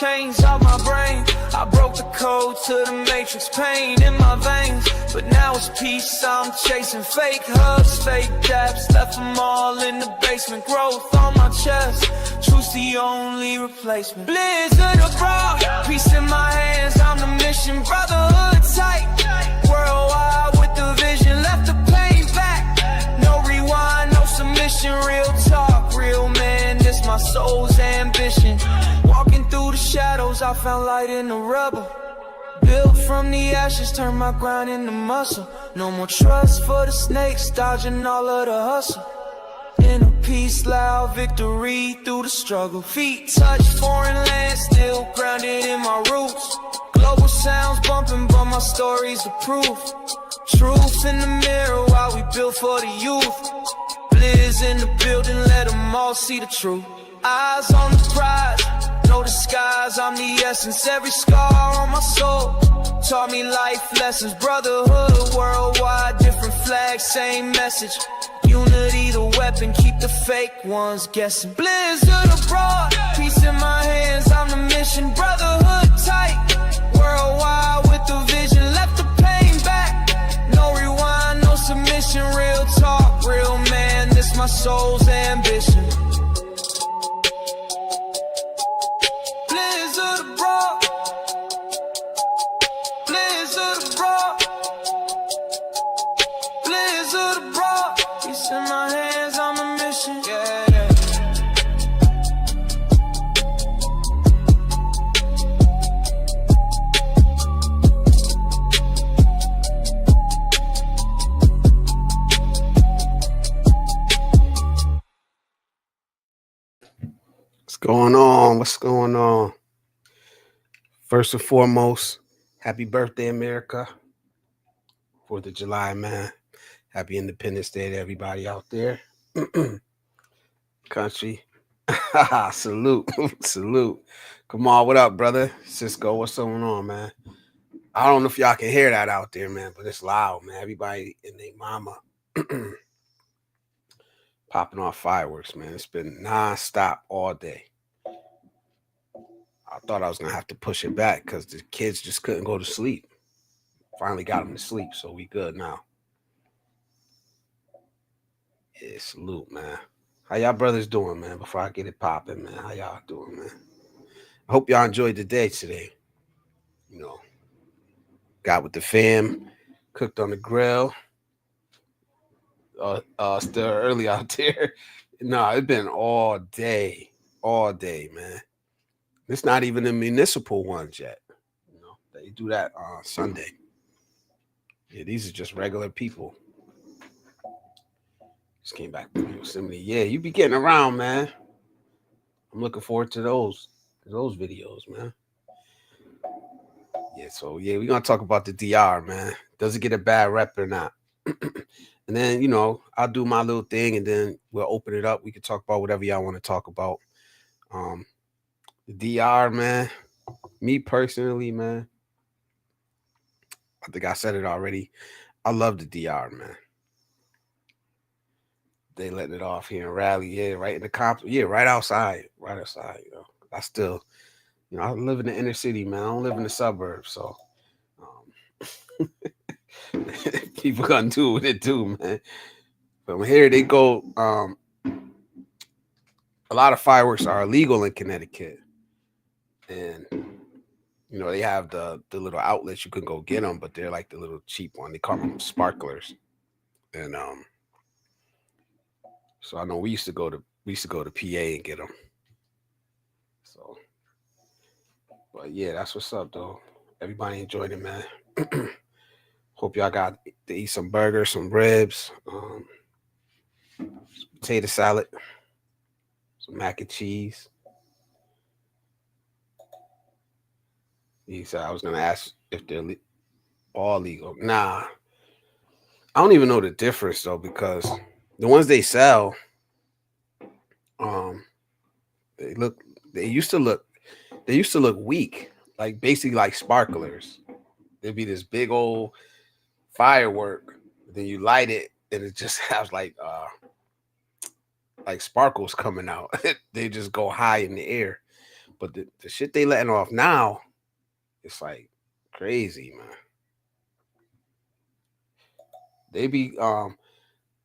chains off my brain. I broke the code to the matrix, pain in my veins. But now it's peace, I'm chasing fake hugs, fake daps. Left them all in the basement, growth on my chest. Truth's the only replacement. Blizzard abroad, peace in my hands, I'm the mission. Brotherhood tight, worldwide with the vision. Left the pain back, no rewind, no submission. Real talk, real man, this my soul's ambition. Walking through the shadows, I found light in the rubble. Built from the ashes, turn my grind into muscle. No more trust for the snakes, dodging all of the hustle. Inner peace, loud victory through the struggle. Feet touch foreign land, still grounded in my roots. Global sounds bumping, but my story's the proof. Truth in the mirror while we build for the youth. Blizz in the building, let them all see the truth. Eyes on the prize, no disguise, I'm the essence. Every scar on my soul taught me life lessons. Brotherhood worldwide, different flags, same message. Unity the weapon, keep the fake ones guessing. Blizzard abroad, peace in my hands, I'm the mission. Brotherhood tight, worldwide with the vision. Left the pain back, no rewind, no submission. Real talk, real man, this my soul's ambition. Blizzard abroad, blizzard abroad, blizzard abroad. Peace in my hands, I'm a mission. Yeah, yeah. What's going on? What's going on? First and foremost, happy birthday, America. 4th of July, man. Happy Independence Day to everybody out there. Country. Salute. Salute. Come on, what up, brother? Cisco, what's going on, man? I don't know if y'all can hear that out there, man, but it's loud, man. Everybody and their mama popping off fireworks, man. It's been non-stop all day. I thought I was going to have to push it back because the kids just couldn't go to sleep. Finally got them to sleep, so we good now. Yeah, salute, man. How y'all brothers doing, man? Before I get it popping, man. How y'all doing, man? I hope y'all enjoyed the day today. You know, got with the fam, cooked on the grill. Still early out there. No, it's been all day, man. It's not even the municipal ones yet. You know, they do that on Sunday. Yeah, these are just regular people. Just came back from Yosemite. Yeah, you be getting around, man. I'm looking forward to those videos, man. Yeah, so yeah, we're gonna talk about the DR, man. Does it get a bad rep or not? And then, you know, I'll do my little thing and then we'll open it up. We can talk about whatever y'all want to talk about. The DR, man. Me personally, man. I think I said it already. I love the DR, man. They letting it off here in Raleigh, yeah, right in the comp, yeah, right outside, you know. I still, you know, I live in the inner city, man. I don't live in the suburbs, so people gonna do with it too, man. But here they go. A lot of fireworks are illegal in Connecticut, and you know they have the little outlets you can go get them, but they're like the little cheap one. They call them sparklers, and so I know we used to go to PA and get them. So, but yeah, that's what's up, though. Everybody enjoyed it, man. Hope y'all got to eat some burgers, some ribs, some potato salad, some mac and cheese. He said I was gonna ask if they're all legal. Nah, I don't even know the difference though, because the ones they sell, they used to look weak, like basically like sparklers. There'd be this big old firework, then you light it and it just has like sparkles coming out. They just go high in the air. But the shit they letting off now, it's like crazy, man. They be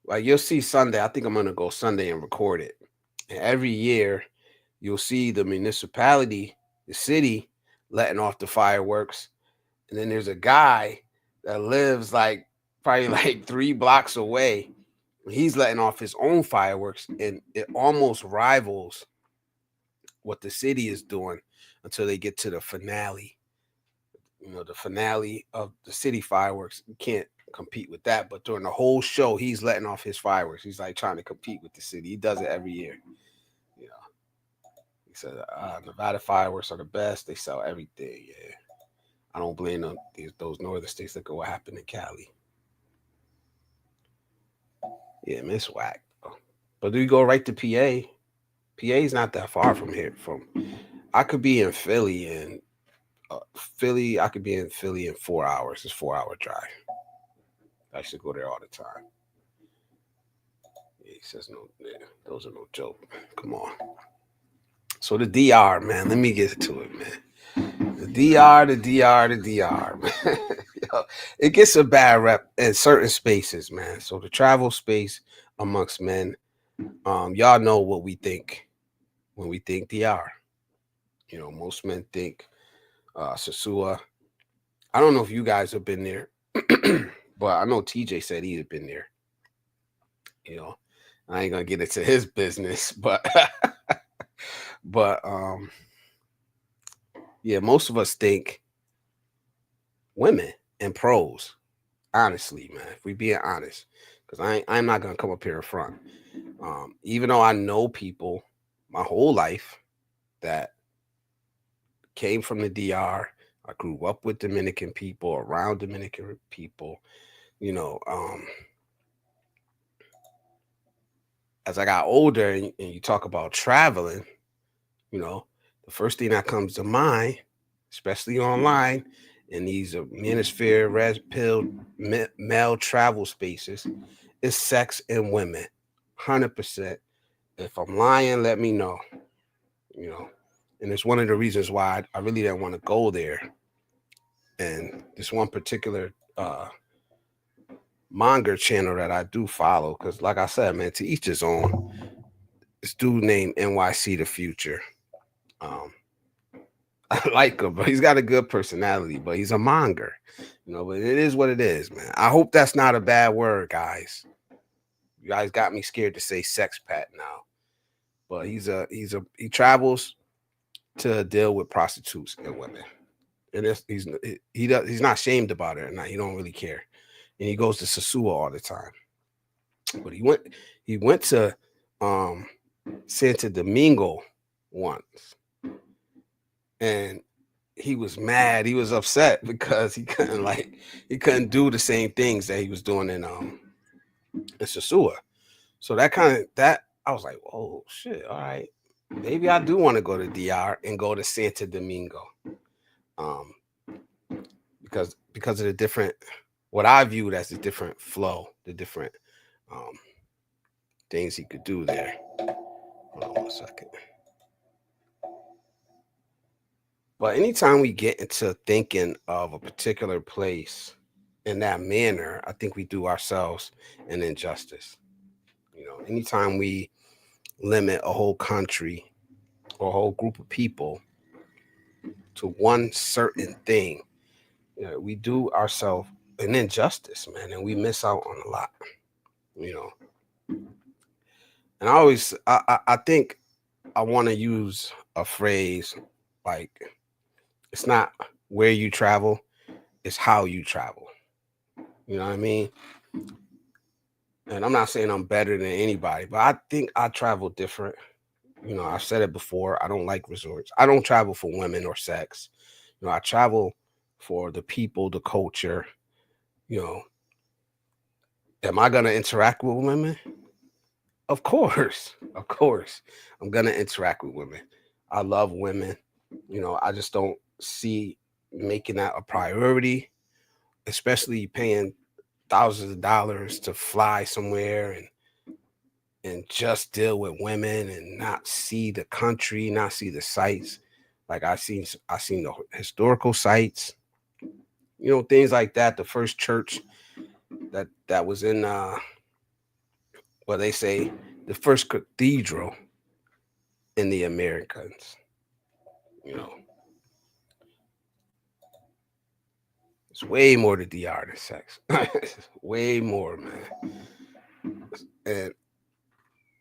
like you'll see Sunday. I think I'm gonna go Sunday and record it. And every year you'll see the municipality, the city, letting off the fireworks. And then there's a guy that lives like probably like 3 blocks away. He's letting off his own fireworks, and it almost rivals what the city is doing until they get to the finale. You know, the finale of the city fireworks. You can't compete with that. But during the whole show, he's letting off his fireworks. He's like trying to compete with the city. He does it every year. You know, he said Nevada fireworks are the best. They sell everything. Yeah, I don't blame them. Those northern states. Look at what happened in Cali. Yeah, man, it's whack. But do you go right to PA? PA is not that far from here. I could be in Philly and I could be in Philly in 4 hours. It's 4-hour drive. I should go there all the time. Yeah, he says no. Yeah, those are no joke. Come on. So the DR, man. Let me get to it, man. The DR, man. Yo, it gets a bad rep in certain spaces, man. So the travel space amongst men, y'all know what we think when we think DR. You know, most men think Sosua. I don't know if you guys have been there, but I know TJ said he had been there. You know, I ain't gonna get into his business, but yeah, most of us think women and pros. Honestly, man, if we being honest, because I'm not gonna come up here in front. Even though I know people my whole life that came from the DR, I grew up with Dominican people, around Dominican people. You know, as I got older and you talk about traveling, you know, the first thing that comes to mind, especially online in these Manosphere, red pill, male travel spaces, is sex and women. 100%. If I'm lying, let me know. You know, and it's one of the reasons why I really didn't want to go there. And this one particular manga channel that I do follow, because like I said, man, to each his own. This dude named NYC the Future. I like him, but he's got a good personality, but he's a monger, you know, but it is what it is, man. I hope that's not a bad word, guys. You guys got me scared to say sexpat now, but he travels to deal with prostitutes and women, and he's not ashamed about it, or not. He don't really care, and he goes to Sosua all the time. But he went to Santo Domingo once, and he was mad. He was upset because he couldn't do the same things that he was doing in Sosua. So that I was like, oh shit, all right, maybe I do want to go to DR and go to Santo Domingo, because of the different, what I viewed as the different flow, the different things he could do there. Hold on 1 second. But anytime we get into thinking of a particular place in that manner, I think we do ourselves an injustice. You know, anytime we limit a whole country or a whole group of people to one certain thing, you know, we do ourselves an injustice, man, and we miss out on a lot, you know. And I think I want to use a phrase like, it's not where you travel, it's how you travel. You know what I mean? And I'm not saying I'm better than anybody, but I think I travel different. You know, I've said it before. I don't like resorts. I don't travel for women or sex. You know, I travel for the people, the culture. You know, am I going to interact with women? Of course. Of course. I'm going to interact with women. I love women. You know, I just don't see making that a priority, especially paying thousands of dollars to fly somewhere and just deal with women and not see the country, not see the sights. Like I seen the historical sites, things like that. The first church that was in well, they say the first cathedral in the Americas. It's way more to DR than sex. Way more, man. And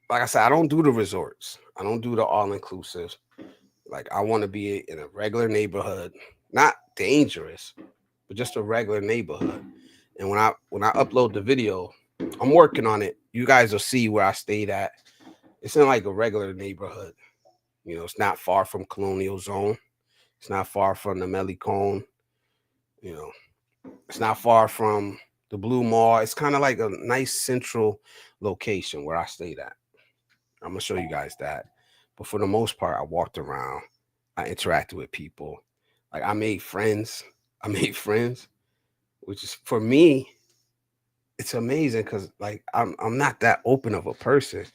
like I said, I don't do the resorts. I don't do the all-inclusive. Like I want to be in a regular neighborhood, not dangerous, but just a regular neighborhood. And when I upload the video, I'm working on it. You guys will see where I stayed at. It's in like a regular neighborhood. It's not far from Colonial Zone. It's not far from the Melicone. It's not far from the Blue Mall. It's kind of like a nice central location where I stayed at. I'm gonna show you guys that. But for the most part, I walked around. I interacted with people. Like I made friends. Which is for me, it's amazing because like I'm not that open of a person.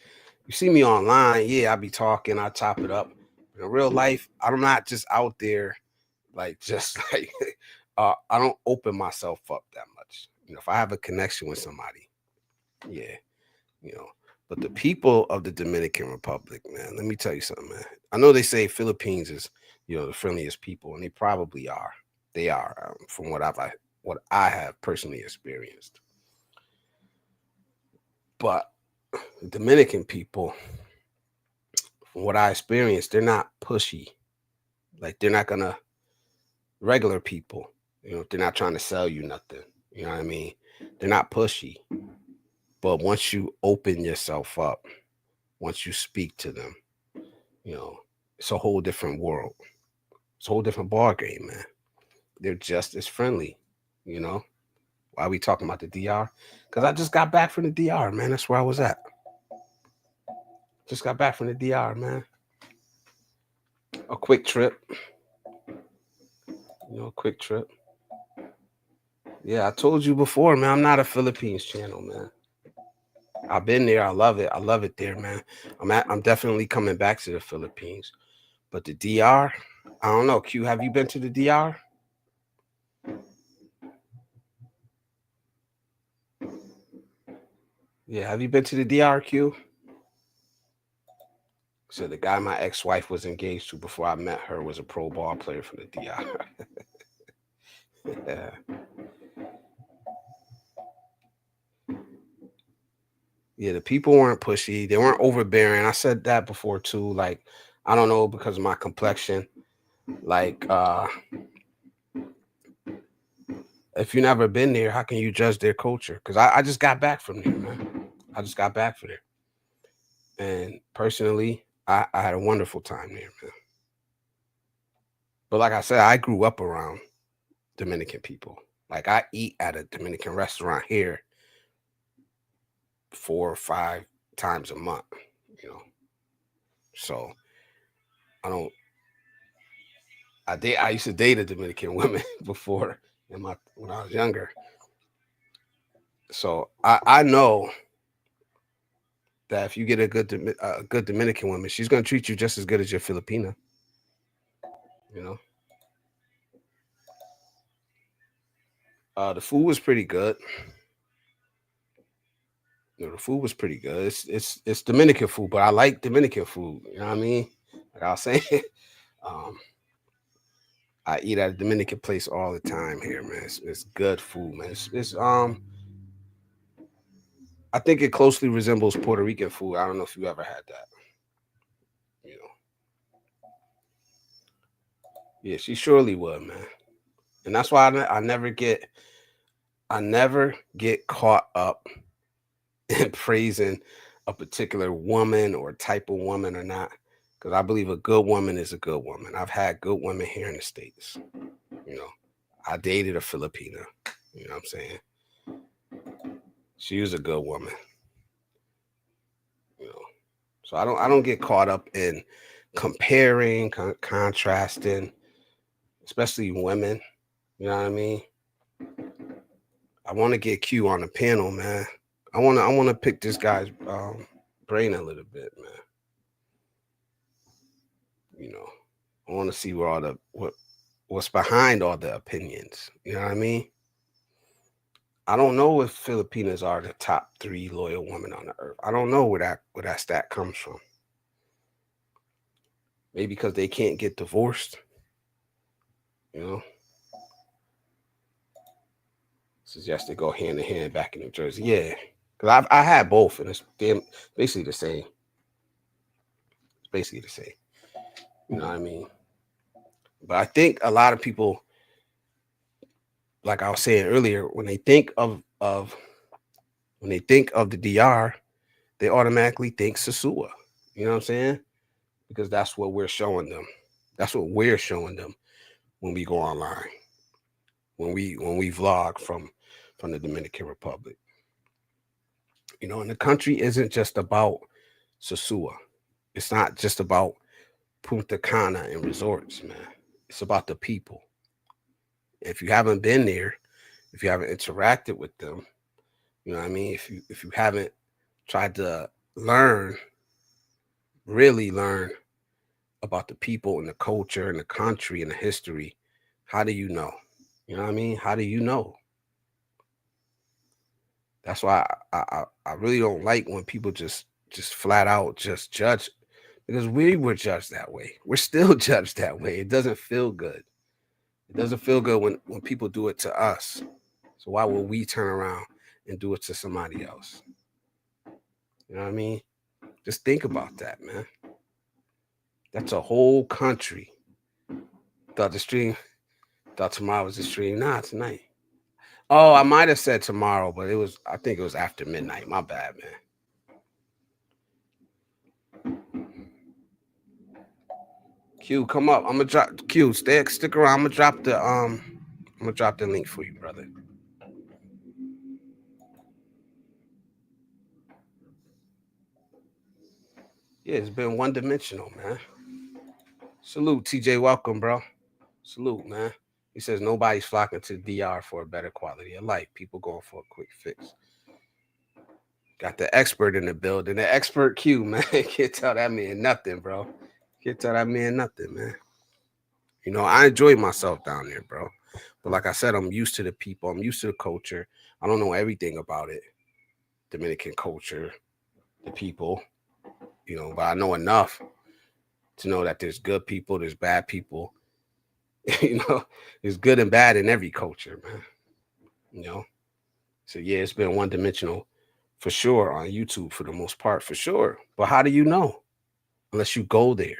You see me online, yeah, I be talking, I chop it up. In real life, I'm not just out there like just like I don't open myself up that much. If I have a connection with somebody, yeah, But the people of the Dominican Republic, man, let me tell you something, man. I know they say Philippines is, the friendliest people, and they probably are. They are, from what I have personally experienced. But the Dominican people, from what I experienced, they're not pushy. Like they're not gonna regular people. They're not trying to sell you nothing. You know what I mean? They're not pushy. But once you open yourself up, once you speak to them, it's a whole different world. It's a whole different ball game, man. They're just as friendly, Why are we talking about the DR? Because I just got back from the DR, man. That's where I was at. Just got back from the DR, man. A quick trip. A quick trip. Yeah, I told you before, man. I'm not a Philippines channel, man. I've been there. I love it. I love it there, man. I'm definitely coming back to the Philippines. But the DR, I don't know. Q, have you been to the DR? Yeah, have you been to the DR, Q? So the guy my ex-wife was engaged to before I met her was a pro ball player from the DR. Yeah. Yeah, the people weren't pushy. They weren't overbearing. I said that before too. Like, I don't know, because of my complexion. Like, if you've never been there, how can you judge their culture? Because I just got back from there, man. I just got back from there. And personally, I had a wonderful time there, man. But like I said, I grew up around Dominican people. Like I eat at a Dominican restaurant here 4 or 5 times a month, So I used to date a Dominican women before when I was younger. So I know that if you get a good Dominican woman, she's gonna treat you just as good as your Filipina. The food was pretty good. The food was pretty good. It's Dominican food, but I like Dominican food. You know what I mean? Like I was saying, I eat at a Dominican place all the time here, man. It's good food, man. It's I think it closely resembles Puerto Rican food. I don't know if you ever had that. Yeah, she surely would, man. And that's why I never get caught up in praising a particular woman or type of woman or not, because I believe a good woman is a good woman. I've had good women here in the States. I dated a Filipina. You know what I'm saying? She was a good woman. So I don't get caught up in comparing, contrasting, especially women. You know what I mean? I want to get Q on the panel, man. I want to pick this guy's brain a little bit, man. I want to see where all the what's behind all the opinions. You know what I mean? I don't know if Filipinas are the top 3 loyal women on the earth. I don't know where that stat comes from. Maybe because they can't get divorced. You know? Suggest they go hand in hand back in New Jersey. Yeah. Because I had both, and it's basically the same. It's basically the same. You know what I mean? But I think a lot of people, like I was saying earlier, when they think of the DR, they automatically think Sosua. You know what I'm saying? Because that's what we're showing them. That's what we're showing them when we go online. When we vlog from the Dominican Republic. You know, and the country isn't just about Sosua. It's not just about Punta Cana and resorts, man. It's about the people. If you haven't been there, if you haven't interacted with them, you know what I mean? If you haven't tried to really learn about the people and the culture and the country and the history, how do you know? You know what I mean? How do you know? That's why I really don't like when people just flat out just judge, because we were judged that way. We're still judged that way. It doesn't feel good. It doesn't feel good when people do it to us. So why would we turn around and do it to somebody else? You know what I mean? Just think about that, man. That's a whole country. Thought tomorrow was the stream. Nah, tonight. Oh, I might have said tomorrow, but I think it was after midnight. My bad, man. Q, come up. I'm gonna drop Q. Stick around. I'm gonna drop the link for you, brother. Yeah, it's been one-dimensional, man. Salute, TJ. Welcome, bro. Salute, man. He says nobody's flocking to the DR for a better quality of life. People going for a quick fix. Got the expert in the building. The expert Q, man. Can't tell that man nothing, bro. Can't tell that man nothing, man. You know, I enjoy myself down there, bro. But like I said, I'm used to the people. I'm used to the culture. I don't know everything about it. Dominican culture, the people, you know, but I know enough to know that there's good people, there's bad people. You know, there's good and bad in every culture, man. You know? So yeah, it's been one-dimensional for sure on YouTube for the most part, for sure. But how do you know? Unless you go there.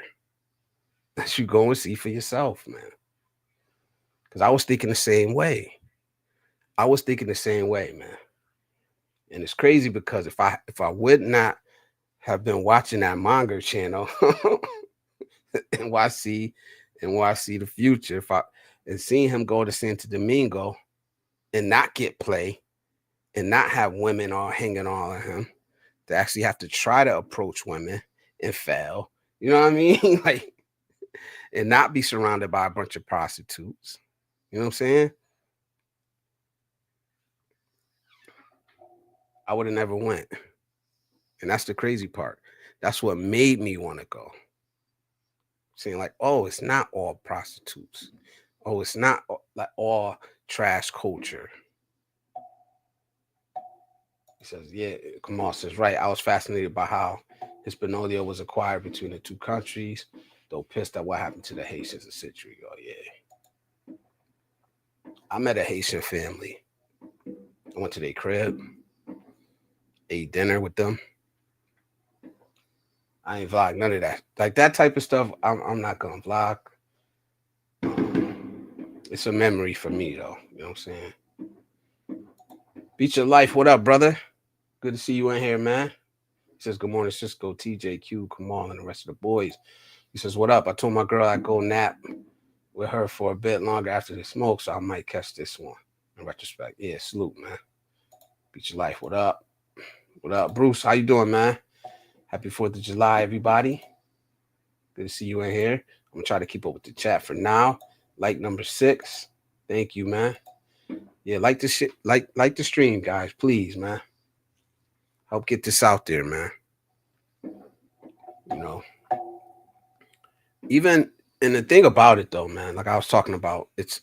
Unless you go and see for yourself, man. Because I was thinking the same way. Man. And it's crazy because if I would not have been watching that manga channel NYC the future, and seeing him go to Santo Domingo and not get play and not have women all hanging all on him, to actually have to try to approach women and fail, you know what I mean? Like, and not be surrounded by a bunch of prostitutes. You know what I'm saying? I would have never went. And that's the crazy part. That's what made me want to go. Saying like, oh, it's not all prostitutes. Oh, it's not like all trash culture. He says, yeah, Kamal says, right. I was fascinated by how Hispaniola was acquired between the two countries, though pissed at what happened to the Haitians a century ago. Yeah. I met a Haitian family. I went to their crib, ate dinner with them. I ain't vlog none of that. Like that type of stuff, I'm not gonna vlog. It's a memory for me though. You know what I'm saying? Beat your life. What up, brother? Good to see you in here, man. He says, good morning, Cisco, TJ, Q, Kamal, and the rest of the boys. He says, what up? I told my girl I'd go nap with her for a bit longer after the smoke, so I might catch this one. In retrospect, yeah, salute, man. Beat your life. What up? What up, Bruce? How you doing, man? Happy 4th of July, everybody. Good to see you in here. I'm gonna try to keep up with the chat for now. Like number 6. Thank you, man. Yeah, like the shit, like the stream, guys, please, man. Help get this out there, man. You know, even And the thing about it though, man, like I was talking about, it's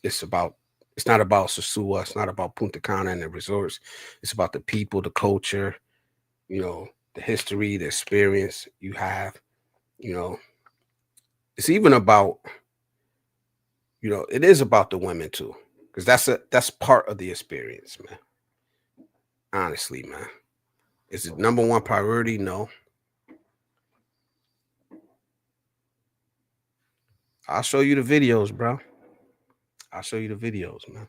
not about Sosua, it's not about Punta Cana and the resorts. It's about the people, the culture, the history, the experience you have. It's even about, it is about the women too, because that's part of the experience, man. Honestly, man. Is it number one priority? No. I'll show you the videos, bro. I'll show you the videos, man.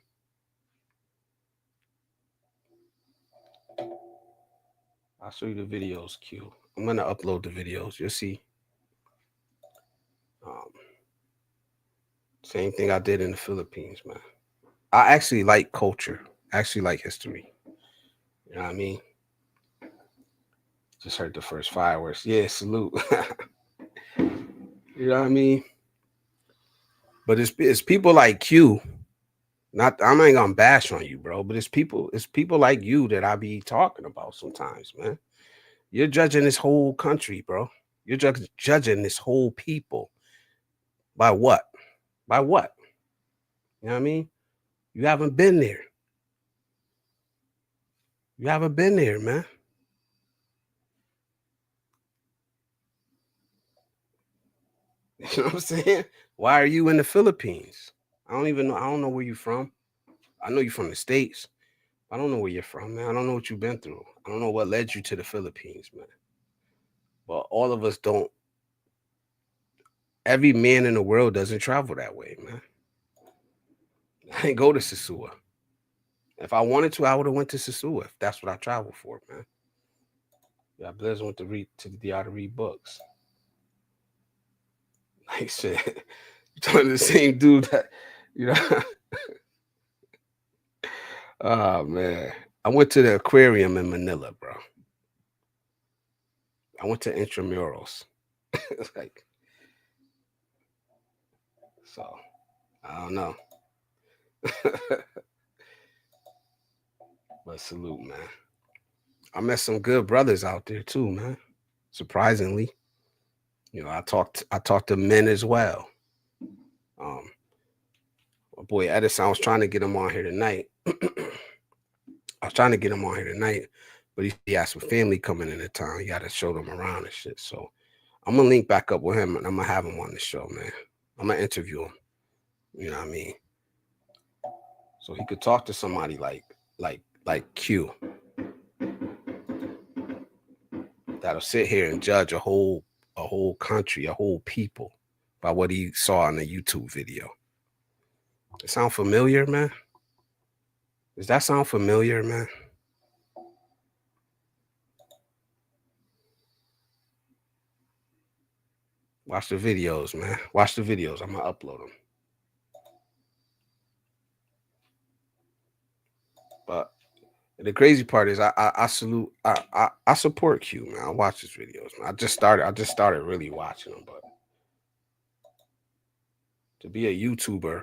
I'll show you the videos, Q. I'm gonna upload the videos. You'll see. Same thing I did in the Philippines, man. I actually like culture. I actually like history. You know what I mean? Just heard the first fireworks. Yeah, salute. You know what I mean? But it's people like you. Not I'm not gonna bash on you, bro. But it's people like you that I be talking about sometimes, man. You're judging this whole country, bro. You're judging this whole people. By what? By what? You know what I mean? You haven't been there. You haven't been there, man. You know what I'm saying? Why are you in the Philippines? I don't know where you're from. I know you're from the States. I don't know where you're from, man. I don't know what you've been through. I don't know what led you to the Philippines, man. But all of us don't. Every man in the world doesn't travel that way, man. I didn't go to Sosua. If I wanted to, I would have went to Sosua if that's what I traveled for, man. Yeah, Blizz went to the DR to read books. Like shit. You're talking to the same dude that, you know. Oh man. I went to the aquarium in Manila, bro. I went to intramurals. It's like, so I don't know. But salute, man. I met some good brothers out there too, man. Surprisingly. I talked to men as well. My boy Edison, I was trying to get him on here tonight. but he asked for family coming into town. He got to show them around and shit. So I'm gonna link back up with him and I'm gonna have him on the show, man. I'm gonna interview him. You know what I mean? So he could talk to somebody like Q that'll sit here and judge a whole country, a whole people by what he saw in a YouTube video. It sound familiar, man? Does that sound familiar, man? Watch the videos, man. Watch the videos. I'm gonna upload them. But the crazy part is I salute I support Q, man. I watch his videos, man. I just started really watching them, but to be a YouTuber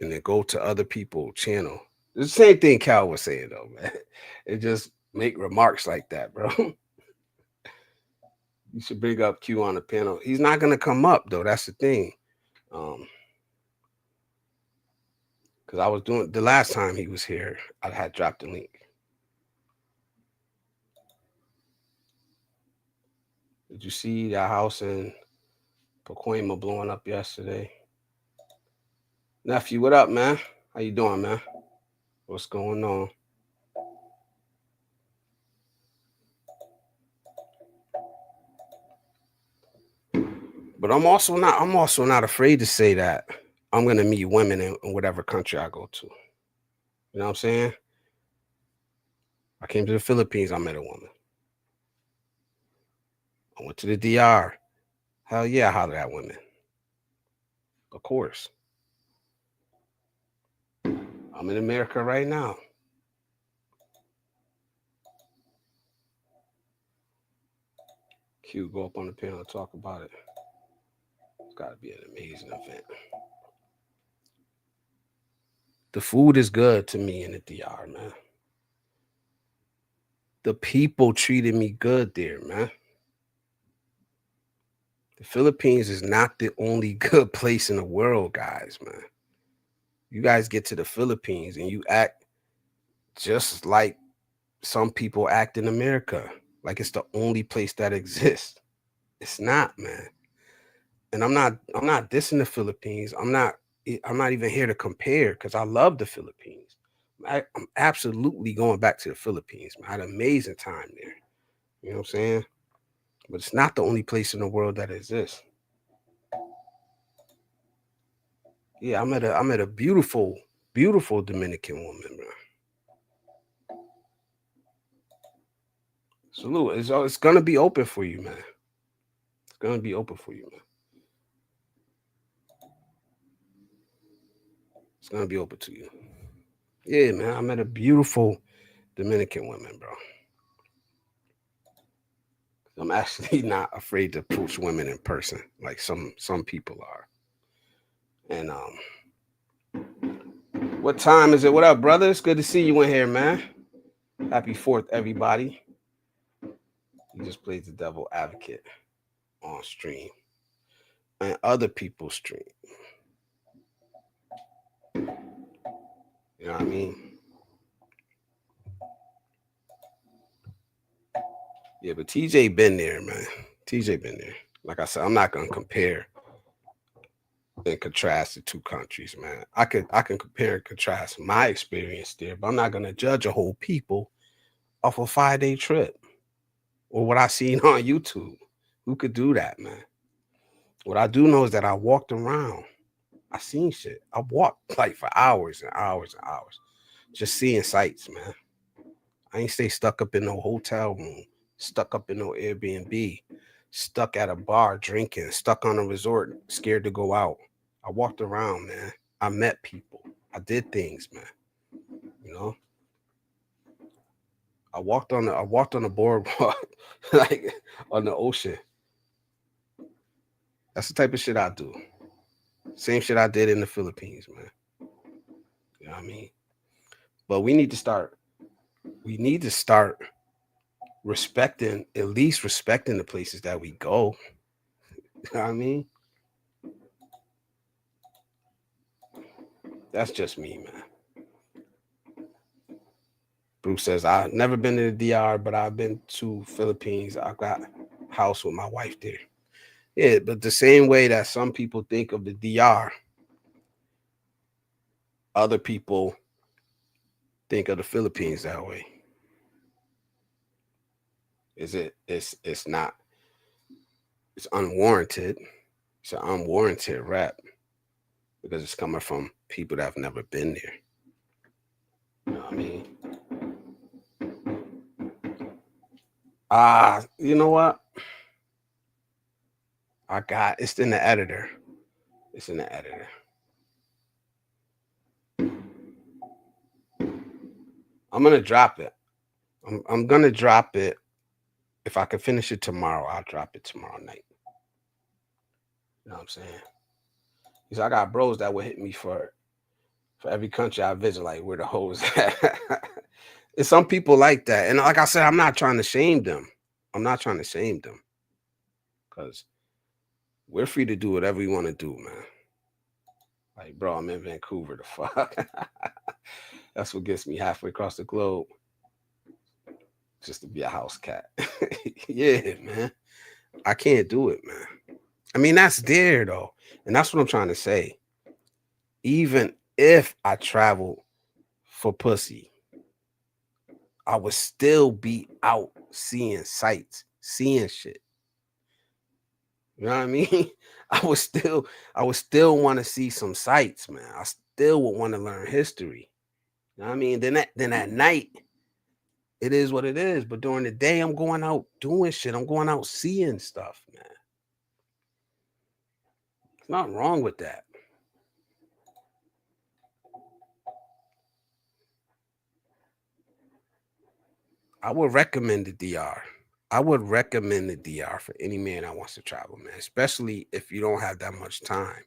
and then go to other people's channel. It's the same thing Cal was saying though, man. It just make remarks like that, bro. You should bring up Q on the panel. He's not gonna come up though. That's the thing. Because I was doing the last time he was here, I had dropped the link. Did you see that house in Pacoima blowing up yesterday? Nephew, what up, man? How you doing, man? What's going on? But I'm also not afraid to say that I'm gonna meet women in whatever country I go to. You know what I'm saying? I came to the Philippines, I met a woman. I went to the DR. Hell yeah, I hollered at women. Of course. I'm in America right now. Q, go up on the panel and talk about it. It's got to be an amazing event. The food is good to me in the DR, man. The people treated me good there, man. The Philippines is not the only good place in the world, guys, man. You guys get to the Philippines and you act just like some people act in America, like it's the only place that exists. It's not, man. And I'm not dissing the Philippines. I'm not even here to compare because I love the Philippines. I'm absolutely going back to the Philippines. Man. I had an amazing time there. You know what I'm saying? But it's not the only place in the world that exists. Yeah, I met a beautiful, beautiful Dominican woman, man. Salute. It's gonna be open for you, man. It's gonna be open for you, man. It's gonna be open to you. Yeah, man. I met a beautiful Dominican woman, bro. I'm actually not afraid to approach women in person, like some people are. And what time is it? What up, brother? It's good to see you in here, man. Happy 4th, everybody. He just plays the devil advocate on stream and other people's stream. You know what I mean? Yeah, but TJ been there, man. TJ been there. Like I said, I'm not gonna compare and contrast the two countries, man. I can compare and contrast my experience there, but I'm not gonna judge a whole people off a 5-day trip or what I seen on YouTube. Who could do that, man? What I do know is that I walked around. I seen shit. I walked like for hours and hours and hours, just seeing sights, man. I ain't stay stuck up in no hotel room, stuck up in no Airbnb, stuck at a bar drinking, stuck on a resort, scared to go out. I walked around, man. I met people. I did things, man. You know, I walked on the boardwalk, like on the ocean. That's the type of shit I do. Same shit I did in the Philippines, man. You know what I mean? But we need to start respecting, at least respecting the places that we go. You know what I mean? That's just me, man. Bruce says, I've never been to the DR, but I've been to Philippines. I got a house with my wife there. Yeah, but the same way that some people think of the DR, other people think of the Philippines that way. It's not. It's unwarranted. It's an unwarranted rap because it's coming from people that have never been there. You know what I mean? You know what? It's in the editor. It's in the editor. I'm gonna drop it. I'm gonna drop it. If I can finish it tomorrow, I'll drop it tomorrow night. You know what I'm saying? Because I got bros that would hit me for every country I visit, like where the hoes at. And some people like that. And like I said, I'm not trying to shame them. I'm not trying to shame them. Because we're free to do whatever we want to do, man. Like, bro, I'm in Vancouver, the fuck. That's what gets me halfway across the globe. Just to be a house cat. Yeah, man. I can't do it, man. I mean, that's there, though. And that's what I'm trying to say. Even if I travel for pussy, I would still be out seeing sights, seeing shit. You know what I mean? I would still want to see some sights, man. I still would want to learn history. You know what I mean? Then at night, it is what it is. But during the day, I'm going out doing shit. I'm going out seeing stuff, man. There's nothing wrong with that. I would recommend the DR. I would recommend the DR for any man that wants to travel, man, especially if you don't have that much time.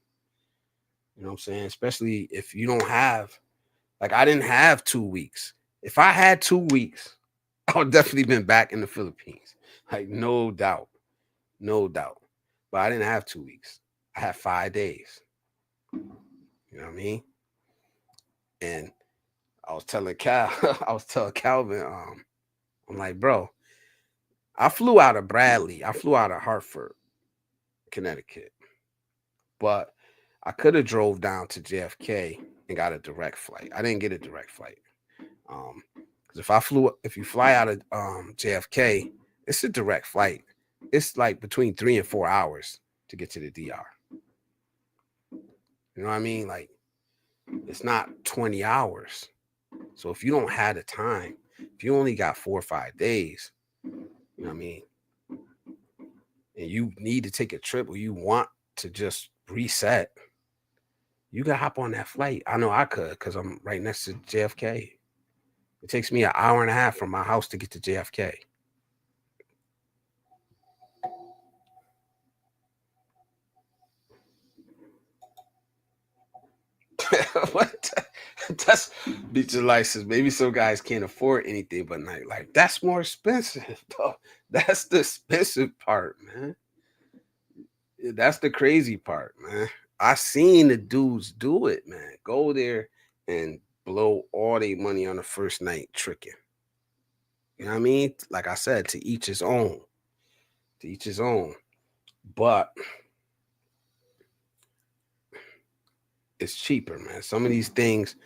You know what I'm saying? Especially if you don't have, like, I didn't have 2 weeks. If I had 2 weeks, I would definitely been back in the Philippines. Like, no doubt. No doubt. But I didn't have 2 weeks. I had 5 days. You know what I mean? And I was telling Calvin, I'm like, bro, I flew out of Bradley. I flew out of Hartford, Connecticut. But I could have drove down to JFK and got a direct flight. I didn't get a direct flight. Because if you fly out of JFK, it's a direct flight. It's like between 3 and 4 hours to get to the DR. You know what I mean? Like, it's not 20 hours. So if you don't have the time, if you only got 4 or 5 days, you know what I mean? And you need to take a trip or you want to just reset, you can hop on that flight. I know I could because I'm right next to JFK. It takes me an hour and a half from my house to get to JFK. What? That's beach your license. Maybe some guys can't afford anything but nightlife. That's more expensive, though. That's the expensive part, man. That's the crazy part, man. I seen the dudes do it, man. Go there and blow all their money on the first night tricking. You know what I mean? Like I said, to each his own. To each his own. But it's cheaper, man. Some of these things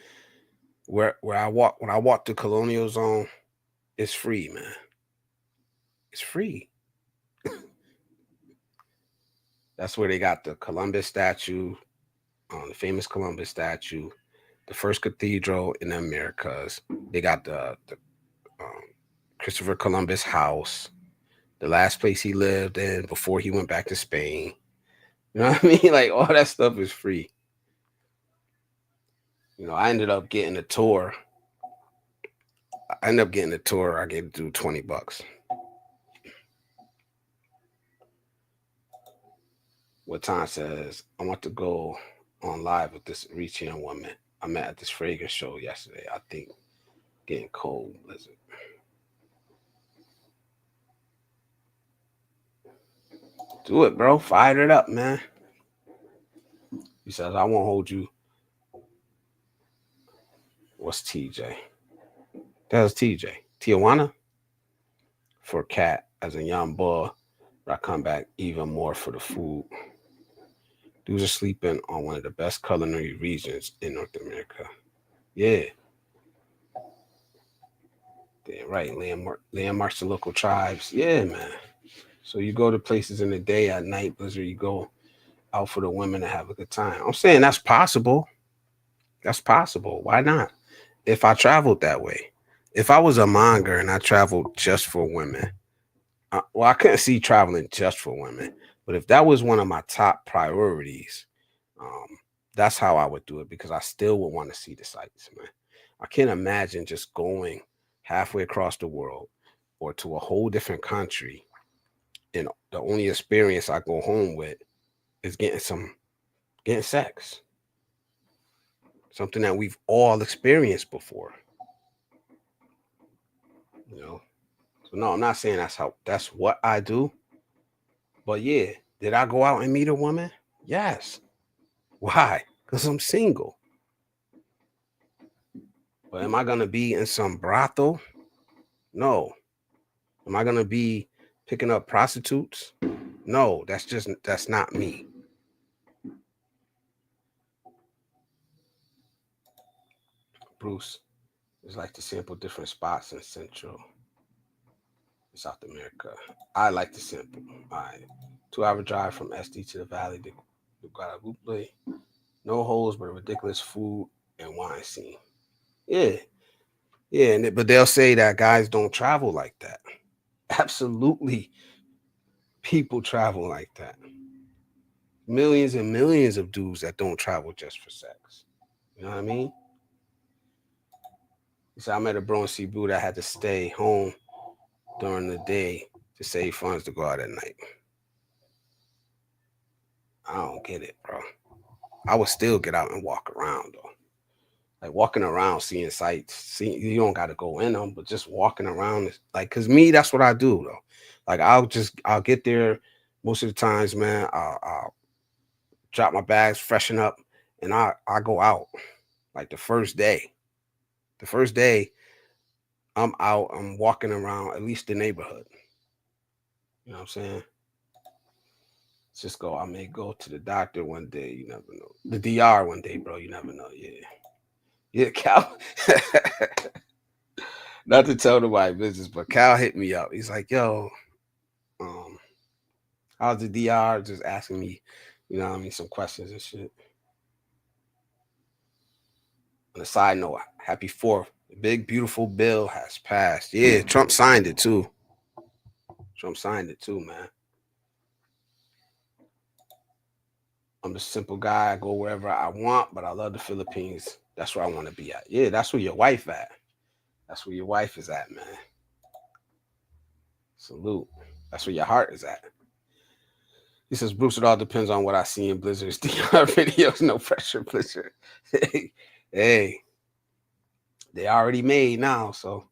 when I walk the Colonial Zone, it's free, man. It's free. That's where they got the Columbus statue, the famous Columbus statue, the first cathedral in the Americas. They got the Christopher Columbus house, the last place he lived in before he went back to Spain. You know what I mean? Like, all that stuff is free. You know, I ended up getting a tour. I get to do $20. What time says, I want to go on live with this Eritrean woman I met at this fragrance show yesterday. I think getting cold, blizzard. Do it, bro. Fire it up, man. He says, I won't hold you. What's TJ? That's TJ. Tijuana? For cat as a young boy, but I come back even more for the food. Dudes are sleeping on one of the best culinary regions in North America. Yeah. Damn right. Landmarks to local tribes. Yeah, man. So you go to places in the day, at night, blizzard, you go out for the women to have a good time. I'm saying that's possible. That's possible. Why not? If I traveled that way. If I was a monger and I traveled just for women, I couldn't see traveling just for women. But if that was one of my top priorities, that's how I would do it, because I still would want to see the sights, man. I can't imagine just going halfway across the world or to a whole different country, and the only experience I go home with is getting sex. Something that we've all experienced before. You know? So no, I'm not saying that's what I do. But yeah, did I go out and meet a woman? Yes. Why? Because I'm single. But am I gonna be in some brothel? No. Am I gonna be picking up prostitutes? No, that's not me. Bruce is like to sample different spots in Central and South America. I like to sample. All right. 2-hour drive from SD to the Valley de Guadalupe. No holes, but a ridiculous food and wine scene. Yeah. Yeah, but they'll say that guys don't travel like that. Absolutely. People travel like that. Millions and millions of dudes that don't travel just for sex. You know what I mean? He said, I met a bro in Cebu that had to stay home during the day to save funds to go out at night. I don't get it, bro. I would still get out and walk around, though. Like, walking around, seeing sights. You don't got to go in them, but just walking around is like, because me, that's what I do, though. Like, I'll get there, most of the times, man, I'll drop my bags, freshen up, and I go out. Like the first day, I'm out. I'm walking around at least the neighborhood. You know what I'm saying? Just go. I may go to the doctor one day. You never know. The DR one day, bro. You never know. Yeah, yeah. Cal. Not to tell nobody business, but Cal hit me up. He's like, "Yo, how's the DR?" Just asking me, you know what I mean, some questions and shit. On a side note, happy 4th. The big, beautiful bill has passed. Yeah, Trump signed it too. Man. I'm a simple guy. I go wherever I want, but I love the Philippines. That's where I want to be at. Yeah, that's where your wife at. That's where your wife is at, man. Salute. That's where your heart is at. He says, Bruce, it all depends on what I see in Blizzard's DR videos. No pressure, Blizzard. Hey, they already made now, so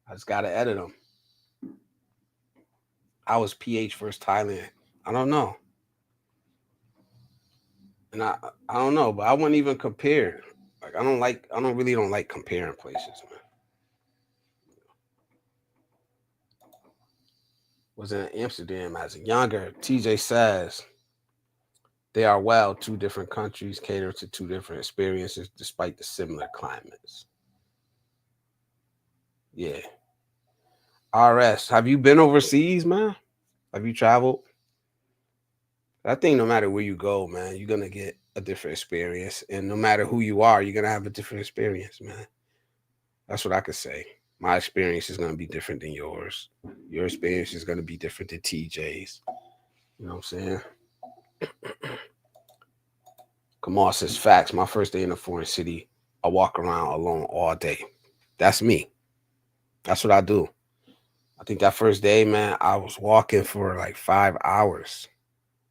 I just got to edit them. I was PH versus Thailand. I don't know. And I don't know, but I wouldn't even compare. Like I don't really like comparing places, man. Was in Amsterdam as a younger. TJ says they are well, 2 different countries cater to 2 different experiences despite the similar climates. Yeah. RS, have you been overseas, man? Have you traveled? I think no matter where you go, man, you're gonna get a different experience. And no matter who you are, you're gonna have a different experience, man. That's what I could say. My experience is gonna be different than yours. Your experience is gonna be different than TJ's. You know what I'm saying? Kamal says facts. My first day in a foreign city, I walk around alone all day. That's me. That's what I do. I think that first day, man, I was walking for like 5 hours.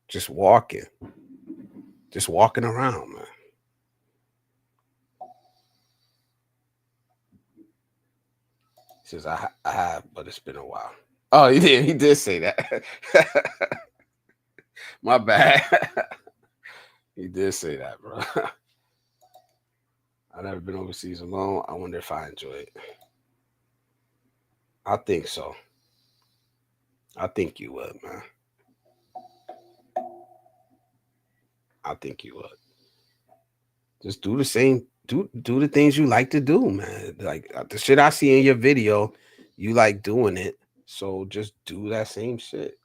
Just walking around, man. He says, I have, but it's been a while. Oh, he did say that. My bad. He did say that, bro. I've never been overseas alone. I wonder if I enjoy it. I think so. I think you would, man. I think you would. Just do the same. Do the things you like to do, man. Like the shit I see in your video, you like doing it. So just do that same shit.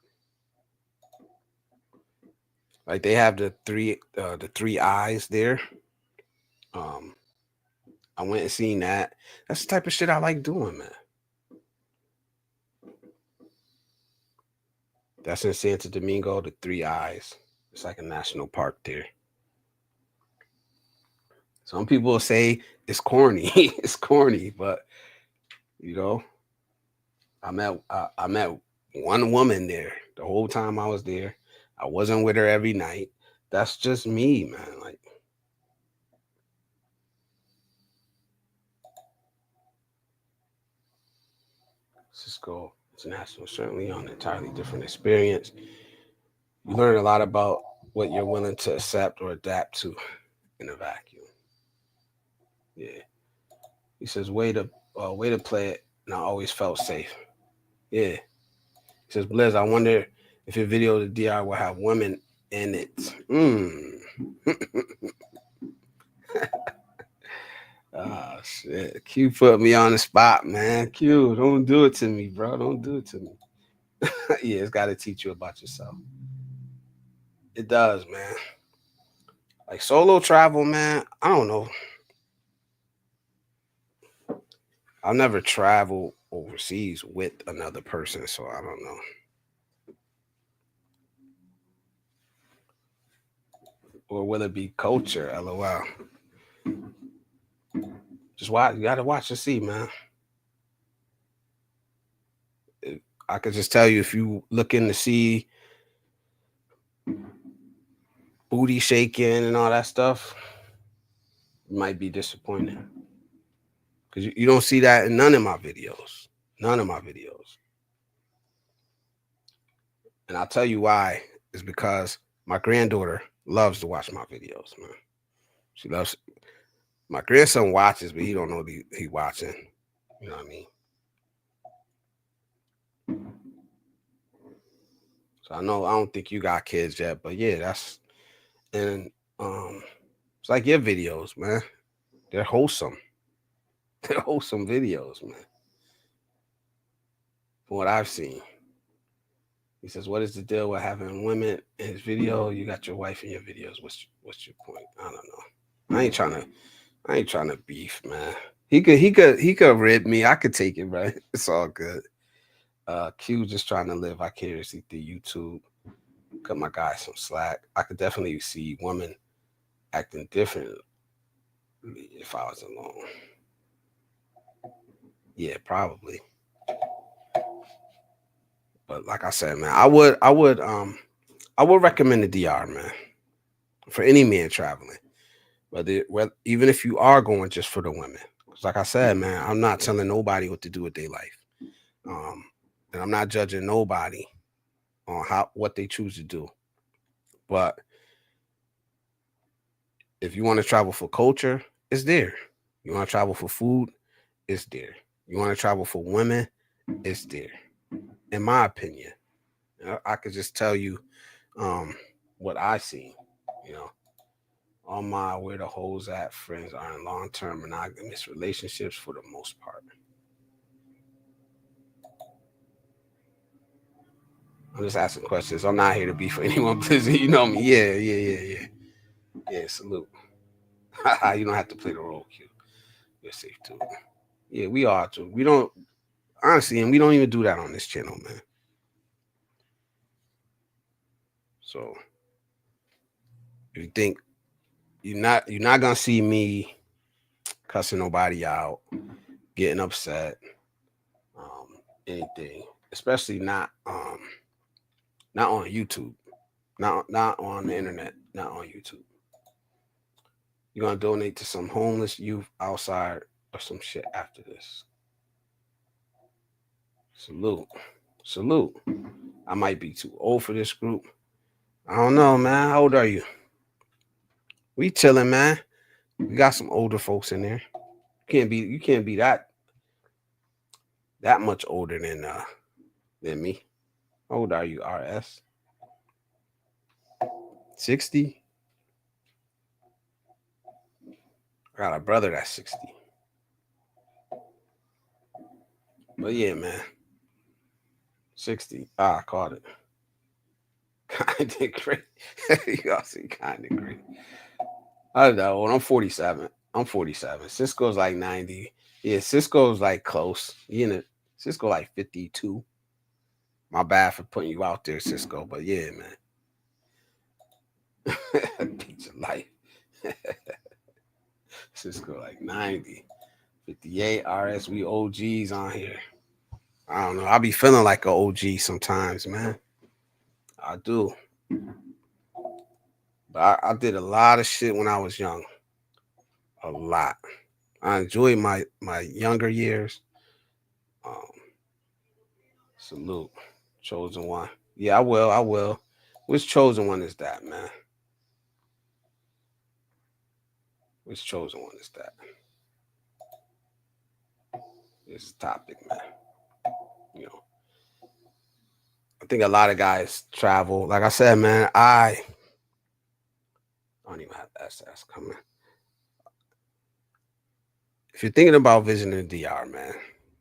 Like they have the three eyes there. I went and seen that. That's the type of shit I like doing, man. That's in Santo Domingo, the 3 eyes. It's like a national park there. Some people will say it's corny. It's corny, but you know, I met one woman there the whole time I was there. I wasn't with her every night. That's just me, man. Like, let's just go international. Certainly on an entirely different experience. You learn a lot about what you're willing to accept or adapt to in a vacuum. Yeah. He says, way to play it, and I always felt safe. Yeah. He says, Blizz, I wonder if your video of the DR will have women in it. Oh, shit. Q put me on the spot, man. Q, don't do it to me, bro. Don't do it to me. Yeah, it's got to teach you about yourself. It does, man. Like solo travel, man, I don't know. I'll never travel overseas with another person, so I don't know. Or will it be culture? LOL. Just watch. You gotta watch and see, man. I could just tell you if you looking to see booty shaking and all that stuff, you might be disappointed because you don't see that in none of my videos. None of my videos. And I'll tell you why. Is because my granddaughter loves to watch my videos, man. She loves. My grandson watches, but he don't know he watching. You know what I mean? So I don't think you got kids yet, but yeah, and it's like your videos, man. They're wholesome. They're wholesome videos, man. From what I've seen. He says, "What is the deal with having women in his video? You got your wife in your videos. What's your point?" I don't know. I ain't trying to beef, man. He could rib me. I could take it, right? It's all good. Q just trying to live vicariously through YouTube. Cut my guy some slack. I could definitely see women acting differently if I was alone. Yeah, probably. But like I said, man, I would recommend the DR, man, for any man traveling. Whether even if you are going just for the women, because like I said, man, I'm not telling nobody what to do with their life, and I'm not judging nobody on what they choose to do. But if you want to travel for culture, it's there. You want to travel for food, it's there. You want to travel for women, it's there. In my opinion, I could just tell you what I see. You know, all my where the hoes at friends are in long-term monogamous relationships for the most part. I'm just asking questions. I'm not here to be for anyone busy. You know me. Yeah. Yeah, salute. You don't have to play the role, Q. You're safe too. Yeah, we are too. We don't honestly, and we don't even do that on this channel, man. So if you think you're not gonna see me cussing nobody out, getting upset, anything, especially not on YouTube, not on the internet, not on YouTube. You're gonna donate to some homeless youth outside or some shit after this. Salute. I might be too old for this group. I don't know, man. How old are you? We chilling, man. We got some older folks in there. You can't be that much older than me. How old are you, RS? 60? I got a brother that's 60. But yeah, man. 60. I caught it. Kinda great. Y'all see kinda great. I don't know. I'm 47. I'm 47. Cisco's like 90. Yeah, Cisco's like close. You know, Cisco like 52. My bad for putting you out there, Cisco. But yeah, man. Pizza life. Cisco like 90. 58 RS. We OGs on here. I don't know. I be feeling like an OG sometimes, man. I do. But I did a lot of shit when I was young. A lot. I enjoyed my younger years. Um, Salute. Chosen one. Yeah, I will. I will. Which chosen one is that, man? Which chosen one is that? This topic, man. You know, I think a lot of guys travel. Like I said, man, I don't even have SS coming. If you're thinking about visiting the DR, man,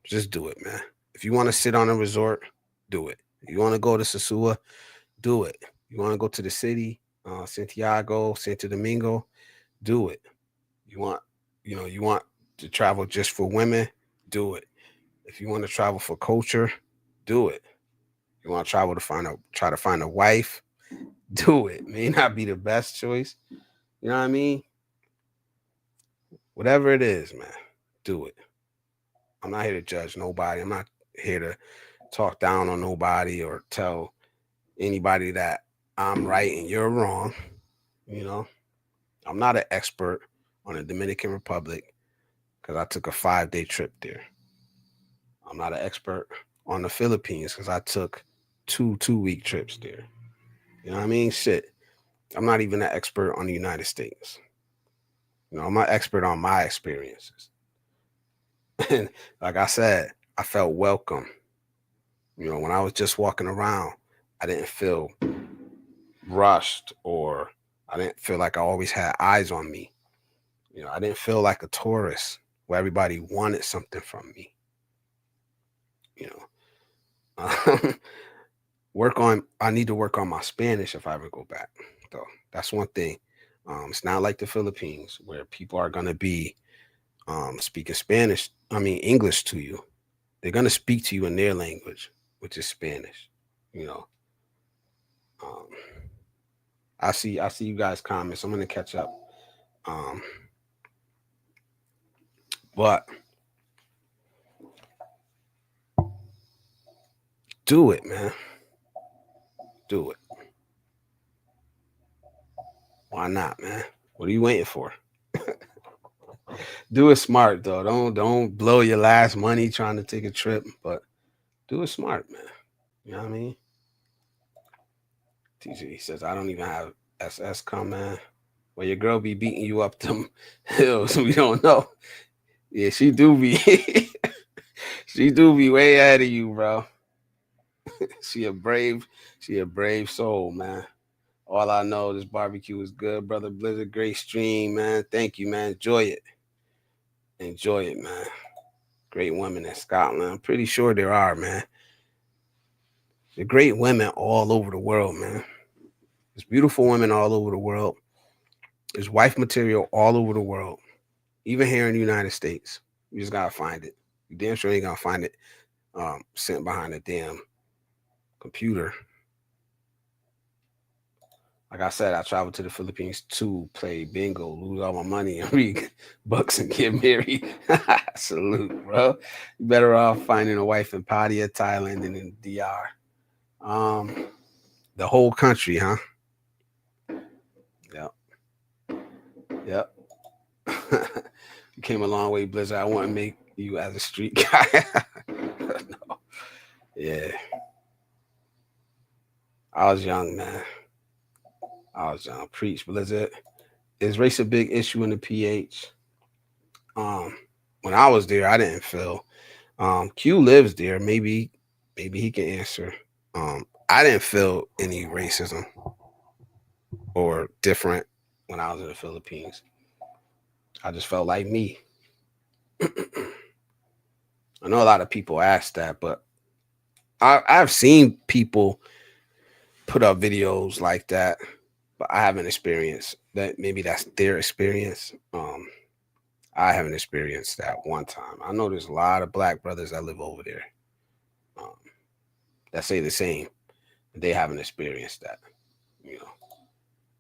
just do it, man. If you want to sit on a resort, do it. If you want to go to Sosua, do it. You want to go to the city, Santiago, Santo Domingo, do it. You want to travel just for women, do it. If you want to travel for culture, do it. You want to travel to try to find a wife, do it. May not be the best choice. You know what I mean? Whatever it is, man, do it. I'm not here to judge nobody. I'm not here to talk down on nobody or tell anybody that I'm right and you're wrong. You know, I'm not an expert on the Dominican Republic because I took a 5-day trip there. I'm not an expert on the Philippines because I took 2-week trips there. You know what I mean? Shit. I'm not even an expert on the United States. You know, I'm an expert on my experiences. And like I said, I felt welcome. You know, when I was just walking around, I didn't feel rushed, or I didn't feel like I always had eyes on me. You know, I didn't feel like a tourist where everybody wanted something from me. You know, I need to work on my Spanish if I ever go back, though. That's one thing. It's not like the Philippines where people are going to be speaking English to you. They're going to speak to you in their language, which is Spanish. You know, I see you guys' comments. I'm going to catch up. But do it, man. Do it. Why not, man? What are you waiting for? Do it smart, though. Don't blow your last money trying to take a trip, but do it smart, man. You know what I mean? TJ says, I don't even have SS come, man. Well, your girl be beating you up them hills. We don't know. Yeah, she do be. She do be way ahead of you, bro. She a brave soul, man. All I know, this barbecue is good, brother Blizzard. Great stream, man. Thank you, man. Enjoy it. Enjoy it, man. Great women in Scotland. I'm pretty sure there are, man. There's great women all over the world, man. There's beautiful women all over the world. There's wife material all over the world, even here in the United States. You just gotta find it. You damn sure ain't gonna find it sitting behind a damn computer. Like I said, I traveled to the Philippines to play bingo, lose all my money, and read books and get married. Salute, bro. You better off finding a wife in Pattaya, Thailand, and in DR. The whole country, huh? Yep. Yep. You came a long way, Blizzard. I want to make you as a street guy. No. Yeah. I was young, man. I was young. Preach, Blizzard. Is race a big issue in the PH? When I was there, I didn't feel. Q lives there. Maybe he can answer. I didn't feel any racism or different when I was in the Philippines. I just felt like me. I know a lot of people ask that, but I've seen people put up videos like that, but I haven't experienced that. Maybe that's their experience. I haven't experienced that one time. I know there's a lot of black brothers that live over there that say the same. They haven't experienced that. You know,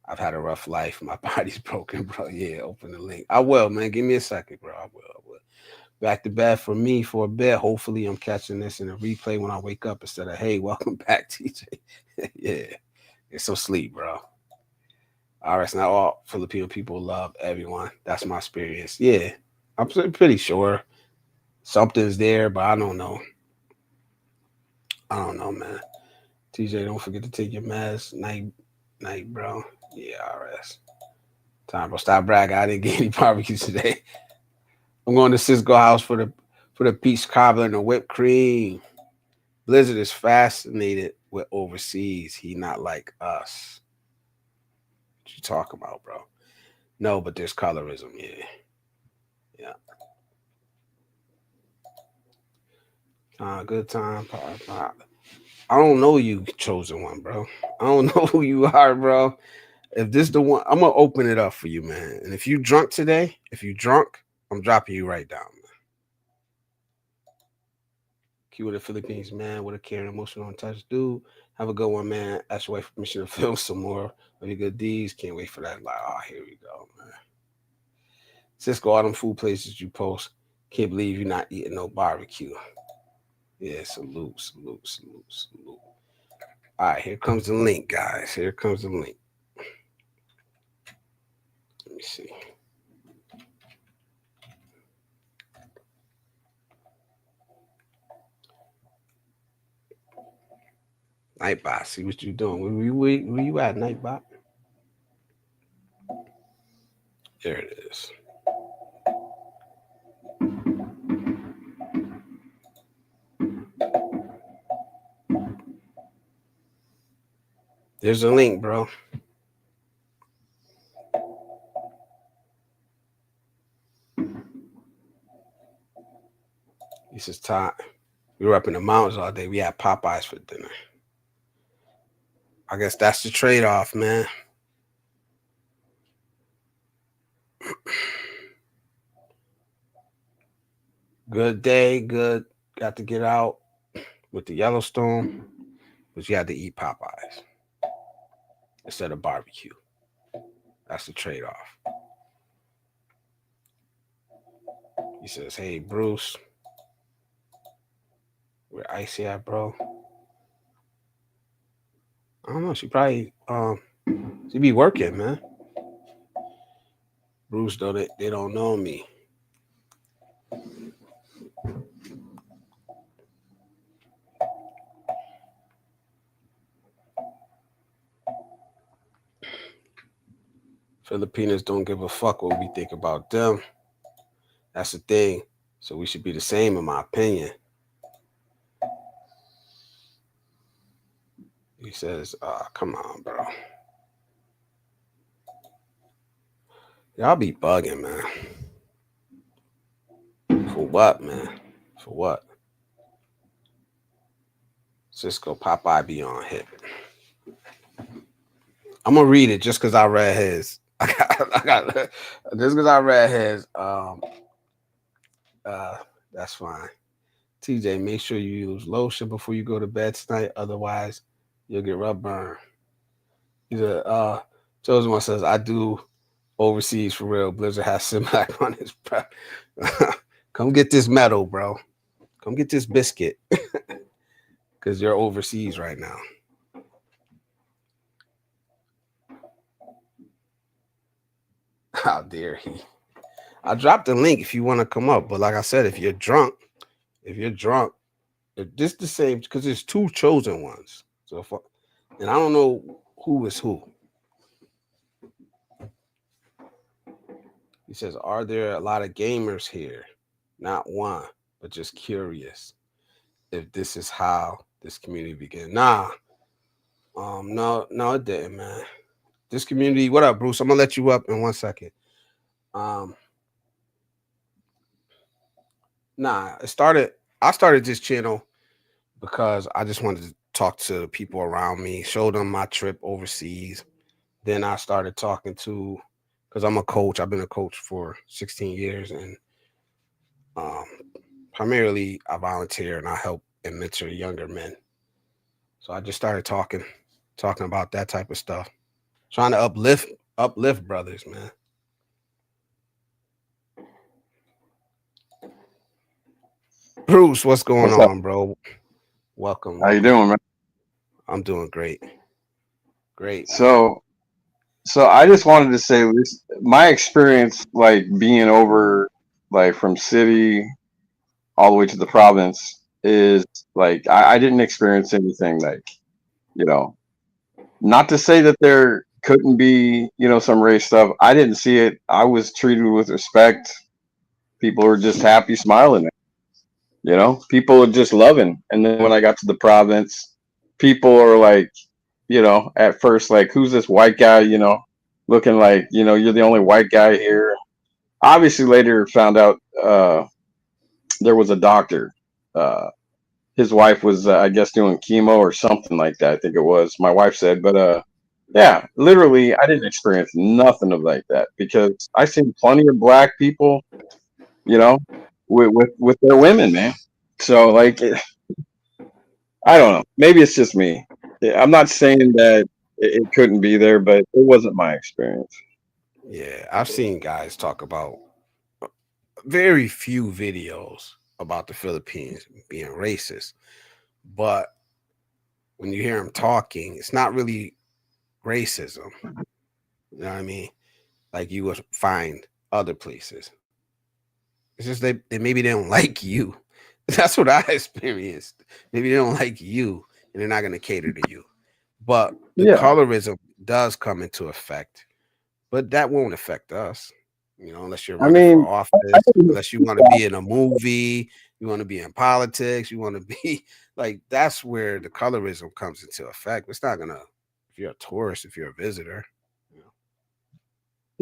I've had a rough life. My body's broken, bro. Yeah, open the link. I will, man. Give me a second, bro. I will. Back to bed for me for a bit. Hopefully, I'm catching this in a replay when I wake up instead of, hey, welcome back, TJ. Yeah, it's so sleep, bro. All right, it's not all Filipino people love everyone. That's my experience. Yeah, I'm pretty sure something's there, but I don't know. I don't know, man. TJ, don't forget to take your mask. Night, bro. Yeah, RS. Time, bro. Stop bragging. I didn't get any barbecue today. I'm going to Cisco house for the peach cobbler and the whipped cream. Blizzard is fascinated with overseas. He not like us. What you talking about, bro? No, but there's colorism. Yeah. Good time. I don't know you, chosen one, bro. I don't know who you are, bro. If this the one, I'm gonna open it up for you, man. And if you drunk today, I'm dropping you right down, man. Q with the Philippines, man. With a caring, emotional, and touch, dude. Have a good one, man. Ask your wife permission to film some more of your good deeds. Can't wait for that. Like, oh, here we go, man. Cisco, all them food places you post. Can't believe you're not eating no barbecue. Yeah, salute. All right, here comes the link, guys. Here comes the link. Let me see. Nightbot, see what you doing. Where you at, Nightbot? There it is. There's a link, bro. This is Todd. We were up in the mountains all day. We had Popeyes for dinner. I guess that's the trade-off, man. Good day, good. Got to get out with the Yellowstone, but you had to eat Popeyes instead of barbecue. That's the trade-off. He says, hey, Bruce, where Icy at, bro? I don't know. She probably she be working, man. Bruce, though, they don't know me. Filipinos don't give a fuck what we think about them. That's the thing. So we should be the same, in my opinion. He says, come on, bro. Y'all be bugging, man. For what, man? For what? Cisco Popeye be on hit. I'm gonna read it just because I read his. I got just because I read his. That's fine. TJ, make sure you use lotion before you go to bed tonight. Otherwise, you'll get rub burn. He's a chosen one says, I do overseas for real. Blizzard has Similac on his prep. Come get this medal, bro. Come get this biscuit. Because you're overseas right now. How dare he? I dropped the link if you want to come up. But like I said, if you're drunk, if this the same, because there's two chosen ones. So and I don't know who is who. He says, are there a lot of gamers here? Not one, but just curious if this is how this community began. Nah. No, it didn't, man. This community, what up, Bruce? I'm gonna let you up in 1 second. Nah, I started this channel because I just wanted to talk to people around me, show them my trip overseas. Then I started talking to, because I'm a coach. I've been a coach for 16 years, and primarily I volunteer and I help and mentor younger men. So I just started talking about that type of stuff, trying to uplift brothers, man. Bruce, what's going on, bro? Welcome. How you doing, man? I'm doing great. Great. So I just wanted to say this, my experience, like being over, like from city all the way to the province, is like I didn't experience anything like, not to say that there couldn't be, some race stuff. I didn't see it. I was treated with respect. People were just happy, smiling. People were just loving. And then when I got to the province, people are like, at first, like, who's this white guy, looking like, you're the only white guy here. Obviously, later found out there was a doctor. His wife was, I guess, doing chemo or something like that. I think it was, my wife said. But yeah, literally, I didn't experience nothing of like that because I seen plenty of black people, with their women, man. So, like, I don't know. Maybe it's just me. I'm not saying that it couldn't be there, but it wasn't my experience. Yeah, I've seen guys talk about very few videos about the Philippines being racist, but when you hear them talking, it's not really racism. You know what I mean? Like you would find other places. It's just they maybe they don't like you. That's what I experienced. Maybe they don't like you. and they're not going to cater to you. But the Yeah. colorism does come into effect, but that won't affect us, you know, unless you're I running for mean, office, unless you want to be in a movie, you want to be in politics, you want to be like, that's where the colorism comes into effect. It's not gonna, if you're a tourist, if you're a visitor, you know,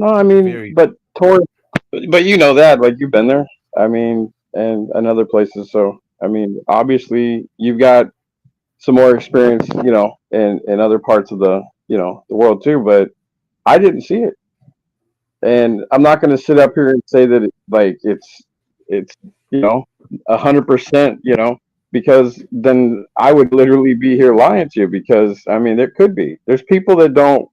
no, I mean, very, but you know that, like you've been there. I mean, and other places. So I mean, obviously you've got some more experience, you know, in other parts of the, you know, the world too. But I didn't see it, and I'm not going to sit up here and say that it's you know 100%, you know, because then I would literally be here lying to you. Because I mean, there could be, there's people that don't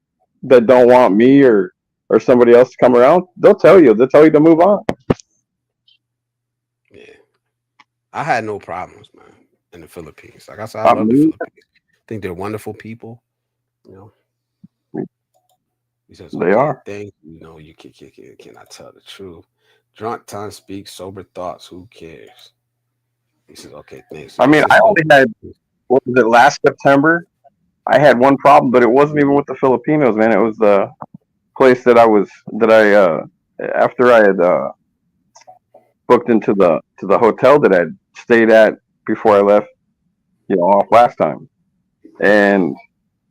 want me or somebody else to come around. They'll tell you to move on. yeah. I had no problems, man, in the Philippines. Like I said, I I love the mean, Philippines. I think they're wonderful people, you know. He says, they okay, are. thank you. You know, you cannot tell the truth. Drunk tongue speaks, sober thoughts, who cares? He says, okay, thanks. So I let's mean, I just go. only had, what was it, last September? I had one problem, but it wasn't even with the Filipinos, man. It was the place that after I had booked into the hotel that I'd stayed at before I left, you know, off last time. And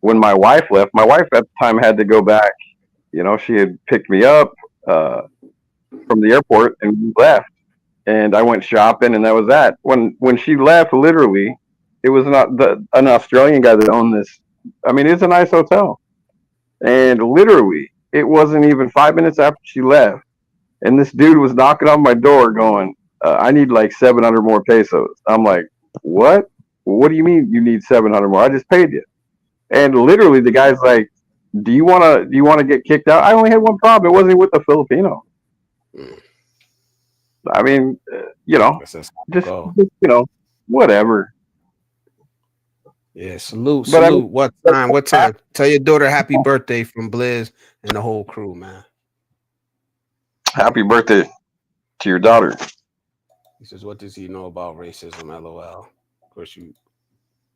when my wife left, my wife at the time had to go back. You know, she had picked me up uh, from the airport and we left. And I went shopping, and that was that. When she left, literally, it was an Australian guy that owned this. I mean, it's a nice hotel, and literally, it wasn't even 5 minutes after she left, and this dude was knocking on my door, going, "I need like 700 more pesos." I'm like, "What? What do you mean you need 700 more? I just paid you." And literally, the guy's like, "Do you wanna get kicked out?" I only had one problem. It wasn't even with the Filipino. Mm, I mean, you know, that's just just, go. just you know, whatever. Yeah, salute, But I mean, salute. What time? What time? Tell your daughter happy birthday from Blizz and the whole crew, man. happy birthday to your daughter. He says, what does he know about racism? LOL. Of course, you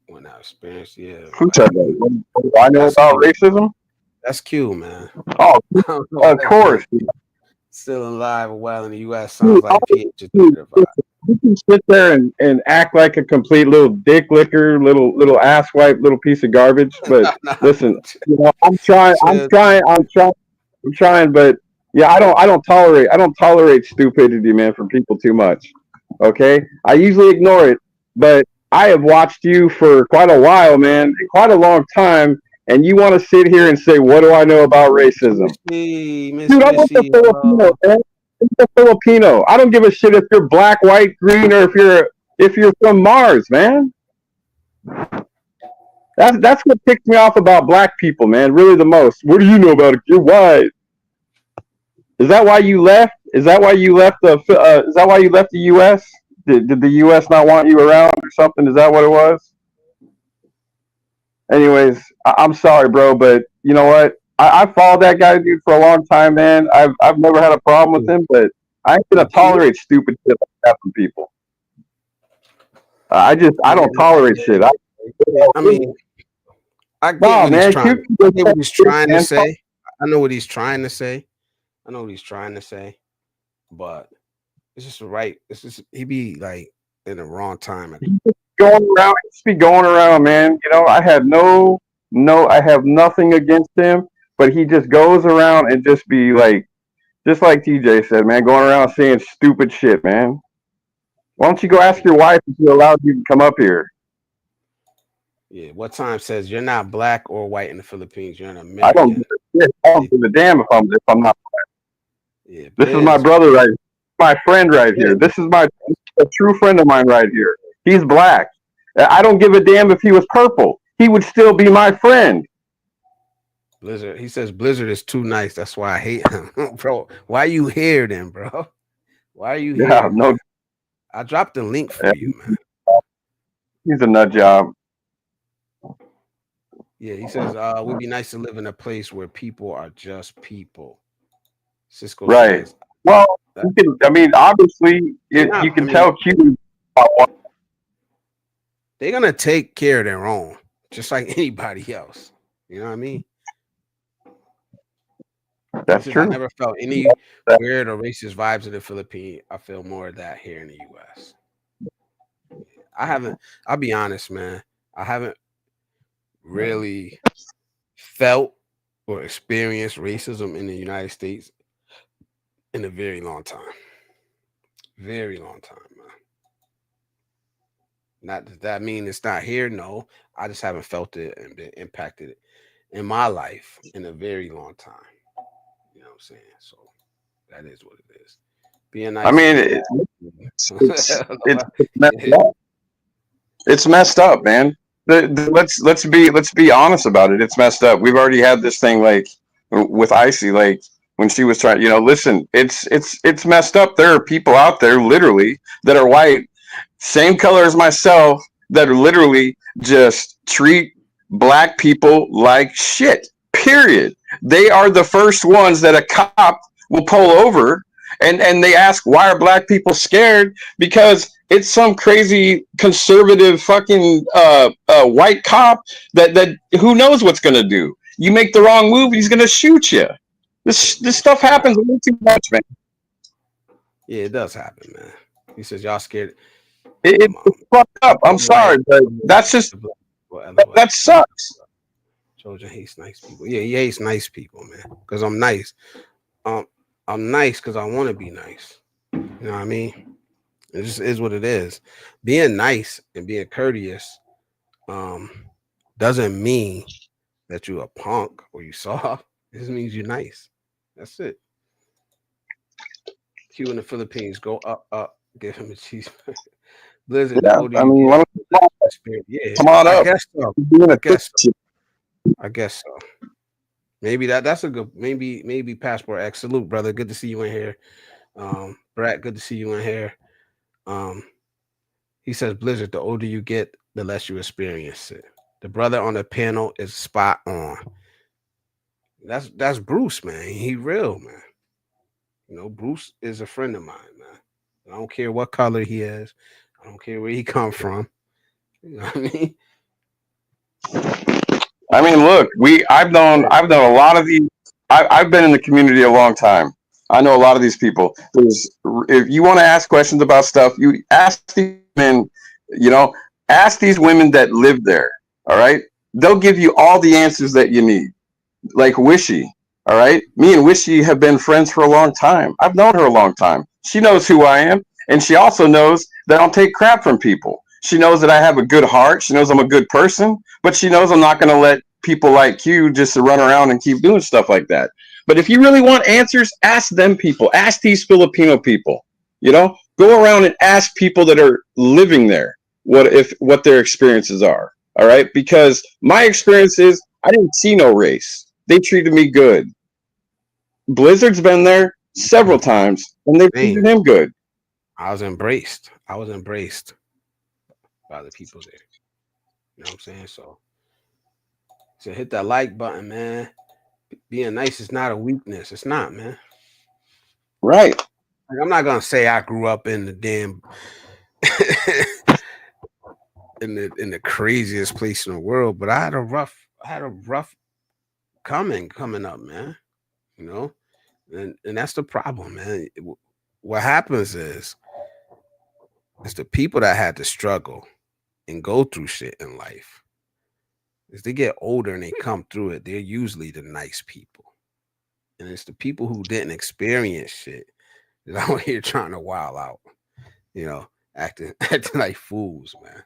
went out experience. Yeah, Who said that? What do I know that's about Q. racism? That's Q, man. Oh, I don't know. of That course. man still alive and well in the U.S. Dude, sounds like PH dude, certified. you can sit there and act like a complete little dick licker, little ass wipe, little piece of garbage. But Nah, listen, you know, I'm trying, I'm chill. trying, I'm trying, I'm trying. But yeah, I don't tolerate stupidity, man, from people too much. Okay, I usually ignore it, but I have watched you for quite a while, man, quite a long time, and you want to sit here and say, "What do I know about racism?" Miss Dude, I'm with the Missy, Filipino, man. I'm the Filipino. I don't give a shit if you're black, white, green, or if you're from Mars, man. That's what ticks me off about black people, man. Really, the most. What do you know about it? You're white. Is that why you left? Is that why you left the? Is that why you left the U.S.? Did the U.S. not want you around or something? Is that what it was? Anyways, I'm sorry, bro, but you know what? I followed that guy, dude, for a long time, man. I've never had a problem with him, but I ain't gonna tolerate stupid shit like that from people. I yeah, don't tolerate shit. I mean, I get No, what he's man, trying. cute I people get say what he's shit, trying to man. say. I know what he's trying to say. I know what he's trying to say, but it's just right. It's just he be like in the wrong time. Going around, just be going around, man. You know, I have nothing against him, but he just goes around and just be like, just like TJ said, man, going around saying stupid shit, man. Why don't you go ask your wife if she allowed you to come up here? Yeah, what time says you're not black or white in the Philippines? You're an I don't American. give a shit. I don't give a damn if I'm not. Yeah, This is my Blizz. brother right here. My friend right here. Blizz. This is a true friend of mine right here. He's black. I don't give a damn if he was purple. He would still be my friend. Blizzard. He says Blizzard is too nice. That's why I hate him, bro. Why you here then, bro? Why are you Yeah, here, no, man? I dropped the link for you, man. he's a nut job. Yeah, he says it would be nice to live in a place where people are just people. Cisco Right. says Well, that. you can. I mean, obviously, They're not, you I can mean, tell Cuban. they're gonna take care of their own. just like anybody else. You know what I mean? That's I true. never felt any weird or racist vibes in the Philippines. I feel more of that here in the U.S. I haven't. I'll be honest, man. I haven't really felt or experienced racism in the United States in a very long time. Very long time, man. Not does that mean it's not here? No, I just haven't felt it and been impacted in my life in a very long time. You know what I'm saying? So that is what it is. Being nice. I mean, it's messed up. It's messed up, man. Let's be honest about it. It's messed up. We've already had this thing like with Icy, like when she was trying. Listen, it's messed up. There are people out there literally that are white, same color as myself, that are literally just treat black people like shit. Period. They are the first ones that a cop will pull over and they ask, why are black people scared? Because it's some crazy conservative fucking white cop that who knows what's gonna do. You make the wrong move, he's gonna shoot you. This stuff happens way too much, man. Yeah, it does happen, man. He says y'all scared. It's fucked up. I'm sorry, but that's just that sucks. Georgia hates nice people. Yeah, he hates nice people, man. Because I'm nice. I'm nice because I want to be nice. You know what I mean? It just is what it is. Being nice and being courteous doesn't mean that you're a punk or you soft. It just means you're nice. That's it. Q in the Philippines, go up, give him a cheeseburger. Blizzard, yeah, I mean, yeah, come on up. I guess so. Maybe that's a good maybe Passport X. Salute, brother. Good to see you in here. Brad, good to see you in here. He says, Blizzard, the older you get, the less you experience it. The brother on the panel is spot on. That's Bruce, man. He real, man. Bruce is a friend of mine, man. I don't care what color he is. I don't care where he come from. You know what I mean? I mean, look, I've done a lot of these. I've been in the community a long time. I know a lot of these people. If you want to ask questions about stuff, you ask these men. Ask these women that live there. All right, they'll give you all the answers that you need. Like Wishy. All right, me and Wishy have been friends for a long time. I've known her a long time. She knows who I am, and she also knows that I don't take crap from people. She knows that I have a good heart. She knows I'm a good person, but she knows I'm not going to let people like you just to run around and keep doing stuff like that. But if you really want answers, ask them people. Ask these Filipino people. Go around and ask people that are living there what their experiences are. All right, because my experience is I didn't see no race. They treated me good. Blizzard's been there several times, and they treated him good. I was embraced by the people there. You know what I'm saying? So hit that like button, man. Being nice is not a weakness. It's not, man. Right. I'm not gonna say I grew up in the damn in the craziest place in the world, but I had a rough coming up, man. And that's the problem, man. What happens is it's the people that had to struggle and go through shit in life. As they get older and they come through it, they're usually the nice people. And it's the people who didn't experience shit that out here trying to wild out, acting like fools, man.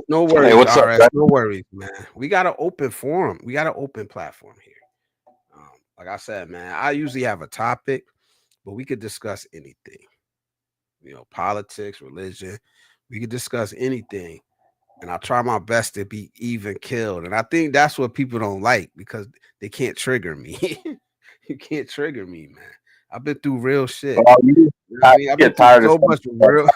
No worries, hey, what's RS, up, no worries, man. We got an open forum. We got an open platform here. Like I said, man, I usually have a topic, but we could discuss anything. Politics, religion. We could discuss anything. And I try my best to be even killed. And I think that's what people don't like because they can't trigger me. You can't trigger me, man. I've been through real shit. I've been through so much real.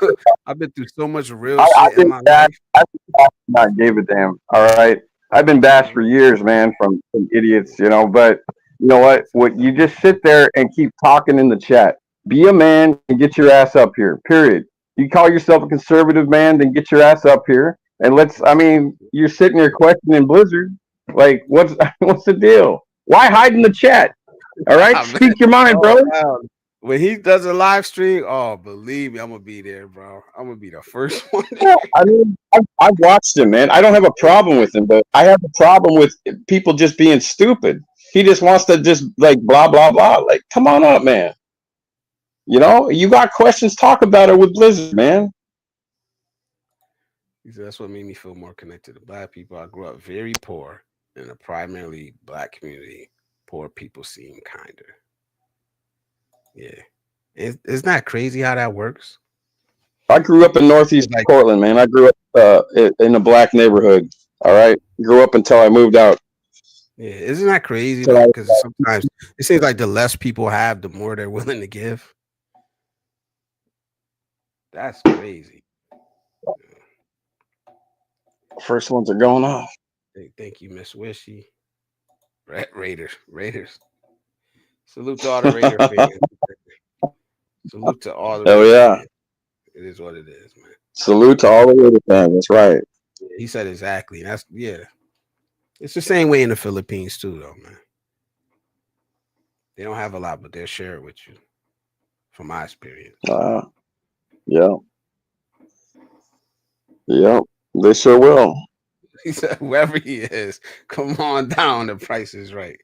I've been through so much real shit in my life. I gave a damn. All right. I've been bashed for years, man, from idiots, but you know what? You just sit there and keep talking in the chat. Be a man and get your ass up here. Period. You call yourself a conservative man, then get your ass up here And I mean, you're sitting there questioning Blizzard. Like, what's the deal? Why hide in the chat? All right, Ah, speak your mind, bro. wow. When he does a live stream, oh, believe me, I'm gonna be there, bro. I'm gonna be the first one. Yeah, I mean, I've watched him, man. I don't have a problem with him, but I have a problem with people just being stupid. He just wants to just like blah blah blah. Like, come on up, man. You know, you got questions, talk about it with Blizzard, man. He said, that's what made me feel more connected to Black people. I grew up very poor in a primarily Black community. Poor people seem kinder. Yeah. Isn't that crazy how that works? I grew up in Northeast Portland, man. I grew up in a Black neighborhood. All right, grew up until I moved out. Yeah, isn't that crazy? Because sometimes it seems like the less people have, the more they're willing to give. That's crazy. First ones are going off. Thank you, Miss Wishy. Raiders. Salute to all the Raider fans. Salute to all the Raider fans. It is what it is, man. Salute to all the Raider fans. That's right. He said exactly. That's It's the same way in the Philippines too, though, man. They don't have a lot, but they'll share it with you. From my experience. Yeah. They sure will. He said, whoever he is, come on down. The price is right.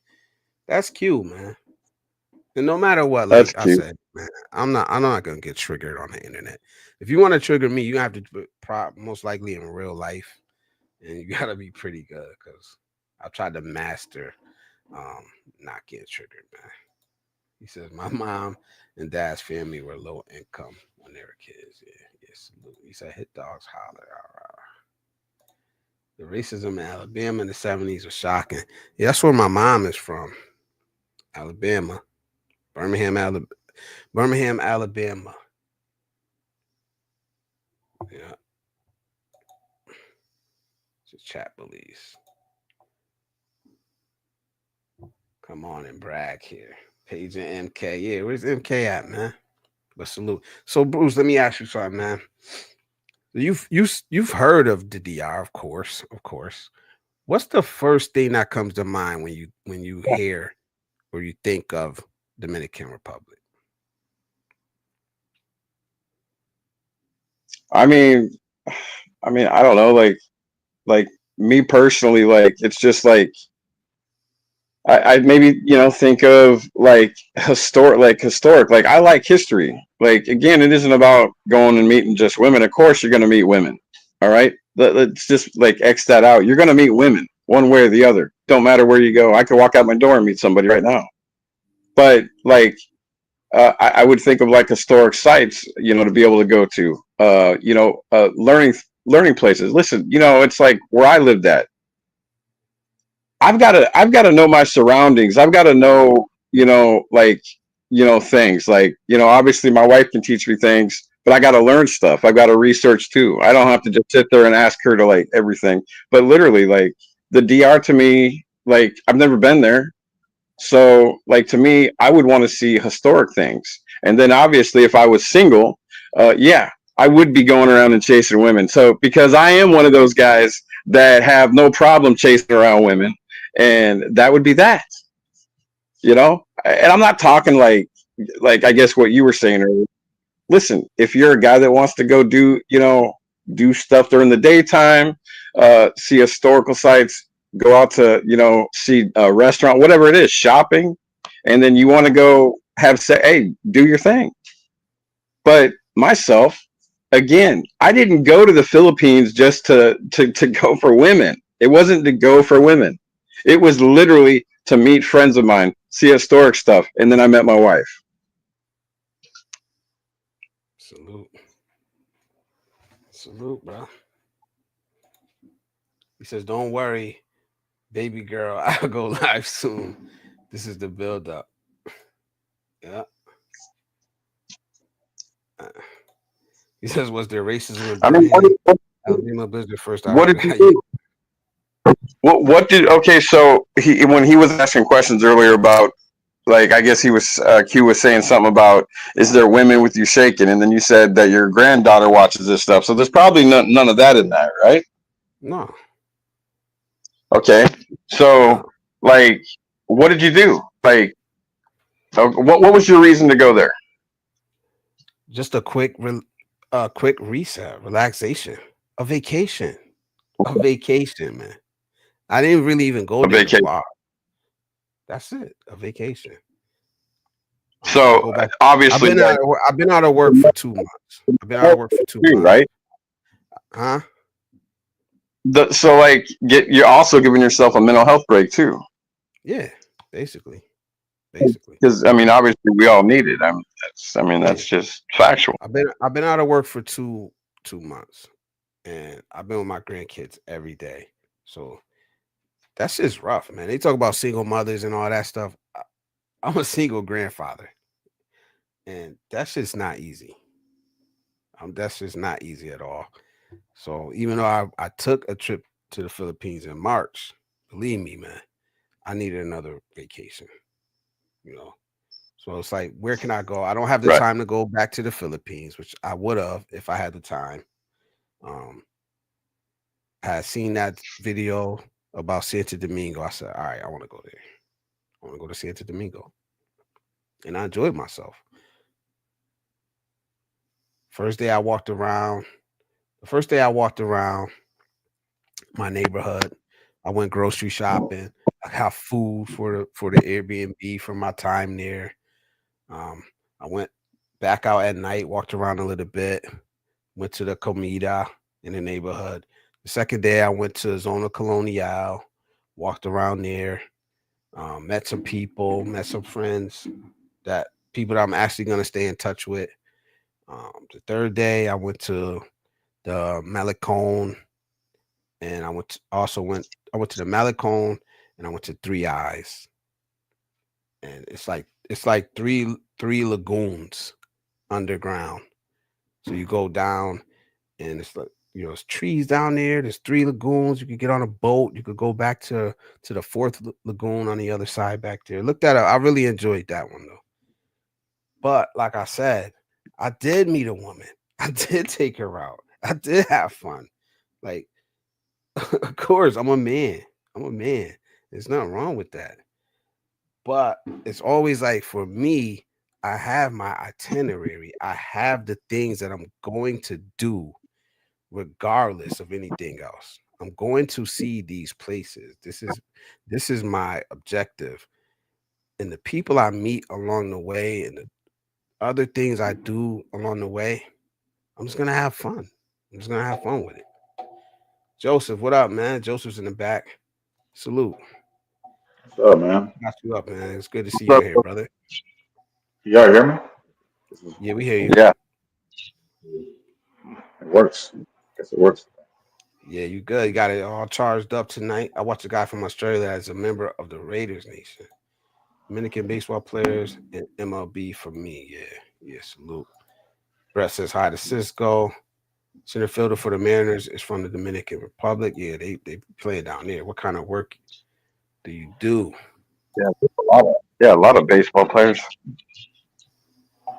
That's cute, man. And no matter what, like I said, man, I'm not gonna get triggered on the internet. If you want to trigger me, you have to most likely in real life, and you gotta be pretty good because I tried to master not getting triggered, man. He says my mom and dad's family were low income when they were kids. Yeah, salute. He said hit dogs holler. The racism in Alabama in the 70s was shocking. Yeah, that's where my mom is from. Alabama. Birmingham, Alabama. Yeah. Just chat bullies. Come on and brag here. Page and MK. Yeah, where's MK at, man? But salute. So, Bruce, let me ask you something, man. You've heard of the DR, of course. What's the first thing that comes to mind when you hear or you think of Dominican Republic? I mean, I don't know, like me personally, like it's just like I maybe think of like historic. Like I like history. Like again, it isn't about going and meeting just women. Of course, you're going to meet women. All right, let's just like X that out. You're going to meet women one way or the other. Don't matter where you go. I could walk out my door and meet somebody right now. But like I would think of like historic sites, to be able to go to. Learning places. Listen, it's like where I lived at. I've got to know my surroundings. I've got to know, things like, obviously my wife can teach me things, but I got to learn stuff. I've got to research too. I don't have to just sit there and ask her to like everything, but literally like the DR to me, like I've never been there. So like, to me, I would want to see historic things. And then obviously if I was single, I would be going around and chasing women. So because I am one of those guys that have no problem chasing around women. And that would be that, and I'm not talking like I guess what you were saying earlier. Listen, if you're a guy that wants to go do stuff during the daytime, see historical sites, go out to, see a restaurant, whatever it is, shopping, and then you want to go hey, do your thing. But myself, again, I didn't go to the Philippines just to go for women. It wasn't to go for women. It was literally to meet friends of mine, see historic stuff, and then I met my wife. Salute, bro. He says, don't worry, baby girl, I'll go live soon. This is the build-up. Yeah. He says, was there racism in Alabama Blizzard first? What did you do? So when he was asking questions earlier about, like, I guess Q was saying something about, is there women with you shaking? And then you said that your granddaughter watches this stuff. So there's probably none of that in that, right? No, Okay. So, no. like, what did you do? Like, what was your reason to go there? Just a quick reset, relaxation, a vacation, man. I didn't really even go A there to vacation. bar. That's it, a vacation. I So, go back. obviously, like, I've been out of work for 2 months. I've been out of work for two too, months. right? Huh? So, like, you're also giving yourself a mental health break too, Yeah, basically, basically. because I mean, obviously, we all need it. I mean, Yeah, that's just factual. I've been out of work for 2 months, and I've been with my grandkids every day. So that's just rough, man. They talk about single mothers and all that stuff. I'm a single grandfather, and that's just not easy. That's just not easy at all. So even though I took a trip to the Philippines in March, believe me, man, I needed another vacation. You know, so it's like, where can I go? I don't have the Right. time to go back to the Philippines, which I would have if I had the time. Um, I had seen that video about Santo Domingo. I said, all right, I want to go there. I want to go to Santo Domingo, and I enjoyed myself. First day I walked around. The first day I walked around my neighborhood. I went grocery shopping. I got food for the Airbnb for my time there. Um, I went back out at night, walked around a little bit, went to the comida in the neighborhood. The second day, I went to Zona Colonial, walked around there, met some people, met some friends people that I'm actually gonna stay in touch with. The third day, I went to the Malecon, and I went to the Malecon, and I went to Three Eyes, and it's like three lagoons underground. So you go down, and it's like, it's trees down there. There's three lagoons. You could get on a boat. You could go back to the fourth lagoon on the other side back there. Look that up. I really enjoyed that one though. But like I said, I did meet a woman. I did take her out. I did have fun. Like, of course, I'm a man. I'm a man. There's nothing wrong with that. But it's always like, for me, I have my itinerary. I have the things that I'm going to do regardless of anything else. I'm going to see these places. This is my objective. And the people I meet along the way and the other things I do along the way, I'm just gonna have fun. I'm just gonna have fun with it. Joseph, what up, man? Joseph's in the back. Salute. What's up, man? Got you up, man. It's good to see you in here, brother. You gotta hear me? Yeah, we hear you. Yeah. It works. Guess it works. Yeah, you good. You got it all charged up tonight. I watched a guy from Australia as a member of the Raiders Nation. Dominican baseball players and MLB for me. Yeah, salute. Brett says hi to Cisco. Center fielder for the Mariners is from the Dominican Republic. Yeah, they play down there. What kind of work do you do? A lot of baseball players.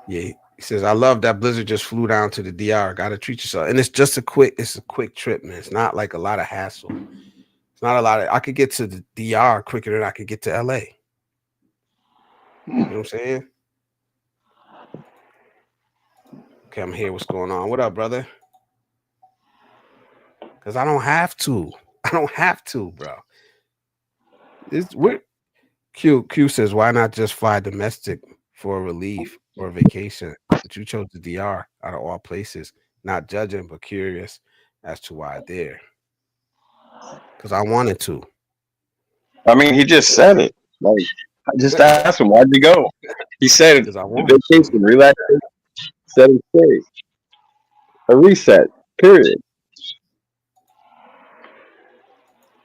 Yeah, he says, I love that Blizzard just flew down to the DR. Gotta treat yourself. And it's a quick trip, man. It's not like a lot of hassle. It's not a lot of, I could get to the DR quicker than I could get to LA. You know what I'm saying? Okay, I'm here. What's going on? What up, brother? Because I don't have to. I don't have to, bro. Q says, why not just fly domestic for a relief or a vacation? But you chose the DR out of all places, not judging, but curious as to why there. Because I wanted to. I mean, he just said it. Like, I just asked him, why'd you go? He said, Because I wanted vacation, to. relaxation, set and stay, a reset, period.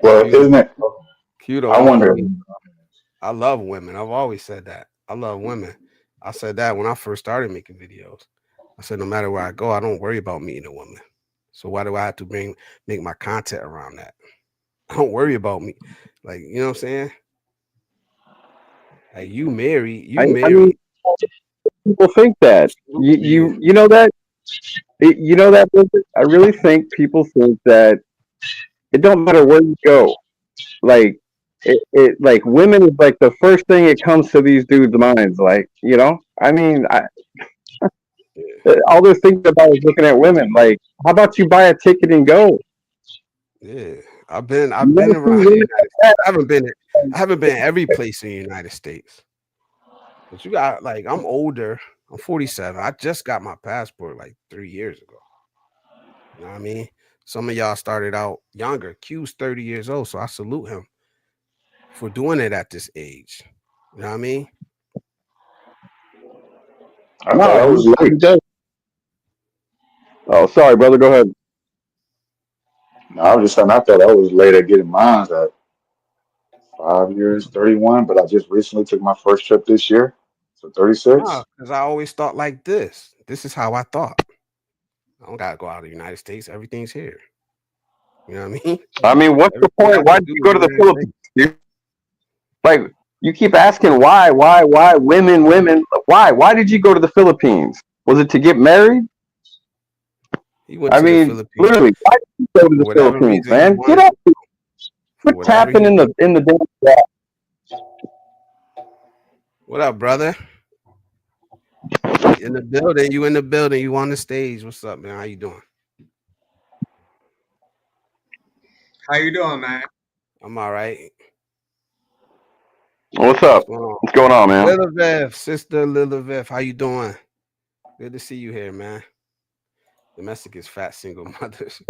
Well, isn't it? Q I don't know wonder. me. I love women. I've always said that. I love women. I said that when I first started making videos. I said, no matter where I go, I don't worry about meeting a woman. So why do I have to make my content around that? I don't worry about me. Like, you know what I'm saying? Like, you married. I mean, people think that. You know that? You know that? I really think people think that It don't matter where you go. Like like women is like the first thing it comes to these dudes' minds. Like, you know, I mean, all they're thinking about is looking at women. Like, how about you buy a ticket and go? Yeah, I've been You never see around the women United like States. I haven't been every place in the United States. But you got like I'm older. I'm 47. I just got my passport like 3 years ago. You know what I mean? Some of y'all started out younger. Q's 30 years old, so I salute him for doing it at this age. You know what I mean? I thought no, I was he late. does. Oh, sorry, brother. Go ahead. No, I was just saying I thought I was late at getting mine at 5 years, 31. But I just recently took my first trip this year, so 36. No, because I always thought like this. This is how I thought. I don't gotta go out of the United States. Everything's here. You know what I mean? I mean, what's the Everything I point? Why can did do you is go to the here in the Philippines, States. dude? Like, you keep asking why, women? Why did you go to the Philippines? Was it to get married? He went I to the mean, Philippines literally, why did you go to for the whatever Philippines, reason he man? Get wanted up, to. For quit whatever tapping he in the damn chat. What up, brother? In the building. You in the building. You on the stage. What's up, man? How you doing? How you doing, man? I'm all right. What's What's up? going on? What's going on, man? Lilith, sister Lilith, how you doing? Good to see you here, man. Domestic is fat single mothers.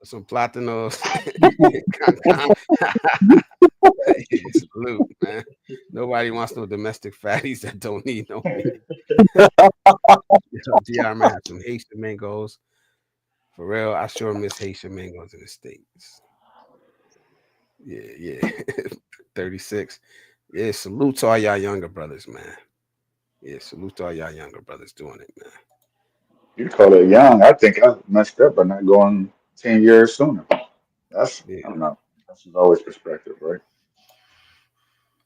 Some platinos. Salute, man. Nobody wants no domestic fatties that don't need no meat. DR man had some Haitian mangoes. For real, I sure miss Haitian mangoes in the States. Yeah. 36. Yeah, salute to all y'all younger brothers, man. Yeah, salute to all y'all younger brothers doing it, man. You call it young. I think I messed up by not going 10 years sooner. That's, Yeah. I don't know. That's always perspective, right?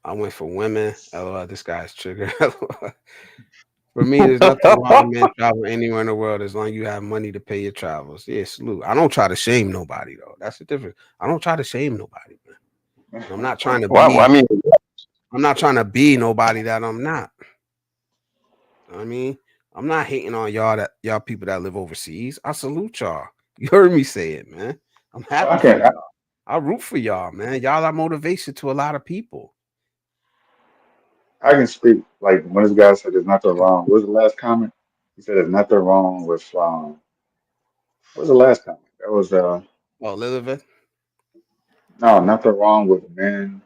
I went for women. LOL, this guy's trigger. For me, there's nothing wrong with men travel anywhere in the world as long as you have money to pay your travels. Yeah, salute. I don't try to shame nobody though. That's the difference. I don't try to shame nobody, man. I'm not trying to Well, I be. mean, I'm not trying to be nobody that I'm not. I mean, I'm not hating on y'all people that live overseas. I salute y'all. You heard me say it, man. I'm I happy for can y'all. I root for y'all, man. Y'all are motivation to a lot of people. I can speak like when this guy said there's nothing wrong. What was the last comment? He said there's nothing wrong with what was the last comment? That was Oh, Elizabeth. no, nothing wrong with men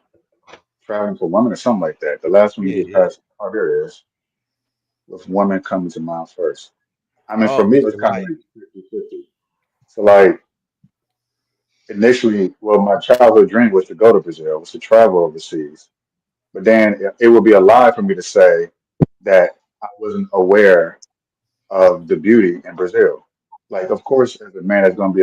traveling for women or something like that. The last one you just Yeah. passed, oh here it is. With women coming to mind first. I mean for Oh, me it was Mr. kind of Light. like 50-50. So like initially, well, my childhood dream was to go to Brazil, was to travel overseas. But then it would be a lie for me to say that I wasn't aware of the beauty in Brazil. Like, of course, as a man, there's going to be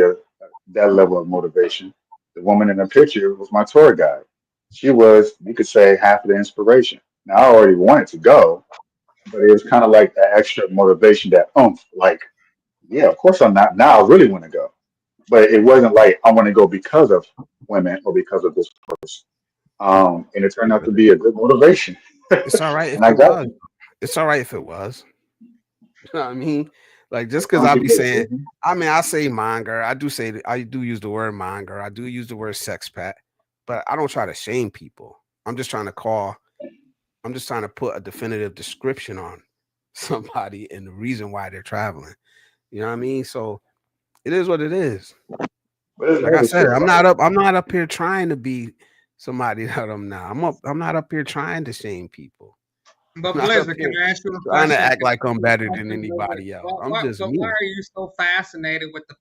that level of motivation. The woman in the picture was my tour guide. She was, you could say, half of the inspiration. Now, I already wanted to go, but it was kind of like that extra motivation, that oomph. Like, yeah, of course I'm not. Now I really want to go. But it wasn't like I want to go because of women or because of this person. And it turned out to be a good motivation. It's all right if And I it got was. It's all right if it was. You know what I mean? Like just as because long as I you be get saying, it. I say monger. I do use the word monger. I do use the word sexpat, but I don't try to shame people. I'm just trying to call. I'm just trying to put a definitive description on somebody and the reason why they're traveling. You know what I mean? So it is what it is. But it's Like I other said, shit I'm like not up. I'm not up here trying to be somebody that I'm not. I'm not up here trying to shame people. But I'm not up Blizzard, can here I ask you a trying to question? act Can like I ask I'm you a better than question, Blizzard? anybody else. I'm just But why me. are you so fascinated with the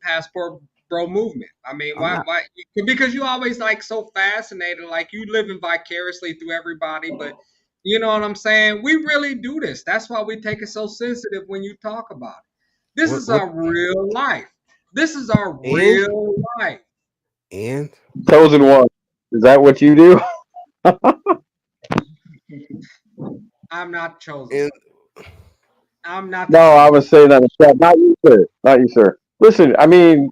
passport bro movement? I mean, I'm not. why? Because you always like so fascinated, like you living vicariously through everybody. But you know what I'm saying? We really do this. That's why we take it so sensitive when you talk about it. This is What our real life. This is our and real life. and chosen one. Is that what you do? I'm not chosen and one. I'm not the No, I chosen. was saying that in chat. Not you, sir. Not you, sir. Listen, I mean,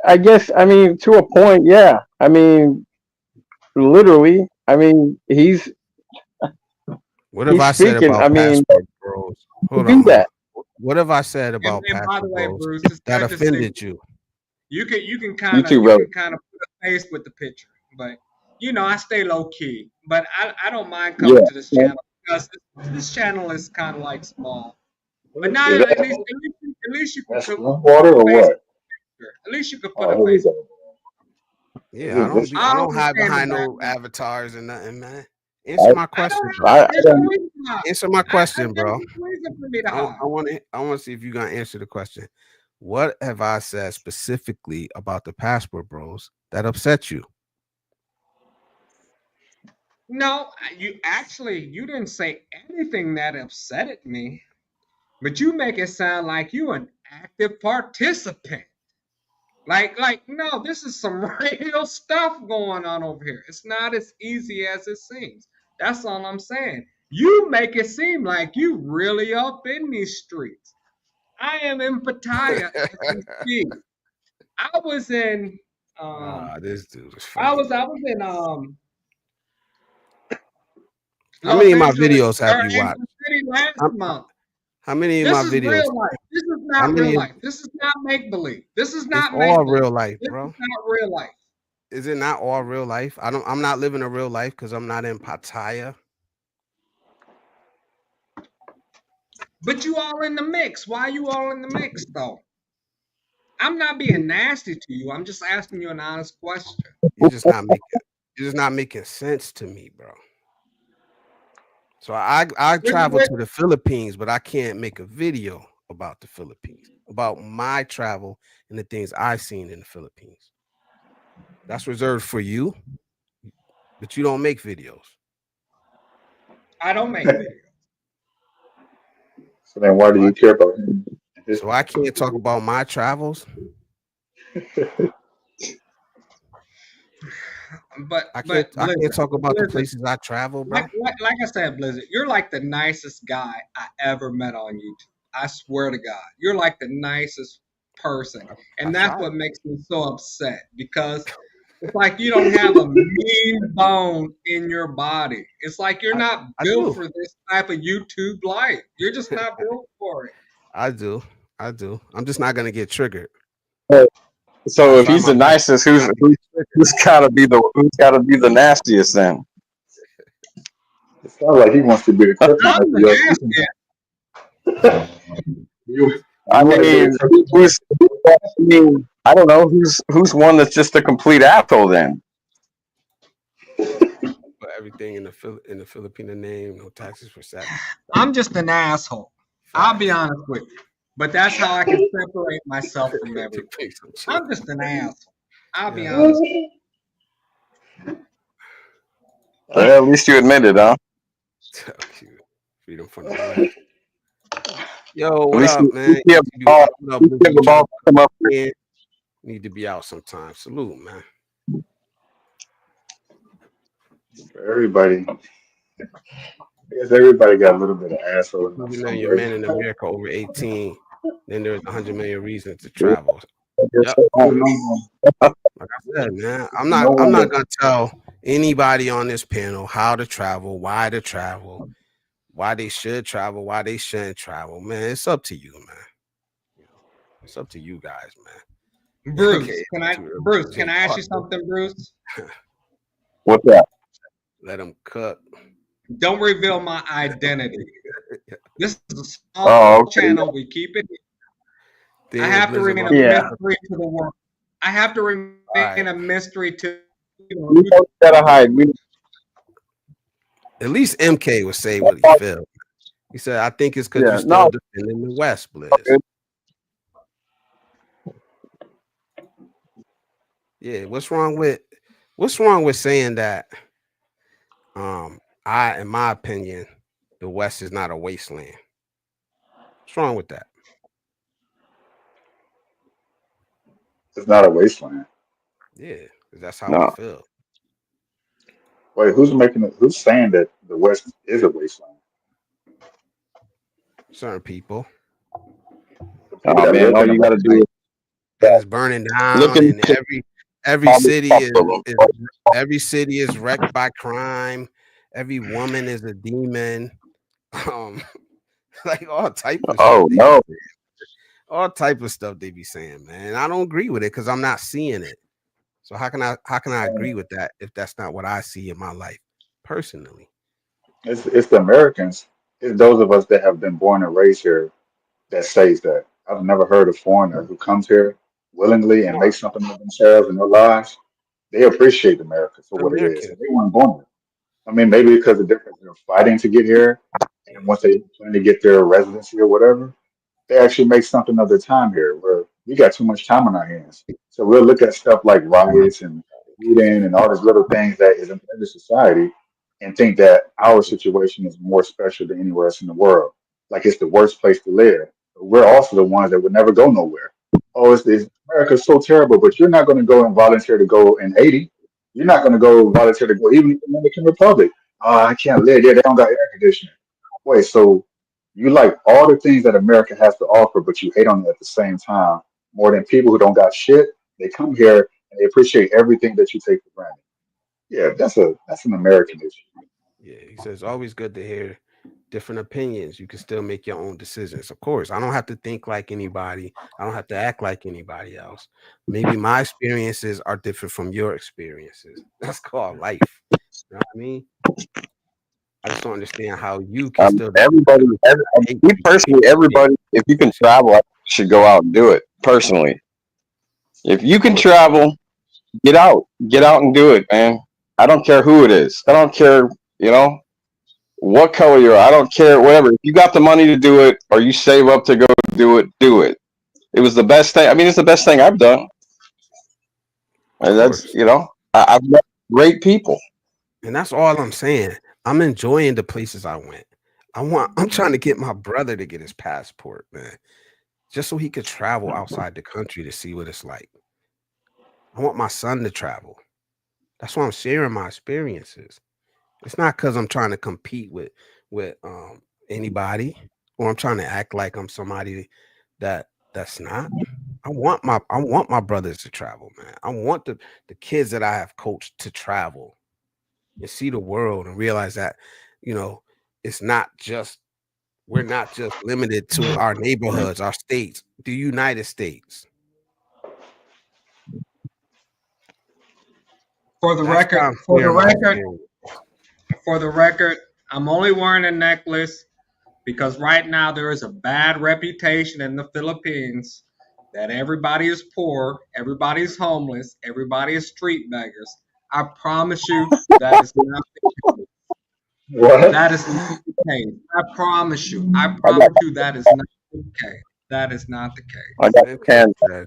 I guess, I mean, to a point, yeah. I mean, literally, I mean, What have I said speaking. I about mean, passport bros? to Hold be on, hold on. that. What have I said about And by the passport way, bros Bruce, it's that good to see offended you? you can You too, you brother. can kind of put a face with the picture, but I stay low key. But I don't mind Yeah. coming to this channel because this channel is kind of like small. But not Is at that least you can that's put room water a or face what? picture. At least you could put Oh, a here we face. go. Yeah, This I I don't always hide stay in the behind no background. avatars and nothing, man. I, Answer my I don't question, have though. I there's no don't. reason to hide. Answer my question, There's bro. no reason for me to hide. I want to see if you're gonna answer the question. What have I said specifically about the passport bros that upset you? No, you didn't say anything that upsetted me, but you make it sound like you an active participant. Like no, this is some real stuff going on over here. It's not as easy as it seems. That's all I'm saying. You make it seem like you really up in these streets. I am in Pattaya as we speak. I was in This dude is I funny. was in How Los many of my Angeles videos or have you watched? Angel City last How, month. how many of This my is videos? real life. This is How not real many? life. This is not make believe. This is It's not all make real believe. life, This bro. is not real life. Is it not all real life? I'm not living a real life because I'm not in Pattaya. But you all in the mix. Why are you all in the mix though? I'm not being nasty to you. I'm just asking you an honest question. You're just not making sense to me, bro. So I travel to the Philippines, but I can't make a video about the Philippines, about my travel and the things I've seen in the Philippines. That's reserved for you, but you don't make videos. I don't make videos. So then why do you care about him? So I can't talk about my travels. But I can't talk about the places I travel, bro. Like I said, Blizzard, you're like the nicest guy I ever met on YouTube. I swear to God, you're like the nicest person, and that's what makes me so upset because it's like you don't have a mean bone in your body. It's like you're not built for this type of YouTube life. You're just not built for it. I do. I'm just not gonna get triggered. So if he's the nicest, who's gotta be the nastiest then? It sounds like he wants to be the kryptonite. I'm the nastiest. I mean, I don't know who's one that's just a complete asshole then. But everything in the Filipino name, no taxes for sex. I'm just an asshole. I'll be honest with you. But that's how I can separate myself from everyone. I'm just an asshole. I'll be honest. Well, at least you admit it, huh? Freedom from the left. Yo, what up, man? Need to be out sometime. Salute, man. For everybody. I guess everybody got a little bit of asshole. You know, your man in America over 18, then there's 100 million reasons to travel. Yep. Like I said, man, I'm not gonna tell anybody on this panel how to travel, why to travel, why they should travel, why they shouldn't travel. Man, it's up to you, man. It's up to you guys, man. Bruce, can I ask you something, Bruce? What's that? Let them cook. Don't reveal my identity. This is a small channel. We keep it. I have to remain a mystery to the world. I have to remain a mystery to. We gotta hide. At least MK would say what he felt. He said, "I think it's because you're still defending the West, Blizz." Yeah, what's wrong with saying that? In my opinion, the West is not a wasteland. What's wrong with that? It's not a wasteland. Yeah, that's how we feel. Wait, who's saying that the West is a wasteland? Certain people. Oh man, all you gotta do and it's burning Look down, at and every all the city stuff is, of them. is every city is wrecked by crime. Every woman is a demon. Um, like all type of stuff Oh they be no. saying. All type of stuff they be saying, man. I don't agree with it because I'm not seeing it. So how can I agree with that if that's not what I see in my life personally? It's the Americans. It's those of us that have been born and raised here that says that. I've never heard a foreigner who comes here willingly and makes something of themselves in their lives. They appreciate America for The what it is. American. And they weren't born here. I mean, maybe because of different they're fighting to get here, and once they plan to get their residency or whatever, they actually make something of their time here. Where we got too much time on our hands, so we'll look at stuff like riots and looting and all these little things that is in every society, and think that our situation is more special than anywhere else in the world. Like it's the worst place to live. But we're also the ones that would never go nowhere. Oh, America's so terrible, but you're not going to go and volunteer to go in Haiti. You're not going to go volunteer to go even in the Dominican Republic. Oh, I can't live there. They don't got air conditioning. Wait, so you like all the things that America has to offer, but you hate on it at the same time more than people who don't got shit. They come here and they appreciate everything that you take for granted. Yeah, that's an American issue. Yeah, he says always good to hear different opinions. You can still make your own decisions. Of course, I don't have to think like anybody. I don't have to act like anybody else. Maybe my experiences are different from your experiences. That's called life. You know what I mean? I just don't understand how you can still hate Me people. personally, everybody, if you can travel, I think you should go out and do it. Personally, if you can travel, get out and do it, man. I don't care who it is. I don't care, you know, what color you're. I don't care, whatever. If you got the money to do it, or you save up to go do it, do it. It was the best thing. I mean, it's the best thing I've done. Of And that's, course. you know, I've met great people. And that's all I'm saying. I'm enjoying the places I went. I'm trying to get my brother to get his passport, man, just so he could travel outside the country to see what it's like. I want my son to travel. That's why I'm sharing my experiences. It's not because I'm trying to compete with anybody or I'm trying to act like I'm somebody that's not. I want my brothers to travel, man. I want the kids that I have coached to travel and see the world and realize that, you know, it's not just we're not just limited to our neighborhoods, our states, the United States. For the That's why record, I'm sharing my experience. for the record, I'm only wearing a necklace because right now there is a bad reputation in the Philippines that everybody is poor, everybody's homeless, everybody is street beggars. I promise you that is not the case. What? That is not the case. I promise you. I I got, promise you that is not the case. That is not the I case. got Okay, Fred.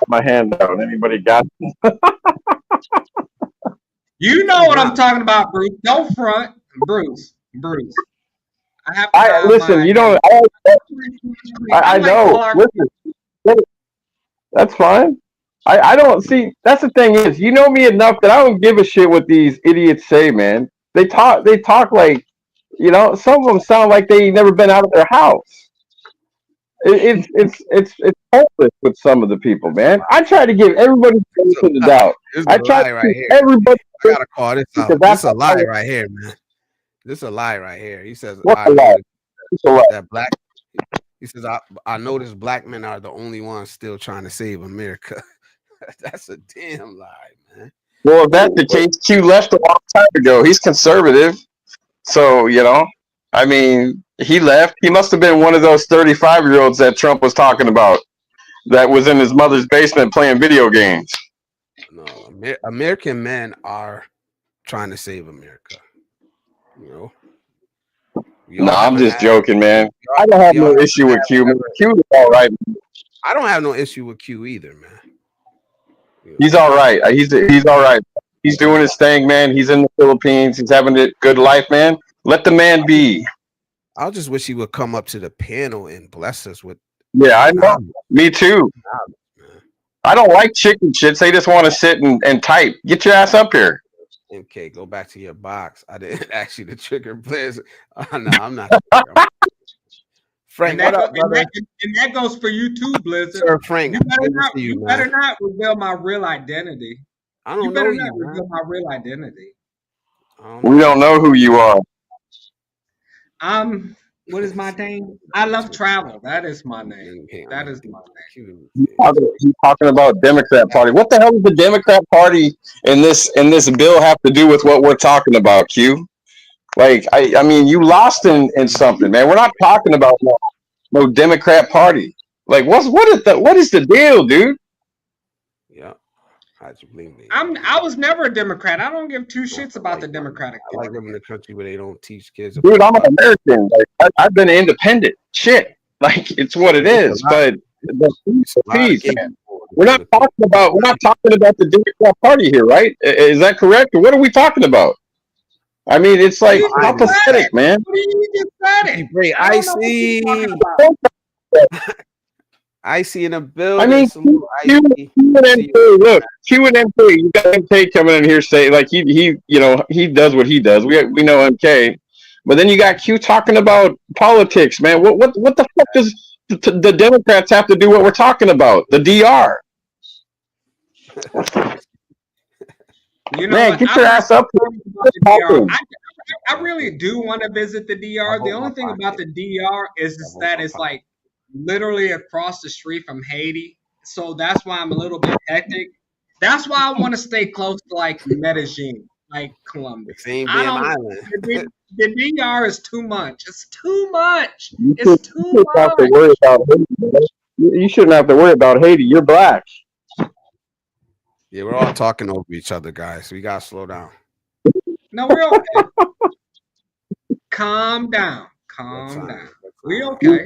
my hand out. Anybody got? You It's know what not. I'm talking about, Bruce. Don't front, Bruce. Bruce. I have to I have listen. my You know, I I'm like know. Clark. Listen, that's fine. I don't see. That's the thing is, you know me enough that I don't give a shit what these idiots say, man. They talk like, you know, some of them sound like they ain't never been out of their house. It's hopeless with some of the people, man. I try to give everybody the It's benefit of the a lie. doubt. It's I a try to lie right give here. everybody I gotta call this because out. This that's is a how lie right here, man. This is a lie right here. He says, what's I a lie. noticed It's a lie. that black he says, I noticed black men are the only ones still trying to save America. That's a damn lie, man. Well, if that's the case, Q left a long time ago. He's conservative. So, you know, I mean, he left. He must have been one of those 35-year-olds that Trump was talking about that was in his mother's basement playing video games. No, American men are trying to save America. You know, we No, all I'm haven't just had joking, man. I don't have we all no haven't issue with Q. ever. Q is all right. I don't have no issue with Q either, man. You He's know, all right. He's all right. He's doing his thing, man. He's in the Philippines. He's having a good life, man. Let the man be. I just wish he would come up to the panel and bless us with Yeah, I know. knowledge, Me too. man. I don't like chicken shits. They just want to sit and type. Get your ass up here. MK, go back to your box. I didn't ask you to trigger players. No, I'm not. Frank, what up, brother? And that goes for you too, Blizzard. Sir Frank, You better not reveal my real identity. I don't You better know not you, reveal my real identity. We don't know who you are. What is my name? I love travel. That is my name. That is my name. He's talking about Democrat Party. What the hell does the Democrat Party in this bill have to do with what we're talking about, Q? Like, I mean, you lost in something, man. We're not talking about no Democrat Party. Like, what is the deal, dude? Yeah. How'd you blame me? I was never a Democrat. I don't give two shits about the Democratic I Party. like living in a country where they don't teach kids. Dude, I'm an American. Like, I've been independent. Shit, like it's what it is. But please, man, we're not talking about the Democrat Party here, right? Is that correct? Or what are we talking about? I mean, it's like how pathetic, man. What do you just said it? Great, I see. I see in a building. I mean, look, Q&MP. You got MK coming in here saying like he does what he does. We know MK, but then you got Q talking about politics, man. What the fuck does the Democrats have to do what we're talking about? The DR. Man, get your ass up here. I really do want to visit the DR. The only thing about the DR is that it's like literally across the street from Haiti. So that's why I'm a little bit hectic. That's why I want to stay close to like Medellin, like Colombia. Same damn island. The DR is too much. It's too much. It's too much. You shouldn't have to worry about Haiti. You're black. Yeah, we're all talking over each other, guys. So we gotta slow down. No, we're okay. Calm down. Calm down. We okay.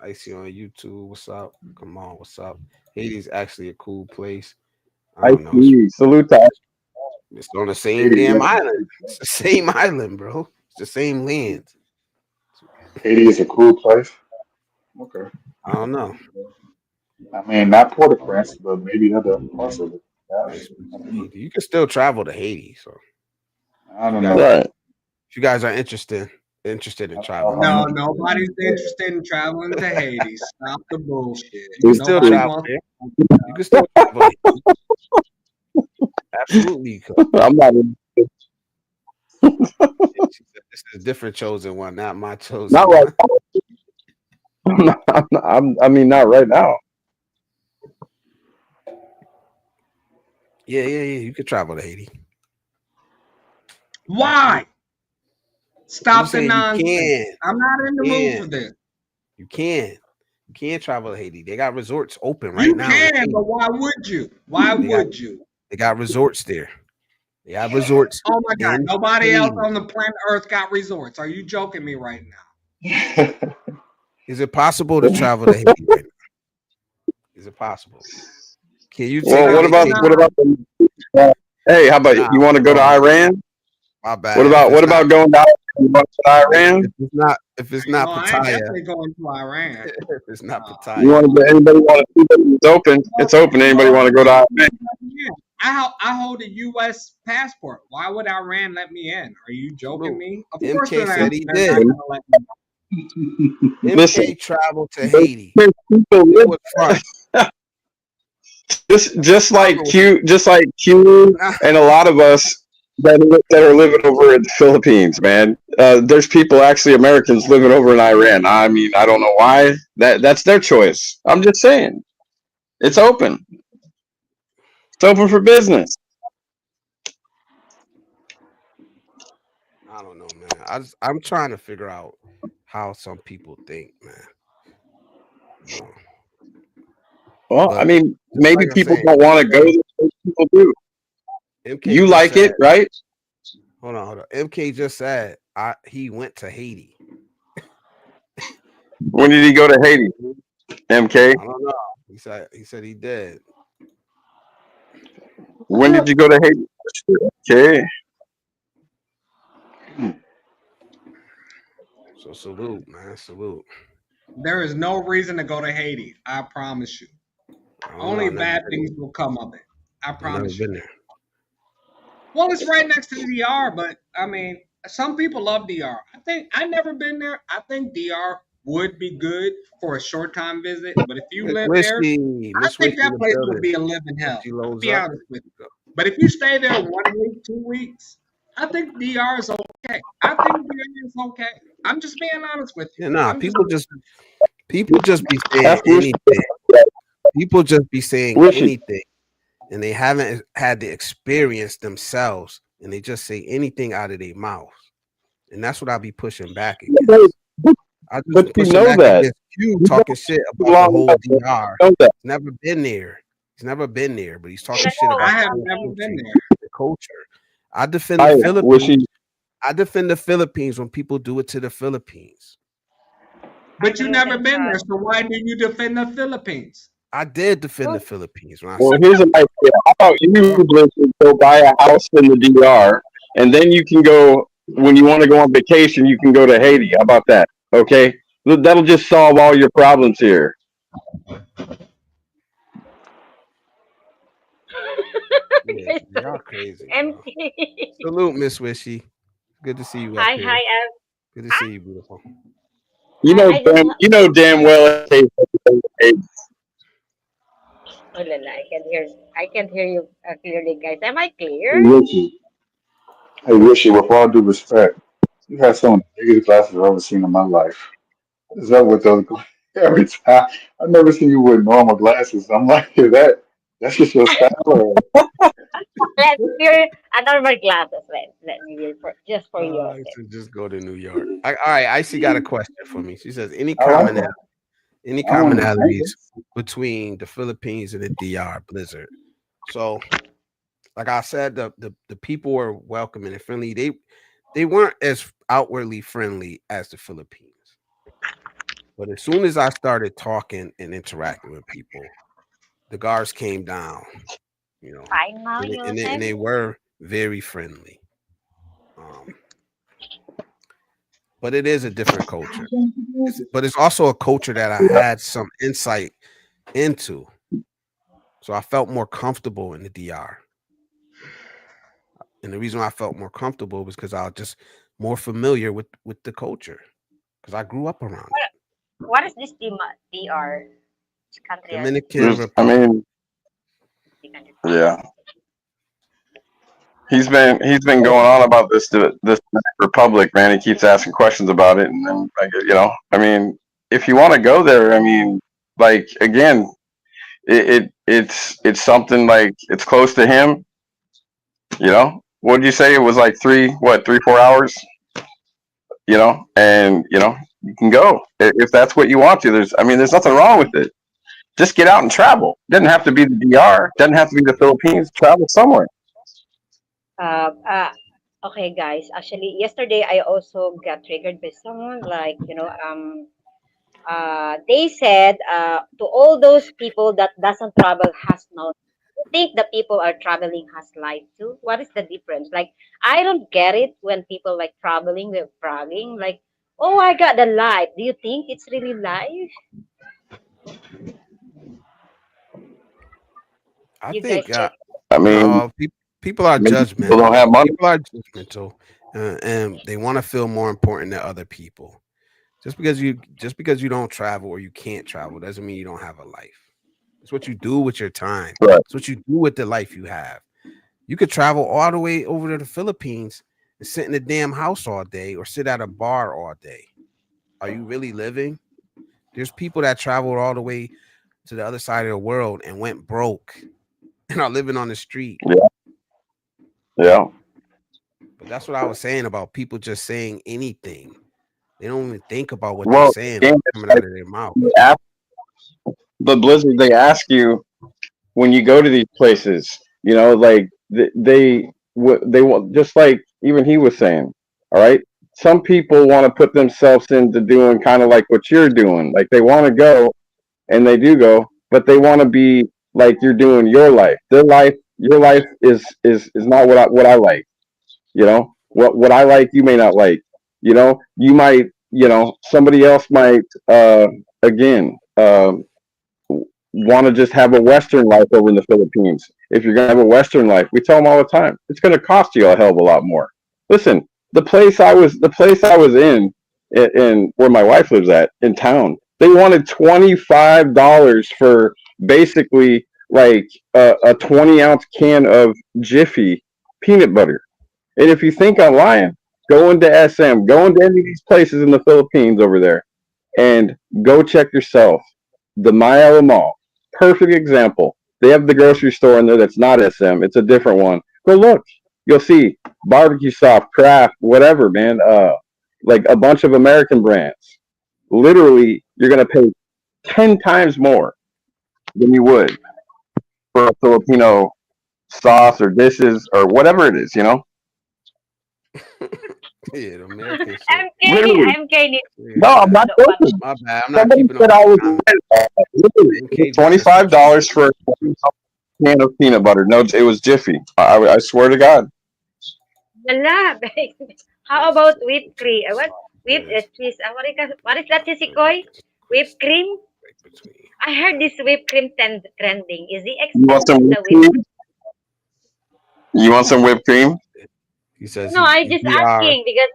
I see on YouTube. What's up? Come on, what's up? Haiti's actually a cool place. I don't know. Salute to It's on the same damn island. It's the same island, bro. It's the same land. Haiti is a cool place. Okay. I don't know. I mean, not Port-au-Prince, but maybe other parts of it. You can still travel to Haiti, so I don't know. Right. If you guys are interested in traveling. No, nobody's interested in traveling to Haiti. Stop the bullshit. You can still travel there. You can still travel. Absolutely. I'm not. This is a different chosen one, not my chosen. Not right now. I mean, not right now. Yeah. You could travel to Haiti. Why? Stop the nonsense. Can. I'm not in the mood for this. You can travel to Haiti. They got resorts open right now. You can, but why would you? Why would you? They got resorts there. They have resorts. Oh my God! Nobody else on the planet Earth got resorts. Are you joking me right now? Is it possible to travel to Haiti right now? Is it possible? Can you? Well, what about? Hey, how about you want to go to Iran? My bad. What about going down to Iran? If it's not Pattaya. I'm definitely going to Iran. If it's not Pattaya. You want to? Anybody want to? It's open. It's open. Anybody want to go to Iran? I hold a U.S. passport. Why would Iran let me in? Are you joking me? Of course, MK said he did. Listen, traveled to Haiti. Just like Q, and a lot of us that are living over in the Philippines, man. There's people, actually Americans, living over in Iran. I mean, I don't know why. That's their choice. I'm just saying, it's open. It's open for business. I don't know, man. I'm trying to figure out how some people think, man. Well, I mean, maybe people don't want to go there. People do. You like it, right? Hold on. MK just said he went to Haiti. When did he go to Haiti? MK? I don't know. He said he did. When did you go to Haiti? Okay. So salute, man. Salute. There is no reason to go to Haiti. I promise you. Only bad things will come of it. I promise you. Well, it's right next to the DR, but I mean, some people love DR. I think I've never been there. I think DR would be good for a short time visit. But if you live there, I Miss think Wishy, that the place would building. be a living If hell. she I'll loads be up, honest with you. But if you stay there 1 week, 2 weeks, I think DR is okay. I think DR is okay. I'm just being honest with you. yeah, nah. I'm just People just be saying Ask Wishy. anything. People just be saying Wishy. anything, and they haven't had the experience themselves, and they just say anything out of their mouth, and that's what I be pushing back against. I just But you pushing know back that. against you You talking shit about the long whole enough to DR. know that. He's never been there. He's never been there, but he's talking You shit know about I what's have the whole never been country, there. the culture. I defend the I Philippines. Wishy. I defend the Philippines when people do it to the Philippines. But you agree never with been there, so why do you defend the Philippines? I did defend the Well, Philippines when I Well, said here's an idea. How about you, Blizzard, go buy a house in the DR, and then you can go when you want to go on vacation. You can go to Haiti. How about that? Okay, that'll just solve all your problems here. yeah, y'all crazy, bro. empty. Salute, Miss Wishy. Good to see you up Hi, here. hi, Good to see you, beautiful. I just, You know damn well. Hey, oh, Lala, I can hear you clearly, guys. Am I Hey, clear? Richie. Hey, Richie, with all due respect, you have some of the biggest glasses I've ever seen in my life. What is up with those glasses? Every time, I've never seen you with normal glasses. I'm like, is that's just your style? Or? Let's wear a normal glasses. Let me wear just for your I sake. should just go to New York. All right, Icy got a question for me. She says, I like that. any I want to thank commonalities you. between the Philippines and the DR Blizzard? So, like I said, the people were welcoming and friendly. They weren't as outwardly friendly as the Philippines. But as soon as I started talking and interacting with people, the guards came down, you know, Fine now, and Joseph. they were very friendly. Um, but it is a different culture. But it's also a culture that I had some insight into. So I felt more comfortable in the DR. And the reason why I felt more comfortable was because I was just more familiar with the culture because I grew up around it. What is this DR? Which country are Dominican I Republic. mean, yeah. He's been going on about this republic, man. He keeps asking questions about it, and then I mean, if you want to go there, I mean, like again, it's something like it's close to him. What did you say? It was like 3-4 hours. And you can go if that's what you want to. There's nothing wrong with it. Just get out and travel. Doesn't have to be the DR. Doesn't have to be the Philippines. Travel somewhere. Uh, uh, okay, guys. Actually, yesterday I also got triggered by someone. Like, they said to all those people that doesn't travel has no. You think the people are traveling has life too? What is the difference? Like, I don't get it when people like traveling, they're bragging. Like, oh, I got the life. Do you think it's really life? I You guys think check. I mean, no people are maybe people don't judgmental. have money. People are judgmental, and they want to feel more important than other people. Just because you don't travel or you can't travel doesn't mean you don't have a life. It's what you do with your time. Right. It's what you do with the life you have. You could travel all the way over to the Philippines and sit in a damn house all day or sit at a bar all day. Are you really living? There's people that traveled all the way to the other side of the world and went broke and are living on the street. Yeah. But that's what I was saying about people just saying anything. They don't even think about what they're Well, saying again, it's coming like out of their mouth. the Blizzard. They ask you when you go to these places. Like they want, just like even he was saying. All right. Some people want to put themselves into doing kind of like what you're doing. Like they want to go, and they do go, but they want to be like you're doing your life. Your life is not what I like. What I like, you may not like. You might, somebody else might, again, want to just have a Western life over in the Philippines. If you're gonna have a Western life, we tell them all the time, it's gonna cost you a hell of a lot more. Listen, the place I was in where my wife lives at in town. They wanted $25 for basically like a 20-ounce can of Jiffy peanut butter. And if you think I'm lying, go into SM, go into any of these places in the Philippines over there, and go check yourself. The Mayala Mall, perfect example. They have the grocery store in there that's not SM. It's a different one. Go look. You'll see barbecue soft, Kraft, whatever, man. Like a bunch of American brands. Literally, you're gonna pay 10 times more than you would for a Filipino sauce or dishes or whatever it is. Yeah, the American shit. I'm kidding. Literally. I'm kidding. No, I'm not joking. My bad. I'm not Somebody keeping said up. I was literally $25 for a can of peanut butter. No, it was Jiffy. I swear to God. Wala. How about whipped cream? What? Whipped cheese. What is that, Sisikoy? Whipped cream? I heard this whipped cream trending. Is it You want some expensive, the whipped whipped? cream? You want some whipped cream? He says No, I he's just DR. asking because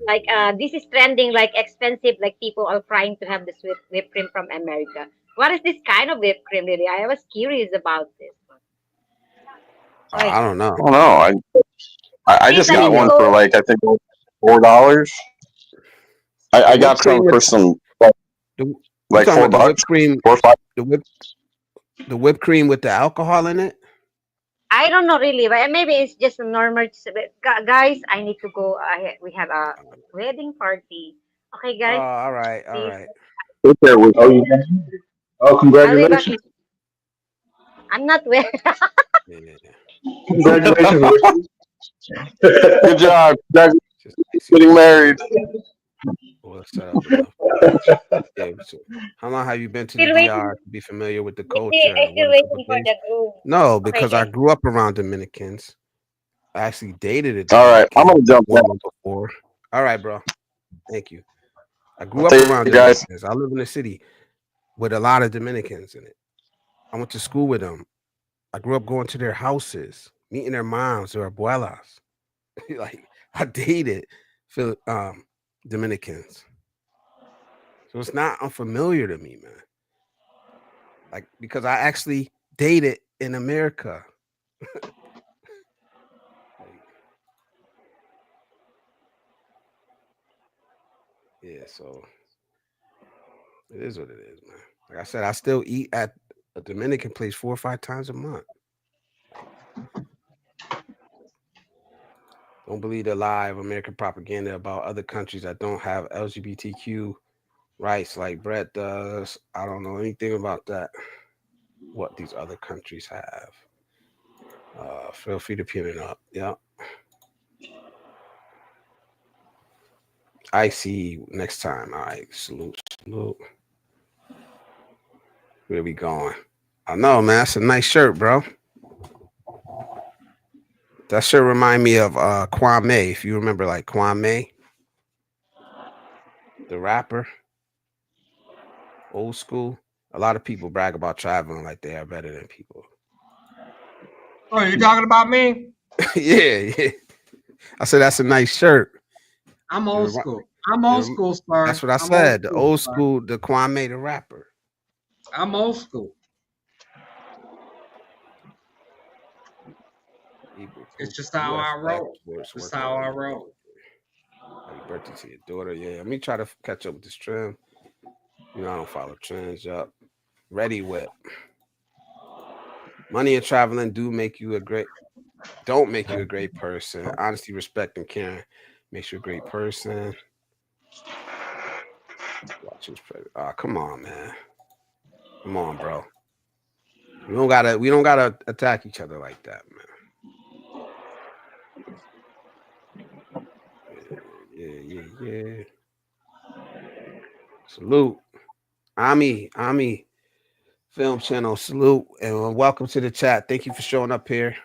like this is trending, like expensive, like people are trying to have this whipped cream from America. What is this kind of whipped cream, really? I was curious about this. I don't know. Oh no, I just got one for like I think $4. I got some for some like $4. The whipped cream, $4 or $5. The whipped cream with the alcohol in it. I don't know really, but maybe it's just a normal. Guys, I need to go. We have a wedding party. Okay, guys. All right, all right. Oh, you can. Oh, congratulations! I'm not well. Congratulations! Good job. Getting married. What's up? How long have you been to the DR to be familiar with the culture? Still waiting for the groom. No, because I grew up around Dominicans. I actually dated a Dominican. All right, I'm gonna jump woman before. All right, bro. Thank you. I grew up around Dominicans. I live in a city with a lot of Dominicans in it. I went to school with them. I grew up going to their houses, meeting their moms, their abuelas. Like I dated Dominicans. So it's not unfamiliar to me, man. Like, because I actually dated in America. Yeah, so it is what it is, man. Like I said, I still eat at a Dominican place 4 or 5 times a month. Don't believe the lie of American propaganda about other countries that don't have LGBTQ rights like Brett does. I don't know anything about that. What these other countries have. Feel free to pin it up. Yeah. I see you next time. All right. Salute. Where we going? I know, man. That's a nice shirt, bro. That shirt remind me of Kwame. If you remember, like Kwame, the rapper, old school. A lot of people brag about traveling like they are better than people. Oh, you talking about me? Yeah. I said that's a nice shirt. I'm old school. I'm old school, sir. That's what I said. The old school, the Kwame, the rapper. I'm old school. It's just how I roll. It's how I roll. Happy birthday to your daughter. Yeah, let me try to catch up with this trend. You know, I don't follow trends. Yup. Ready Whip. Money and traveling don't make you a great person. Honesty, respect, and caring makes you a great person. Watch this. Come on, man. Come on, bro. We don't gotta attack each other like that, man. Yeah. Salute. Ami Film Channel. Salute and welcome to the chat. Thank you for showing up here.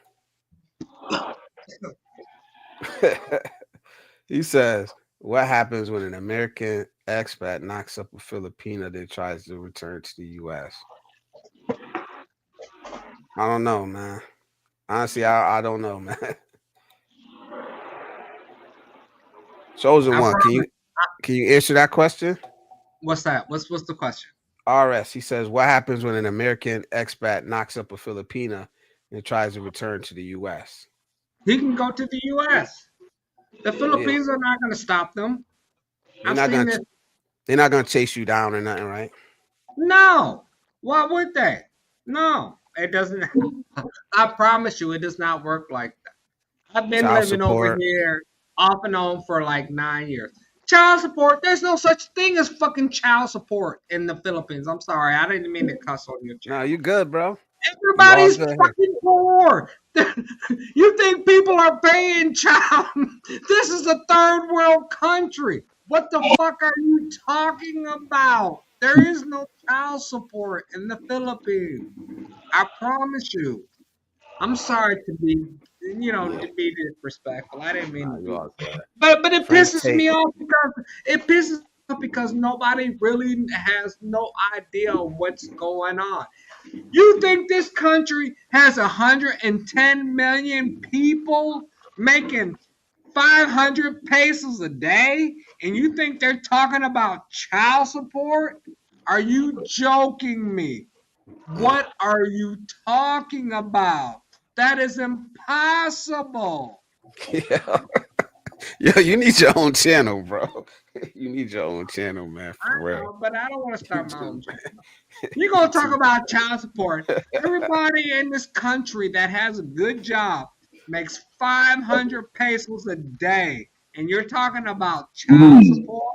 He says, what happens when an American expat knocks up a Filipino that tries to return to the US? I don't know, man. Honestly, I don't know, man. Chosen one, can you Can you answer that question? What's that? What's the question? RS, he says, what happens when an American expat knocks up a Filipina and tries to return to the U.S.? He can go to the U.S. The Yeah, Philippines are not going to stop them. they're I've not seen gonna this. they're not gonna chase you down or nothing, right? No. Why would they? No, it doesn't. I promise you, it does not work like that. I've been Child living over support. here off and on for like 9 years. Child support. There's no such thing as fucking child support in the Philippines. I'm sorry. I didn't mean to cuss on your No, channel. you good, bro. You all Everybody's good here. fucking poor. You think people are paying child? This is a third world country. What the fuck are you talking about? There is no child support in the Philippines. I promise you. I'm sorry to be, Yeah, to be disrespectful. I didn't mean nah, to you do all good. that. But it Frank pisses Tate. me off because nobody really has no idea what's going on. You think this country has 110 million people making 500 pesos a day, and you think they're talking about child support? Are you joking me? What are you talking about? That is impossible. Yeah. Yo, you need your own channel, bro. You need your own channel, man, I for real. know, but I don't want to You start my do, own channel. man. You're You going to talk too. about child support. Everybody in this country that has a good job makes 500 pesos a day. And you're talking about child support?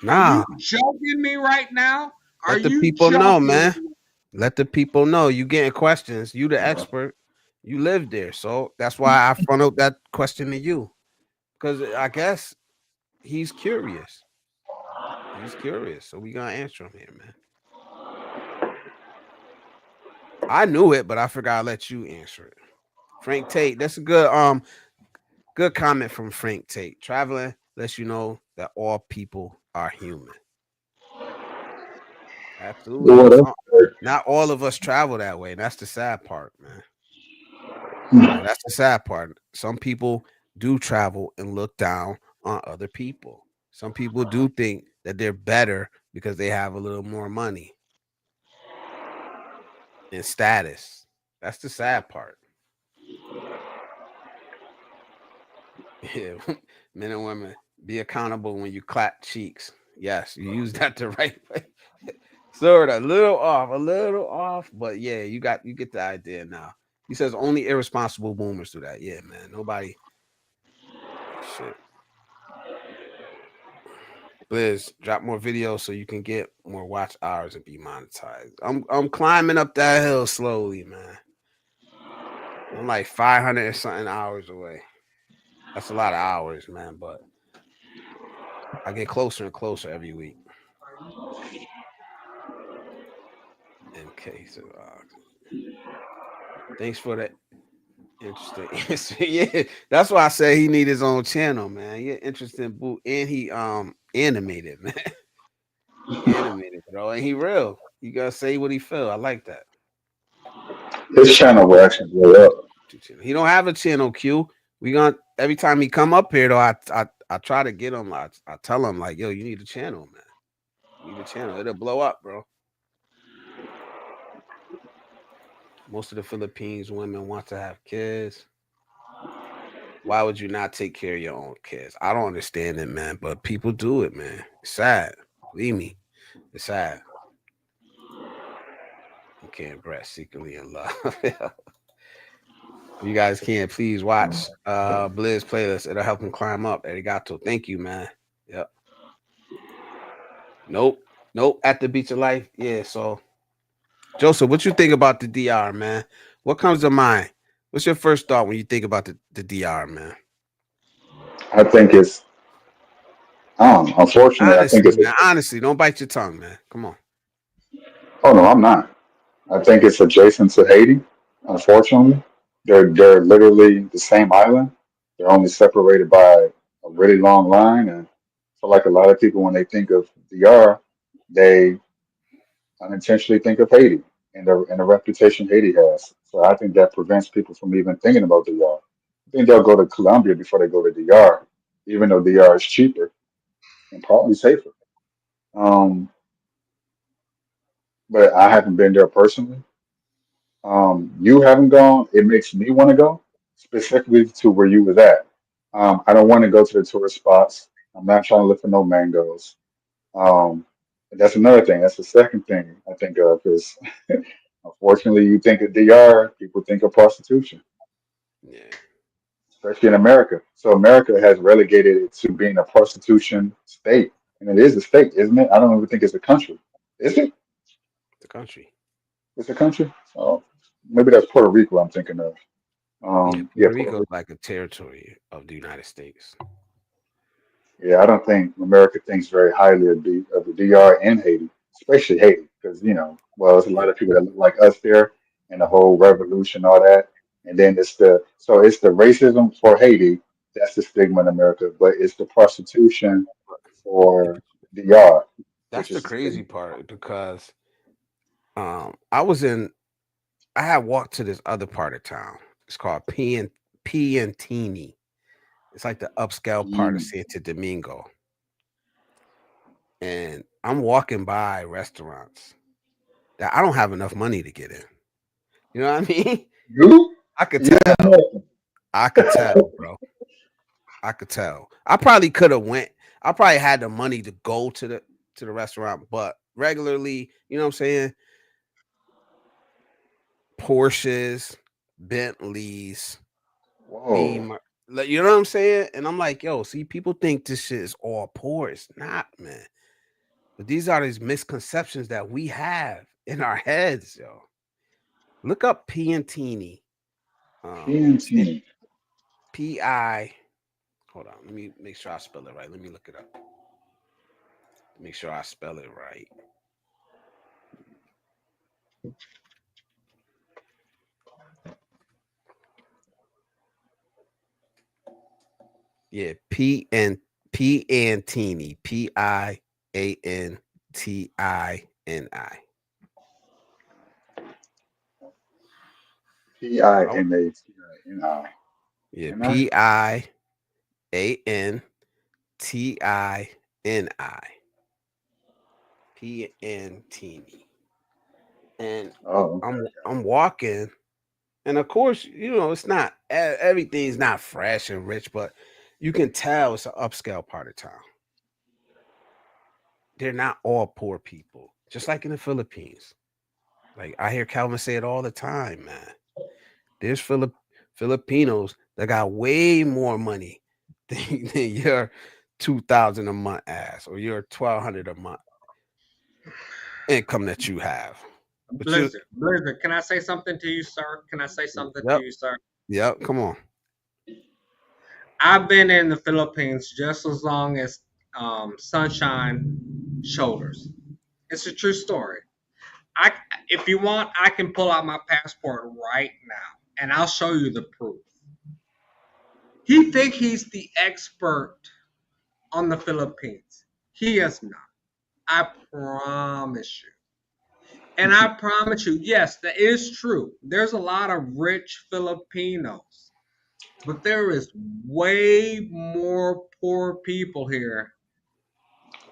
Are Nah, you joking me right now? Are let the you people know, joking man. me? Let the people know. You getting questions. You the expert. You live there. So that's why I funneled that question to you. Because I guess he's curious. He's curious. So we gonna answer him here, man. I knew it, but I forgot to let you answer it. Frank Tate, that's a good comment from Frank Tate. Traveling lets you know that all people are human. Absolutely. What up? So, not all of us travel that way. That's the sad part, man. That's the sad part. Some people do travel and look down on other people. Some people do think that they're better because they have a little more money and status. That's the sad part. Yeah, men and women, be accountable when you clap cheeks. Yes, you use that the right way. Sort of, a little off, but yeah, you get the idea now. He says only irresponsible boomers do that. Yeah, man, nobody. Shit, Blizz, drop more videos so you can get more watch hours and be monetized. I'm climbing up that hill slowly, man. I'm like 500 and something hours away. That's a lot of hours, man, but I get closer and closer every week. MK, so thanks for that interesting answer. Yeah, that's why I say he need his own channel, man. He an interesting boot, and he animated, man. He animated, bro, and he real. You gotta say what he feel. I like that. His channel will actually blow up. He don't have a channel, Q. We gonna every time he come up here though, I try to get him. I tell him like, yo, you need a channel, man. You need a channel. It'll blow up, bro. Most of the Philippines women want to have kids. Why would you not take care of your own kids? I don't understand it, man. But people do it, man. It's sad. Believe me, it's sad. You can't breast secretly in love. You guys can please watch Blizz playlist. It'll help him climb up. Arigato. Thank you, man. Yep. Nope. At the beach of life. Yeah. So, Joseph, what you think about the DR, man? What comes to mind? What's your first thought when you think about the DR, man? I think it's, unfortunately, I think Honestly, it's, man. Honestly, don't bite your tongue, man. Come on. oh no, I'm not. I think it's adjacent to Haiti, unfortunately. They're literally the same island. They're only separated by a really long line. And I feel like a lot of people, when they think of DR, they unintentionally think of Haiti and the reputation Haiti has. So I think that prevents people from even thinking about DR. I think they'll go to Colombia before they go to DR, even though DR is cheaper and probably safer. Um, but I haven't been there personally. You haven't gone. It makes me want to go, specifically to where you was at. I don't want to go to the tourist spots. I'm not trying to look for no mangoes. Um, and that's another thing. That's the second thing I think of is, unfortunately, you think of DR, people think of prostitution, Yeah, especially in America. So America has relegated it to being a prostitution state, and it is a state, isn't it? I don't even think it's a country. Is it? the country. It's a country. Oh, maybe that's Puerto Rico. I'm thinking of. Yeah, Yeah, Puerto Puerto Rico is Rico. like a territory of the United States. Yeah, I don't think America thinks very highly of the DR and Haiti, especially Haiti, because well, there's a lot of people that look like us there, and the whole revolution, all that, and then it's the racism for Haiti, that's the stigma in America, but it's the prostitution Yeah, for DR, that's which the is the crazy stigma. part because I was in I had walked to this other part of town. It's called Piantini. It's like the upscale part of Mm. Santo Domingo. And I'm walking by restaurants that I don't have enough money to get in. You know what I mean? You? I could You tell. know, I could tell, bro. I could tell. I probably could have went. I probably had the money to go to the restaurant, but regularly, you know what I'm saying? Porsches, Bentleys, whoa. Beamer. Like, you know what I'm saying? And I'm like, yo, see, people think this shit is all poor. It's not, man. But these are these misconceptions that we have in our heads, yo. Look up Piantini. It's PNT. P-I. Hold on. Let me make sure I spell it right. Let me look it up. Make sure I spell it right. Yeah, Piantini. Piantini. Oh, Pianatini. yeah, N-I? Piantini. Piantini. And Oh, okay. I'm walking, and of course, it's not everything's not fresh and rich, but you can tell it's an upscale part of town. They're not all poor people, just like in the Philippines. Like I hear Calvin say it all the time, man. There's Filipinos that got way more money than your 2,000 a month ass or your 1,200 a month income that you have. But Blizzard, can I say something to you, sir? Can I say something to yep, you, sir? yep. Come on. I've been in the Philippines just as long as Sunshine Shoulders. It's a true story. I, if you want, I can pull out my passport right now, and I'll show you the proof. He think he's the expert on the Philippines. He is not. I promise you. And I promise you, yes, that is true. There's a lot of rich Filipinos, but there is way more poor people here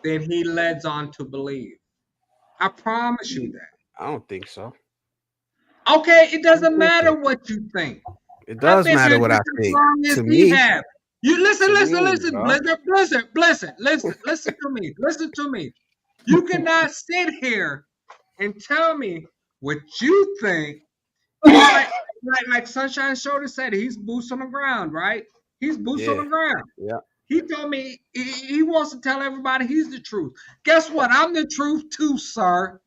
than he leads on to believe. I promise you that. I don't think so. Okay, it I don't doesn't think matter so. what you think. It I've does been here matter what I just as think. long as To he me, have. You listen, to listen, me, listen, bro. listen to me, listen to me. You cannot sit here and tell me what you think. It's like Sunshine Shoulder said, he's boots on the ground, right? He's boots on Yeah, the ground. yeah, He told me he wants to tell everybody he's the truth. Guess what? I'm the truth too, sir.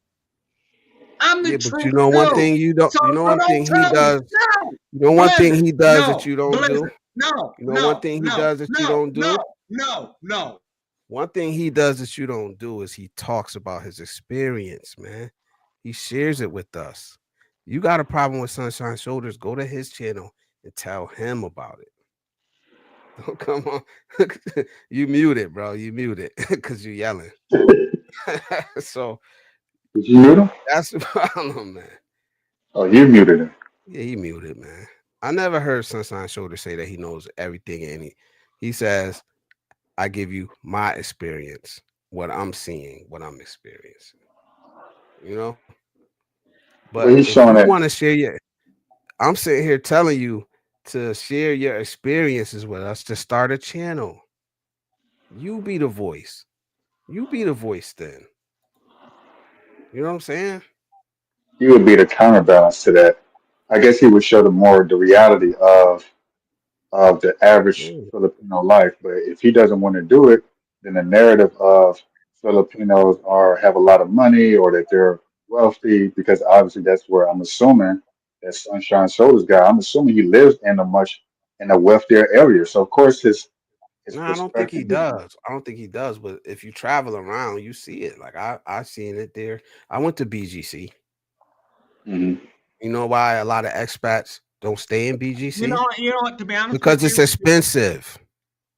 I'm the yeah. But truth you know one too. thing you don't. So, You know so one don't thing he tell me. does. No, You know one thing Blizzard. he does that No, you don't do. Blizzard. No, You know one no, thing he no, does that you no, don't do. no, no, no. One thing he does that you don't do is he talks about his experience, man. He shares it with us. You got a problem with Sunshine Shoulders? Go to his channel and tell him about it. Don't come on. You muted, bro. You muted because you yelling. So Did you mute him? that's the problem, man. Oh, you muted him. Yeah, he muted, man. I never heard Sunshine Shoulder say that he knows everything, and he says I give you my experience, what I'm seeing, what I'm experiencing. You know, Well, but he's if showing you that want to share your, I'm sitting here telling you to share your experiences with us to start a channel. You be the voice. You be the voice then. You know what I'm saying? he would be the counterbalance to that. I guess he would show the reality of the average Yeah. Filipino life. But if he doesn't want to do it, then the narrative of Filipinos are have a lot of money or that they're wealthy, because obviously that's where I'm assuming that Sunshine Shoulders guy. I'm assuming he lives in a wealthier area. So of course his No, I don't think perspective he is. does. I don't think he does. But if you travel around, you see it. Like I seen it there. I went to BGC. Mhm. You know why a lot of expats don't stay in BGC? You know what? To be honest with Because it's you, expensive.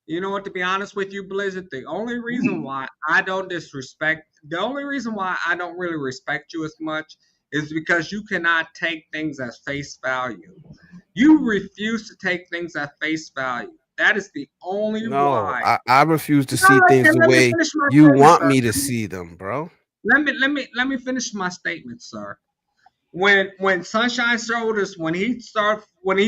you know what? To be honest with you, Blizzard, the only reason why I don't disrespect, the only reason why I don't really respect you as much is because you cannot take things as face value. You refuse to take things at face value. That is the only No, why. I refuse to No, see things and the let me way finish my you statement, want sir. me to see them, bro. Let me finish my statement, sir. When Sunshine Shoulders, when he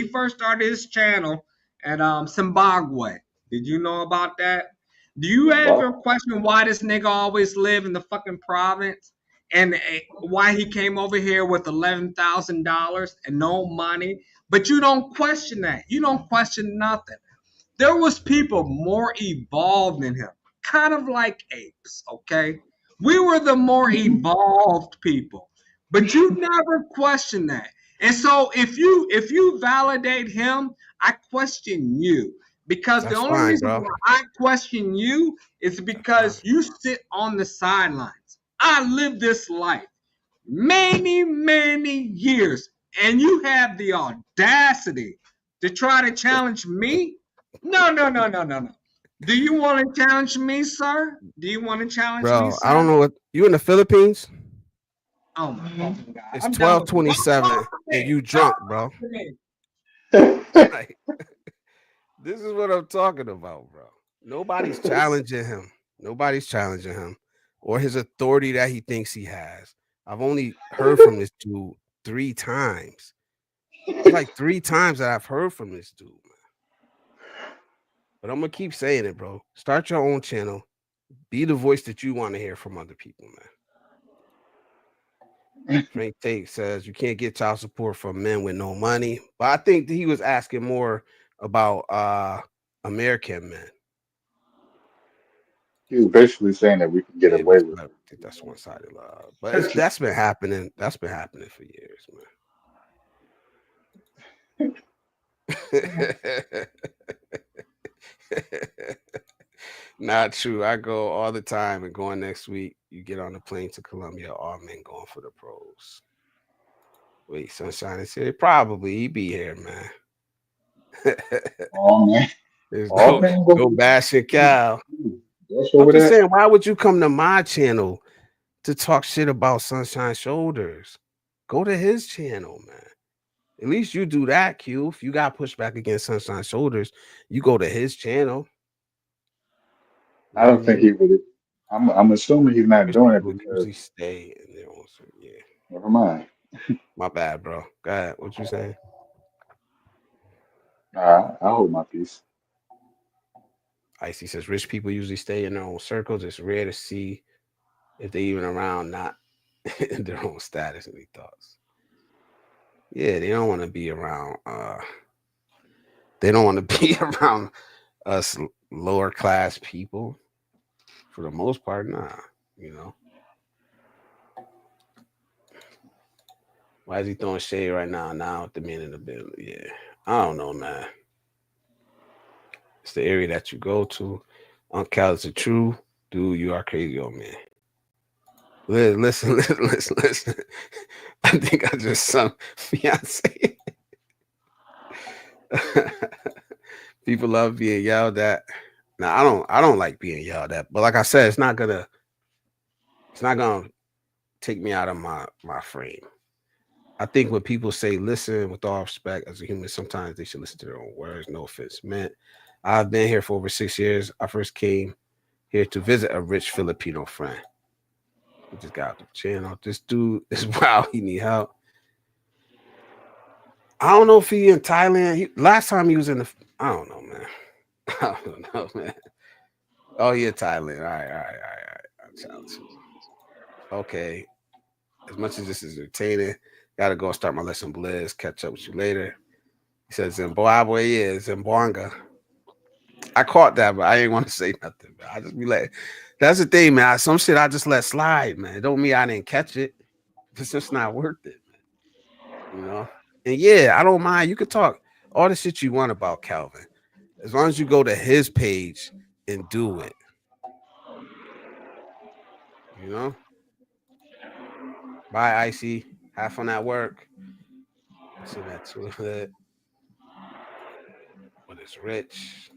first started his channel at Zimbabwe, did you know about that? Do you ever Zimbabwe. question why this nigga always live in the fucking province, and why he came over here with $11,000 and no money? But you don't question that. You don't question nothing. There was people more evolved than him, kind of like apes, okay? We were the more evolved people. But you never question that. And so if you validate him, I question you. Because the That's only fine, reason bro. why I question you is That's fine. because you sit on the sidelines. I live this life many, many years, and you have the audacity to try to challenge me? No, no, no, no, no, no. Do you want to challenge me, sir? Do you want to challenge me, Bro, I sir? don't know what you in the Philippines? Oh my fucking god! It's I'm done with you. Don't 12:27 talk to and me. you Don't drunk, bro. talk to me. Like this is what I'm talking about, bro. Nobody's challenging him. Nobody's challenging him or his authority that he thinks he has. I've only heard from this dude 3 times. It's like 3 times that I've heard from this dude, man. But I'm gonna keep saying it, bro. Start your own channel. Be the voice that you want to hear from other people, man. Frank Tate says you can't get child support from men with no money. But I think that he was asking more about American men. He was basically saying that we can get Yeah, away with I think that's one-sided love. But it's that's been happening. That's been happening for years, man. Not true. I go all the time and going next week. You get on the plane to Colombia, all men going for the pros. Wait, Sunshine is here. Probably he be here, man. all man. There's All men go no bashing cow. that's I'm over just that. saying, why would you come to my channel to talk shit about Sunshine Shoulders? Go to his channel, man. At least you do that, Q. If you got pushback against Sunshine Shoulders, you go to his channel. You I know what I don't think mean? he would. I'm assuming he's not Rich doing it people because usually stay in their own. Yeah, never mind. my bad, bro. Go ahead. What you saying? I hold my peace. Icy says rich people usually stay in their own circles. It's rare to see if they even around not in their own status and thoughts. Yeah, they don't want to be around. They don't want to be around us lower class people. For the most part, nah. You know. Why is he throwing shade right now? Now with the men in the building. Yeah. I don't know, man. It's the area that you go to. Uncal is a true dude. You are crazy, old man. Listen, listen. I think I just sung fiance. People love being yelled at. Now I don't like being yelled at, but like I said, it's not gonna take me out of my frame. I think when people say listen with all respect as a human, sometimes they should listen to their own words. No offense meant. I've been here for over 6 years. I first came here to visit a rich Filipino friend. He just got off the channel. This dude is wow. He need help. I don't know if he in Thailand. Last time he was in the. I don't know, man. I don't know, man. Oh, he in Thailand. All right. Okay. As much as this is entertaining, gotta go start my lesson, Blizz. Catch up with you later. He says Zimbabwe is Zimbabwe. I caught that, but I ain't want to say nothing. Man. I just be like, that's the thing, man. Some shit I just let slide, man. It don't mean I didn't catch it. It's just not worth it, man. You know? And yeah, I don't mind. You can talk all the shit you want about Calvin. As long as you go to his page and do it. You know? Bye, Icy. Have fun at work. See that toilet. But it's rich.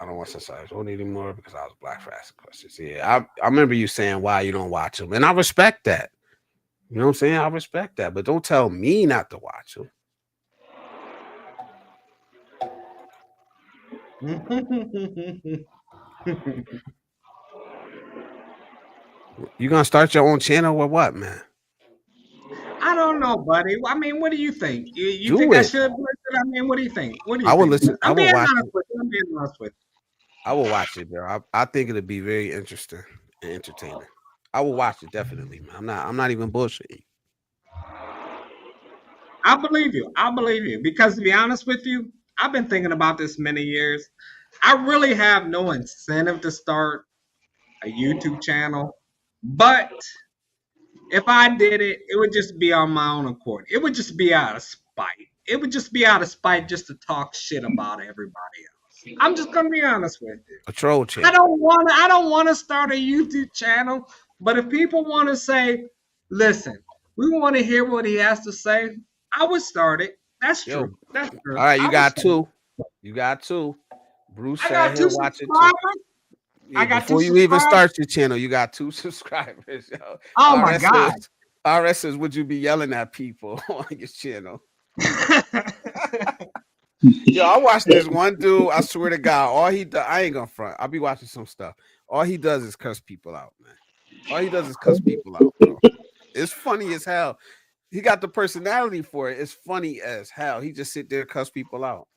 I don't watch the size one anymore because I was black for asking questions. Yeah, I remember you saying why you don't watch them, and I respect that. You know what I'm saying? I respect that, but don't tell me not to watch them. You gonna start your own channel or what, man? I don't know, buddy. I mean, what do you think? You Do think I it. should listen? I mean, what do you think? What do you I will think? listen. I I'm will being watch honest it. with you. I'm being honest with you. I will watch it, bro. I think it'll be very interesting and entertaining. I will watch it definitely, man. I'm not even bullshitting. I believe you. I believe you. Because to be honest with you, I've been thinking about this many years. I really have no incentive to start a YouTube channel. But if I did it, it would just be on my own accord. It would just be out of spite. It would just be out of spite just to talk shit about everybody else. I'm just gonna be honest with you. A troll channel. I don't want to start a YouTube channel, but if people want to say, listen, we want to hear what he has to say, I would start it. That's Yo. true. That's true. All right, you I got would two. You got two. Bruce I said got he'll two watch it too. subscribers. Yeah, I got before two you even subscribers. start your channel, you got 2 subscribers. Yo. Oh my God. RS says, would you be yelling at people on your channel? Yo, I watched this one dude. I swear to God, all he does, I ain't gonna front. I'll be watching some stuff. All he does is cuss people out, man. All he does is cuss people out, bro. It's funny as hell. He got the personality for it. It's funny as hell. He just sit there and cuss people out.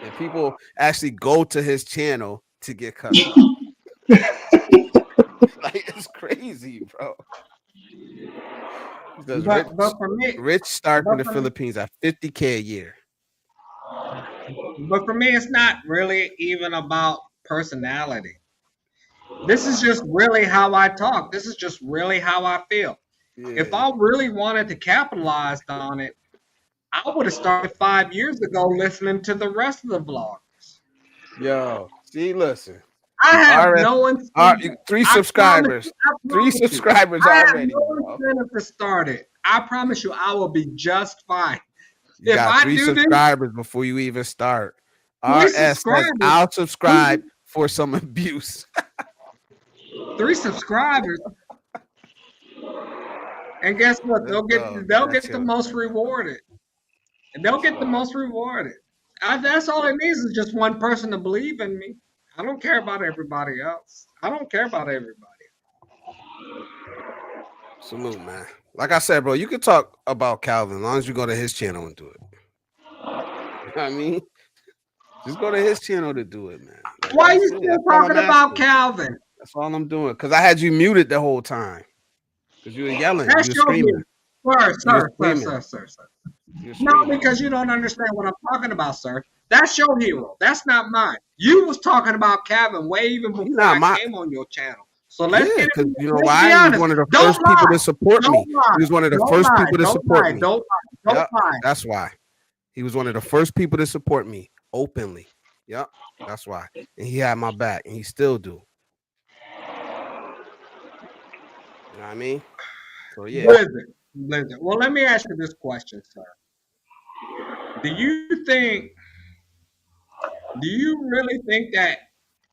And people actually go to his channel to get cussed out. Like, it's crazy, bro. But for me, Rich start in the Philippines at $50K a year. But for me, it's not really even about personality. This is just really how I talk. This is just really how I feel. Yeah. If I really wanted to capitalize on it, I would have started 5 years ago listening to the rest of the vloggers. Yo, see, listen. I have no incentive. 3 subscribers. 3 subscribers already. I have no incentive to start it. I promise you, I will be just fine. You got 3 subscribers before you even start. RS says, I'll subscribe for some abuse. 3 subscribers. And guess what? They'll get the most rewarded. And they'll get the most rewarded. That's all it needs is just one person to believe in me. I don't care about everybody else. I don't care about everybody. Salute, man. Like I said, bro, you can talk about Calvin as long as you go to his channel and do it. You know what I mean? Just go to his channel to do it, man. Like, why are you still talking about Calvin? That's all I'm doing. Because I had you muted the whole time. Because you were yelling. You were screaming. Sir. No, because you don't understand what I'm talking about, sir. That's your hero. That's not mine. You was talking about Calvin way even before I came on your channel. So let's get it. Because you know why? He was one of the first people to support me. He was one of the first people to support me. Don't lie. That's why. He was one of the first people to support me openly. Yep, that's why. And he had my back, and he still do. You know what I mean? So yeah. Listen. Well, let me ask you this question, sir. Do you really think that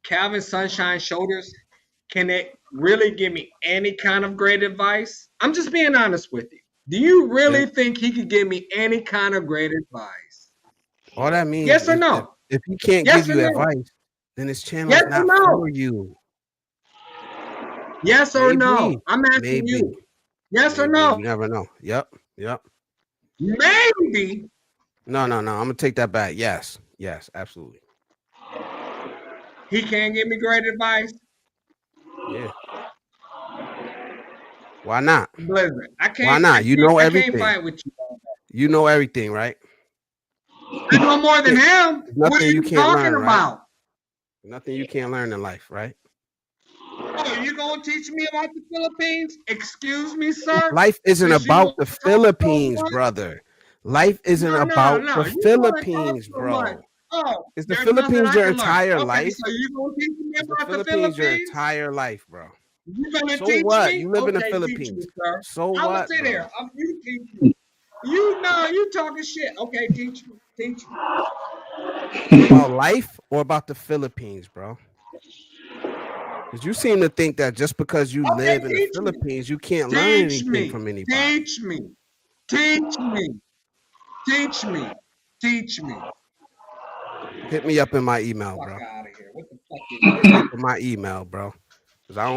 Calvin Sunshine Shoulders can it really give me any kind of great advice? I'm just being honest with you. Do you really think he could give me any kind of great advice? All that means Yes or is no? if he can't Yes give or you no? advice, then his channel Yes is or not no? for you. Yes or no? Maybe. I'm asking Maybe. you. Yes or Maybe. no? You never know. Yep. Maybe. No. I'm gonna take that back. Yes, absolutely. He can't give me great advice. Yeah. Why not? Blizzard. I can't. Why not? You know I can't everything. fight with you. You know everything, right? I know more than him. What are Nothing you you can't talking learn, right? about? Nothing you can't learn in life, right? Oh, you gonna teach me about the Philippines? Excuse me, sir. Life isn't Since you about wanna the talk so Philippines, much. brother. Life isn't No. about the You wanna talk Philippines, so much. bro. Oh, Is the there's nothing Philippines I your can learn. entire Okay, life? so you gonna teach me Is the about the Philippines your Philippines? entire life, bro? You gonna So teach what? me? You live in the Okay, teach me, Philippines. sir. So I'm gonna what, sit bro? here. You teach me. You know you talking shit. Okay, teach me. Teach me. About life or about the Philippines, bro? Because you seem to think that just because you Okay, live in the teach me. Philippines, you can't learn Teach anything me. from anybody. Teach me. Teach me. Teach me. Teach me. Hit me up in my email, Fuck bro. out of here. What the fuck is Hit me up in my email, bro. Because I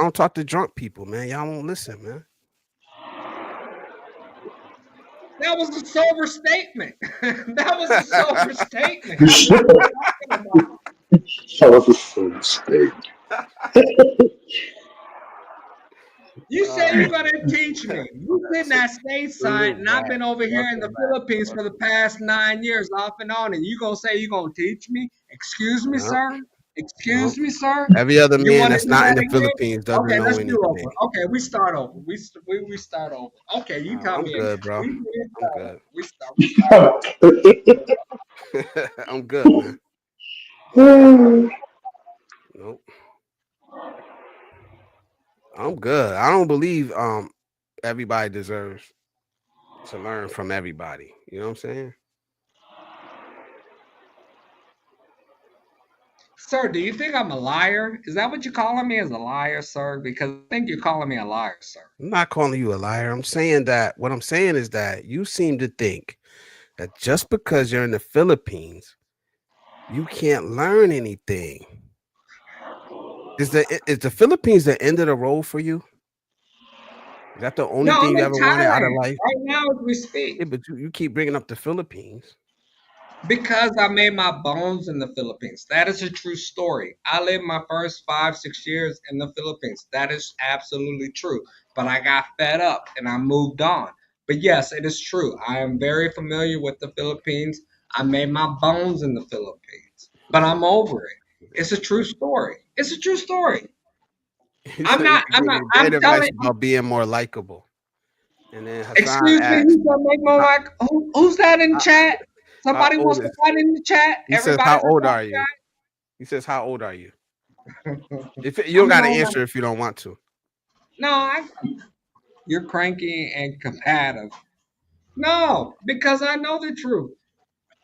don't talk to drunk people, man. Y'all won't listen, man. That was a sober statement. That was a sober statement. That was a silly mistake. You say you're gonna teach me. You sitting at stateside, and I've been over here in the Philippines for the past 9 years, off and on, and you gonna say you're gonna teach me? Excuse me, No, sir. Excuse no. me, sir. Every other You man want to that's do not in that the again? Philippines doesn't Okay, know let's do over. anything. Okay, we start over. We start over. Okay, you tell I'm me good, again. bro. I'm good. We start. I'm good, man. Nope. I'm good. I don't believe everybody deserves to learn from everybody. You know what I'm saying? Sir, do you think I'm a liar? Is that what you're calling me as a liar, sir? Because I think you're calling me a liar, sir. I'm not calling you a liar. I'm saying that what I'm saying is that you seem to think that just because you're in the Philippines, you can't learn anything. Is the Philippines the end of the road for you? Is that the only No, thing I'm you in ever wanted out of Thailand life? right now as we speak. Yeah, but you keep bringing up the Philippines. Because I made my bones in the Philippines. That is a true story. I lived my first 5, 6 years in the Philippines. That is absolutely true. But I got fed up and I moved on. But yes, it is true. I am very familiar with the Philippines. I made my bones in the Philippines. But I'm over it. It's a true story. It's a true story. You said you can give me great I'm advice telling you. about being more likable. And then Hassan Excuse me, asked, who's gonna make more like who's that in chat? how Somebody old wants to is fight in the chat. he says, how Everybody's in old the are you? He says, how old are you? chat. If you don't I'm got to grown up. answer if you don't want to. No, you're cranky and combative. No, because I know the truth.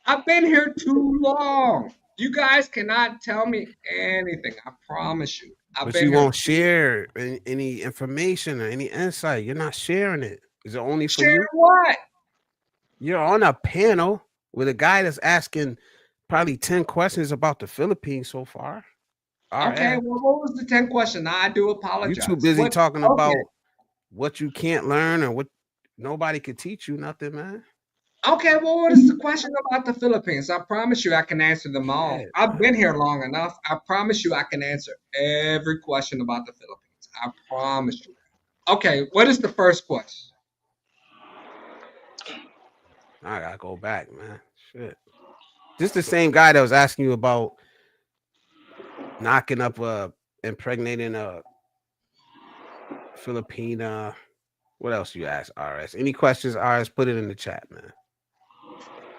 I've been here too long. You guys cannot tell me anything. I promise you. I've But been you here. won't share any information or any insight. You're not sharing it. Is it only for Share you? what? You're on a panel with a guy that's asking probably 10 questions about the Philippines so far. All Okay, right. well, what was the 10 question? I do You apologize. too busy What? talking Okay. about what you can't learn or what nobody could teach you nothing, man. Okay, well, what is the question about the Philippines? I promise you I can answer them all. Yeah, I've been here long enough. I promise you I can answer every question about the Philippines. I promise you. Okay, what is the first question? I gotta go back, man. Shit. This the same guy that was asking you about knocking up impregnating a Filipina. What else you ask, RS? Any questions, RS? Put it in the chat, man.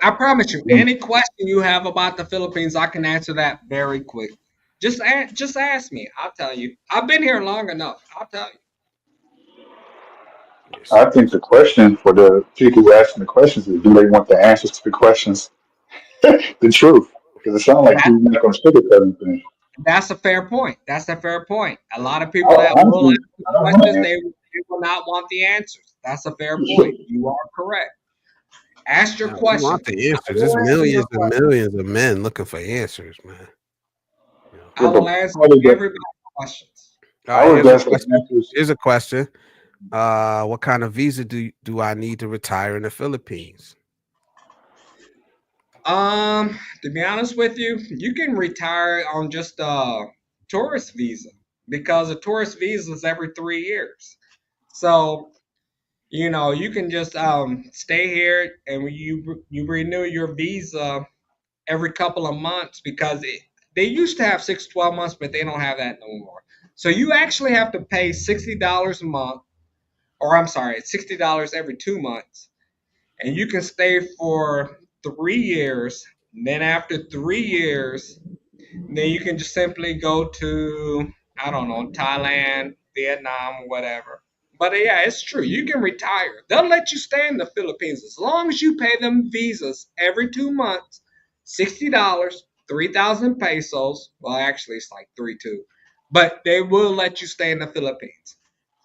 I promise you, any question you have about the Philippines, I can answer that very quick. Just ask me. I'll tell you. I've been here long enough. I'll tell you. Yes. I think the question for the people who asking the questions is, do they want the answers to the questions, the truth? Because it sounds like That, you're not going to sugarcoat anything. that's a fair point. That's a fair point. A lot of I, people that will honestly, ask the I don't want questions, to they answer. will not want the answers. That's a fair point. You are correct. Ask your Now, we question. want the I answers. There's will answer your millions and question. millions of men looking for answers, man. You know. I Yeah, but will answer part of the, everybody's questions. All I right, would here's a guess the question. answers. Here's a question. What kind of visa do I need to retire in the Philippines? To be honest with you, you can retire on just a tourist visa because a tourist visa is every 3 years. So you can just stay here and you renew your visa every couple of months because they used to have 6 to 12 months, but they don't have that no more. So you actually have to pay $60 a month, or I'm sorry, $60 every 2 months, and you can stay for 3 years. And then after 3 years, then you can just simply go to, I don't know, Thailand, Vietnam, whatever. But yeah, it's true. You can retire. They'll let you stay in the Philippines as long as you pay them visas every 2 months, $60, 3,000 pesos. Well, actually, it's like 3.2. But they will let you stay in the Philippines.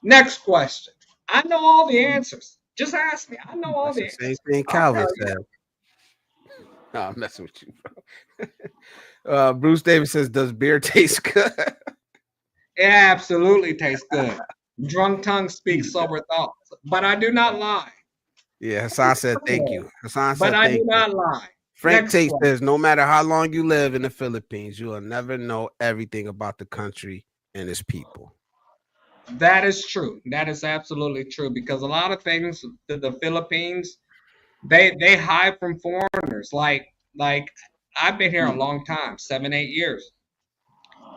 Next question. I know all the answers. Just ask me. I know all That's the the same answers. thing I'll Calvin tell you. said. No, I'm messing with you, bro. Bruce Davis says, "Does beer taste good?" It absolutely tastes good. Drunk tongue speaks sober thoughts, but I do not lie. Yeah, Hassan said, "Thank you." Hassan But said, I do "Thank you." not lie. Frank Next Tate one. says, "No matter how long you live in the Philippines, you will never know everything about the country and its people." That is true. That is absolutely true because a lot of things the Philippines they hide from foreigners. Like I've been here a long time, 7, 8 years.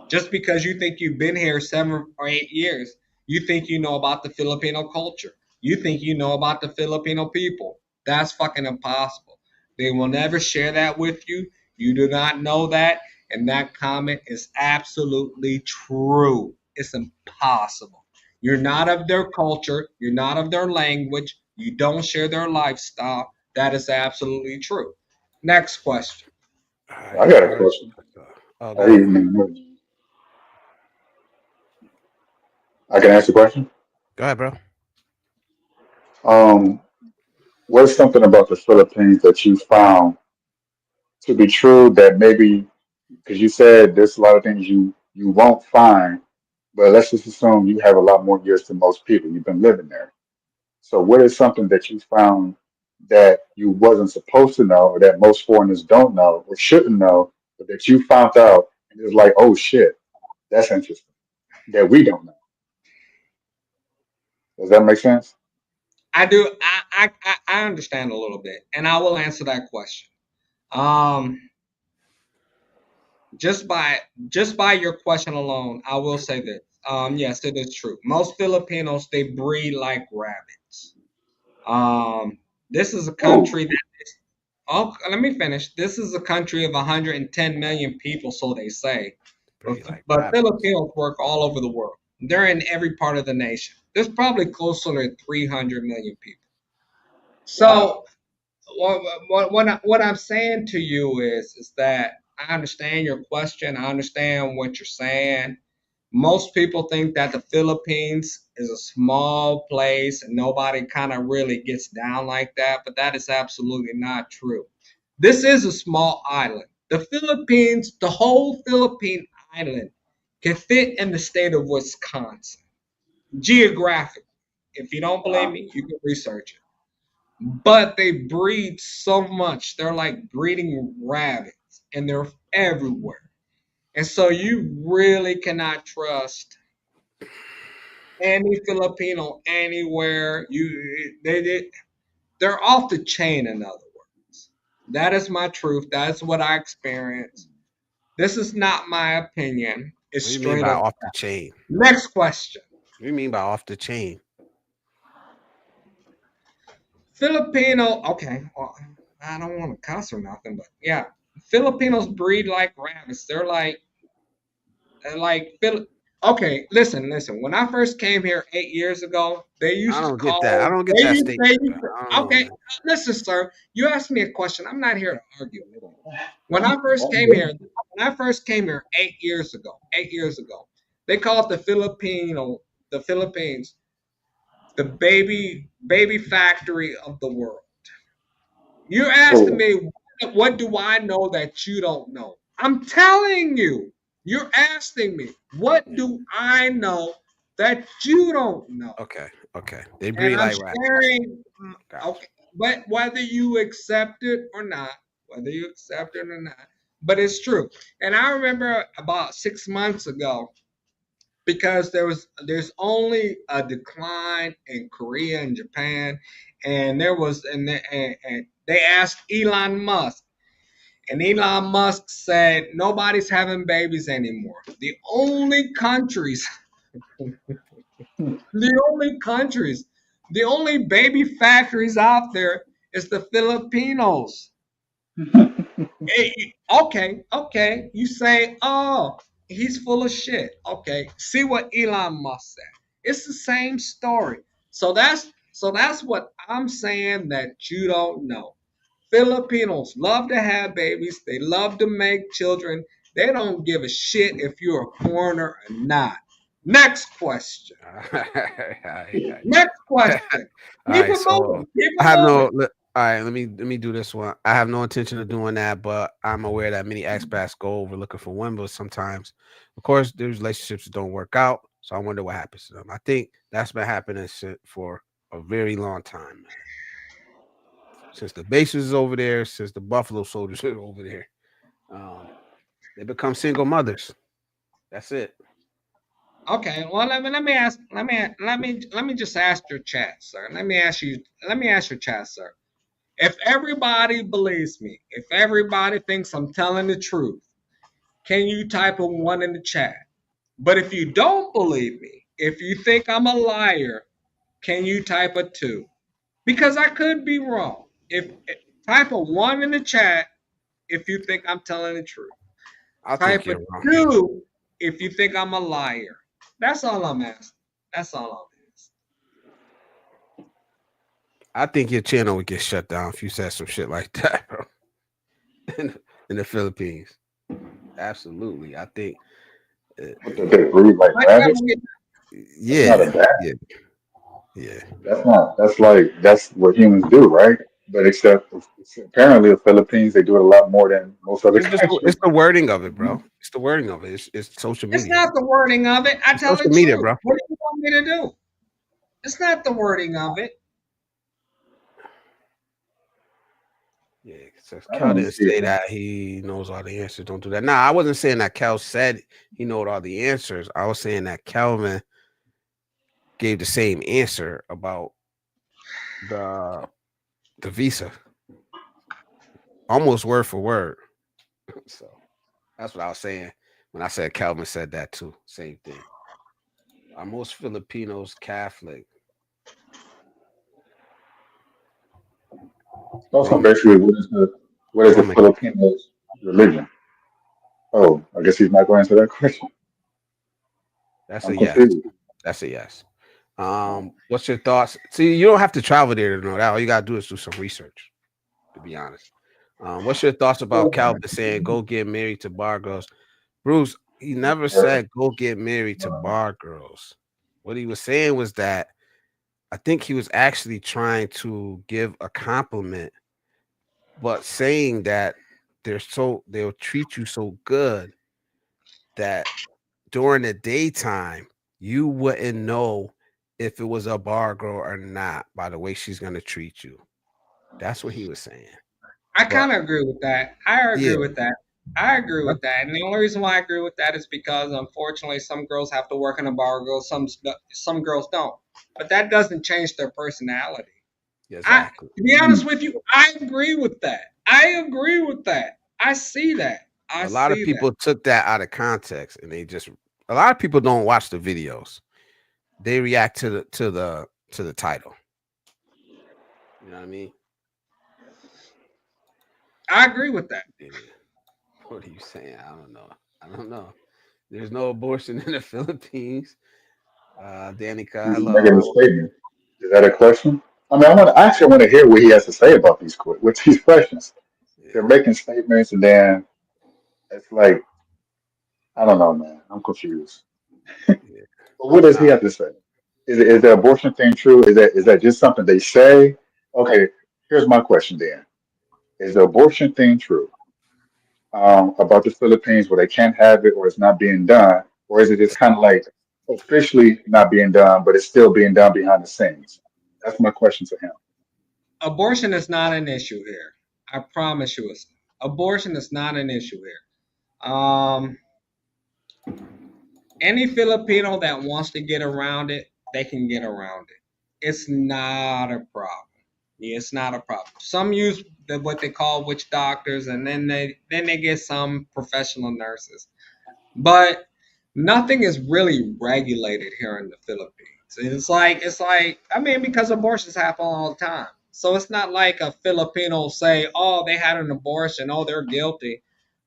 Just because you think you've been here 7 or 8 years, you think you know about the Filipino culture. You think you know about the Filipino people. That's fucking impossible. They will never share that with you. You do not know that. And that comment is absolutely true. It's impossible. You're not of their culture. You're not of their language. You don't share their lifestyle. That is absolutely true. Next question. All I right. got a question. Oh, go I ahead. I can ask a question. Go ahead, bro. Um, what's something about the Philippines that you found to be true that maybe because you said there's a lot of things you won't find, but let's just assume you have a lot more years than most people. You've been living there. So what is something that you found that you wasn't supposed to know or that most foreigners don't know or shouldn't know, but that you found out and it's like, oh shit, that's interesting. That we don't know. Does that make sense? I do. I understand a little bit, and I will answer that question. Um, just by just by your question alone, I will say this. Yes, it is true. Most Filipinos they breed like rabbits. Um, this is a country that is. Oh, let me finish. This is a country of 110 million people, so they say. But, Pretty like but rabbits. Filipinos work all over the world. They're in every part of the nation. There's probably closer to 300 million people. Wow. So what I'm saying to you is that I understand your question. I understand what you're saying. Most people think that the Philippines is a small place and nobody kind of really gets down like that, but that is absolutely not true. This is a small island. The Philippines, the whole Philippine island, can fit in the state of Wisconsin geographically. If you don't believe Wow. me, you can research it, but they breed so much. They're like breeding rabbits and they're everywhere. And so you really cannot trust any Filipino anywhere. They're off the chain, in other words. That is my truth. That's what I experienced. This is not my opinion. It's What do you mean straight by up. off the chain? Next question. What do you mean by off the chain? Filipino, okay, well, I don't want to cuss or nothing, but yeah, Filipinos breed like rabbits. They're like okay, listen. When I first came here 8 years ago, they I used to don't get that. I call. don't get They that used. They statement, bro. used I to, don't know, okay, man. listen, sir. You asked me a question. I'm not here to argue with you. When I first came here, when I first came here 8 years ago, 8 years ago, they called the Philippines the baby factory of the world. You're asking me, what do I know that you don't know? I'm telling you. You're asking me, what do I know that you don't know? Okay. They And breed I'm like rats. sharing. Gotcha. Okay, but whether you accept it or not, but it's true. And I remember about 6 months ago, because there's only a decline in Korea and Japan, and they asked Elon Musk, and Elon Musk said nobody's having babies anymore. The only baby factories out there is the Filipinos. Okay. You say, oh, he's full of shit. Okay, see what Elon Musk said. It's the same story. So that's what I'm saying that you don't know. Filipinos love to have babies. They love to make children. They don't give a shit if you're a foreigner or not. Next question. Next question. All Keep right, it so moving. Keep I it have moving. all right, let me do this one. I have no intention of doing that, but I'm aware that many expats go over looking for one, but sometimes, of course, there's relationships that don't work out. So I wonder what happens to them. I think that's been happening for a very long time, man. Since the bases is over there, since the Buffalo Soldiers are over there, they become single mothers. That's it. Okay, well let me just ask your chat, sir. Let me ask your chat, sir. If everybody believes me, if everybody thinks I'm telling the truth, can you type a one in the chat? But if you don't believe me, if you think I'm a liar, can you type a two? Because I could be wrong. If type a one in the chat if you think I'm telling the truth. I think Type a you're wrong. two if you think I'm a liar. That's all I'm asking. That's all I'm asking. I think your channel would get shut down if you said some shit like that, bro. in the Philippines. Absolutely. I think What the they breed like My rabbits? channel That's not a yeah. bad. Yeah. That's not. That's like that's what humans do, right? But except apparently the Philippines, they do it a lot more than most other It's countries. the wording of it, bro. It's the wording of it. It's social It's media. not the wording of it. I It's tell the social media, truth. bro. What do you want me to do? It's not the wording of it. Yeah, so I Cal don't didn't see say it. that he knows all the answers. Don't do that. Nah, I wasn't saying that Cal said he knowed all the answers. I was saying that Calvin gave the same answer about the the visa, almost word for word. So that's what I was saying when I said Calvin said that too. Same thing. Are most Filipinos Catholic? Also, Maybe basically, what is the some of Filipinos' religion? Oh, I guess he's not going to answer that question. that's I'm a yes. confused. That's a yes. What's your thoughts? See, you don't have to travel there to know that. All you gotta do is do some research, to be honest. What's your thoughts about Calvin saying go get married to bar girls? Bruce, he never said go get married to bar girls. What he was saying was that I think he was actually trying to give a compliment, but saying that they'll treat you so good that during the daytime you wouldn't know if it was a bar girl or not by the way she's gonna treat you. That's what he was saying. I But kind of agree with that. I yeah, agree with that. I agree that's with that. And the only reason why I agree with that is because unfortunately some girls have to work in a bar, girls some girls don't. But that doesn't change their personality. exactly. To be honest with you, I agree with that. I agree with that. I see that. I A lot of see that. people took that out of context and they just a lot of people don't watch the videos. They react to the title. You know what I mean? I agree with that. Yeah. What are you saying? I don't know. I don't know. There's no abortion in the Philippines. Danica, He's making a hello. statement. Is that a question? I mean, I actually want to hear what he has to say about with these questions. They're Yeah, making statements, and then it's like I don't know, man. I'm confused. yeah. But what does he Nah, have to say? Is the abortion thing true? Is that just something they say? Okay, here's my question then. Is the abortion thing true about the Philippines where they can't have it or it's not being done? Or is it just kind of like officially not being done, but it's still being done behind the scenes? That's my question to him. Abortion is not an issue here. I promise you, abortion is not an issue here. Any Filipino that wants to get around it, they can get around it. It's not a problem. Yeah, it's not a problem. Some use what they call witch doctors, and then they get some professional nurses. But nothing is really regulated here in the Philippines. It's like I mean, because abortions happen all the time. So it's not like a Filipino say, oh, they had an abortion, oh, they're guilty.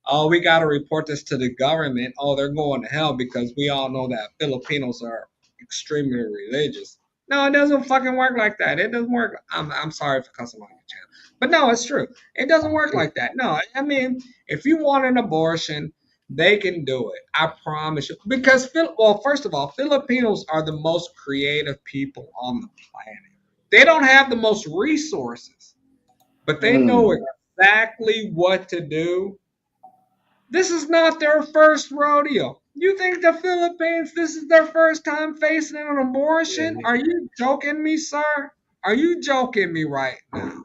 Oh, we got to report this to the government. Oh, they're going to hell because we all know that Filipinos are extremely religious. No, it doesn't fucking work like that. It doesn't work. I'm sorry for cussing on your channel, but no, it's true. It doesn't work like that. No, I mean, if you want an abortion, they can do it. I promise you. Because, well, first of all, Filipinos are the most creative people on the planet. They don't have the most resources, but they know exactly what to do. This is not their first rodeo. You think the Philippines, this is their first time facing an abortion? Are you joking me, sir? Are you joking me right now?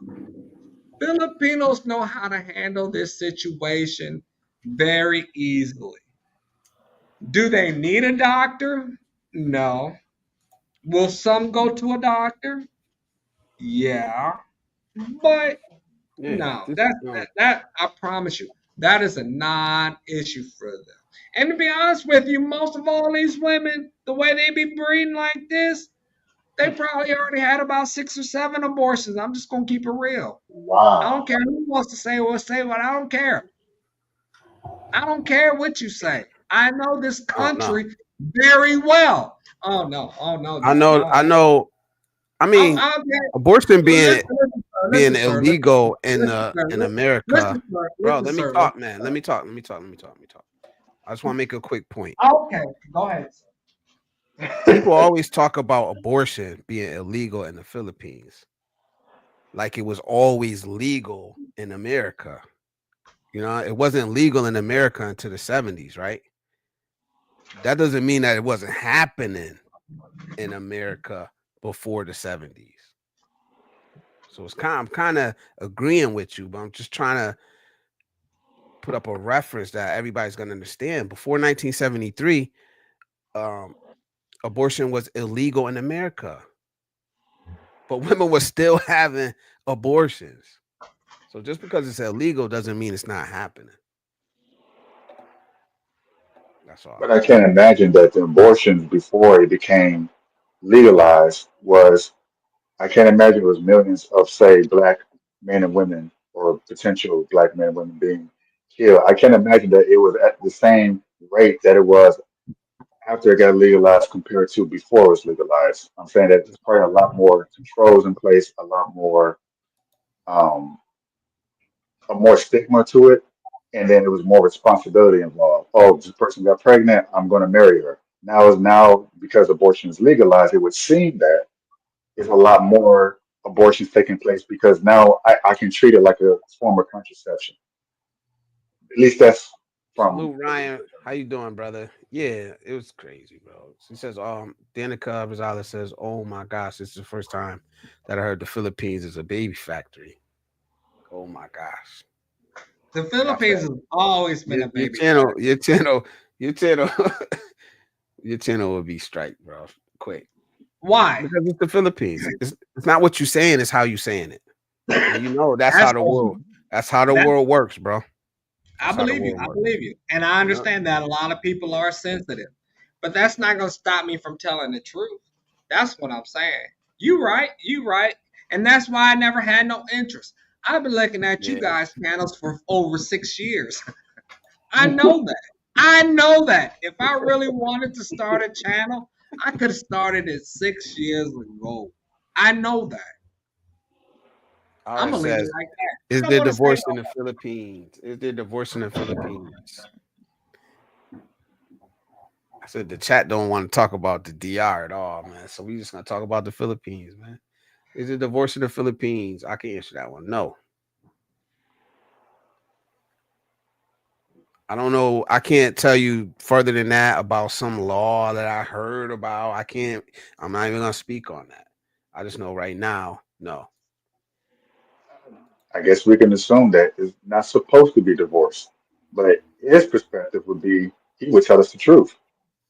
Filipinos know how to handle this situation very easily. Do they need a doctor? No. Will some go to a doctor? Yeah. But no, that I promise you, that is a non-issue for them. And to be honest with you, most of all these women, the way they be breeding like this, they probably already had about 6 or 7 abortions. I'm just gonna keep it real. I Wow. don't care who wants to say what. I don't care. I don't care what you say. I know this Oh no. country very well. Oh no. Oh no. I No. know. No. I know. I mean, I'll abortion being listen, sir. illegal Listen, sir. in America, Listen, sir. bro. Listen, Let me sir. talk, man. Let me talk. Let me talk. Let me talk. Let me talk. I just want to make a quick point. Okay, go ahead, sir. People always talk about abortion being illegal in the Philippines, like it was always legal in America. You know, it wasn't legal in America until the 70s, right? That doesn't mean that it wasn't happening in America before the 70s. So I'm kind of agreeing with you, but I'm just trying to put up a reference that everybody's going to understand. Before 1973, abortion was illegal in America, but women were still having abortions. So just because it's illegal doesn't mean it's not happening. That's all. But I can't imagine that the abortions before it became legalized was, I can't imagine it was millions of, say, black men and women or potential black men and women being killed. I can't imagine that it was at the same rate that it was after it got legalized compared to before it was legalized. I'm saying that there's probably a lot more controls in place, um, a more stigma to it, and then it was more responsibility involved. Oh, this person got pregnant, I'm going to marry her. Now because abortion is legalized, it would seem that there's a lot more abortions taking place because now I can treat it like a form of contraception. At least that's from. Salute, Ryan. How you doing, brother? Yeah, it was crazy, bro. He says, Danica Rosales says, oh my gosh, this is the first time that I heard the Philippines is a baby factory. Oh my gosh. The Philippines has always been a baby. Your channel will be strike, bro. Quick. Why? Because it's the Philippines. It's not what you're saying, it's how you saying it. And you know that's how the world works, bro. I believe you. And I understand that a lot of people are sensitive. But that's not gonna stop me from telling the truth. That's what I'm saying. You right. And that's why I never had no interest. I've been looking at you guys' channels for over 6 years. I know that. If I really wanted to start a channel, I could have started it 6 years ago. I know that. I'm gonna leave it like that. Is there divorce in the Philippines? Is there divorce in the Philippines? I said the chat don't want to talk about the DR at all, man. So we just gonna talk about the Philippines, man. Is it divorce in the Philippines? I can answer that one. No. I don't know. I can't tell you further than that about some law that I heard about. I can't. I'm not even gonna speak on that. I just know right now, no. I guess we can assume that it's not supposed to be divorced. But his perspective would be he would tell us the truth.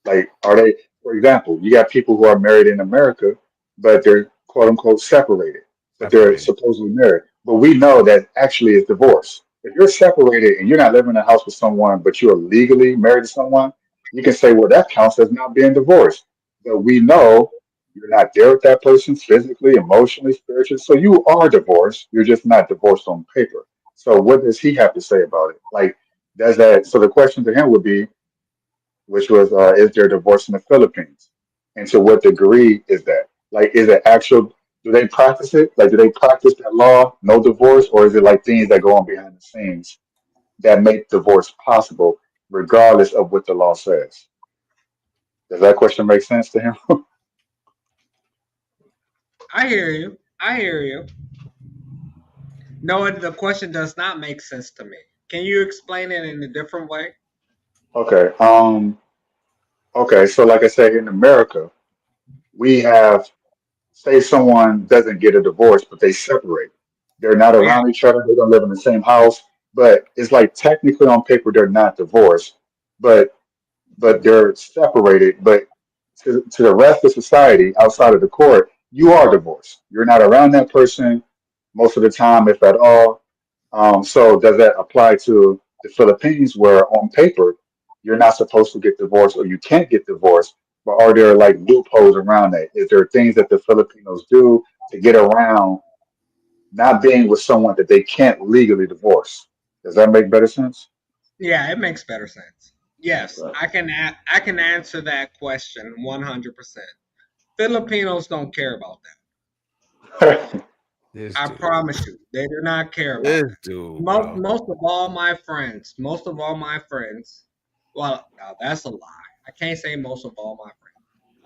Like, are they, for example, you got people who are married in America, but they're quote unquote separated, but they're Separated. supposedly married. But we know that actually is divorce. If you're separated and you're not living in a house with someone, but you're legally married to someone, you can say, well, that counts as not being divorced. But we know you're not there with that person physically, emotionally, spiritually. So you are divorced. You're just not divorced on paper. So what does he have to say about it? Like, does that? So the question to him would be, which was, is there divorce in the Philippines? And to what degree is that? Like, is it actual, do they practice it? Like, do they practice that law, no divorce? Or is it like things that go on behind the scenes that make divorce possible, regardless of what the law says? Does that question make sense to him? I hear you. I hear you. No, the question does not make sense to me. Can you explain it in a different way? Okay. Okay. So, like I said, in America, we have, say someone doesn't get a divorce, but they separate. They're not Yeah, around each other. They don't live in the same house, but it's like technically on paper they're not divorced, but they're separated. But to the rest of society outside of the court, you are divorced. You're not around that person most of the time, if at all. So does that apply to the Philippines, where on paper you're not supposed to get divorced or you can't get divorced? But are there like loopholes around that? Is there things that the Filipinos do to get around not being with someone that they can't legally divorce? Does that make better sense? yeah, it makes better sense. Yes, Okay. I can answer that question 100%. Filipinos don't care about that. This I dude. promise you, they do not care about This that. dude, Most bro. most of all my friends, most of all my friends. Well, no, that's a lie. I can't say most of all my friends.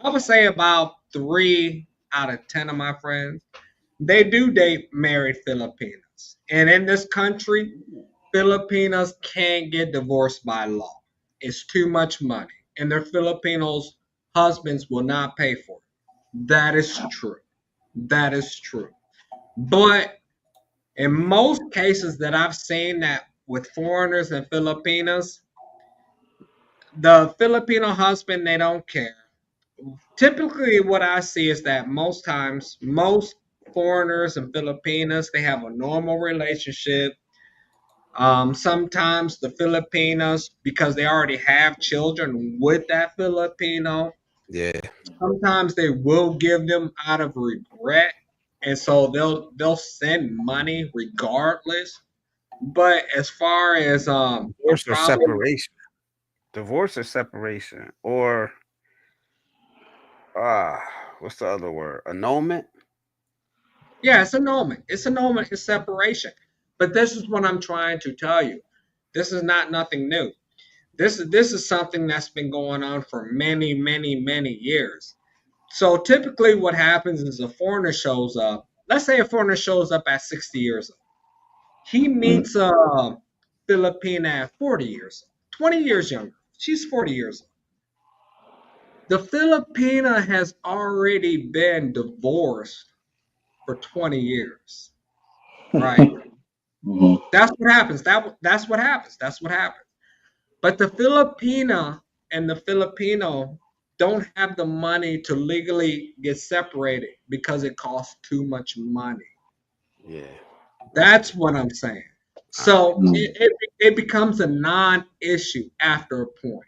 I would say about 3 out of 10 of my friends. They do date married Filipinos, and in this country, Filipinos can't get divorced by law. It's too much money, and their Filipinos husbands will not pay for it. That is true. That is true. But in most cases that I've seen that with foreigners and Filipinos, the Filipino husband, they don't care. Typically, what I see is that most times, most foreigners and Filipinos, they have a normal relationship. Sometimes the Filipinos, because they already have children with that Filipino, Yeah. sometimes they will give them out of regret, and so they'll send money regardless. But as far as a Divorce or problem, separation. Divorce or separation. Or what's the other word? Annulment? yeah, it's annulment. It's annulment. It's separation. But this is what I'm trying to tell you. This is not nothing new. This is something that's been going on for many, many, many years. So typically, what happens is a foreigner shows up. Let's say a foreigner shows up at 60 years old. He Mm. meets a Filipina at 40 years old, 20 years younger. She's 40 years old. The Filipina has already been divorced for 20 years, right? Mhm. That's what happens. That's what happens. That's what happens. But the Filipina and the Filipino don't have the money to legally get separated because it costs too much money. Yeah. That's what I'm saying. All right. So Mm. it becomes a non-issue after a point.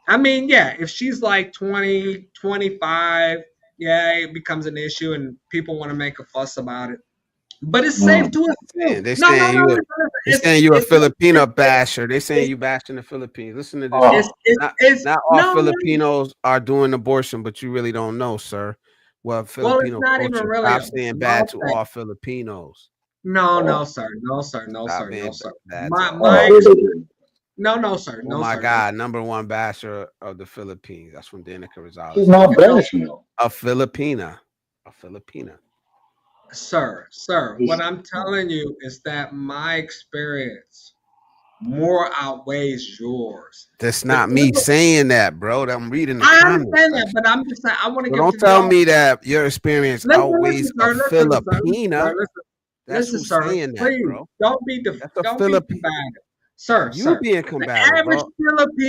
I mean, yeah, if she's like 20, 25, yeah, it becomes an issue and people want to make a fuss about it. But it's safe Mm. to assume. They No, no, saying no. you they saying you a Filipino It's, basher. They saying it's, you bashing the Philippines. Listen to this it's, though. Oh, it's Not all no, no. Filipinos are doing abortion, but you really don't know, sir. Well, Well, it's Filipino not even culture. really Stop a saying bad small to thing. all Filipinos. No, no, oh, sir. No, sir. No, Stop sir. No, being sir. bad to My all my oh, ex here they go. No, sir. Oh No, my sir. God, #1 basher of the Philippines. That's from Danica She's Rosales. not No, bashing them. A Filipina. A Filipina. sir. What I'm telling you is that my experience more outweighs yours. That's The not me Philip- saying that, bro. I'm reading the I comment understand that, section. but I'm just saying I want to So get don't to the tell me audience. that your experience Listen, outweighs a sir. Filipina. That's Listen, who's sir. saying that, Please bro. That's a don't be Philip. combative, sir. You being The combative, average bro.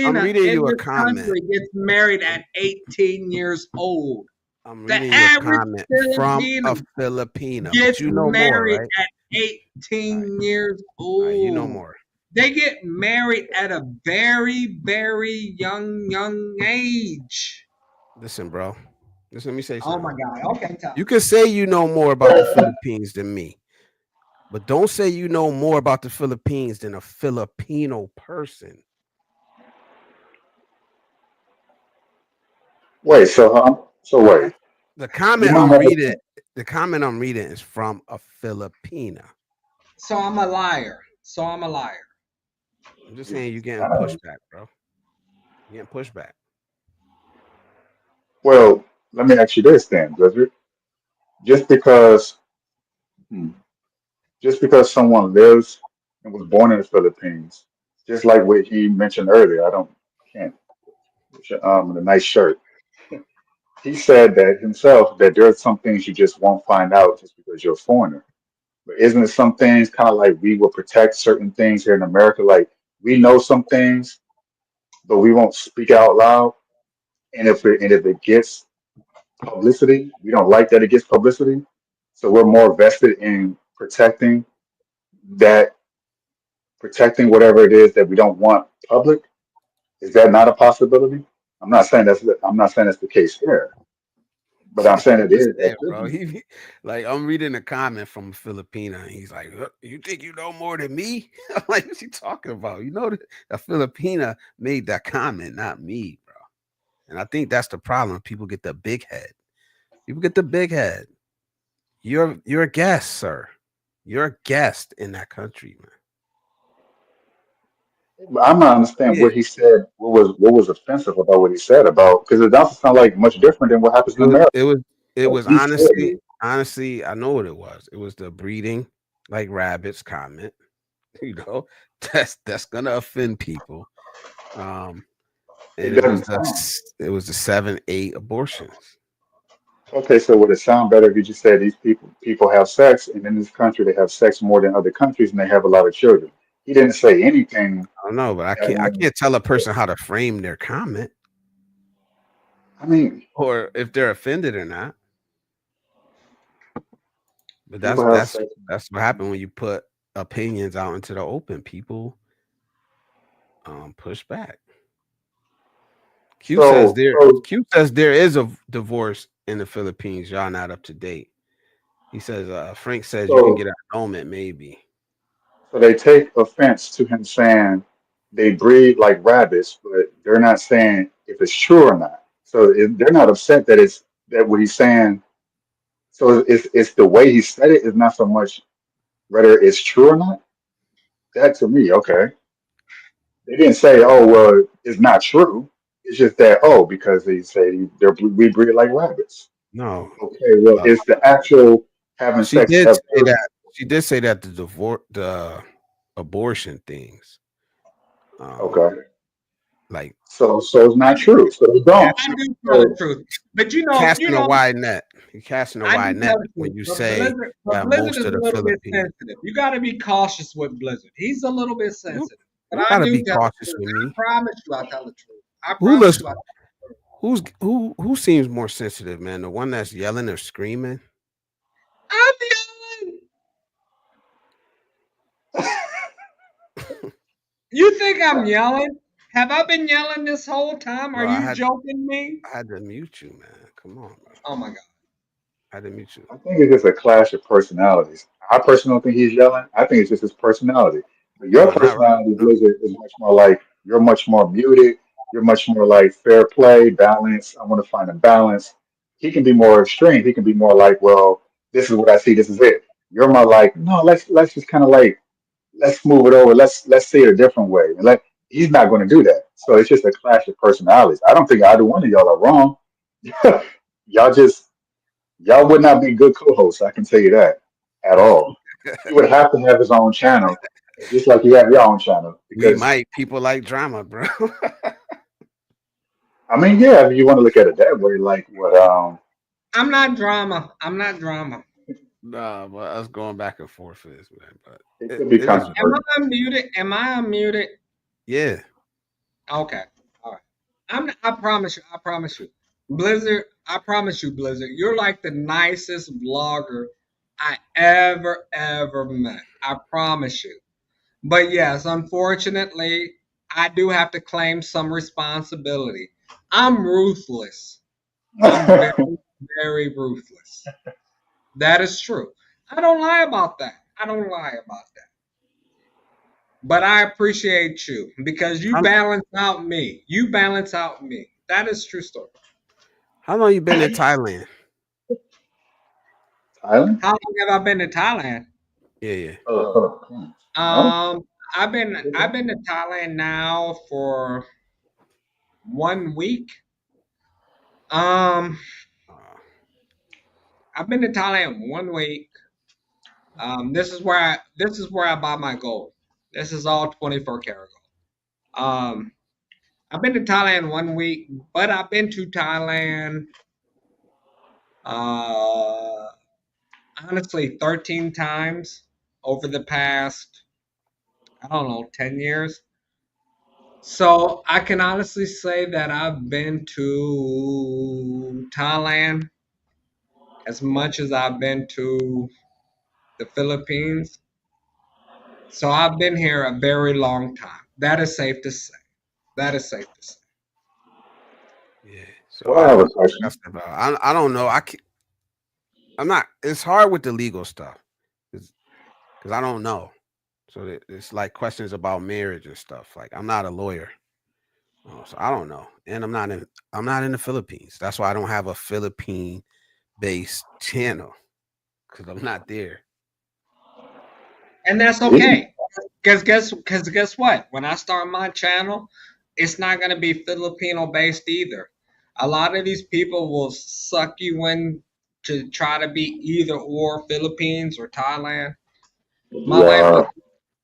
I'm Filipina reading in you a this comment. country gets married I'm, at 18 years old. I'm The reading you a average comment from Filipino a Filipina, but gets you know more, married right? at All right, 18 years all right, you know old. more. They get married at a very, very young age. Listen, bro. Listen, let me say Oh my something. God. Okay, tell You me. can say you know more about the Philippines than me, but don't say you know more about the Philippines than a Filipino person. Wait, so wait. That's the You comment don't I'm have reading. The comment I'm reading is from a Filipina. So I'm a liar. I'm just saying you're getting pushback, bro. You're getting pushback. well, let me ask you this then, Blizzard. Just because hmm, just because someone lives and was born in the Philippines, just like what he mentioned earlier, can't the nice shirt. He said that himself that there are some things you just won't find out just because you're a foreigner. But isn't it some things kind of like we will protect certain things here in America? Like we know some things, but we won't speak out loud. And if it gets publicity, we don't like that it gets publicity. So we're more vested in that, protecting whatever it is that we don't want public. Is that not a possibility? I'm not saying that's the case here, but I'm saying I'm it just is. That saying, could bro. be. Like I'm reading a comment from a Filipina, and he's like, "Huh, "You think you know more than me?" I'm like, "What's he talking about?" You know, the Filipina made that comment, not me, bro. And I think that's the problem. People get the big head. People get the big head. You're a guest, sir. You're a guest in that country, man. But I'm not understanding Yeah, what he said. What was offensive about what he said about, because it doesn't sound like much different than what happens it in was America. it was it Like was he said, honestly, I know what it was. It was the breeding like rabbits comment. You know, that's gonna offend people. Um, it and doesn't sound. it was the 7-8 abortions. Okay, so would it sound better if you just said these people have sex, and in this country they have sex more than other countries, and they have a lot of children? He didn't say anything. I don't know, but I that- can't tell a person how to frame their comment I mean, or if they're offended or not. But people have sex. that's what happened when you put opinions out into the open. People push back. So, so, Q says there is a divorce in the Philippines. Y'all not up to date. He says Frank says you can so, get an annulment maybe. so they take offense to him saying they breed like rabbits, but they're not saying if it's true or not. So they're not upset that it's that what he's saying. So it's the way he said it is not so much whether it's true or not. That to me, okay. They didn't say, oh, well, it's not true. It's just that, oh, because they say we breed like rabbits. No. Okay, well, it's the actual having She sex to did have say children. that. She did say that the abortion things, um, Okay, like so it's not true. So they don't. I do tell the So truth. But casting a wide net. You're casting a I do wide net tell the when truth. you say But that Blizzard most is of a the little bit Philippines. sensitive. You got to be cautious with Blizzard. He's a little bit You, sensitive. But you I gotta do be tell the cautious truth. with I me. promise you, I tell the truth. I Who promise looks you, I tell the truth. who seems more sensitive, man? The one that's yelling or screaming? I'm yelling. You think I'm yelling? Have I been yelling this whole time? Are Bro, you joking me? I had to mute you, man. Come on, bro. Oh my God. I had to mute you. I think it's just a clash of personalities. I personally don't think he's yelling. I think it's just his personality. But your No, not right. personality, No. Blizzard, is much more like you're much more muted. You're much more like fair play, balance. I want to find a balance. He can be more extreme. He can be more like, well, this is what I see. This is it. You're more like, no, let's just kind of like let's move it over. Let's see it a different way. And he's not going to do that. So it's just a clash of personalities. I don't think either one of y'all are wrong. y'all just y'all would not be good co-hosts. I can tell you that at all. He would have to have his own channel, just like you have your own channel. We Because might. People like drama, bro. I mean, yeah, if you want to look at it that way, like what I'm not drama. I'm not drama. Nah, but us going back and forth is, man. But it could be it is, Am controversial. I unmuted? Am I unmuted? yeah. Okay. All right. I promise you. I promise you. Blizzard, I promise you, Blizzard, you're like the nicest vlogger I ever met. I promise you. But yes, unfortunately, I do have to claim some responsibility. I'm ruthless. I'm very ruthless. That is true. I don't lie about that. I don't lie about that. But I appreciate you because you How, balance out me. You balance out me. That is true story. how long you been in Thailand? Thailand? How long have I been to Thailand? Yeah. Um, I've been to Thailand now for 1 week. Um, Uh, I've been to Thailand 1 week. This is where I buy my gold. This is all 24 karat gold. I've been to Thailand 1 week, but I've been to Thailand uh honestly 13 times over the past, I don't know, 10 years. So I can honestly say that I've been to Thailand as much as I've been to the Philippines. So I've been here a very long time. That is safe to say. That is safe to say. yeah. So So I have a question. I don't know. I'm not. It's hard with the legal stuff because I don't know. So it's like questions about marriage and stuff. Like I'm not a lawyer, so I don't know. And I'm not in the Philippines. That's why I don't have a Philippine based channel because I'm not there. And that's okay. Because guess what? When I start my channel, it's not going to be Filipino based either. A lot of these people will suck you in to try to be either or Philippines or Thailand. My life Yeah. was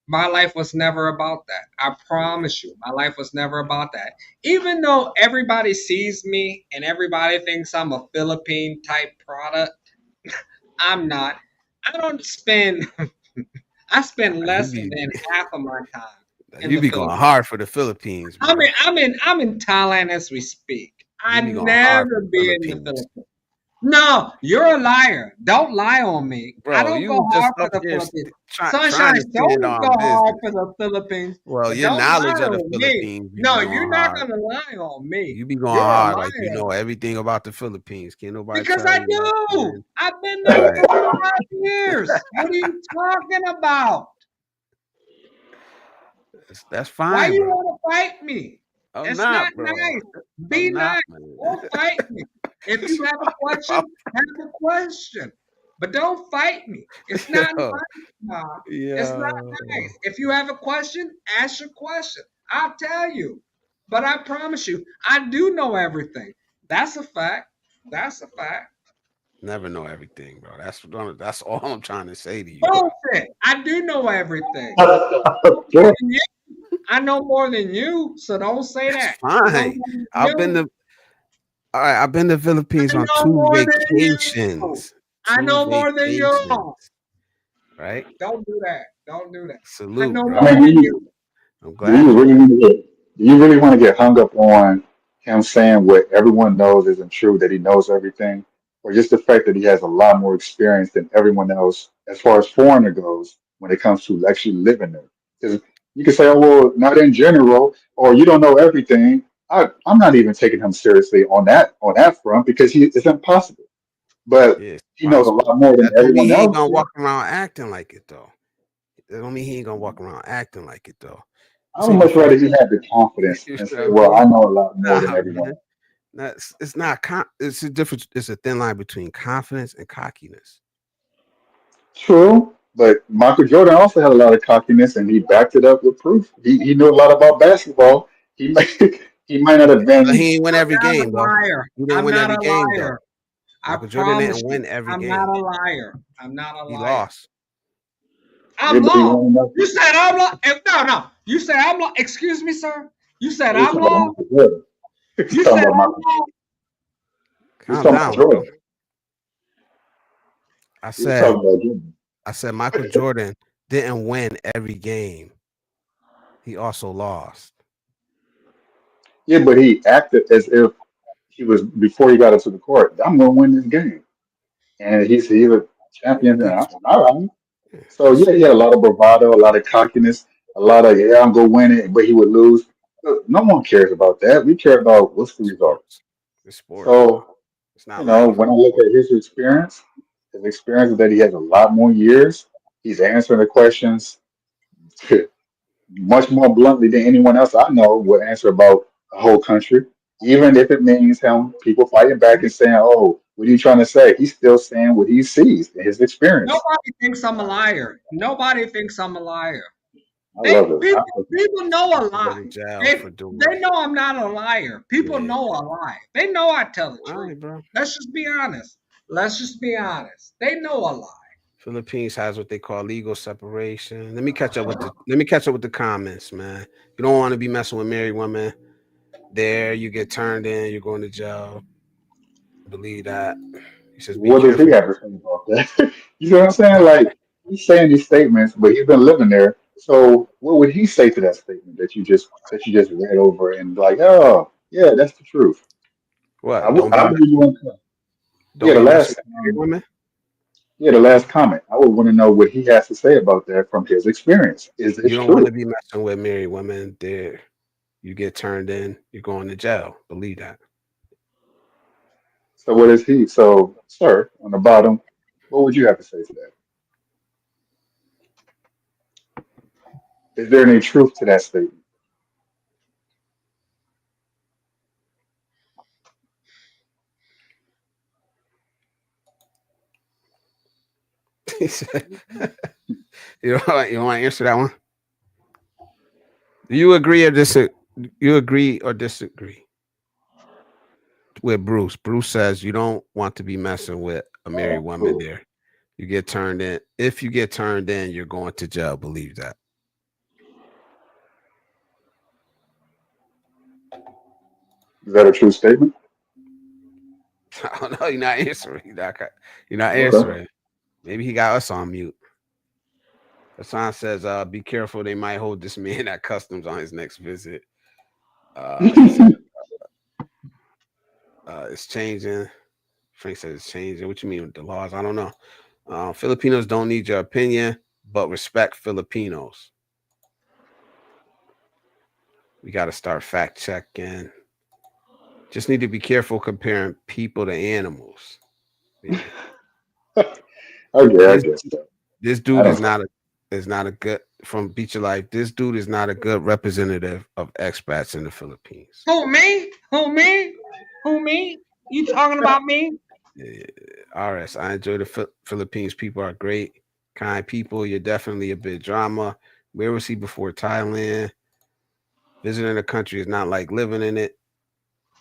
my life was never about that. I promise you, my life was never about that. Even though everybody sees me and everybody thinks I'm a Philippine type product, I'm not. I don't spend I spend You less be than half of my time in you the be going Philippines. hard for the Philippines, bro. I'm in Thailand as we speak. I You be going hard for never the be in the Philippines, Philippines. No, you're a liar. Don't lie on me. I bro. don't You go was just hard for up the here Philippines. trying Sunshine, to stand don't go on hard business. for the Philippines, Well, but your don't knowledge lie of the on me. Philippines, you No, be you're going not hard. gonna lie on me. You be going You're a hard like you liar know everything about the Philippines. Can't nobody because tell I you do. nothing. I've been All there right. for 5 years. What are you talking about? That's Why fine, you bro. want to fight me? I'm It's not not, bro. nice. Be I'm not, nice. man. Don't fight me. If you have a question, have a question. But don't fight me. It's not Yo, nice, Mom. It's not yo. nice. If you have a question, ask your question. I'll tell you. But I promise you, I do know everything. That's a fact. That's a fact. Never know everything, bro. That's all I'm trying to say to you, bro. Bullshit. I do know everything. Okay. I know more than you, so don't say That's that. I know fine. more than I've been you. to all right, I've been to Philippines I on know 2 more than you. vacations. I Two know more than you. vacations. Right? Don't do that. Don't do that. I Salute, know bro. more I mean, than you. I'm do glad you you really want to get, do you really want to get hung up on him saying what everyone knows isn't true, that he knows everything, or just the fact that he has a lot more experience than everyone else as far as foreigner goes when it comes to actually living there? Because you can say, oh, well, not in general, or you don't know everything. I'm not even taking him seriously on that front because it's impossible. But yeah, it's he knows a possible. lot more than That don't mean everyone he ain't else. gonna walk around acting like it though. That don't mean he ain't gonna walk around acting like it though. I This would ain't the much rather first he had the confidence you and know say, what I well, I mean? know a lot more than Nah, everyone man. else. That's it's not it's a difference, it's a thin line between confidence and cockiness. True. But Michael Jordan also had a lot of cockiness, and he backed it up with proof. He knew a lot about basketball. He might he might not have But been. he didn't win I'm every not a game though. liar. He didn't I'm win not every a game though. liar. I Michael Jordan promise didn't you, win every I'm not game. a liar. I'm not a He liar. lost. Yeah, I'm but he lost. won enough. You said I'm lost. No, no. You said I'm lost. Excuse me, sir. You said He's I'm talking about lost. Michael Jordan. He's You talking said about I'm Michael. lost. He's Calm talking about down, bro. Jordan. I He's said talking about Jordan. Michael Jordan didn't win every game. He also lost. Yeah, but he acted as if he was before he got into the court. I'm going to win this game, and he's a Yeah, champion. And that's all right. So that's yeah, he had a lot of bravado, a lot of cockiness, a lot of yeah, I'm gonna win it, but he would lose. Look, no one cares about that. We care about what's the result. sports. It's sports, bro. So It's not life. when I look at his experience is that he has a lot more years. He's answering the questions much more bluntly than anyone else I know would answer about a whole country. Even if it means him people fighting back and saying, "Oh, what are you trying to say?" He's still saying what he sees in his experience. Nobody thinks I'm a liar. Nobody thinks I'm a liar. I love it. People know a Go lie. to jail They for doing they it. know I'm not a liar. People Yeah. know I lie. They know I tell the All truth. right, bro. Let's just be honest. Let's just be honest. They know I lie. Philippines has what they call legal separation. Let me catch up with the comments, man. You don't want to be messing with married women. There, you get turned in. You're going to jail. Believe that. He says, be What does he careful. have to say about that? You know what I'm saying? Like he's saying these statements, but he's been living there. So what would he say to that statement that you just read over and like, oh yeah, that's the truth. What? Don't be I believe you want to. Yeah, don't the be messing last with married women. yeah the last comment. I would want to know what he has to say about that from his experience. Is this You don't want to true? be messing with married women. There, you get turned in. You're going to jail. Believe that. So what is he? So sir, on the bottom, what would you have to say to that? Is there any truth to that statement? He said, you don't want to answer that one. Do you agree or disagree? You agree or disagree with Bruce? Bruce says you don't want to be messing with a married woman Cool. there. You get turned in. If you get turned in, you're going to jail. Believe that. Is that a true statement? I don't know. You're not answering. You're not Okay. answering. Maybe he got us on mute. Hassan says, be careful. They might hold this man at customs on his next visit. He said, it's changing. Frank says it's changing. What you mean with the laws? I don't know. Filipinos don't need your opinion, but respect Filipinos. We got to start fact checking. Just need to be careful comparing people to animals. Yeah. Okay, I This, guess so. this I dude don't is not a good from Beach of Life. This dude is not a good representative of expats in the Philippines. Who me? Who me? Who me? You talking about me? Yeah. RS, I enjoy the Philippines. People are great, kind people. You're definitely a bit drama. Where was he before Thailand? Visiting the country is not like living in it.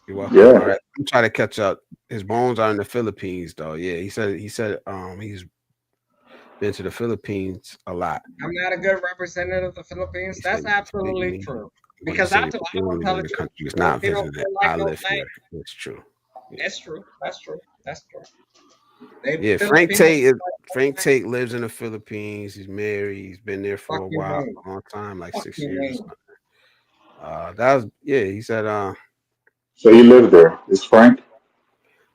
You're welcome. Yeah. All right. I'm trying to catch up. His bones are in the Philippines, though. Yeah, he said he's been to the Philippines a lot. I'm not a good representative of the Philippines. He That's said absolutely speaking true. when you Because say I you're don't living tell in the the truth. country, it's If not they don't visiting it. feel like I no live thing, here. It's true. Yeah. that's true. That's true. That's true. They Yeah, Filipinos Frank Tate lives in the Philippines. He's married. He's been there for fuck a you while, mean. a long time, like Fuck 6 you years or mean. something. That was yeah. He said, So he lived there. Is Frank?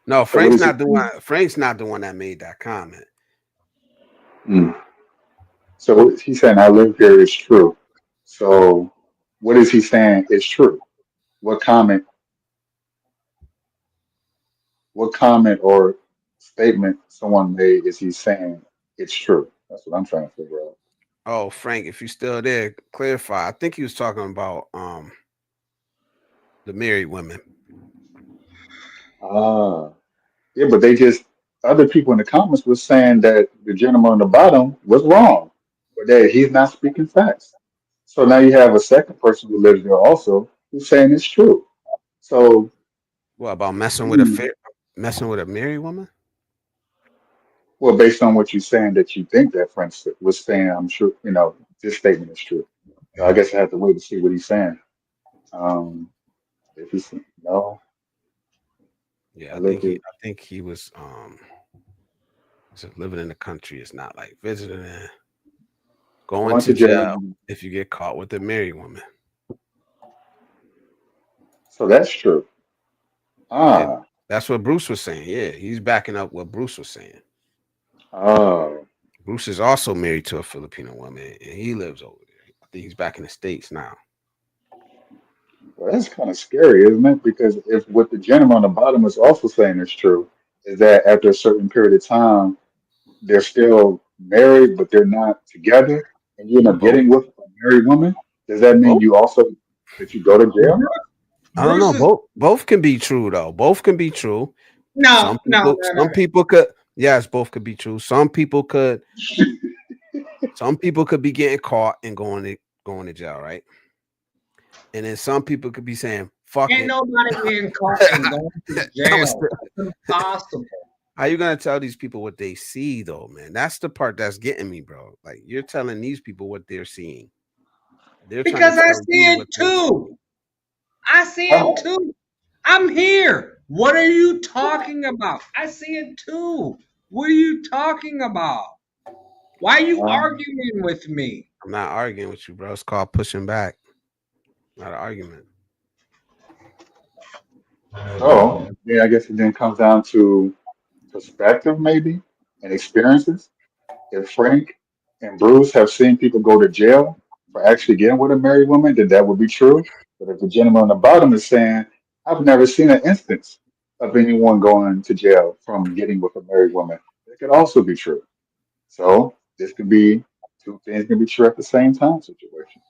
no, So what is he? Frank's not the one that made that comment. Hmm. So he's saying I live here is true. So what is he saying is true? What comment? What comment or statement someone made is he saying it's true? That's what I'm trying to figure out. Oh, Frank, if you're still there, clarify. I think he was talking about the married women. Ah, yeah, but they just other people in the comments was saying that the gentleman on the bottom was wrong, or that he's not speaking facts. So now you have a second person who lives there also who's saying it's true. So, What about hmm, messing with a married woman? well, based on what you're saying, that you think that Frank was saying, I'm sure this statement is true. So I guess I have to wait to see what he's saying. Um, if he's no, I Yeah, live here. I think he was so living in the country is not like visiting and going Going to to jail. jail if you get caught with a married woman. So that's true. Yeah, Ah, that's what Bruce was saying. Yeah, he's backing up what Bruce was saying. oh, Bruce is also married to a Filipino woman, and he lives over there. I think he's back in the States now. well, that's kind of scary, isn't it? Because if what the gentleman on the bottom is also saying is true, is that after a certain period of time, they're still married, but they're not together, and you end up Both, getting with a married woman. Does that mean both. you also that you go to jail? I don't Bruce know. is Both can be true though. Both can be true. no, no, no, no. Some people could. Yes, both could be true. Some people could be getting caught and going to jail, right? And then some people could be saying, "Fuck Ain't it." nobody getting caught and going to That was jail. That's impossible. how you gonna tell these people what they see though, man? That's the part that's getting me, bro. Like you're telling these people what they're seeing. They're trying to Because I tell see you it what they're too. seeing. I see it How, too. I'm here. What are you talking about? I see it too. What are you talking about? Why are you um, arguing with me? I'm not arguing with you, bro. It's called pushing back, not an argument. so yeah, I guess it then comes down to perspective, maybe, and experiences. If Frank and Bruce have seen people go to jail for actually getting with a married woman, then that would be true. But if the gentleman on the bottom is saying, I've never seen an instance of anyone going to jail from getting with a married woman, it could also be true. So this could be two things can be true at the same time situation.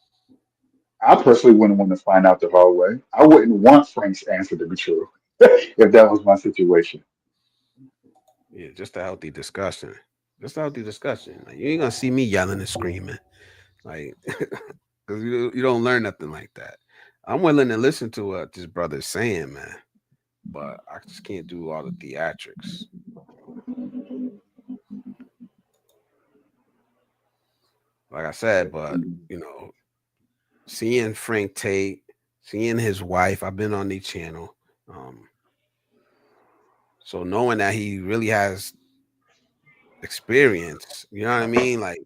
I personally wouldn't want to find out the hard way. I wouldn't want Frank's answer to be true if that was my situation. Yeah, just a healthy discussion. Just a healthy discussion. Like you ain't gonna see me yelling and screaming, like because you don't learn nothing like that. I'm willing to listen to what this brother's saying, man, but I just can't do all the theatrics. Like I said, but you know, seeing Frank Tate, seeing his wife, I've been on the channel. Um, so knowing that he really has experience, you know what I mean? Like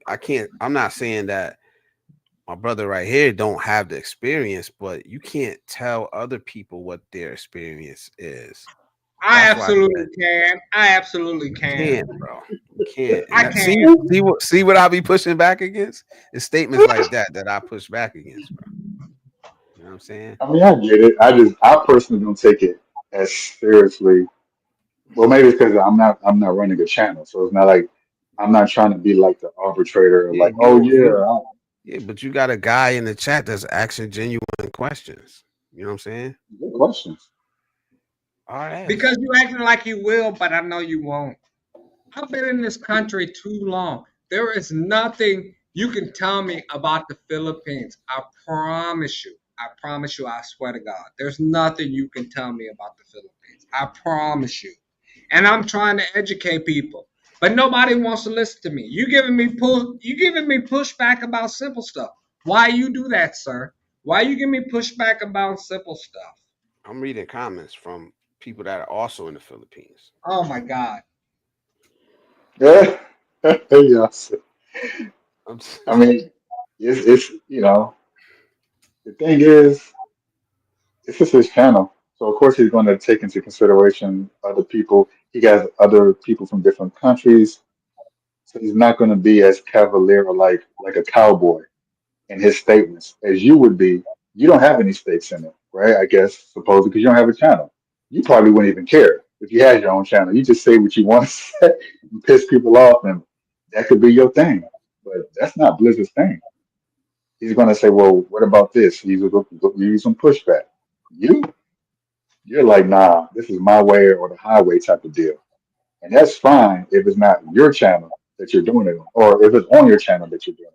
I'm not saying that my brother right here don't have the experience, but you can't tell other people what their experience is. I That's why I said absolutely can. I absolutely you can. can't, bro. You can't. And I that, can. see what I be pushing back against? It's statements like that I push back against, bro. You know what I'm saying? I mean, I get it. I personally don't take it as seriously. Well, maybe it's because I'm not running a channel, so it's not like I'm not trying to be like the arbitrator, Yeah, like, oh you yeah, yeah, but you got a guy in the chat that's asking genuine questions. You know what I'm saying? good questions. All right. Because you acting like you will, but I know you won't. I've been in this country too long. There is nothing you can tell me about the Philippines. I promise you. I promise you. I swear to God. There's nothing you can tell me about the Philippines. I promise you. And I'm trying to educate people, but nobody wants to listen to me. You giving me pushback about simple stuff. Why you do that, sir? Why you give me pushback about simple stuff? I'm reading comments from people that are also in the Philippines. Oh my God. Yeah, yes. I'm I mean, it's the thing is, it's just his channel, so of course he's going to take into consideration other people. He has other people from different countries, so he's not going to be as cavalier or like a cowboy in his statements as you would be. You don't have any stakes in it, right? I guess supposedly because you don't have a channel. You probably wouldn't even care if you had your own channel. You just say what you want to say and piss people off, and that could be your thing. But that's not Blizzard's thing. He's going to say, "Well, what about this?" He's going to give you some pushback. You, you're like, "Nah, this is my way or the highway type of deal." And that's fine if it's not your channel that you're doing it on, or if it's on your channel that you're doing it.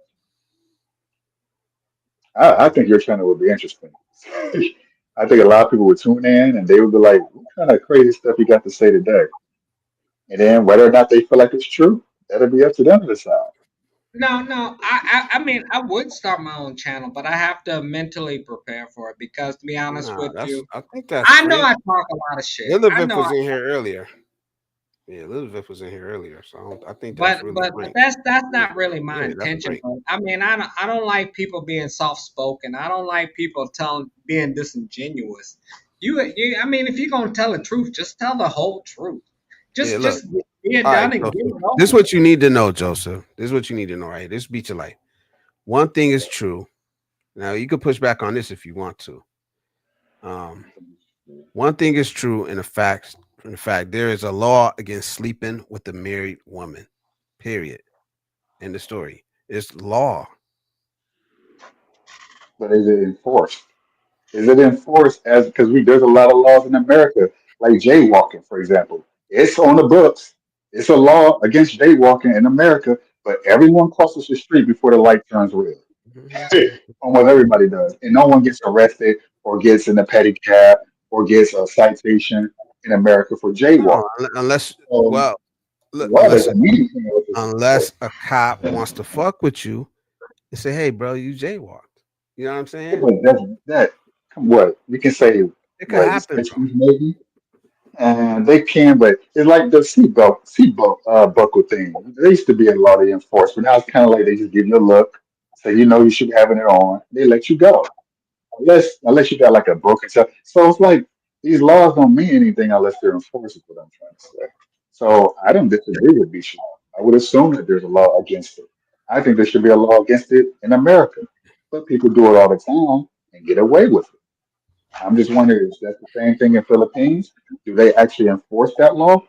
I think your channel would be interesting. I think a lot of people would tune in and they would be like, what kind of crazy stuff you got to say today? And then whether or not they feel like it's true, that'll be up to them to decide. No. I mean, I would start my own channel, but I have to mentally prepare for it because, to be honest Nah, with you, I think that's I know free. I talk a lot of shit. I Elizabeth know, was in here earlier. Yeah, Elizabeth was in here earlier, so I think that's but really but but frank. that's not really my Yeah, that's intention. frank. But I mean, I don't like people being soft spoken. I don't like people being disingenuous. I mean, if you're gonna tell the truth, just tell the whole truth. Yeah, look. Just be it All right, done and get Joseph. it This is over. what you need to know, Joseph. This is what you need to know, right? This beat your life. One thing is true. Now you can push back on this if you want to. Um, one thing is true in the fact there is a law against sleeping with a married woman. Period. In the story. It's law. But is it enforced? Is it enforced as because there's a lot of laws in America, like jaywalking, for example. It's on the books. It's a law against jaywalking in America, but everyone crosses the street before the light turns red. Mhm. Almost everybody does, and no one gets arrested or gets in a pedicab or gets a citation in America for No, jaywalking. unless So well, the law unless doesn't mean anything unless it's unless enforced. a cop wants to fuck with you and say, "Hey, bro, you jaywalked." You know what I'm Yeah, saying? but that what we can say It could what it's happen, bro. maybe. And they can, but it's like the seatbelt buckle thing. There used to be a lot of enforcement. Now it's kind of like they just give you a look, say you know you should be having it on. They let you go, unless you got like a broken stuff. So it's like these laws don't mean anything unless they're enforced. Is what I'm trying to say. So I don't disagree with Bishop. I would assume that there's a law against it. I think there should be a law against it in America, but people do it all the time and get away with it. I'm just wondering, is that the same thing in Philippines? Do they actually enforce that law?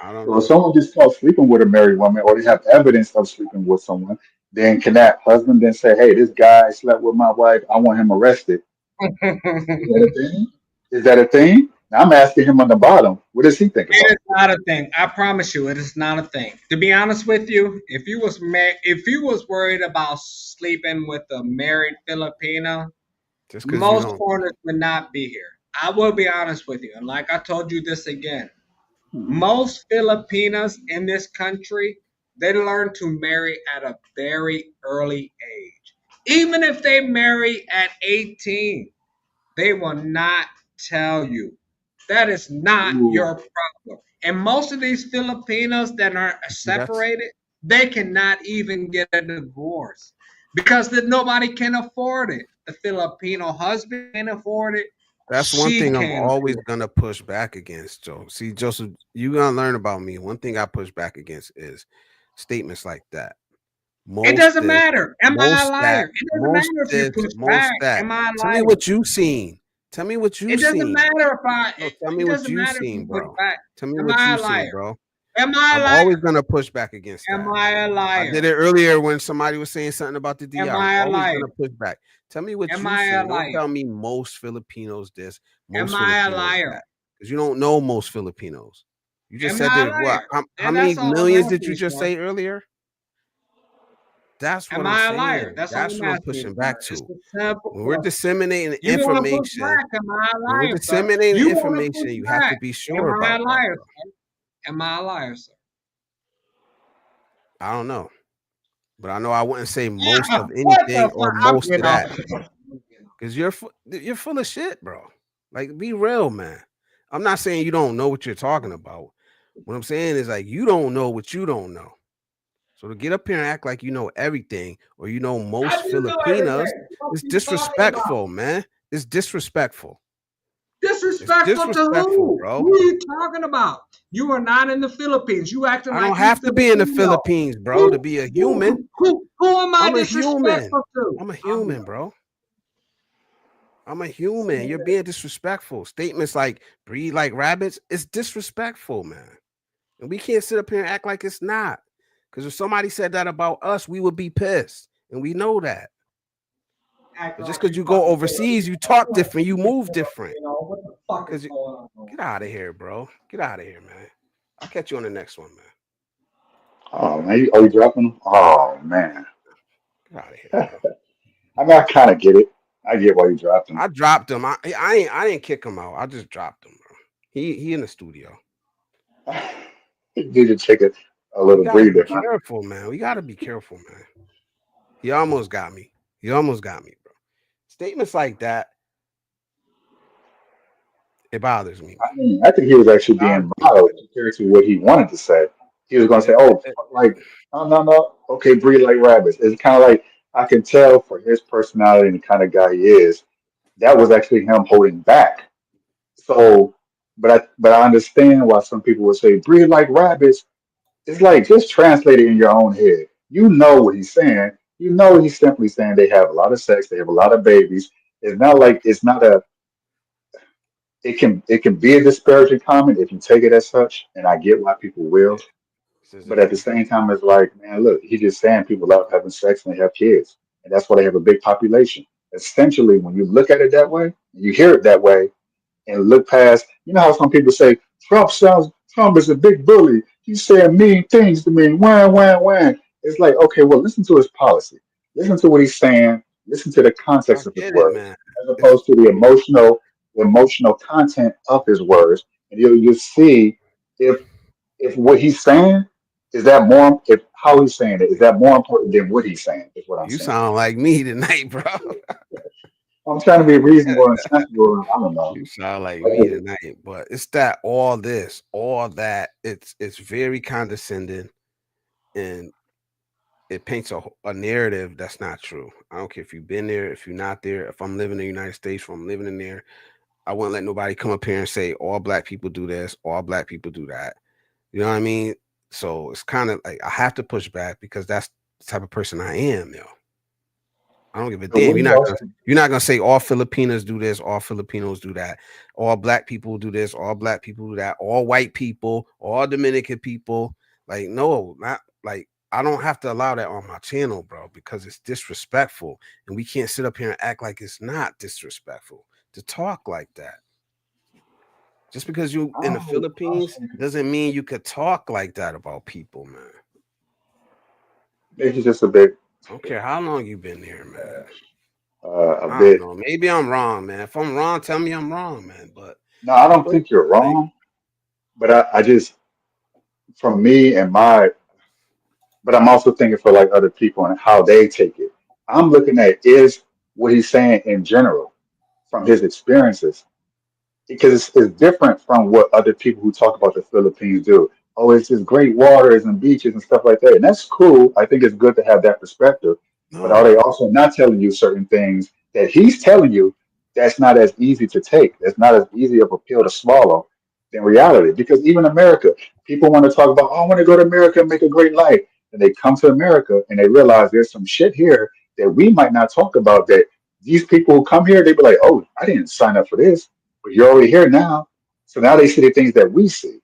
I don't So if know. someone just caught sleeping with a married woman or they have evidence of sleeping with someone, then can that husband then say, hey, this guy slept with my wife, I want him arrested? Is that a thing? Is that a thing? Now I'm asking him on the bottom, what does he think It about is not a thing. I promise you, it is not a thing. To be honest with you, if you was worried about sleeping with a married Filipino, Just because you most don't. foreigners would not be here. I will be honest with you, and like I told you this again, it? most Filipinos in this country they learn to marry at a very early age. Even if they marry at 18, they will not tell you. That is not Ooh, your problem. And most of these Filipinos that are See, separated, they cannot even get a divorce because that nobody can afford it. The Filipino husband can't afford it. that's one She thing I'm can't always afford gonna push back against, Joe. See, Joseph, you gonna learn about me. One thing I push back against is statements like that. it. It Most doesn't this, matter. Am I a most that, liar? It doesn't most matter if you this, push most back. that. Am I a Tell me liar? what you seen. Tell me what you It doesn't seen. matter if I. No, tell me It what doesn't you matter if seen, you push bro. back. Tell me Am what I you a seen, liar? bro. Am I a I'm liar? always gonna push back against Am that. I a I did liar? it earlier when somebody was saying something about the Am DR. I'm I a always liar? gonna push back. Tell me what Am you I a seen. Don't liar? tell me most Filipinos this, Am most I a Filipinos liar? that, because you don't know most Filipinos. You just Am said I a there's what? liar? How And many that's all I'm millions did asking you you just for. say earlier? That's what Am I'm I a liar? saying. That's all That's I'm what I'm asking you pushing back for. It's to. a simple When we're question. disseminating You want to push information, back? Am I a when we're liar, sir? disseminating You want to information, push you have to back? be Am sure I a about that, liar, bro. sir? Am I a liar, sir? I don't know. But I know I wouldn't say most Yeah. of What the anything or fuck? I'm most of getting off that. the phone. Because you're full of shit, bro. Like, be real, man. I'm not saying you don't know what you're talking about. What I'm saying is like you don't know what you don't know. So to get up here and act like you know everything or you know I most do know Filipinas everything. What is you talking about? disrespectful, man. It's disrespectful. It's Disrespectful to disrespectful, who? bro. Who are you talking about? You are not in the Philippines. You acting I like don't you have to be in the Filipino. Philippines, bro, to be a human. Who am I I'm a human. disrespectful to? I'm a I'm human, bro. I'm a human. You're being disrespectful. Statements like breed like rabbits, it's disrespectful, man. And we can't sit up here and act like it's not. Because if somebody said that about us, we would be pissed. And we know that. But acting just like because you you go fucking overseas, you talk Filipino. different, you move different. What the fuck is Because going on? get out of here, bro. Get out of here, man. I'll catch you on the next one, man. Oh man, you dropping them? Oh man. Get out of here, man. I mean, I kind of get it. I get why you dropped him. I dropped him. I didn't kick him out. I just dropped him, bro. He in the studio. You need to take a We little gotta be breather, huh? careful, man. We gotta be careful, man. He almost got me. He almost got me, bro. Statements like that, it bothers me, I man. mean, I think he was actually being Bothers me. mild compared to what he wanted to say. He was going to say, "Oh, fuck, like, no, no, no, okay, breathe like rabbits." It's kind of like I can tell for his personality and the kind of guy he is, that was actually him holding back. So, but I understand why some people would say, "Breathe like rabbits." It's like just translate it in your own head. You know what he's saying. You know he's simply saying they have a lot of sex, they have a lot of babies. It's not like it's not a. It can be a disparaging comment if you take it as such, and I get why people Yeah. will. Says But if at the you same time, it's like, man, look, he's just saying people love having sex and they have kids, and that's why they have a big population. Essentially, when you look at it that way, you hear it that way, and look past, you know how some people say Trump is a big bully. He's saying mean things to me. Wham, wham, wham. It's like, okay, well, listen to his policy. Listen to what he's saying. Listen to the I context of his get it, words, man. as It's opposed to the emotional content of his words, and you'll see if what he's saying is that more if how he's saying it is that more important than what he's saying is what I'm you saying. sound like me tonight, bro. I'm trying to be reasonable and sensible. I don't know. You sound like Like, me tonight. But it's that all this, all that. It's very condescending and it paints a narrative that's not true. I don't care if you've been there, if you're not there, if I'm living in the United States, if I'm living in there, I wouldn't let nobody come up here and say all black people do this, all black people do that. You know what I mean? So it's kind of like I have to push back because that's the type of person I am, yo. I don't give a but damn. what he also You're not gonna say all Filipinos do this, all Filipinos do that, all black people do this, all black people do that, all white people, all Dominican people. Like, no, not like I don't have to allow that on my channel, bro, because it's disrespectful. And we can't sit up here and act like it's not disrespectful to talk like that. Just because you in the I'm Philippines doesn't mean you could talk like that about people, man. maybe just a bit I don't care how long you've been here, man. a I don't bit. know. Maybe I'm wrong, man. If I'm wrong, tell me I'm wrong, man. But No, I don't but think you're like, wrong, but I just from me and my but I'm also thinking for like other people and how they take it. I'm looking at is what he's saying in general from his experiences because it's different from what other people who talk about the Philippines do. Oh, it's just great waters and beaches and stuff like that. And that's cool. I think it's good to have that perspective. But are no, they also not telling you certain things that he's telling you that's not as easy to take? That's not as easy of a pill to swallow than reality. Because even America, people want to talk about, oh, I want to go to America and make a great life. And they come to America and they realize there's some shit here that we might not talk about that these people who come here, they be like, oh, I didn't sign up for this, but you're already here now. So now they see the things that we see,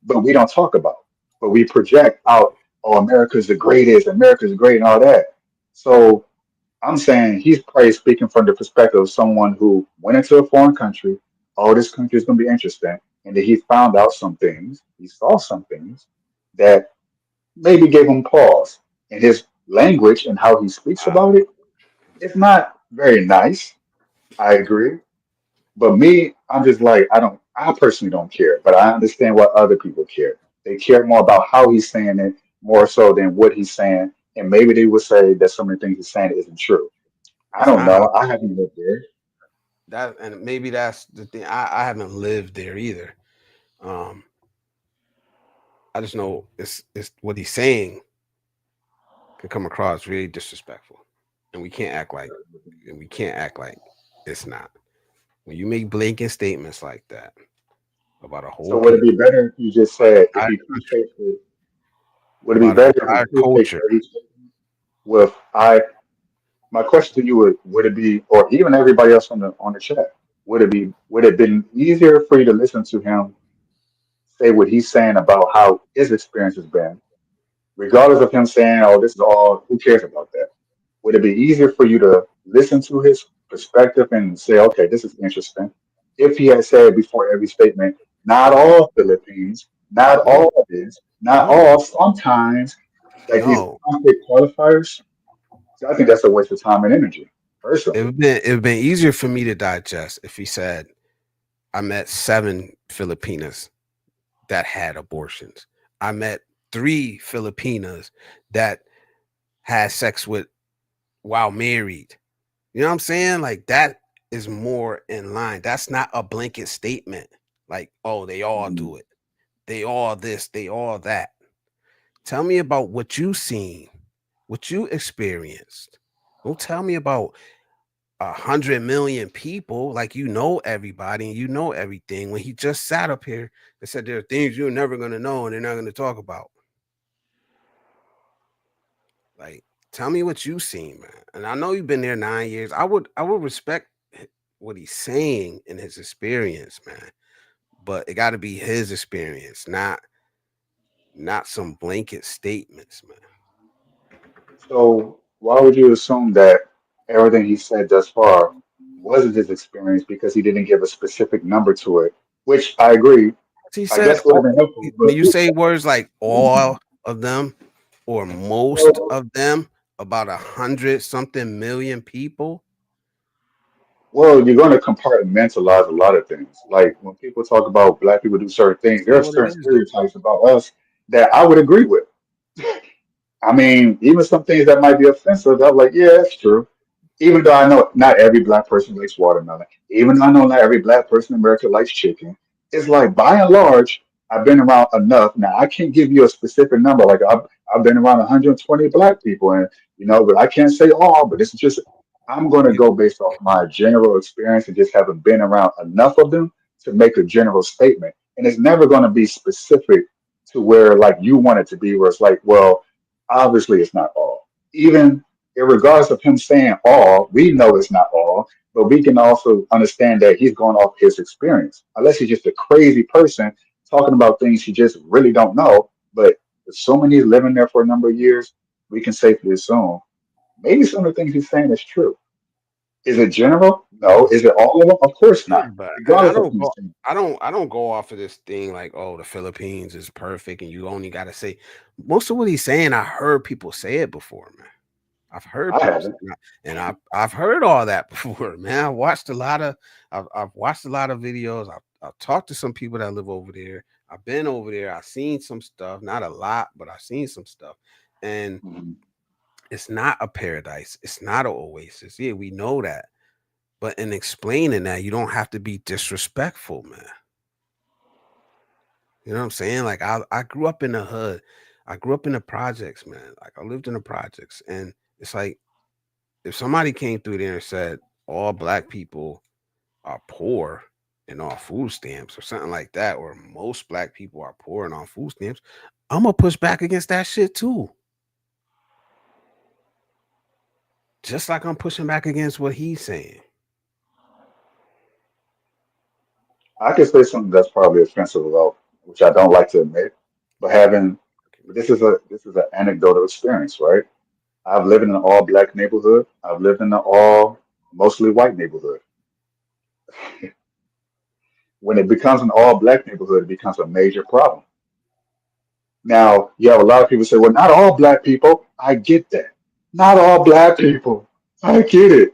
but we don't talk about. But we project out, oh, America's the greatest, America's great, and all that. So I'm saying he's probably speaking from the perspective of someone who went into a foreign country. Oh, this country is going to be interesting. And then he found out some things, he saw some things that maybe gave him pause. And his language and how he speaks I, about it, it's not very nice. I agree. But me, I'm just like, I personally don't care, but I understand why other people care. They care more about how he's saying it more so than what he's saying. And maybe they would say that some of the things he's saying isn't true. I that's don't not how know. I haven't lived there. that, and maybe that's the thing. I haven't lived there either. Um, I just know it's what he's saying can come across really disrespectful, and we can't act like it's not. When you make blanket statements like that about a So whole would it be people, better if you just about an said, if entire he country, prefaces it, would it be about an better if he entire prefaced culture, every statement with, my question to you would it be, or even everybody else on the chat, would it have been easier for you to listen to him say what he's saying about how his experience has been, regardless of him saying, "Oh, this is all," who cares about that? Would it be easier for you to listen to his perspective and say, "Okay, this is interesting"? If he had said before every statement, "Not all Philippines, Not No, all of this, not no, all. Sometimes, like these no. conflict qualifiers, so I think that's a waste of time and energy, personally. It would been easier for me to digest if he said I met 7 Filipinas that had abortions. I met 3 Filipinas that had sex with while married. You know what I'm saying? Like that is more in line. That's not a blanket statement. Like, oh, they all Mhm. do it. They all this, they all that. Tell me about what you seen, what you experienced. Don't tell me about 100 million people like you know everybody and you know everything when he just sat up here and said there are things you're never going to know and they're not going to talk about. Like, tell me what you seen, man. And I know you've been there 9 years. I would respect what he's saying in his experience, man. But it got to be his experience, not some blanket statements, man. So why would you assume that everything he said thus far wasn't his experience because he didn't give a specific number to it? Which I agree, He I said guess would have been helpful. when But you say words like all of them or most well, of them, about 100 something million people. well, you're going to compartmentalize a lot of things. Like when people talk about black people do certain things, there Say are what it certain is, though. stereotypes about us that I would agree with. I mean, even some things that might be offensive, I'm like, yeah, that's true. Even though I know not every black person likes watermelon, even though I know not every black person in America likes chicken, it's like by and large, I've been around enough. Now I can't give you a specific number. Like I've been around 120 black people, and but I can't say all. But this is just I'm going to You, go based off my general experience and just haven't been around enough of them to make a general statement. And it's never going to be specific to where like you want it to be, where it's like, well, obviously it's not all. Even in regards of him saying all, we know it's not all, but we can also understand that he's going off his experience. Unless he's just a crazy person talking about things he just really don't know. But assuming he's living there for a number of years, we can safely assume maybe some of the things he's saying is true. Is it general? No. Is it all of them? Of course yeah, not. but I Regardless of don't who's go. saying. I don't go off of this thing like, oh, the Philippines is perfect, and you only got to say most of what he's saying. I heard people say it before, man. I've heard I people say haven't. that, and I've heard all that before, man. I've watched a lot of videos. I've talked to some people that live over there. I've been over there. I've seen some stuff, not a lot, but I've seen some stuff. And Mhm. it's not a paradise. It's not an oasis. Yeah, we know that. But in explaining that, you don't have to be disrespectful, man. You know what I'm saying? Like I grew up in the hood. I grew up in the projects, man. Like I lived in the projects. And it's like if somebody came through there and said all black people are poor and on food stamps or something like that, or most black people are poor and on food stamps, I'm gonna push back against that shit too. Just like I'm pushing back against what he's saying. I could say something that's probably offensive about, which I don't like to admit, but this is an anecdotal experience, right? I've lived in an all black neighborhood. I've lived in an all mostly white neighborhood. When it becomes an all black neighborhood, it becomes a major problem. Now, you have a lot of people say, well, not all black people. I get that. Not all black people. I get it.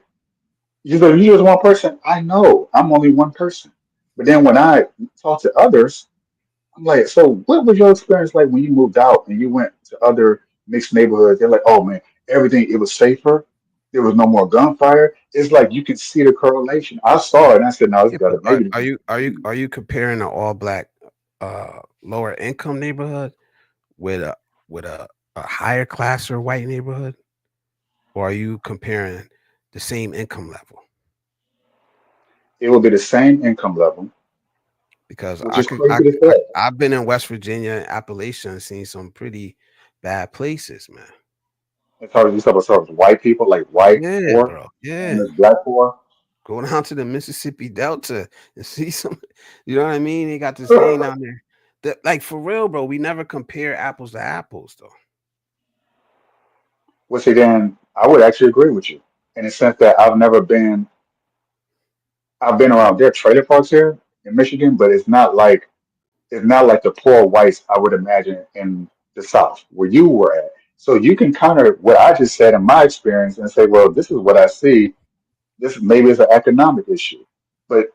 You just one person. I know I'm only one person. But then when I talk to others, I'm like, so what was your experience like when you moved out and you went to other mixed neighborhoods? They're like, oh man, everything, it was safer. There was no more gunfire. It's like you can see the correlation. I saw it and I said, no, it's Yeah, got but to maybe. are you comparing an all black lower income neighborhood with a higher class or white neighborhood? Or are you comparing the same income level? It will be the same income level, Because which is crazy to say. I've been in West Virginia and Appalachia and seen some pretty bad places, man. It's hard to use ourselves white people, like white Yeah, poor, bro. and Yeah. as black poor. Go down to the Mississippi Delta and see some, you know what I mean? They got this thing down there. That like for real, bro. We never compare apples to apples though. Well, see, then I would actually agree with you in the sense that I've been around. There are trailer parks here in Michigan, but it's not like is not like the poor whites I would imagine in the South where you were at. So you can counter what I just said in my experience and say, well, this is what I see. This maybe is an economic issue, but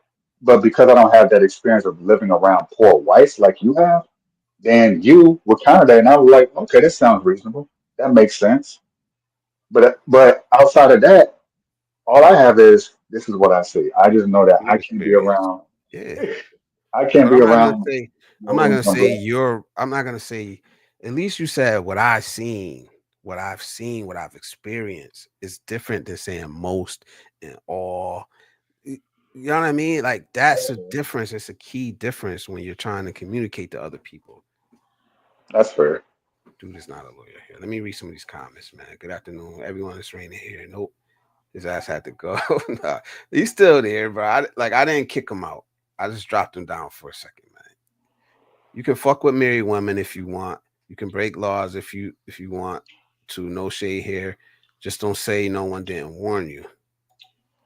because I don't have that experience of living around poor whites like you have, then you would counter that, and I was like, okay, that sounds reasonable. That makes sense. But outside of that, all I have is this is what I see. I just know that Your I can't be experience. around. Yeah. I can't But be I'm not gonna around say I'm no not gonna income say black. you're I'm not gonna say at least you said what I've seen, what I've experienced is different than saying most and all. You know what I mean? Like that's a difference. It's a key difference when you're trying to communicate to other people. That's fair. Dude is not a lawyer here. Let me read some of these comments, man. Good afternoon, everyone. It's raining here. Nope, his ass had to go. Nah, he's still there, bro. I didn't kick him out. I just dropped him down for a second, man. You can fuck with married women if you want. You can break laws if you want to. No shade here. Just don't say no one didn't warn you.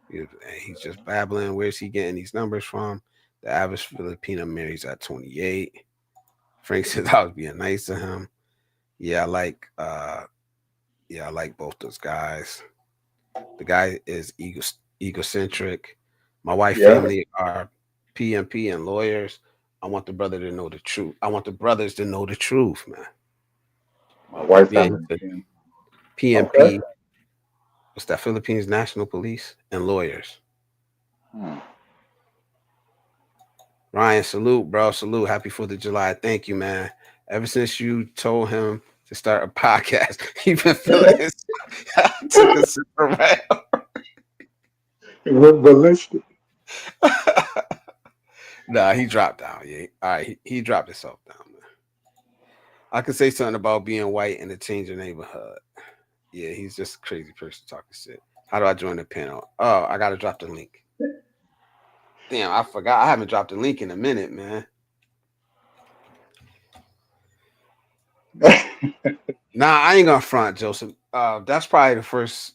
He's just babbling. Where's he getting these numbers from? The average Filipino marries at 28. Frank says I was being nice to him. Yeah, I like both those guys. The guy is egocentric. My wife Yeah, family are PMP and lawyers. I want the brother to know the truth. I want the brothers to know the truth, man. my wife Yeah, has he an said opinion. Okay. PMP. What's that? Philippines National Police and lawyers. Hmm. Ryan, salute, bro. Salute. Happy 4th of July. Thank you, man. Ever since you told him to start a podcast, he been feeling his took a sip around. We're ballistic. Nah, he dropped down. Yeah. All right. He dropped himself down, man. I could say something about being white in a changing neighborhood. Yeah, he's just a crazy person talking shit. How do I join the panel? Oh, I gotta drop the link. Damn, I forgot. I haven't dropped the link in a minute, man. Nah, I ain't gonna front, Joseph. That's probably the first.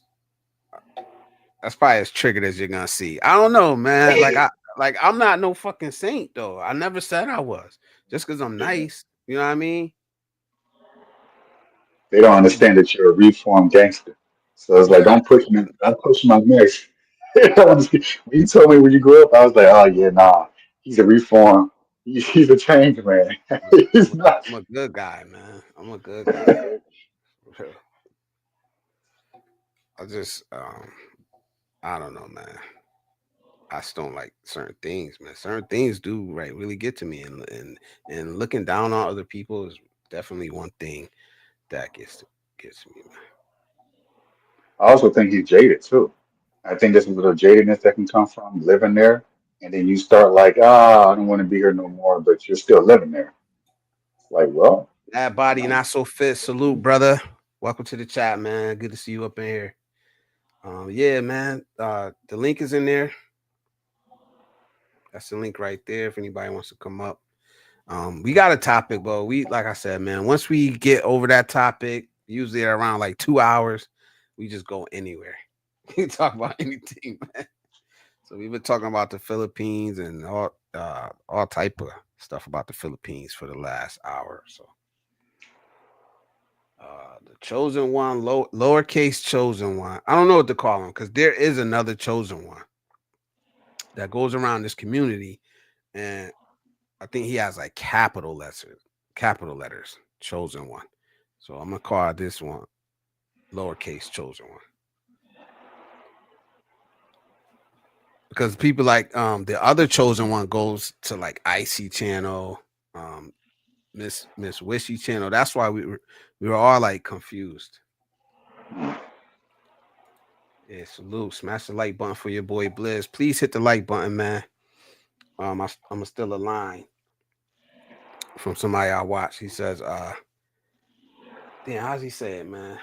That's probably as triggered as you're gonna see. I don't know, man. I'm not no fucking saint though. I never said I was. Just because I'm nice, you know what I mean? They don't I'm just understand that you're a reformed gangster. So it's like, nah, don't push my mess. They don't understand. When you told me when you grew up, I was like, oh yeah, nah, he's a reform. He's a change man. He's not. I'm a good guy, man. I'm a good guy. For real. I just I don't know, man. I just don't like certain things, man. Certain things do right really get to me, and looking down on other people is definitely one thing that gets to me, man. I also think he's jaded too. I think there's a little jadedness that can come from living there, and then you start like, ah, I don't want to be here no more, but you're still living there. It's like, well, That you body know, not so fit. Salute, brother. Welcome to the chat, man. Good to see you up in here. Yeah, man. The link is in there. That's the link right there. If anybody wants to come up, we got a topic, but we like I said, man. Once we get over that topic, usually at around like 2 hours, we just go anywhere. We talk about anything, man. So we've been talking about the Philippines and all type of stuff about the Philippines for the last hour or so. The chosen one, lowercase chosen one. I don't know what to call him because there is another chosen one that goes around this community, and I think he has like capital letters, chosen one. So I'm gonna call this one lowercase chosen one because people like the other chosen one goes to like Icy Channel, um Miss Wishy Channel. That's why we were all like confused. Yeah, salute. Smash the like button for your boy Blizz. Please hit the like button, man. I'm still a line from somebody I watch. He says, damn, how's he say it, man?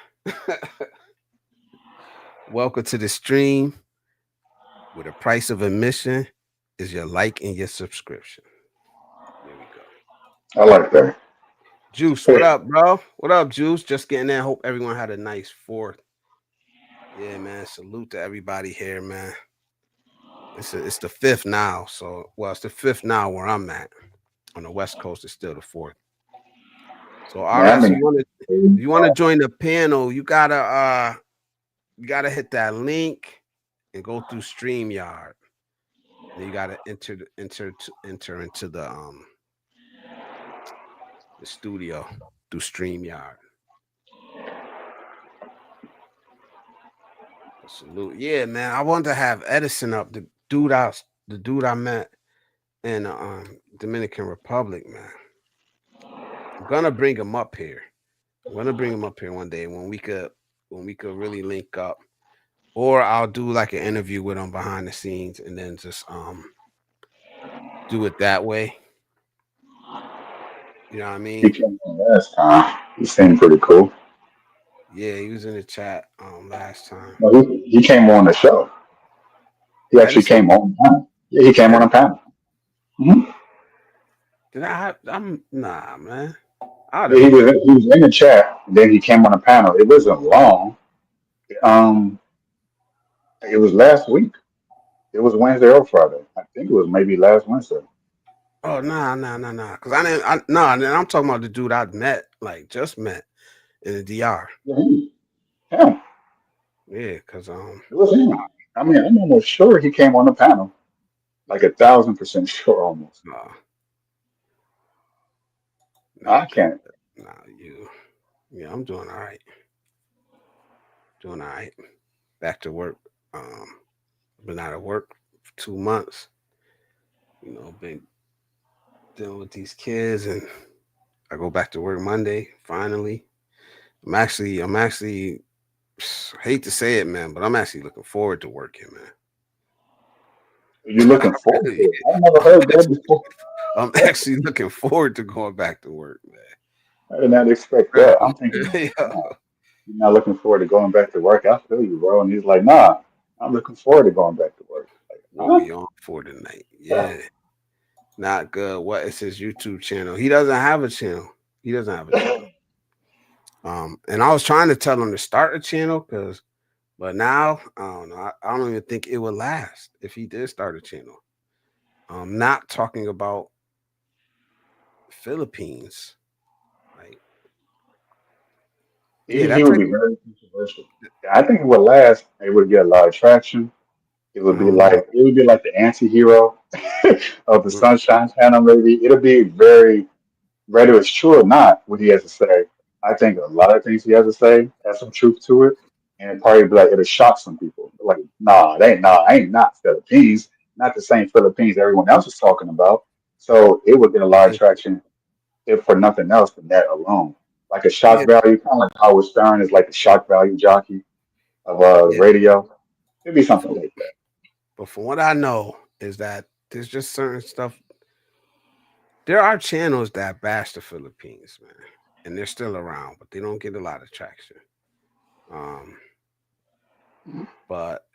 Welcome to the stream where the price of admission is your like and your subscription. There we go. I like that. Juice, what up, bro? What up, Juice? Just getting there. Hope everyone had a nice 4th. Yeah, man. Salute to everybody here, man. It's the 5th now. So, well, it's the 5th now where I'm at. On the West Coast, it's still the 4th. So Man, I RS, mean, you want to join the panel, you gotta hit that link and go through StreamYard. Then you gotta enter into the studio through StreamYard. Salute. Yeah, man. I wanted to have Edison up, the dude I met in Dominican Republic, man. I'm gonna bring him up here. I'm gonna bring him up here one day when we could really link up. Or I'll do like an interview with him behind the scenes and then just do it that way. You know what I he mean? came on last time. He seemed pretty cool. Yeah, he was in the chat last time. No, he came on the show. He actually Edison? came on the panel. Yeah, he came on a panel. Hmm. I'm nah, man. I'd Yeah, have he was in the chat. And then he came on a panel. It wasn't long. Um, it was last week. It was Wednesday or Friday. I think it was maybe last Wednesday. Oh nah. Cause I didn't nah, and then I'm talking about the dude I met, like just met in the DR. Yeah, him. Yeah, cause It was him. I mean, I'm almost sure he came on the panel. Like 1,000% sure almost. nah, I good. can't. Nah, yeah, I'm doing all right. Doing all right. Back to work. Been out of work for 2 months. You know, been dealing with these kids, and I go back to work Monday. Finally, I'm actually hate to say it, man, but I'm actually looking forward to working, man. You looking forward to Really, it? I never heard that before. I'm actually looking forward to going back to work, I did not expect man. that. I'm thinking, Really. nah, you're not looking forward to going back to work. I feel you, bro. And he's like, nah, I'm looking forward to going back to work. Like, What huh? we on for tonight? Yeah, not good. What is his YouTube channel? He doesn't have a channel. He doesn't have a channel. And I was trying to tell him to start a channel but now I don't know. I don't even think it would last if he did start a channel. Not talking about Philippines. Like, yeah, He that would type be very controversial. I think it would last. It would get a lot of traction. of It would be like the anti-hero of the mm, Sunshine Channel. Maybe it'll be very, whether it's true or not, what he has to say. I think a lot of things he has to say has some truth to it, and it probably be like it'll shock some people. Like, nah, I ain't not Philippines, not the same Philippines everyone else is talking about. So it would get a lot of thank you. traction if for nothing else than that alone. Like a shock Yeah, value, kind of like Howard Stern is like the shock value jockey of yeah. radio. It'd be something From, like that. but from what I know is that there's just certain stuff. There are channels that bash the Philippines, man, and they're still around, but they don't get a lot of traction. Um, but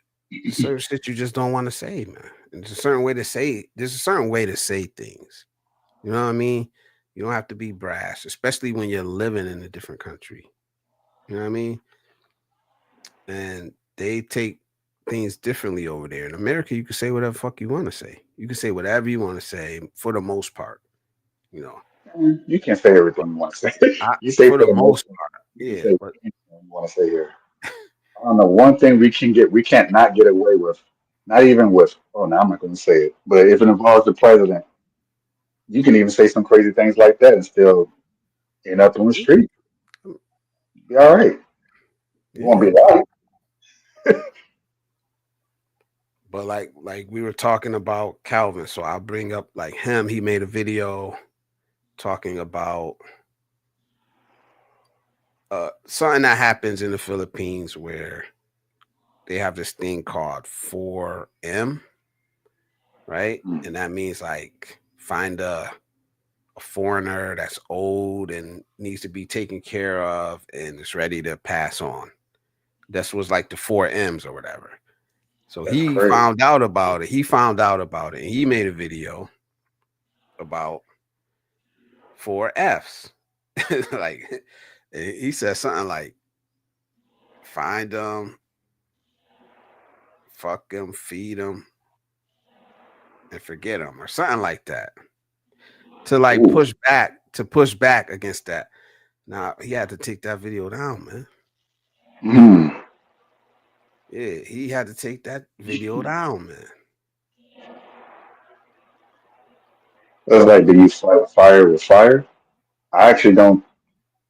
there's certain shit you just don't want to say, man. And there's a certain way to say. There's a certain way to say things. You know what I mean? You don't have to be brash, especially when you're living in a different country. You know what I mean? And they take things differently over there. In America, you can say whatever fuck you want to say. You can say whatever you want to say for the most part. You know, You can't say everything you want to say. You say for for the the most most part, part, you can yeah. say But anything you want to say here. I don't know. One thing we can't not get away with, not even with, oh, now I'm not going to say it, but if it involves the president, you can even say some crazy things like that and still end up on the street. Be all right. You won't yeah, be right. but like we were talking about Calvin, so I'll bring up like him. He made a video talking about something that happens in the Philippines where they have this thing called 4M, right? Mm, And that means like find a foreigner that's old and needs to be taken care of and is ready to pass on. This was like the 4M's or whatever. So that's he crazy. found out about it. He found out about it and he made a video about 4F's. Like he said something like find them, fuck them, feed them, and forget them or something like that. to like Ooh. push back against that. Now he had to take that video down, man. Mm. Yeah, he had to take that video down, man. It was like, do you fight fire with fire? I actually don't.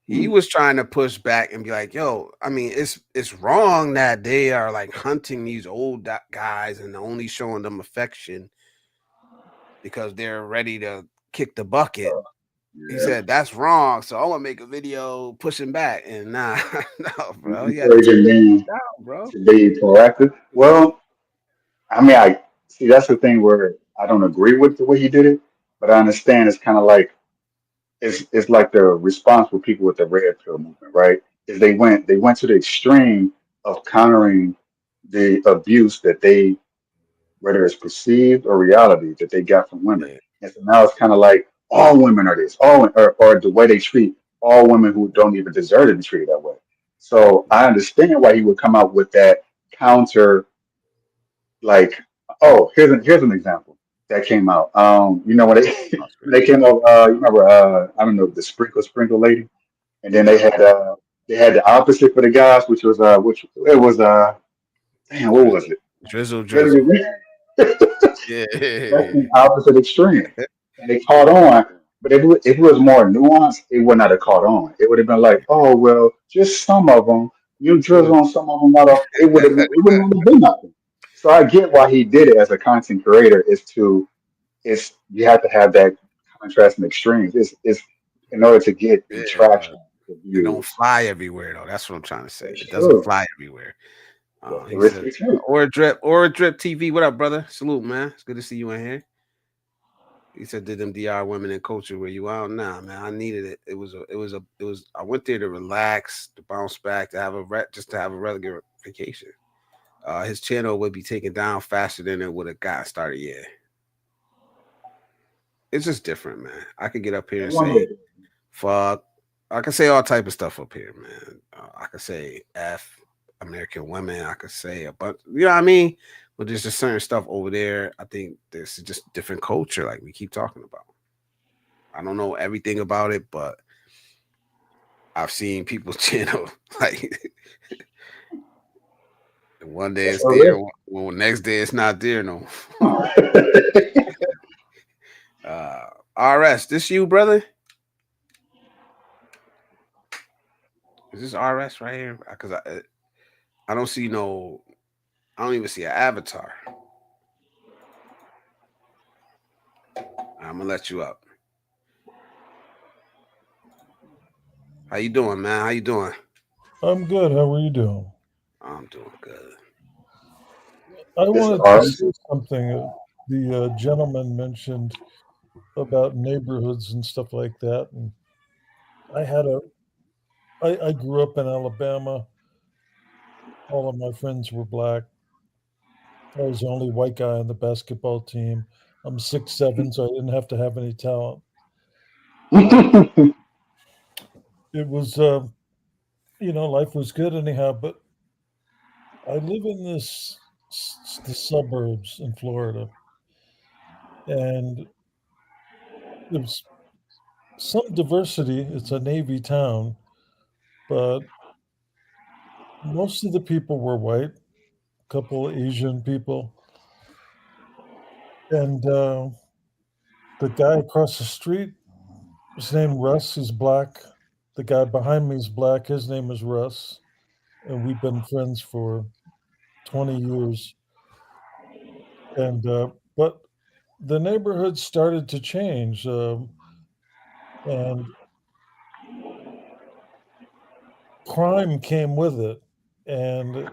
He was trying to push back and be like, "Yo, I mean, it's wrong that they are like hunting these old guys and only showing them affection because they're ready to kick the bucket." He Yeah. said that's wrong, so I want to make a video pushing back. And nah, no, bro, you had to take Encouraging it me down, bro. to be proactive. Well, I mean, I see that's the thing where I don't agree with the way he did it, but I understand it's kind of like it's like the response for people with the red pill movement, right? Is they went to the extreme of countering the abuse that they, whether it's perceived or reality, that they got from women. Yeah, And so now it's kind of like all women are this, or the way they treat all women who don't even deserve to be treated that way. So I understand why he would come out with that counter, like, oh, here's an example that came out. When they that's when great. they came out, you remember, I don't know, the sprinkle lady, and then Yeah, they had the opposite for the guys, which it was damn, what was it? drizzle. Yeah, That's the opposite extreme. And it caught on. But if it was more nuanced, it would not have caught on. It would have been like, oh well, just some of them. You drizzle on some of them, not all. It wouldn't have been nothing. So I get why he did it as a content creator. It's you have to have that contrast and extremes. It's in order to get the yeah, but traction, the it don't views. fly everywhere though. That's what I'm trying to say. That's It doesn't true. fly everywhere. That's a He said, risky too. or a drip TV. What up, brother? Salute, man. It's good to see you in here. He said, "Did them DR women in culture where you out now, man? I needed it. It was. I went there to relax, to bounce back, to have just to have a regular vacation. His channel would be taken down faster than it would have got started. Yeah, it's just different, man. I could get up here I and say wonder. fuck. I can say all type of stuff up here, man. I could say f American women. I could say a bunch. You know what I mean? But there's just certain stuff over there. I think this is just different culture, like we keep talking about. I don't know everything about it, but I've seen people's channel like one day That's it's a there, risk. next day it's not there no. That's Uh, RS, this you, brother? Is this RS right here? Because I don't see no. I don't even see an avatar. I'm gonna let you up. How you doing, man? How you doing? I'm good. How are you doing? I'm doing good. I wanted to ours. say something. The gentleman mentioned about neighborhoods and stuff like that. And I had a, I grew up in Alabama. All of my friends were black. I was the only white guy on the basketball team. I'm 6'7", so I didn't have to have any talent. It was, life was good anyhow. But I live in the suburbs in Florida, and there's some diversity. It's a Navy town, but most of the people were white, a couple Asian people, and the guy across the street, his name Russ, he's black. The guy behind me is black. His name is Russ, and we've been friends for 20 years. And but the neighborhood started to change, and crime came with it, and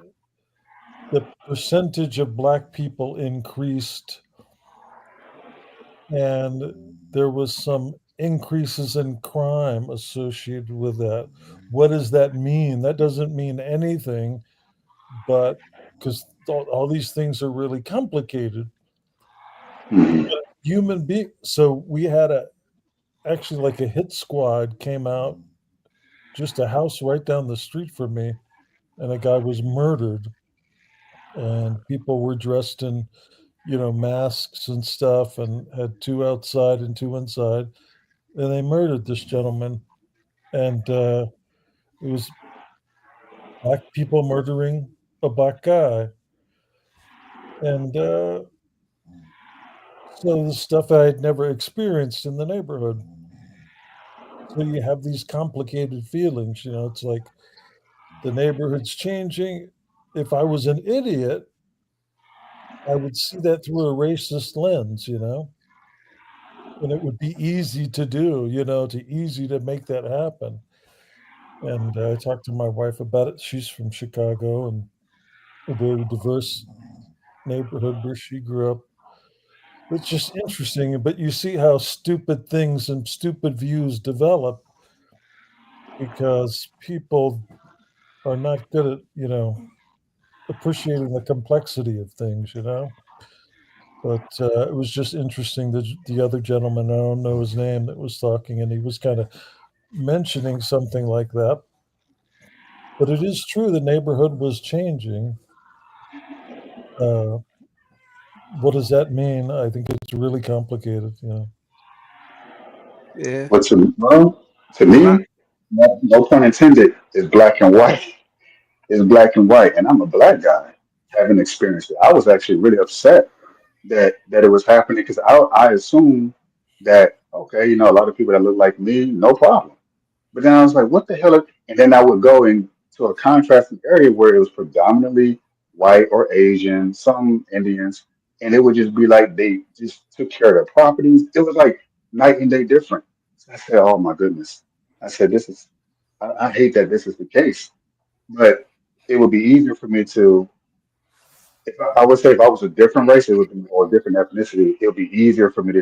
the percentage of black people increased, and there was some increases in crime associated with that. What does that mean? That doesn't mean anything, but because all these things are really complicated. Mhm. Human being. So we had actually like a hit squad came out, just a house right down the street from me, and a guy was murdered, and people were dressed in masks and stuff, and had two outside and two inside. and they murdered this gentleman, and it was black people murdering a black guy, and so the stuff I had never experienced in the neighborhood. So you have these complicated feelings, it's like the neighborhood's changing. If I was an idiot, I would see that through a racist lens, and it would be easy to do, easy to make that happen. And I talked to my wife about it. She's from Chicago and a very diverse neighborhood where she grew up. It's just interesting, but you see how stupid things and stupid views develop because people are not good at, appreciating the complexity of things. But it was just interesting that the other gentleman, I don't know his name, that was talking, and he was kind of mentioning something like that. But it is true the neighborhood was changing. What does that mean? I think it's really complicated. Yeah. But to When I me, no pun intended, is black and white. It's black and white, and I'm a black guy having experienced it. I was actually really upset that it was happening because I assumed that okay, a lot of people that look like me, no problem. But then I was like, what the hell? And then I would go into a contrasting area where it was predominantly white or Asian, some Indians, and it would just be like they just took care of their properties. It was like night and day different. So I said, oh my goodness. I said, I hate that this is the case. But it would be easier for me to, if I would say if I was a different race, it would be or a different ethnicity, it would be easier for me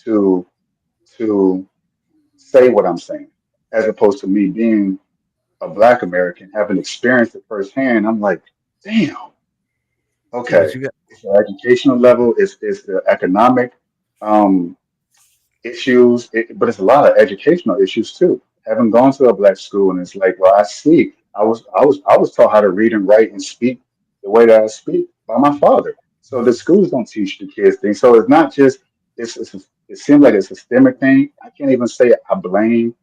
to to say what I'm saying, as opposed to me being a Black American, having experienced it firsthand. I'm like, damn, yeah, but okay. you got It's the educational level, it's the economic um, issues, but it's a lot of educational issues too. Having gone to a Black school, and it's like, well, I see. I was taught how to read and write and speak the way that I speak by my father. So the schools don't teach the kids things. So it's not just it seems like a systemic thing. I can't even say I blame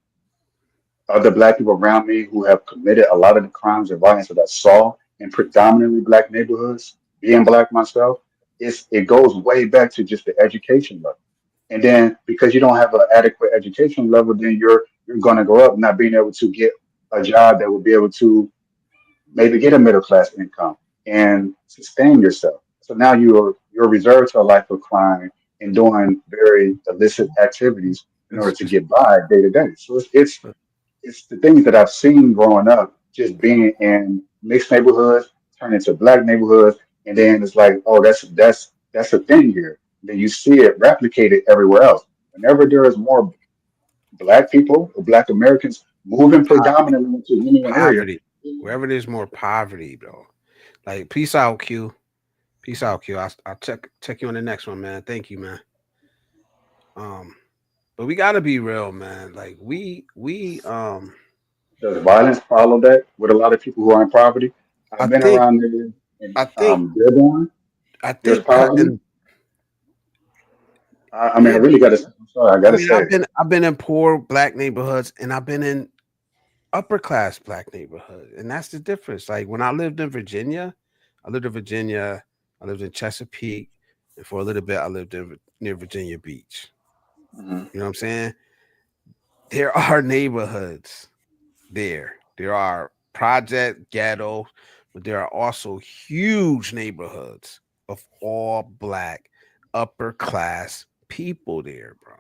other black people around me who have committed a lot of the crimes and violence that I saw in predominantly black neighborhoods, being black myself, it goes way back to just the education level. And then because you don't have an adequate education level, then you're gonna grow up not being able to get a job that will be able to maybe get a middle class income and sustain yourself. So now you're reserved to a life of crime and doing very illicit activities in order it's to just get by day to day. So it's the things that I've seen growing up, just being in mixed neighborhoods, turn into black neighborhoods, and then it's like, oh, that's a thing here. Then you see it replicated everywhere else. Whenever there is more black people or black Americans moving predominantly into any one area, poverty. Wherever there's more poverty, bro. Like peace out, Q. Peace out, Q. I'll check you on the next one, man. Thank you, man. Um, but we gotta be real, man. Like we does violence follow that with a lot of people who are in poverty? I I've been think around there in I think Dearborn. I There's think poverty. and I mean, I yeah, really got to. I'm sorry, I got I to mean say it. I've been in poor black neighborhoods and I've been in upper class black neighborhood. And that's the difference. Like when I lived in Virginia, I lived in Virginia, I lived in Chesapeake, and for a little bit I lived in near Virginia Beach. Mhm. You know what I'm saying? There are neighborhoods there. There are project ghetto, but there are also huge neighborhoods of all black upper class people there, bro.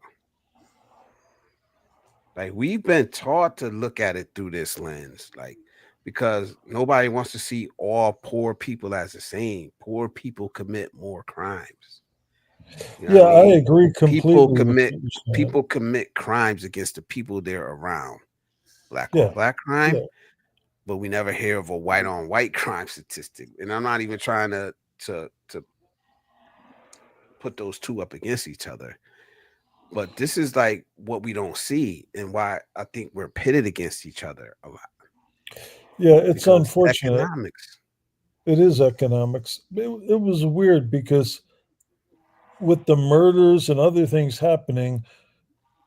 Like we've been taught to look at it through this lens, like because nobody wants to see all poor people as the same. Poor people commit more crimes. You know what I Yeah, I mean? agree People completely with commit what you're saying. people commit crimes against the people they're around. Black on Yeah, black yeah, crime, but we never hear of a white on white crime statistic. And I'm not even trying to put those two up against each other. But this is like what we don't see and why I think we're pitted against each other a lot yeah. It's because unfortunate. economics. It is economics. It was weird because with the murders and other things happening,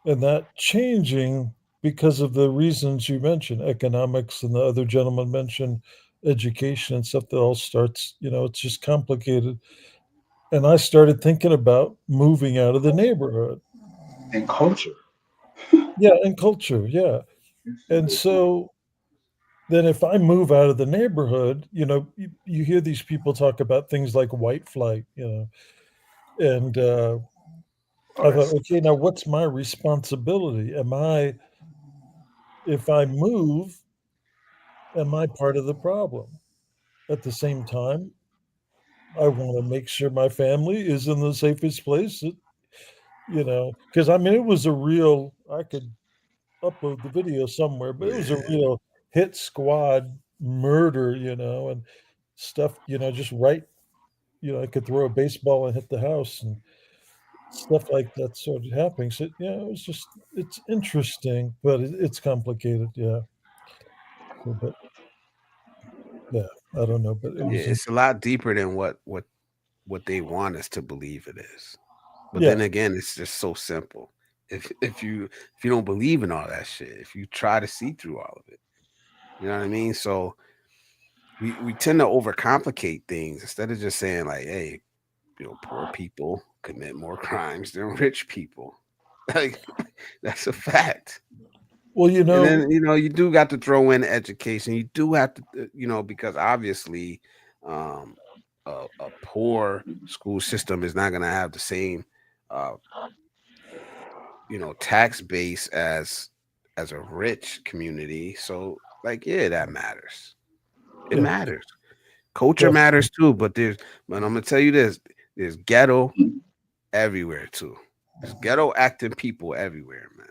and that changing because of the reasons you mentioned, economics, and the other gentleman mentioned education and stuff that all starts, it's just complicated. And I started thinking about moving out of the neighborhood. And culture. Yeah, and culture, yeah. And so then if I move out of the neighborhood, you hear these people talk about things like white flight, and Oh, I thought, that's okay, now what's my responsibility? If I move, am I part of the problem? At the same time, I want to make sure my family is in the safest place, because I mean, it was a real, I could upload the video somewhere, but it was a Man, real hit squad murder, and stuff, just right, I could throw a baseball and hit the house and stuff like that started happening. So, it's interesting, but it's complicated. Yeah. So, but yeah, I don't know, but it yeah, was, it's a lot deeper than what they want us to believe it is. But yeah, then again, it's just so simple. If you don't believe in all that shit, if you try to see through all of it, you know what I mean. So we tend to overcomplicate things instead of just saying like, hey, poor people commit more crimes than rich people. Like that's a fact. well, And then you do got to throw in education. You do have to, because obviously, um, a poor school system is not going to have the same, uh, tax base as a rich community. So, like, yeah, that matters. It yeah, matters. Culture definitely. matters too. But I'm gonna tell you this: there's ghetto everywhere too. There's ghetto acting people everywhere, man,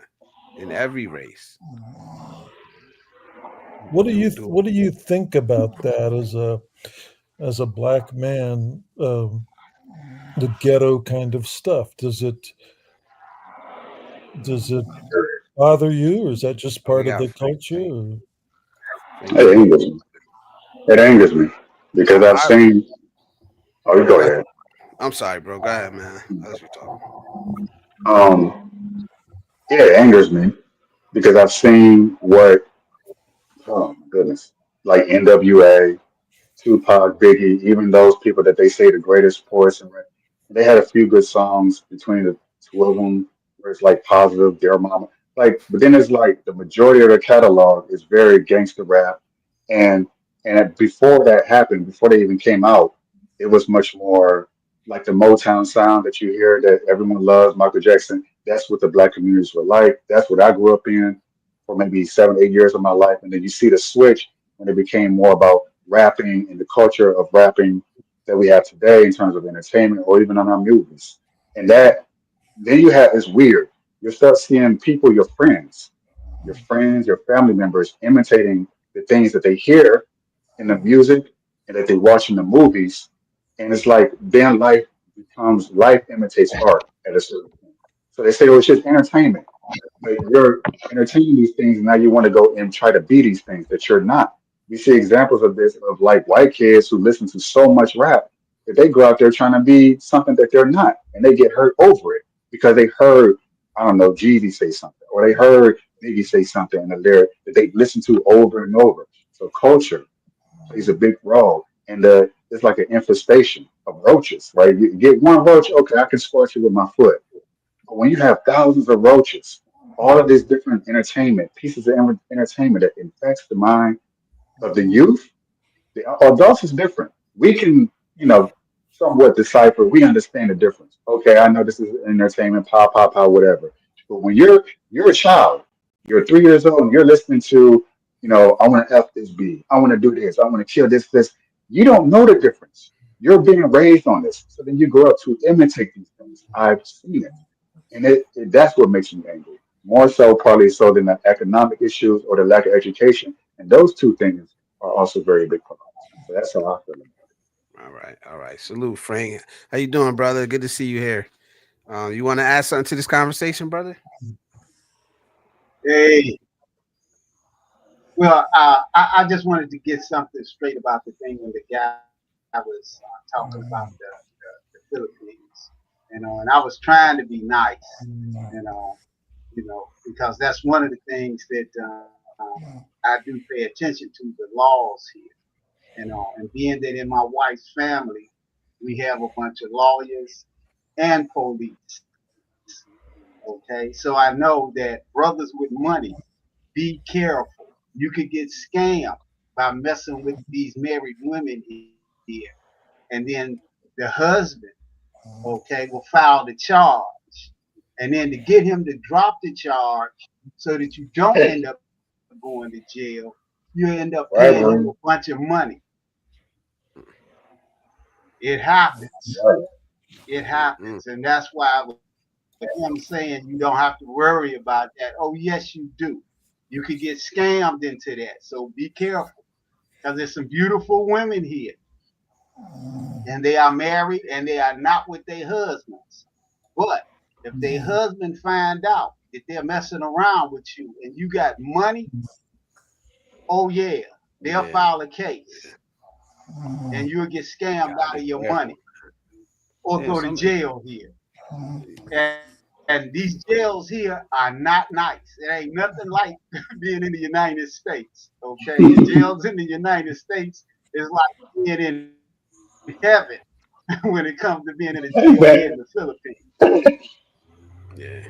in every race. Do What do you think about that as a black man? The ghetto kind of stuff. Does it bother you, or is that just Oh, we part of got the Frank. culture? Or? Frank it might be. angers me. It angers me because I've I, seen. Oh, you go I, ahead. I'm sorry, bro. Go ahead, man. Let's be talking. Yeah, it angers me because I've seen what. Oh my goodness, like NWA, Tupac, Biggie, even those people that they say the greatest poets and rap, they had a few good songs between the two of them where it's like positive, Dear Mama. Like, but then it's like the majority of their catalog is very gangster rap, and before that happened, before they even came out, it was much more like the Motown sound that you hear that everyone loves, Michael Jackson. That's what the black communities were like. That's what I grew up in for maybe 7, 8 years of my life, and then you see the switch when it became more about rapping and the culture of rapping that we have today in terms of entertainment or even on our movies. And that then you have it's weird. You start seeing people, your friends, your family members imitating the things that they hear in the music and that they watch in the movies. And it's like then life imitates art at a certain point. So they say, oh, it's just entertainment. But you're entertaining these things, and now you want to go and try to be these things that you're not. We see examples of this of like white kids who listen to so much rap that they go out there trying to be something that they're not, and they get hurt over it because they heard, I don't know, Jeezy say something, or they heard Biggie say something in the lyric that they listen to over and over. So culture plays a big role, and it's like an infestation of roaches, right? You get one roach, okay, I can scorch it with my foot, but when you have thousands of roaches, all of these different entertainment pieces of entertainment that infects the mind of the youth, the adults is different. We can, somewhat decipher. We understand the difference. Okay, I know this is entertainment, pop, pop, pop, whatever. But when you're a child, you're 3 years old, and you're listening to, I want to f this b, I want to do this, I want to kill this. You don't know the difference. You're being raised on this, so then you grow up to imitate these things. I've seen it. And that's what makes me angry. More so, probably so than the economic issues or the lack of education. And those two things are also very big problems. So that's how I feel about it. All right, all right. Salute, Frank. How you doing, brother? Good to see you here. You want to add something to this conversation, brother? Hey, well, I just wanted to get something straight about the thing when the guy was talking about the Philippines, and I was trying to be nice, you know, because that's one of the things that I do pay attention to, the laws here, and being that in my wife's family, we have a bunch of lawyers and police. Okay, so I know that brothers with money, be careful. You could get scammed by messing with these married women here, and then the husband, okay, will file the charge, and then to get him to drop the charge so that you don't end up going to jail, you end up paying him a Right, bunch of money. It happens. right. It Mm, happens, and that's why I'm saying you don't have to worry about that. Oh, yes, you do. You could get scammed into that. So be careful because there's some beautiful women here and they are married and they are not with their husbands. But if their husband find out that they're messing around with you and you got money, oh yeah, they'll yeah, file a case and you'll get scammed gotta out be of your careful. money or Yeah, go to some. jail here. And these jails here are not nice. It ain't nothing like being in the United States. Okay, the jails in the United States is like being in heaven when it comes to being in a jail here in the Philippines. Yeah,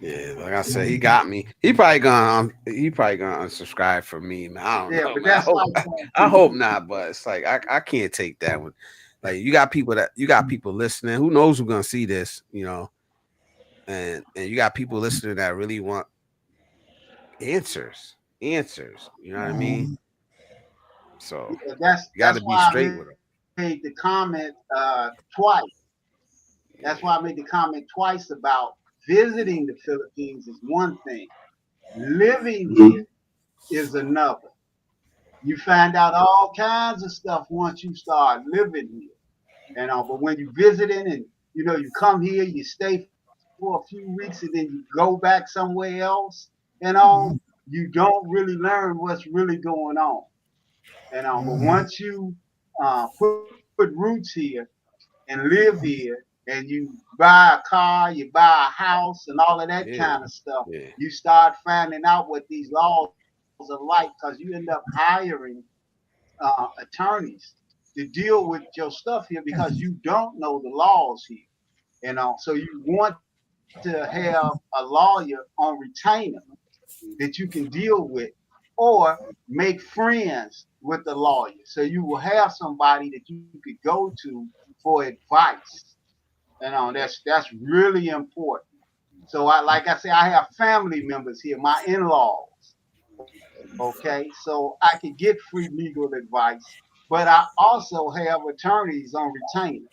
yeah. Like I said, he got me. He probably gonna unsubscribe from me, man. I don't Yeah, know, but man. I that's hope like I hope not, but it's like I can't take that one. Like you got people listening. Who knows who's gonna see this, and you got people listening that really want answers. You know what I mean? So you got that's to be why I straight made with them. the comment twice. That's why I Yeah, made the comment twice about visiting the Philippines is one thing, living here is another. You find out all kinds of stuff once you start living here. But when you visiting and you come here, you stay for a few weeks, and then you go back somewhere else. You don't really learn what's really going on. But once you put roots here and live here, and you buy a car, you buy a house, and all of that kind yeah, of stuff, yeah, you start finding out what these laws are like because you end up hiring attorneys to deal with your stuff here because you don't know the laws here. So you want to have a lawyer on retainer that you can deal with, or make friends with the lawyer. So you will have somebody that you could go to for advice. That's really important. So like I say, I have family members here, my in-laws. Okay, so I can get free legal advice, but I also have attorneys on retainer.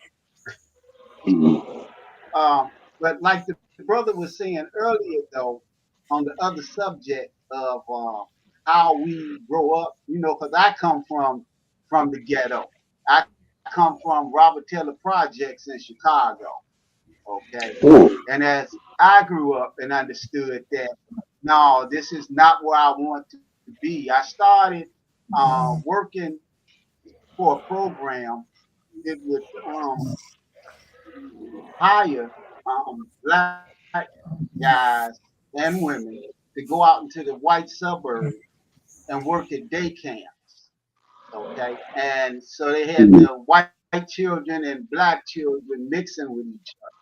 Um, but like the brother was saying earlier, though, on the other subject of how we grow up, because I come from the ghetto. I come from Robert Taylor Projects in Chicago. Okay, Ooh. and as I grew up and understood that, no, this is not where I want to be. I started working for a program. It would hire black guys and women to go out into the white suburbs and work at day camps. Okay, and so they had the white children and black children mixing with each other,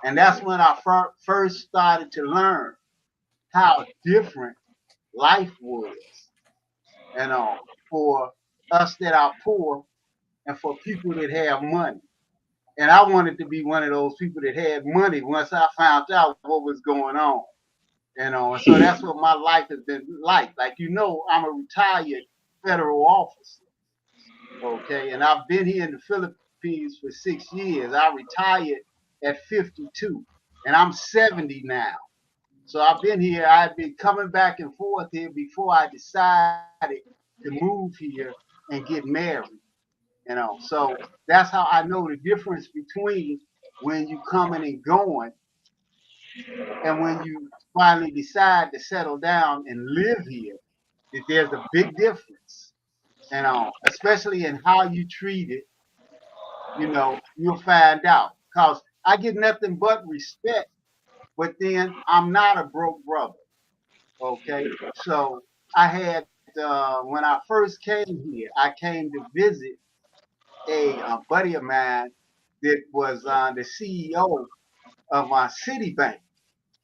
and that's when I first started to learn how different life was, for us that are poor and for people that have money. And I wanted to be one of those people that had money once I found out what was going on. And so that's what my life has been like. Like, I'm a retired federal officer. Okay. And I've been here in the Philippines for 6 years. I retired at 52 and I'm 70 now. So I've been here, I've been coming back and forth here before I decided to move here and get married. So that's how I know the difference between when you coming and going and when you finally decide to settle down and live here, that there's a big difference, especially in how you treat it, you'll find out. Because I get nothing but respect but then I'm not a broke brother. Okay, so I had when I first came here, I came to visit a buddy of mine that was the CEO of Citibank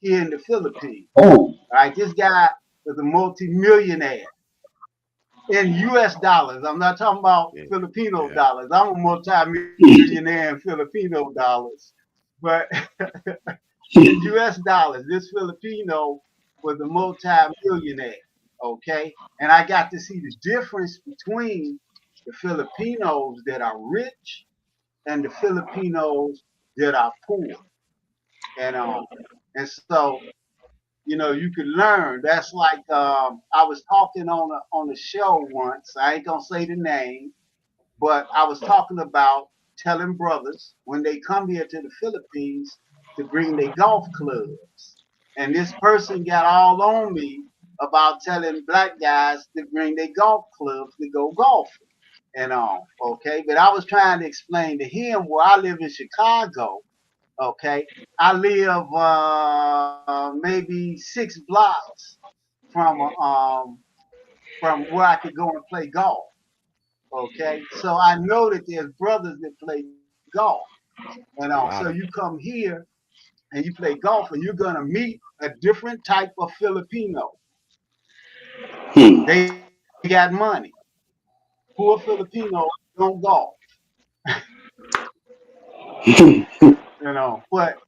here in the Philippines. Oh, Right, this guy was a multimillionaire in U.S. dollars. I'm not talking about Filipino dollars. I'm a multimillionaire in Filipino dollars, but in U.S. dollars, this Filipino was a multimillionaire. Okay, and I got to see the difference between the Filipinos that are rich and the Filipinos that are poor, and so you can learn. That's like I was talking on a show once. I ain't gonna say the name, but I was talking about telling brothers when they come here to the Philippines to bring their golf clubs. And this person got all on me about telling black guys to bring their golf clubs to go golfing and all. Okay, but I was trying to explain to him where I live in Chicago. Okay, I live maybe 6 blocks from where I could go and play golf. Okay, so I know that there's brothers that play golf, so you come here and you play golf, and you're gonna meet a different type of Filipino. They got money. Poor Filipinos don't golf. But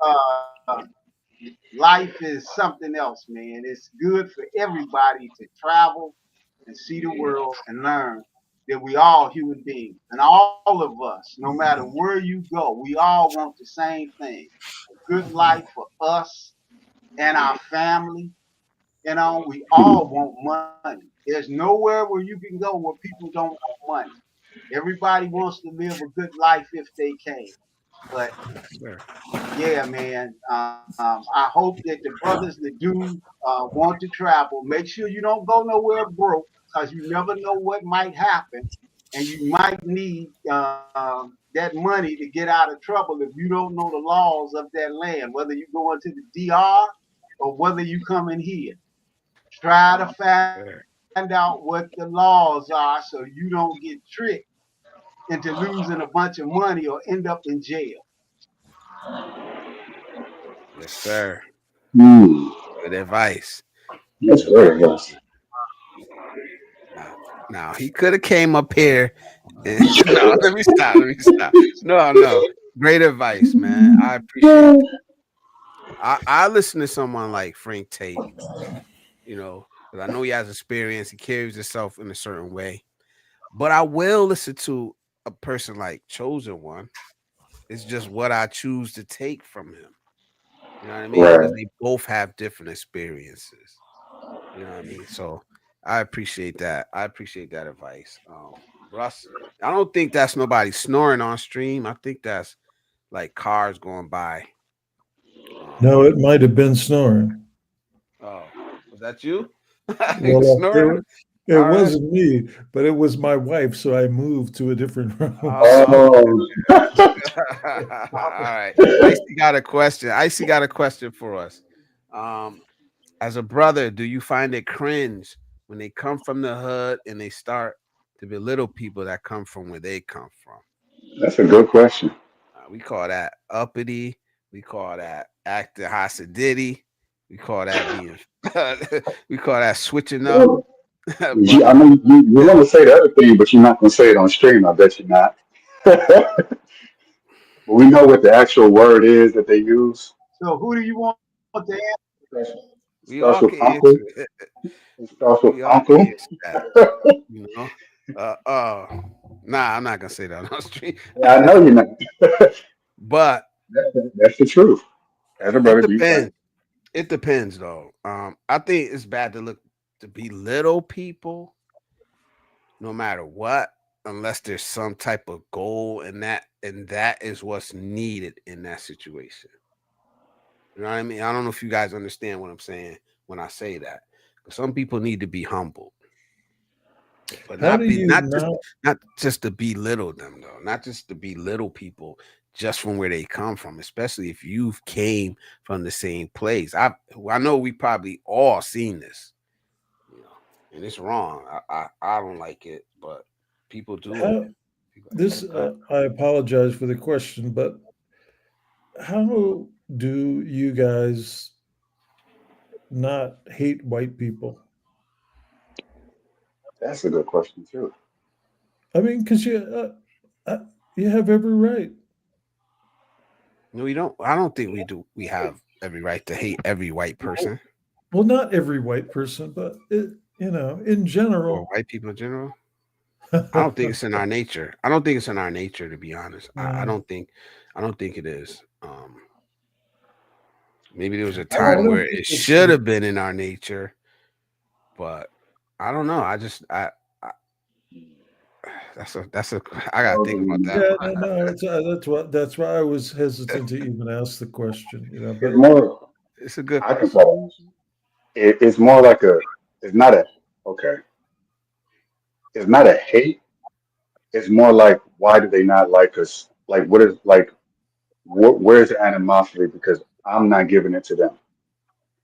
uh, life is something else, man. It's good for everybody to travel and see the world and learn that we all human beings, and all of us, no matter where you go, we all want the same thing: a good life for us and our family. We all want money. There's nowhere where you can go where people don't want money. Everybody wants to live a good life if they can. But yeah, man, I hope that the brothers that do want to travel, make sure you don't go nowhere broke, because you never know what might happen. And you might need that money to get out of trouble if you don't know the laws of that land, whether you go into the DR or whether you come in here. Try to find out what the laws are so you don't get tricked into losing a bunch of money or end up in jail. Yes, sir. mm, Good advice. that's very nice. Now he could have came up here. And, no, let me stop. No. Great advice, man. I appreciate it. I listen to someone like Frank Tate, because I know he has experience. He carries himself in a certain way. But I will listen to a person like Chosen One. It's just what I choose to take from him. You know what I mean? Right. Because they both have different experiences. You know what I mean? So I appreciate that. I appreciate that advice. Russ, I don't think that's nobody snoring on stream. I think that's like cars going by. No, it might have been snoring. Oh, was that you? Well, Snoring? it All right. wasn't me, but it was my wife, so I moved to a different room. Oh, All right. Icy got a question for us. As a brother, do you find it cringe when they come from the hood and they start to belittle people that come from where they come from? that's a good question. We call that uppity. We call that acting Hasidity. We call that being. We call that switching up. I know you're going to say the other thing, but you're not going to say it on stream. I bet you're not. But we know what the actual word is that they use. So who do you want to answer? We all can Uncle. answer it. We all Uncle. can answer that. Nah, I'm not gonna say that on stream. Yeah, I know you're not. But that's the truth. Everybody it depends. It depends, though. I think it's bad to belittle people, no matter what, unless there's some type of goal in that, and that is what's needed in that situation. You know what I mean? I don't know if you guys understand what I'm saying when I say that. Some people need to be humbled, but not just to belittle them, though. Not just to belittle people, just from where they come from, especially if you've came from the same place. I know we probably all seen this, you know, and it's wrong. I don't like it, but people do it. How this? I apologize for the question, but how do you guys not hate white people? That's a good question too. I mean, because you have every right. No, we don't. I don't think we do. We have every right to hate every white person Well, not every white person, but in or general. white people in general. I don't think it's in our nature. I don't think it's in our nature, to be honest. I Mm. don't think it is. Maybe there was a I time don't where think it it's should have been in our nature, but I don't know. I that's a I gotta think about that yeah, one. no. That's why I was hesitant to even ask the question. It's But more. It's a good I can question. try to answer. It's more like a. It's not a. Okay. It's not a hate. It's more like why do they not like us? Like what is like where's the animosity? Because I'm not giving it to them.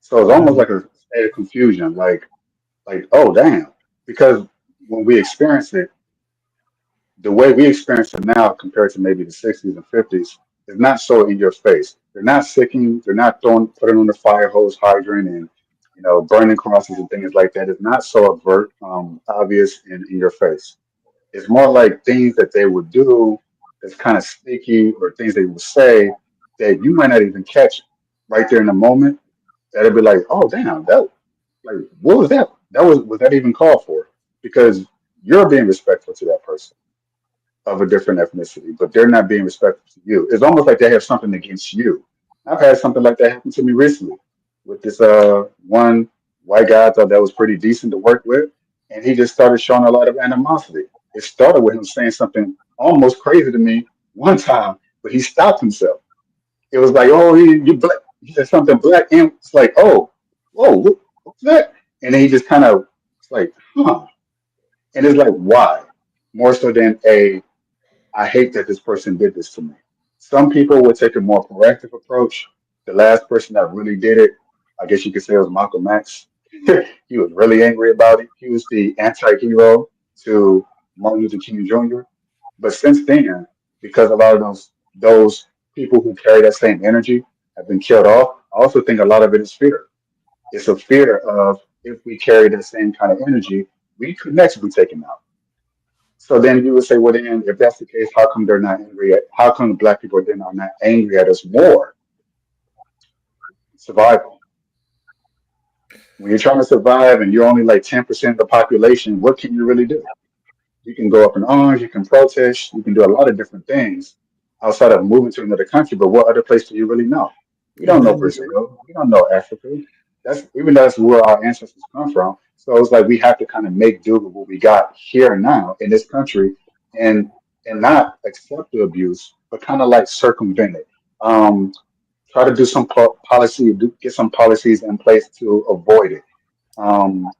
So it's almost mm, like a state of confusion. Like oh damn. Because when we experience it, the way we experience it now compared to maybe the 60s and 50s is not so in your face. They're not sicking, they're not putting on the fire hose hydrant and burning crosses and things like that. It's not so obvious in your face. It's more like things that they would do that's kind of sneaky or things they would say that you might not even catch right there in the moment. That'd be like, oh damn, that like what was that? Was that even called for? Because you're being respectful to that person of a different ethnicity, but they're not being respectful to you. It's almost like they have something against you. I've had something like that happen to me recently with this one white guy I thought that was pretty decent to work with, and he just started showing a lot of animosity. It started with him saying something almost crazy to me one time, but he stopped himself. It was like, oh, you black. He said something black, and it's like, oh, whoa, what's that? And then he just kind of, it's like, huh. And it's like, why? More so than I hate that this person did this to me. Some people would take a more proactive approach. The last person that really did it, I guess you could say, it was Malcolm X. He was really angry about it. He was the anti-hero to Martin Luther King Jr. But since then, because a lot of those people who carry that same energy have been killed off, I also think a lot of it is fear. It's a fear of if we carry that same kind of energy, we could next be taken out. So then you would say, well, then if that's the case, how come they're not angry at? How come black people then are not angry at us more? Survival. When you're trying to survive and you're only like 10% of the population, what can you really do? You can go up in arms, you can protest, you can do a lot of different things outside of moving to another country. But what other place do you really know? We don't and know then Brazil. We don't know Africa. That's where our ancestors come from. So it's like we have to kind of make do with what we got here and now in this country, and not accept the abuse, but kind of like circumvent it. Um, Try to do some policy, get some policies in place to avoid it. Um,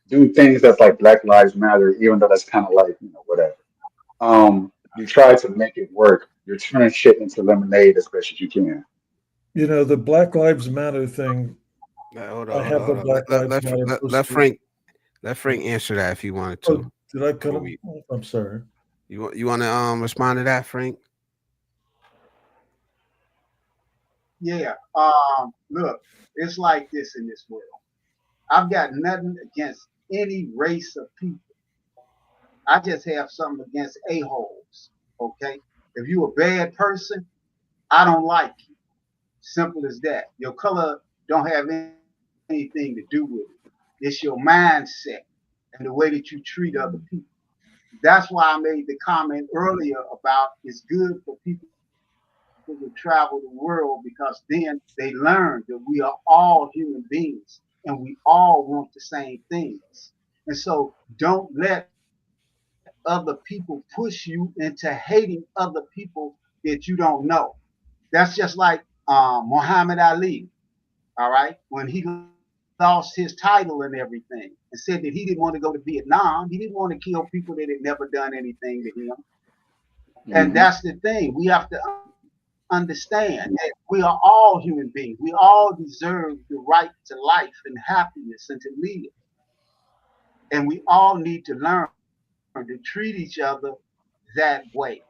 do things that's like Black Lives Matter, even though that's kind of like whatever. You try to make it work. You're turning shit into lemonade as best as you can. the Black Lives Matter thing. Hold I on, hold on, have the hold on. Black Lives Matter poster. Let Frank answer that if he wanted to. Oh, did I cut Before him? we, Oh, I'm sorry. you want to respond to that, Frank? Yeah. Look, it's like this in this world. I've got nothing against any race of people. I just have something against a-holes. Okay. If you're a bad person, I don't like you. Simple as that. Your color don't have anything to do with it. It's your mindset and the way that you treat other people. That's why I made the comment earlier about it's good for people to travel the world because then they learn that we are all human beings and we all want the same things. And so don't let other people push you into hating other people that you don't know. That's just like Muhammad Ali, all right, when he lost his title and everything and said that he didn't want to go to Vietnam. He didn't want to kill people that had never done anything to him. And Hmm. that's the thing. We have to understand that we are all human beings. We all deserve the right to life and happiness and to live. And we all need to learn to treat each other that way.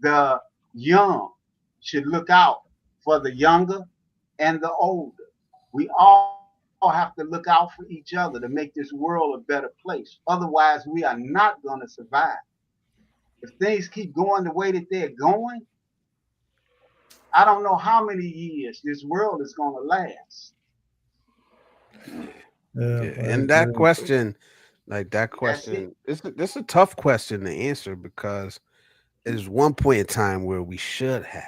The young should look out for the younger and the older. We all have to look out for each other to make this world a better place. Otherwise, we are not going to survive. If things keep going the way that they're going, I don't know how many years this world is going to last. Yeah, Yeah, I and that agree. question, like that That's it. question, it's a tough question to answer because there's one point in time where we should have,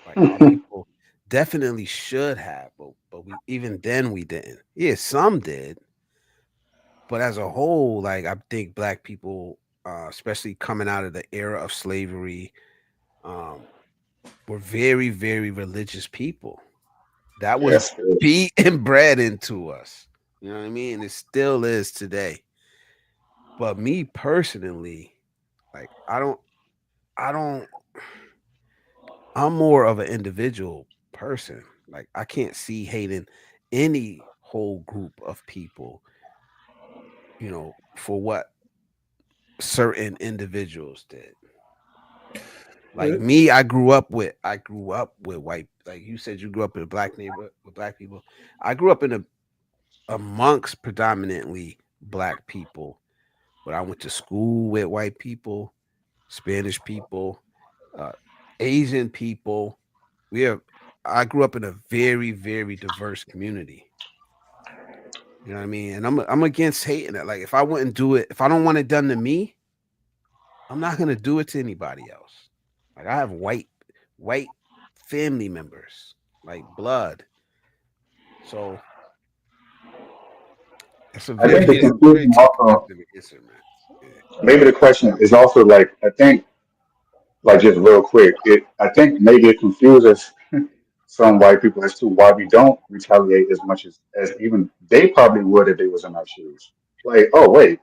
like our people definitely should have, but we even then we didn't. Yeah, some did, but as a whole, like I think black people, especially coming out of the era of slavery, um, were very, very religious people. That was Yes. beat and bred into us. You know what I mean? It still is today. But me personally, like I don't I'm more of an individual person. Like I can't see hating any whole group of people, for what certain individuals did. Like Uh, me, I grew up with white, like you said you grew up in a black neighborhood with black people. I grew up in a amongst predominantly black people, but I went to school with white people, Spanish people, uh, Asian people. We have. I grew up in a very, very diverse community. You know what I mean? And I'm against hating it. Like if I wouldn't do it, if I don't want it done to me, I'm not gonna do it to anybody else. Like I have white family members, like blood. So it's a I think very the it's a very confusion tough also, question to answer, man. Yeah. maybe the question is also like, I think, like just real quick, I think maybe it confuses some white people as to why we don't retaliate as much as even they probably would if they was in our shoes. Like, oh wait,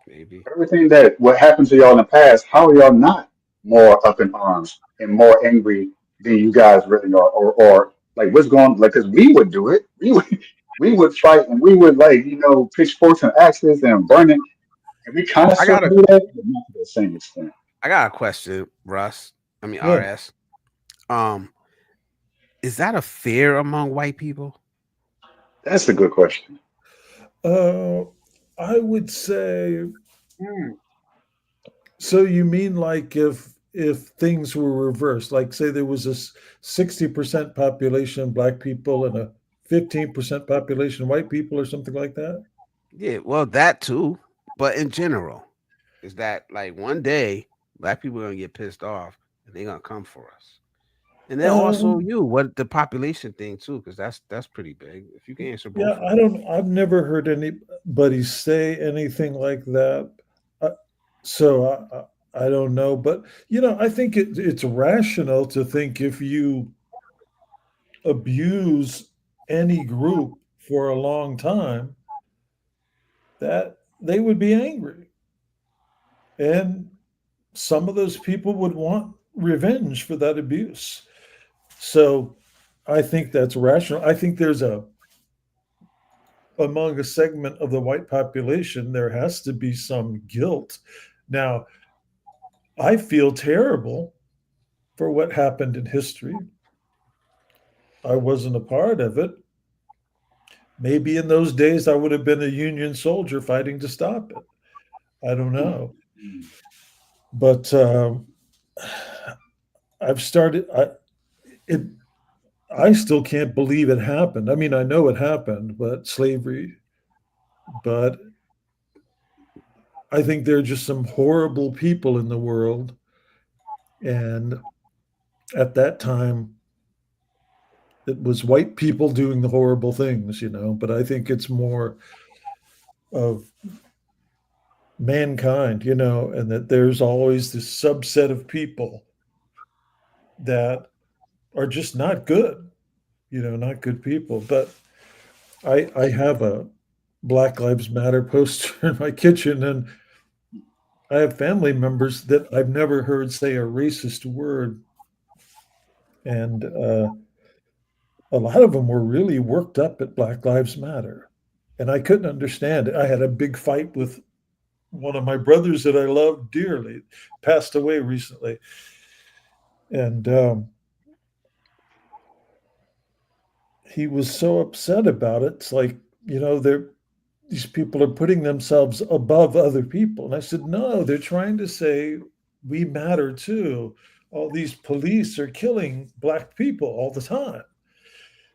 Maybe. everything that what happened to y'all in the past, how are y'all not more up in arms and more angry than you guys really are? Or like what's going like because we would do it. We would fight and we would like, pitchforks and axes and burning and we kind of I still got a do that, but not to the same extent. I got a question, Russ. I mean yeah. RS. Um, is that a fear among white people? That's a good question. Uh, I would say, Hmm. so you mean like if things were reversed, like say there was a 60% population black people and a 15% population white people or something like that? Yeah, well, that too. But in general, is that like one day black people are gonna get pissed off and they're gonna come for us. And then also Um, you, what the population thing too, because that's pretty big. If you can answer yeah, both of them. I've never heard anybody say anything like that. Uh, so I don't know, but I think it's rational to think if you abuse any group for a long time, that they would be angry. And some of those people would want revenge for that abuse. So I think that's rational. I think there's among a segment of the white population, there has to be some guilt. Now, I feel terrible for what happened in history. I wasn't a part of it. Maybe in those days I would have been a Union soldier fighting to stop it. I don't know. But I've started. It. I still can't believe it happened. I mean, I know it happened, but slavery. But I think there are just some horrible people in the world, and at that time, it was white people doing the horrible things. But I think it's more of mankind, and that there's always this subset of people that are just not good, not good people. But I have a Black Lives Matter poster in my kitchen, and I have family members that I've never heard say a racist word And a lot of them were really worked up at Black Lives Matter. And I couldn't understand it. I had a big fight with one of my brothers that I loved dearly, passed away recently. And he was so upset about it. It's like, these people are putting themselves above other people. And I said, no, they're trying to say we matter too. All these police are killing Black people all the time.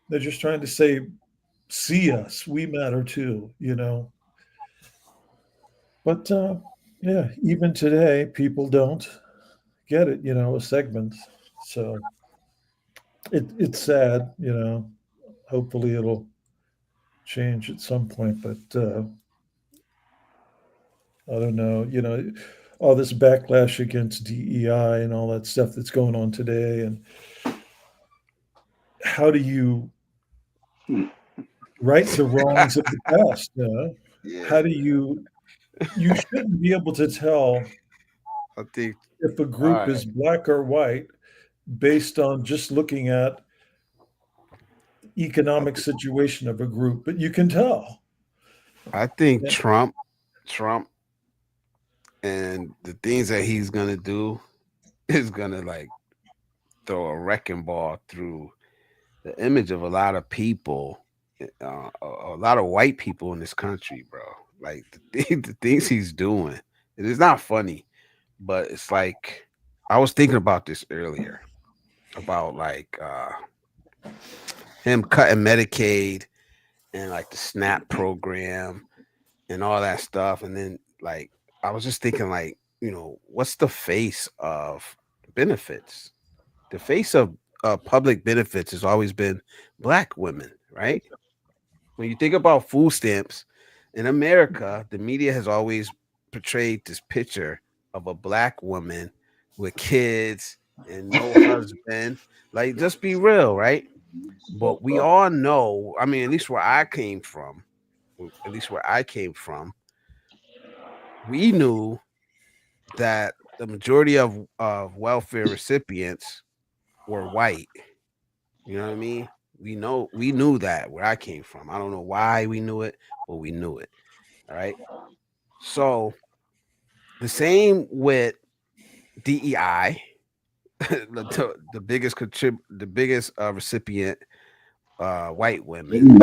They're just trying to say, see us, we matter too. But yeah, even today, people don't get it, a segment. So it's sad. Hopefully it'll change at some point, but I don't know, all this backlash against DEI and all that stuff that's going on today. And how do you right the wrongs of the past? Yeah, How do you shouldn't be able to tell I think. if a All group right, is black or white based on just looking at I economic think. situation of a group, but you can tell. I think Yeah. Trump, and the things that he's gonna do is gonna like throw a wrecking ball through the image of a lot of people, a lot of white people in this country, bro. Like the things he's doing, it is not funny, but it's like I was thinking about this earlier about like him cutting Medicaid and like the SNAP program and all that stuff, and then like I was just thinking like what's the face of benefits? The face of public benefits has always been black women, right? When you think about food stamps in America, the media has always portrayed this picture of a black woman with kids and no husband. Like, just be real, right? But we all know, I mean, at least where I came from, we knew that the majority of welfare recipients were white. You know what I mean? We knew that where I came from. I don't know why we knew it, but we knew it. All right. So the same with DEI, the biggest recipient, white women,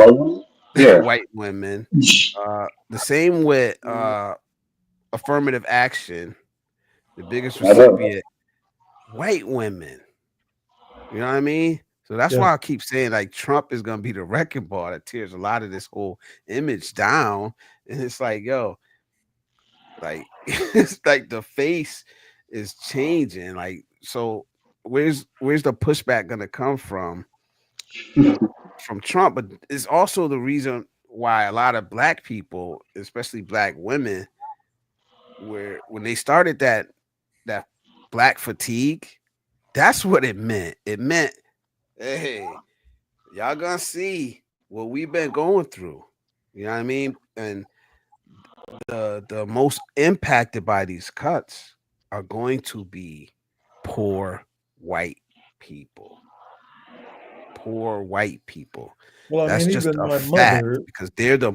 Yeah. white women. The same with affirmative action, the biggest I know. recipient, white women. You know what I mean? So that's Yeah. why I keep saying like Trump is gonna be the wrecking ball that tears a lot of this whole image down. And it's like, yo, like it's like the face is changing. Like, so where's the pushback gonna come from Trump? But it's also the reason why a lot of black people, especially black women, where when they started that black fatigue, that's what it meant. It meant, hey, y'all gonna see what we've been going through. You know what I mean? And the most impacted by these cuts are going to be poor white people. Poor white people. Well, I That's mean, just even a my fact mother, because they're the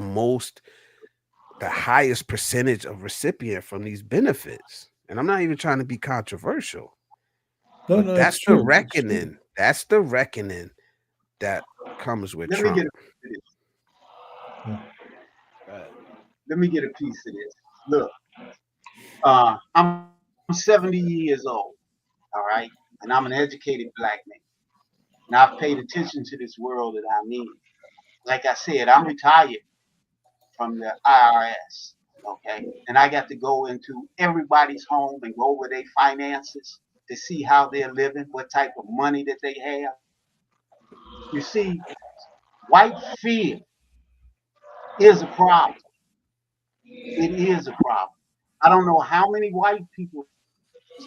highest percentage of recipient from these benefits. And I'm not even trying to be controversial, no, but no, it's that's the true. It's true. reckoning. That's the reckoning that comes with Let me Trump. get a piece of this. Yeah. Right. Let me get a piece of this. Look, I'm 70 years old, all right, and I'm an educated black man. And I've paid attention to this world that I'm in. Like I said, I'm retired from the IRS, okay, and I got to go into everybody's home and go over their finances to see how they're living, what type of money that they have. You see, white fear is a problem. It is a problem. I don't know how many white people's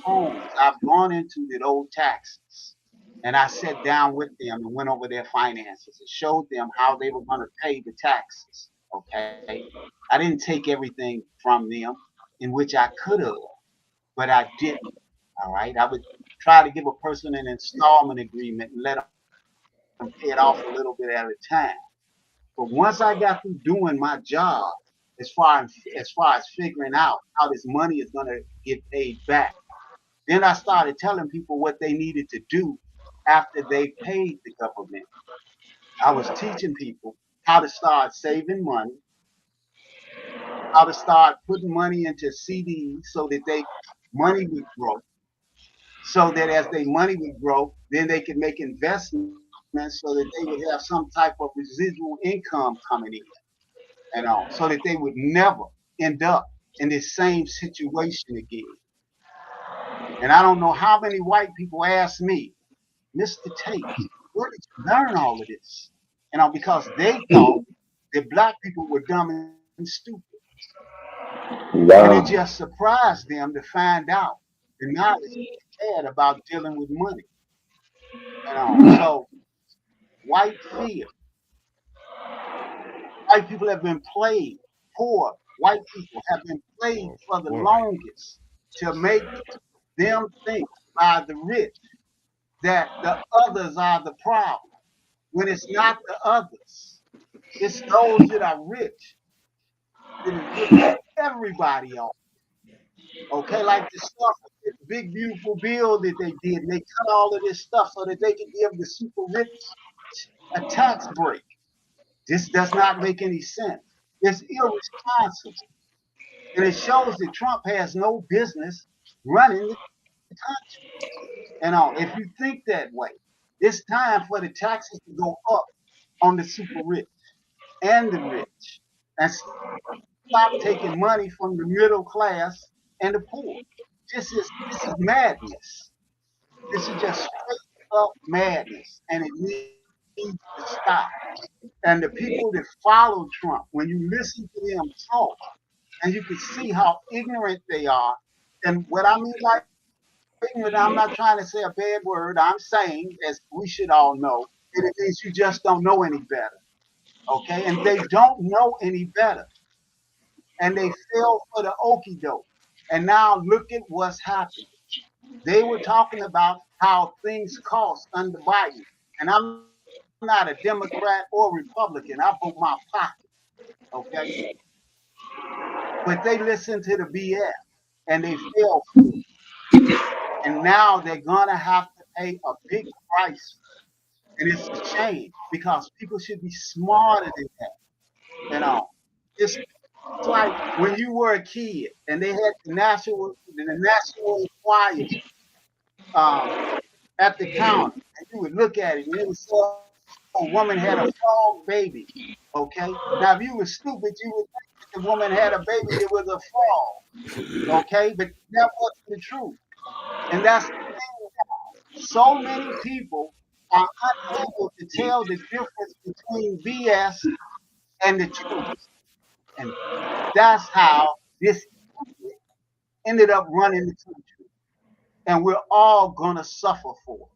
homes I've gone into that owe taxes. And I sat down with them and went over their finances and showed them how they were going to pay the taxes. Okay. I didn't take everything from them, in which I could have, but I didn't. All right. I would try to give a person an installment agreement and let them pay it off a little bit at a time. But once I got through doing my job, as far as figuring out how this money is going to get paid back, then I started telling people what they needed to do after they paid the government. I was teaching people how to start saving money, how to start putting money into CDs so that they money would grow, so that as their money would grow, then they could make investments so that they would have some type of residual income coming in, so that they would never end up in this same situation again. And I don't know how many white people ask me, Mr. Tate, where did you learn all of this? Because they thought that black people were dumb and stupid. And it Wow. just surprised them to find out the knowledge they had about dealing with money. So white fear, white people have been played, poor white people have been played for the Boy. longest to make them think by the rich that the others are the problem, when it's not the others. It's those that are rich that is ripping everybody off. Okay, like the stuff with this big beautiful bill that they did. They cut all of this stuff so that they could give the super rich a tax break. This does not make any sense. It's irresponsible. And it shows that Trump has no business running the country. If you think that way, it's time for the taxes to go up on the super rich and the rich, and stop taking money from the middle class and the poor. This is madness. This is just straight up madness, and it needs to stop. And the people that follow Trump, when you listen to them talk, and you can see how ignorant they are, and what I mean by ignorant, I'm not trying to say a bad word. I'm saying, as we should all know, that it means you just don't know any better. Okay, and they don't know any better, and they fell for the okie doke. And now look at what's happened. They were talking about how things cost under Biden, and I'm not a Democrat or Republican. I vote my pocket. Okay, but they listened to the BS and they fell for it. And now they're gonna have to pay a big price. And it's a shame because people should be smarter than that. It's like when you were a kid and they had the national enquiry at the counter, and you would look at it and it would say a woman had a frog baby. Okay, now if you were stupid, you would think that the woman had a baby that was a frog. Okay, but that wasn't the truth, and that's the thing. So many people are unable to tell the difference between BS and the truth, and that's how this ended up running the country, and we're all gonna suffer for it.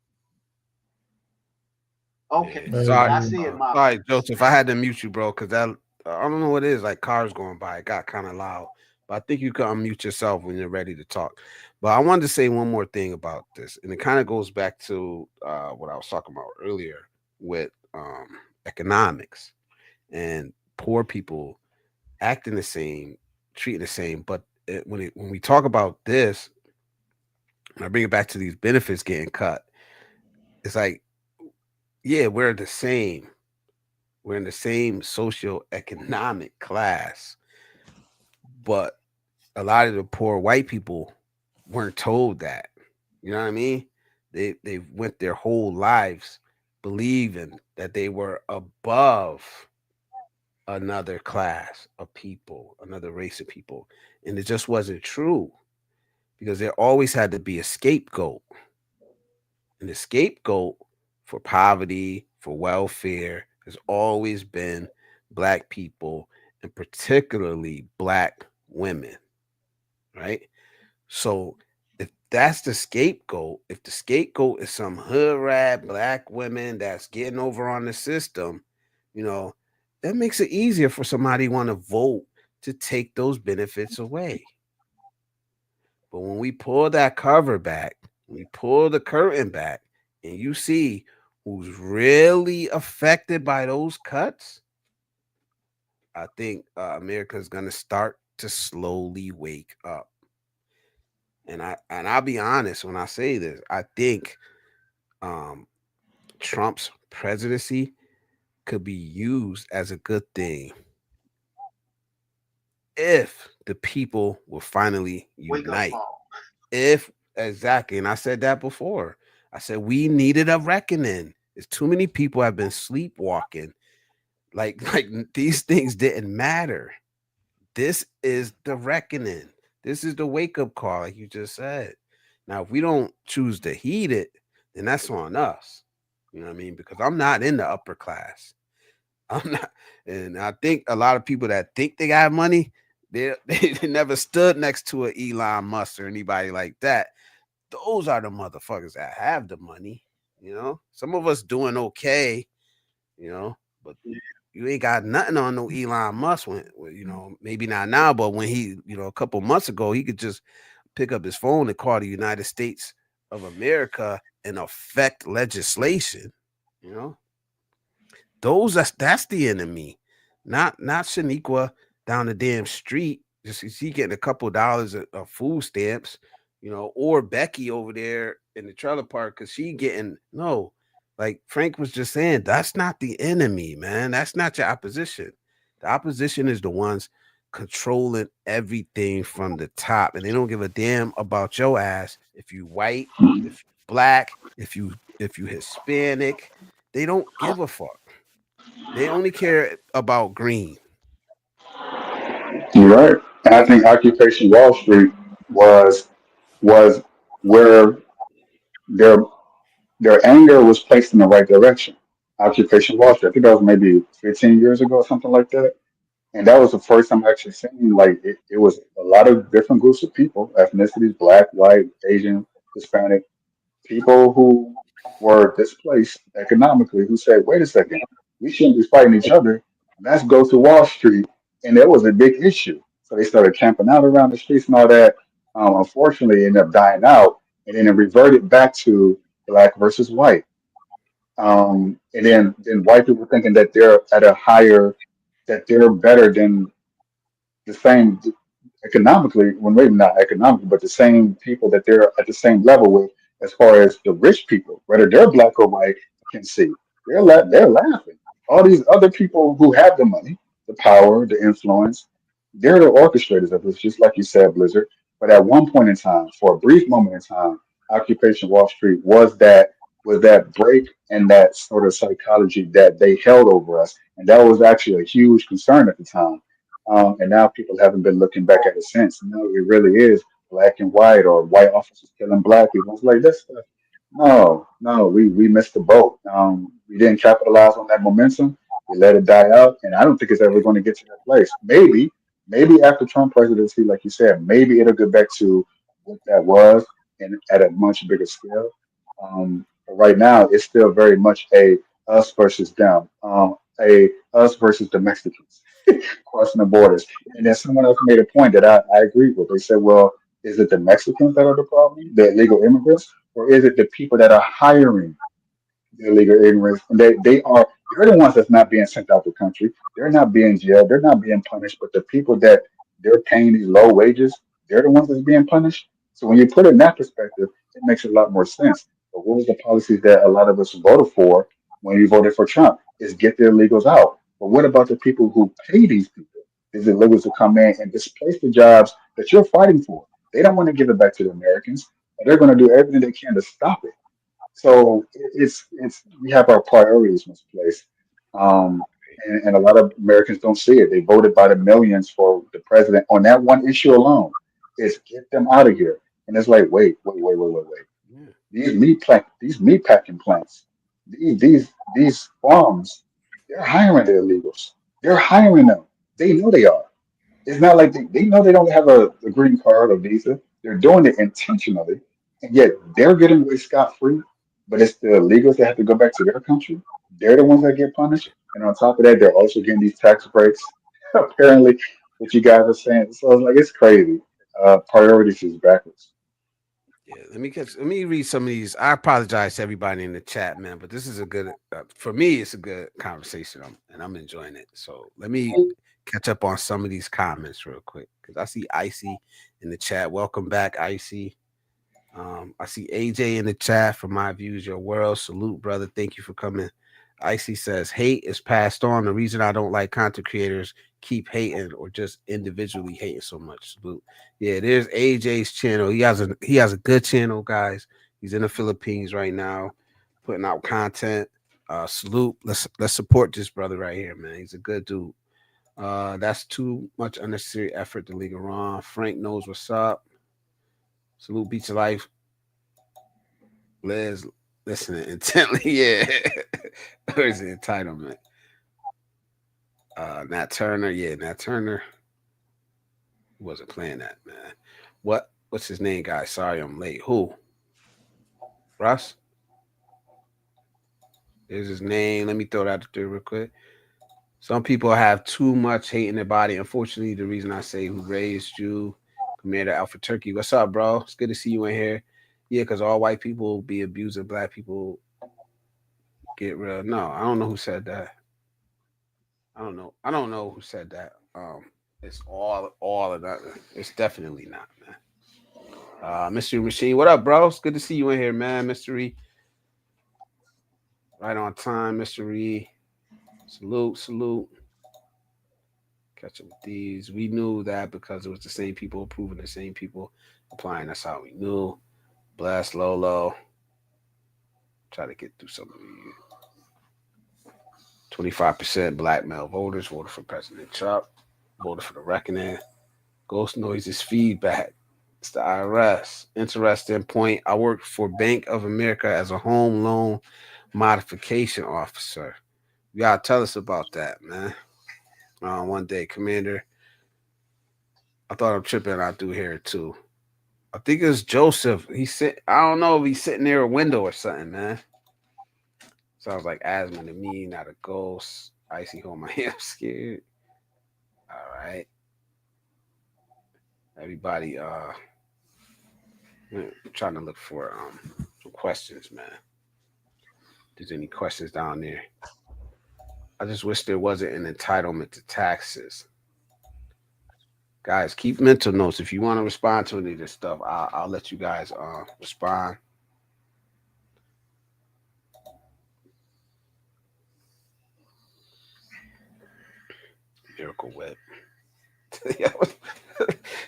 Okay, Yeah. Sorry, that's it, my sorry, Joseph. I had to mute you, bro, because that I don't know what it is. Like cars going by, it got kind of loud. But I think you can unmute yourself when you're ready to talk. But I wanted to say one more thing about this, and it kind of goes back to what I was talking about earlier with economics and poor people acting the same, treating the same. But when we talk about this, and I bring it back to these benefits getting cut, it's like, yeah, we're the same. We're in the same socio-economic class, but a lot of the poor white people weren't told that. You know what I mean? They went their whole lives believing that they were above another class of people, another race of people, and it just wasn't true because there always had to be a scapegoat, and the scapegoat for poverty, for welfare, has always been black people, and particularly black women, right? So if that's the scapegoat, if the scapegoat is some hood rat black women that's getting over on the system, that makes it easier for somebody want to vote to take those benefits away. But when we pull that cover back we pull the curtain back and you see who's really affected by those cuts, I think America is going to start to slowly wake up. And I'll be honest when I say this. I think um, Trump's presidency could be used as a good thing if the people will finally Wake up unite. call. If exactly, and I said that before. I said we needed a reckoning. There's too many people have been sleepwalking. Like these things didn't matter. This is the reckoning. This is the wake up call, like you just said. Now, if we don't choose to heed it, then that's on us. You know what I mean? Because I'm not in the upper class. I'm not, and I think a lot of people that think they got money, they never stood next to an Elon Musk or anybody like that. Those are the motherfuckers that have the money. You know, some of us doing okay. You know, but you ain't got nothing on no Elon Musk when you know, maybe not now, but when he, you know, a couple months ago, he could just pick up his phone and call the United States of America and affect legislation. You know, that's the enemy, not Shaniqua down the damn street. Just she getting a couple dollars of food stamps, you know, or Becky over there in the trailer park because she getting no. Like Frank was just saying, that's not the enemy, man. That's not your opposition. The opposition is the ones controlling everything from the top, and they don't give a damn about your ass if you white, if you black, if you Hispanic. They don't give a fuck. They only care about green. You're right. And I think Occupation Wall Street was was where their their anger was placed in the right direction. Occupation Wall Street. I think that was maybe 15 years ago or something like that. And that was the first time I actually seen like it was a lot of different groups of people, ethnicities, black, white, Asian, Hispanic, people who were displaced economically who said, wait a second, we shouldn't be fighting each other. Let's go to Wall Street. And that was a big issue. So they started camping out around the streets and all that. Unfortunately, it ended up dying out. And then it reverted back to black versus white. And then white people thinking that they're at a higher, that they're better than the same economically, well, maybe not economically, but the same people that they're at the same level with, as far as the rich people, whether they're black or white, can see. They're laughing. All these other people who have the money, the power, the influence, they're the orchestrators of this, just like you said, Blizzard. But at one point in time, for a brief moment in time, Occupation Wall Street was that break and that sort of psychology that they held over us, and that was actually a huge concern at the time. And now people haven't been looking back at it since. No, it really is black and white, or white officers killing black people. It's like this stuff. No, no, we missed the boat. We didn't capitalize on that momentum. We let it die out, and I don't think it's ever going to get to that place. Maybe after Trump presidency, like you said, maybe it'll get back to what that was, and at a much bigger scale. But right now, it's still very much a us versus them, a us versus the Mexicans crossing the borders. And then someone else made a point that I agree with. They said, well, is it the Mexicans that are the problem, the illegal immigrants, or is it the people that are hiring the illegal immigrants? And they're the ones that's not being sent out the country. They're not being jailed. They're not being punished. But the people that they're paying these low wages, they're the ones that's being punished. So when you put it in that perspective, it makes a lot more sense. But what was the policies that a lot of us voted for when you voted for Trump? Is get the illegals out. But what about the people who pay these people, these illegals, to come in and displace the jobs that you're fighting for? They don't want to give it back to the Americans, and they're going to do everything they can to stop it. So it's we have our priorities misplaced, and a lot of Americans don't see it. They voted by the millions for the president on that one issue alone. Is get them out of here, and it's like wait. Yeah. These meat packing plants, these farms, they're hiring the illegals. They're hiring them. They know they are. It's not like they know they don't have a green card or visa. They're doing it intentionally, and yet they're getting away scot free. But it's the illegals that have to go back to their country. They're the ones that get punished. And on top of that, they're also getting these tax breaks. Apparently, what you guys are saying. So it's like it's crazy. Priorities is backwards. Yeah, let me read some of these. I apologize to everybody in the chat, man, but this is a good for me. It's a good conversation, and I'm enjoying it. So let me catch up on some of these comments real quick because I see Icy in the chat. Welcome back, Icy. I see AJ in the chat. From my views, your world. Salute, brother. Thank you for coming. Icy says hate is passed on. The reason I don't like content creators keep hating or just individually hating so much. Salute. Yeah, there's AJ's channel. He has a good channel, guys. He's in the Philippines right now, putting out content. Salute. Let's support this brother right here, man. He's a good dude. That's too much unnecessary effort to leave around. Frank knows what's up. Salute, Beach of Life. Liz, listening intently. Yeah. Where's the entitlement? Nat Turner. Yeah, Nat Turner. Wasn't playing that, man. What's his name, guys? Sorry, I'm late. Who? Russ? There's his name. Let me throw that through real quick. Some people have too much hate in their body. Unfortunately, the reason I say who raised you, Commander Alpha Turkey. What's up, bro? It's good to see you in here. Yeah, because all white people be abusing black people. Get real. No, I don't know who said that. I don't know who said that. It's all of that. It's definitely not, man. Mystery Machine, what up, bro? It's good to see you in here, man. Mystery, right on time. Mystery, salute. Catch up with these. We knew that because it was the same people approving, the same people applying. That's how we knew. Bless Lolo. Try to get through some of you. 25% black male voters voted for President Trump. Voted for the reckoning. Ghost noises feedback. It's the IRS. Interesting point. I worked for Bank of America as a home loan modification officer. You gotta tell us about that, man. One day, Commander. I thought I'm tripping. I do hear it too. I think it's Joseph. I don't know if he's sitting near a window or something, man. Sounds like asthma to me, not a ghost. Icy hold my hand. I'm scared. All right. Everybody, I'm trying to look for some questions, man. If there's any questions down there. I just wish there wasn't an entitlement to taxes. Guys, keep mental notes. If you want to respond to any of this stuff, I'll let you guys respond. Miracle Whip.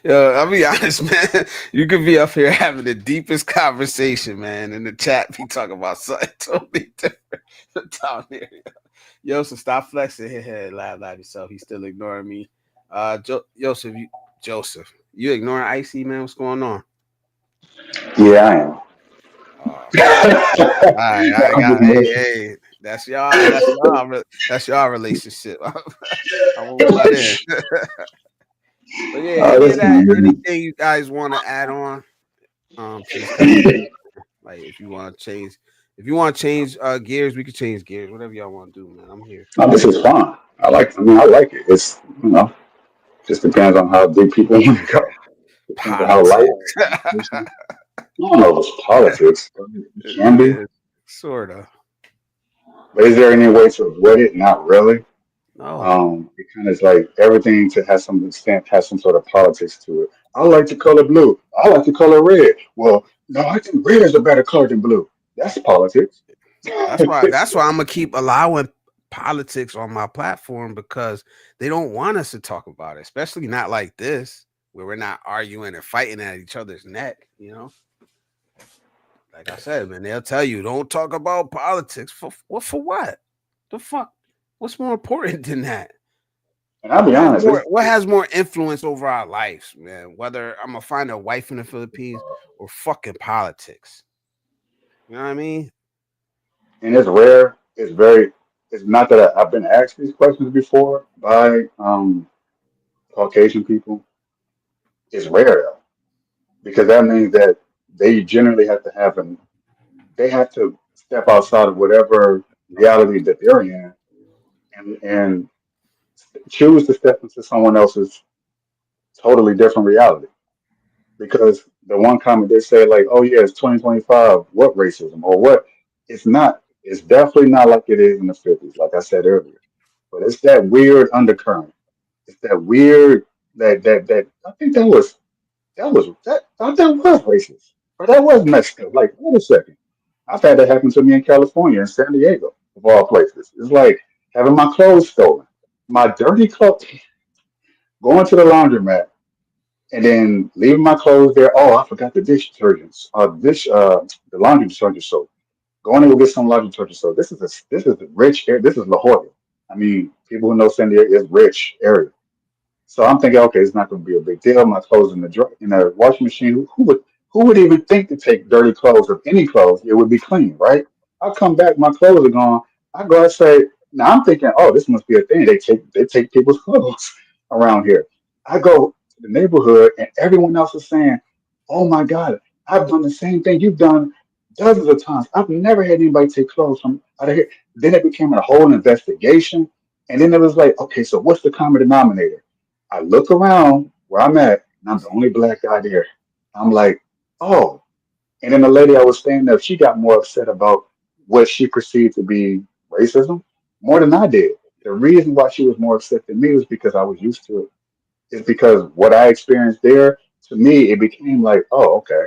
Yo, I'll be honest, man. You could be up here having the deepest conversation, man. In the chat, be talking about something totally different down there. Yo, so stop flexing his head, laugh at yourself. He's still ignoring me. Joseph, you ignoring Icy, man? What's going on? Yeah, I am. All right, I got hey, that's y'all relationship. I won't butt in. But yeah, anything you guys want to add on? Please like if you want to change gears, we can change gears. Whatever y'all want to do, man. I'm here. No, this is fun. I like it. It's just depends on how deep people want to go. Depends on how light. I don't know if it's politics. It can be. Sort of. But is there any way to avoid it? Not really. No. It kind of is like everything to have some extent has some sort of politics to it. I like the color blue. I like the color red. Well, no, I think red is a better color than blue. That's politics. That's why I'm gonna keep allowing politics on my platform because they don't want us to talk about it, especially not like this, where we're not arguing and fighting at each other's neck, you know. Like I said, man, they'll tell you don't talk about politics. For what? The fuck? What's more important than that? And I'll be honest. What has more influence over our lives, man? Whether I'm gonna find a wife in the Philippines or fucking politics. You know what I mean? And it's rare. It's not that I've been asked these questions before by Caucasian people. It's rare though, because that means that they generally have to they have to step outside of whatever reality that they're in and choose to step into someone else's totally different reality. Because the one comment they say like, "Oh yeah, it's 2025. What racism or what?" It's not. It's definitely not like it is in the 50s, like I said earlier. But it's that weird undercurrent. It's that weird that I think that was racist or that was messed up. Like, wait a second. I've had that happen to me in California, in San Diego, of all places. It's like having my clothes stolen, my dirty clothes, going to the laundromat and then leaving my clothes there. Oh, I forgot the dish detergents, the laundry detergent soap. Going to go get some laundry detergent soap. This is a rich area. This is La Jolla. I mean, people who know San Diego is rich area. So I'm thinking, okay, it's not going to be a big deal. My clothes in the washing machine. Who would even think to take dirty clothes or any clothes? It would be clean, right? I come back, my clothes are gone. I go and say, now I'm thinking, oh, this must be a thing. They take people's clothes around here. I go to the neighborhood, and everyone else is saying, oh my God, I've done the same thing you've done dozens of times. I've never had anybody take clothes from out of here. Then it became a whole investigation, and then it was like, okay, so what's the common denominator? I look around where I'm at, and I'm the only black guy there. I'm like, oh. And then the lady I was staying there, she got more upset about what she perceived to be racism more than I did. The reason why she was more upset than me was because I was used to it. It's because what I experienced there, to me, it became like, oh, okay.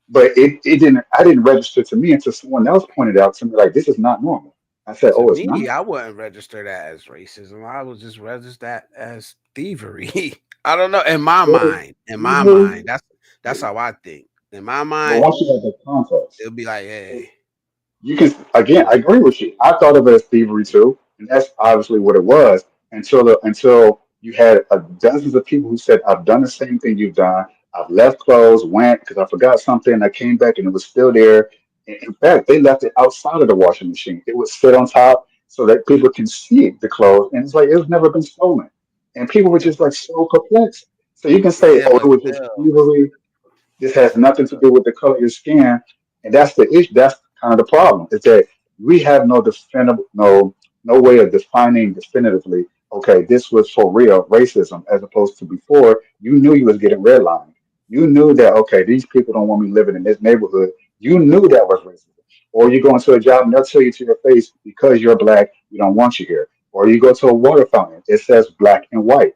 But it didn't, I didn't register to me until someone else pointed out to me, like, this is not normal. I said, To oh, it's not? me, I wouldn't register that as racism. I would just register that as thievery. I don't know. In my Well, mind, usually, that's how I think. In my but mind, once you have the context, it'll be like, hey, you can again. I yeah, agree with you. I thought of it as thievery too, and that's obviously what it was until you had dozens of people who said, "I've done the same thing you've done. I've left clothes, went because I forgot something, and I came back and it was still there. And in fact, they left it outside of the washing machine. It would sit on top so that people can see the clothes, and it's like it's never been stolen. And people were yeah, just like so perplexed. So you can say, yeah, "Oh, it but was just still, thievery." This has nothing to do with the color of your skin, and that's the issue. That's kind of the problem. Is that we have no way of defining definitively. Okay, this was for real racism, as opposed to before. You knew you was getting redlined. You knew that okay, these people don't want me living in this neighborhood. You knew that was racism. Or you go into a job and they'll tell you to your face because you're black, we don't want you here. Or you go to a water fountain, it says black and white.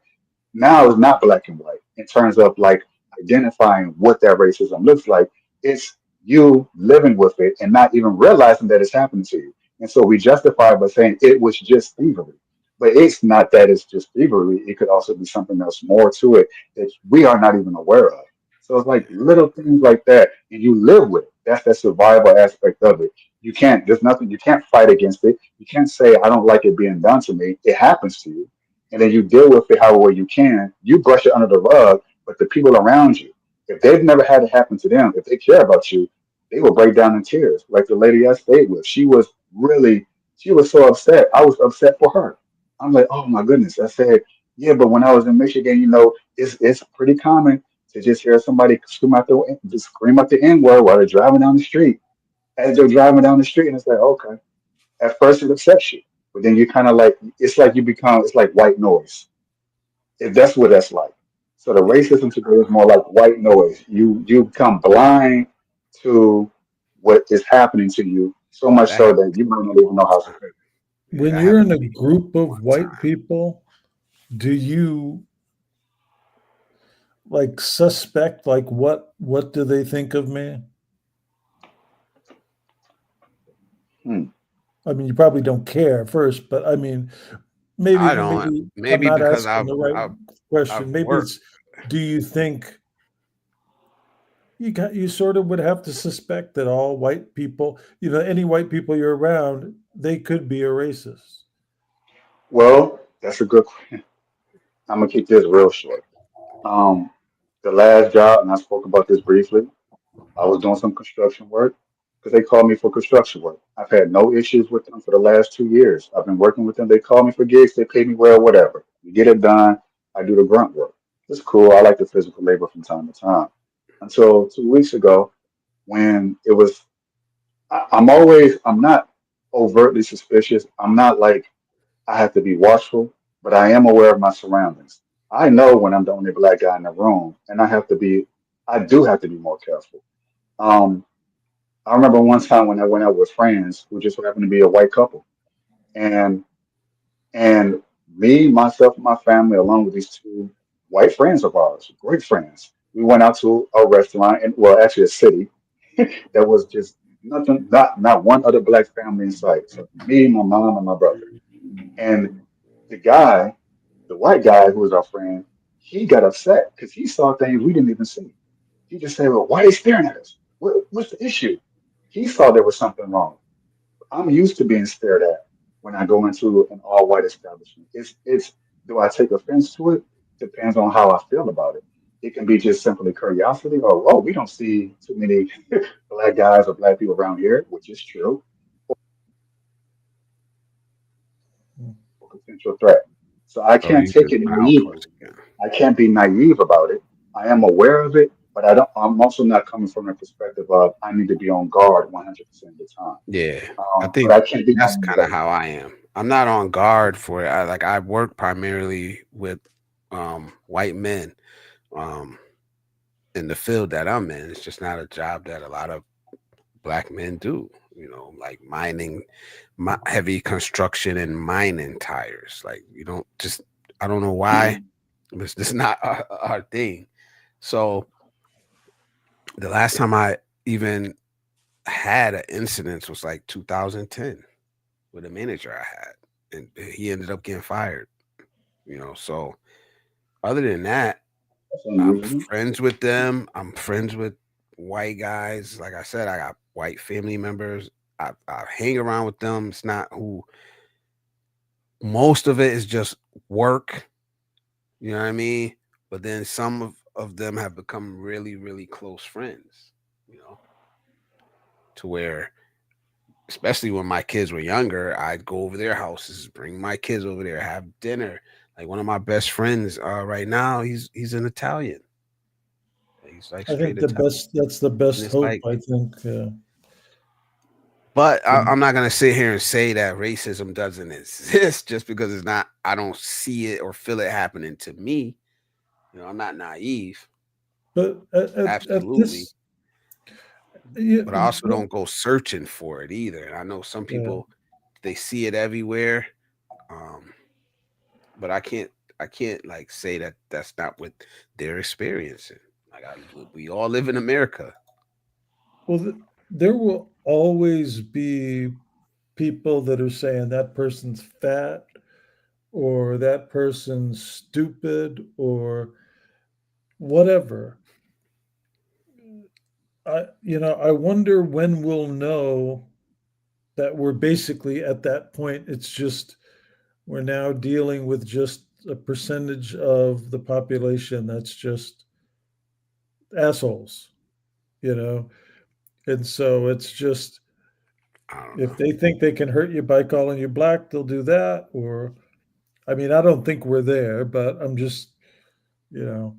Now it's not black and white in terms of like identifying what that racism looks like. It's you living with it and not even realizing that it's happening to you. And so we justify it by saying it was just thievery. But it's not that it's just thievery. It could also be something else more to it that we are not even aware of. So it's like little things like that, and you live with it. That's the survival aspect of it. There's nothing, you can't fight against it. You can't say, I don't like it being done to me. It happens to you and then you deal with it however you can. You brush it under the rug, but the people around you, if they've never had it happen to them, if they care about you, they will break down in tears. Like the lady I stayed with, she was so upset. I was upset for her. I'm like, oh my goodness. I said, yeah, but when I was in Michigan, it's pretty common to just hear somebody scream out the N word while they're driving down the street. As they're driving down the street, and it's like, okay. At first, it upsets you, but then you kind of like it's like white noise. If that's what that's like. So the racism today is more like white noise. You become blind to what is happening to you so much that so happened that you to might me not even know one how to time. fix it. Yeah, When that you're happened in a to me group of one white time. people, do you like suspect like what do they think of me? Hmm. I mean, you probably don't care at first, but I mean, I maybe don't. maybe I'm Maybe not because asking the right I've question. Maybe worked. it's do you think you sort of would have to suspect that all white people, any white people you're around, they could be a racist. Well, that's a good. I'm gonna keep this real short. Um, the last job, and I spoke about this briefly. I was doing some construction work because they called me for construction work. I've had no issues with them for the last 2 years. I've been working with them. They call me for gigs. They pay me well, whatever. You get it done. I do the grunt work. It's cool. I like the physical labor from time to time. Until 2 weeks ago, when it was, I'm not overtly suspicious. I'm not like, I have to be watchful, but I am aware of my surroundings. I know when I'm the only black guy in the room, and I do have to be more careful. Um, I remember one time when I went out with friends who just happened to be a white couple, and and me, myself, and my family, along with these two white friends of ours, great friends, we went out to a restaurant, and well, actually a city that was just nothing, not one other black family in sight. So me, my mom, and my brother. And the guy, the white guy who was our friend, he got upset because he saw things we didn't even see. He just said, "Well, why are they staring at us? What's the issue?" He saw there was something wrong. I'm used to being stared at when I go into an all white establishment. It's do I take offense to it? Depends on how I feel about it. It can be just simply curiosity, or oh, we don't see too many black guys or black people around here, which is true, or potential threat. So I Oh, can't you take just it went out for a naively. second. I can't be naive about it. I am aware of it, but I don't. I'm also not coming from a perspective of I need to be on guard 100% of the time. Yeah, I But think I can't be that's naive kind of about it. how I am. I'm not on guard for it. I work primarily with white men um in the field that I'm in. It's just not a job that a lot of black men do. You know, like mining, heavy construction and mining tires. Like you don't just. I don't know why. But it's just not our thing. So the last time I even had an incident was like 2010 with a manager I had, and he ended up getting fired. You know, so other than that, That's I'm unusual. friends with them. I'm friends with white guys. Like I said, I got white family members. I hang around with them. It's not who most of it is just work. You know what I mean? But then some of them have become really, really close friends, you know, to where especially when my kids were younger, I'd go over their houses, bring my kids over there, have dinner. Like one of my best friends right now, he's an Italian. He's like I straight think the Italian. best that's the And best it's hope. like, I think. but I'm not gonna sit here and say that racism doesn't exist just because it's not. I don't see it or feel it happening to me. You know, I'm not naive. But at Absolutely. this, yeah, But I also don't go searching for it either. And I know some yeah. people they see it everywhere, um, but I can't like say that that's not what they're experiencing. Like we all live in America. Well, there will always be people that are saying that person's fat or that person's stupid or whatever. I wonder when we'll know that we're basically at that point. It's just we're now dealing with just a percentage of the population that's just assholes, you know? And so it's just I don't if know. they think they can hurt you by calling you black, they'll do that. Or, I mean, I don't think we're there, but I'm just, you know,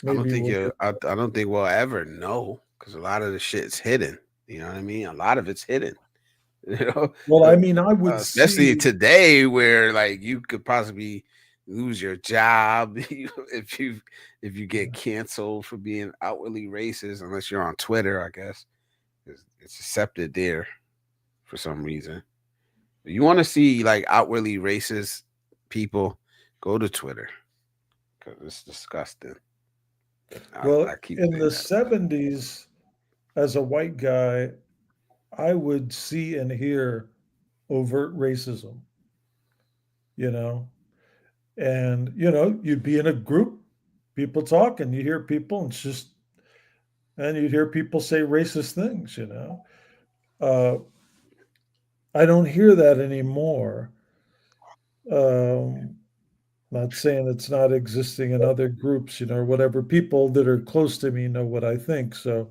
maybe we'll get I don't think we'll ever know because a lot of the shit's hidden. You know what I mean? A lot of it's hidden. You know, well, I mean, I would especially see, today where like you could possibly lose your job if you get canceled for being outwardly racist unless you're on Twitter, I guess. It's accepted there for some reason. If you want to see like outwardly racist people, go to Twitter because it's disgusting. well, I keep in saying the that. 70s, as a white guy, I would see and hear overt racism, you know, and, you'd be in a group, people talk, and you hear people, and it's just, and you'd hear people say racist things. Uh, I don't hear that anymore. Um, Not saying it's not existing in other groups, or whatever. People that are close to me know what I think, so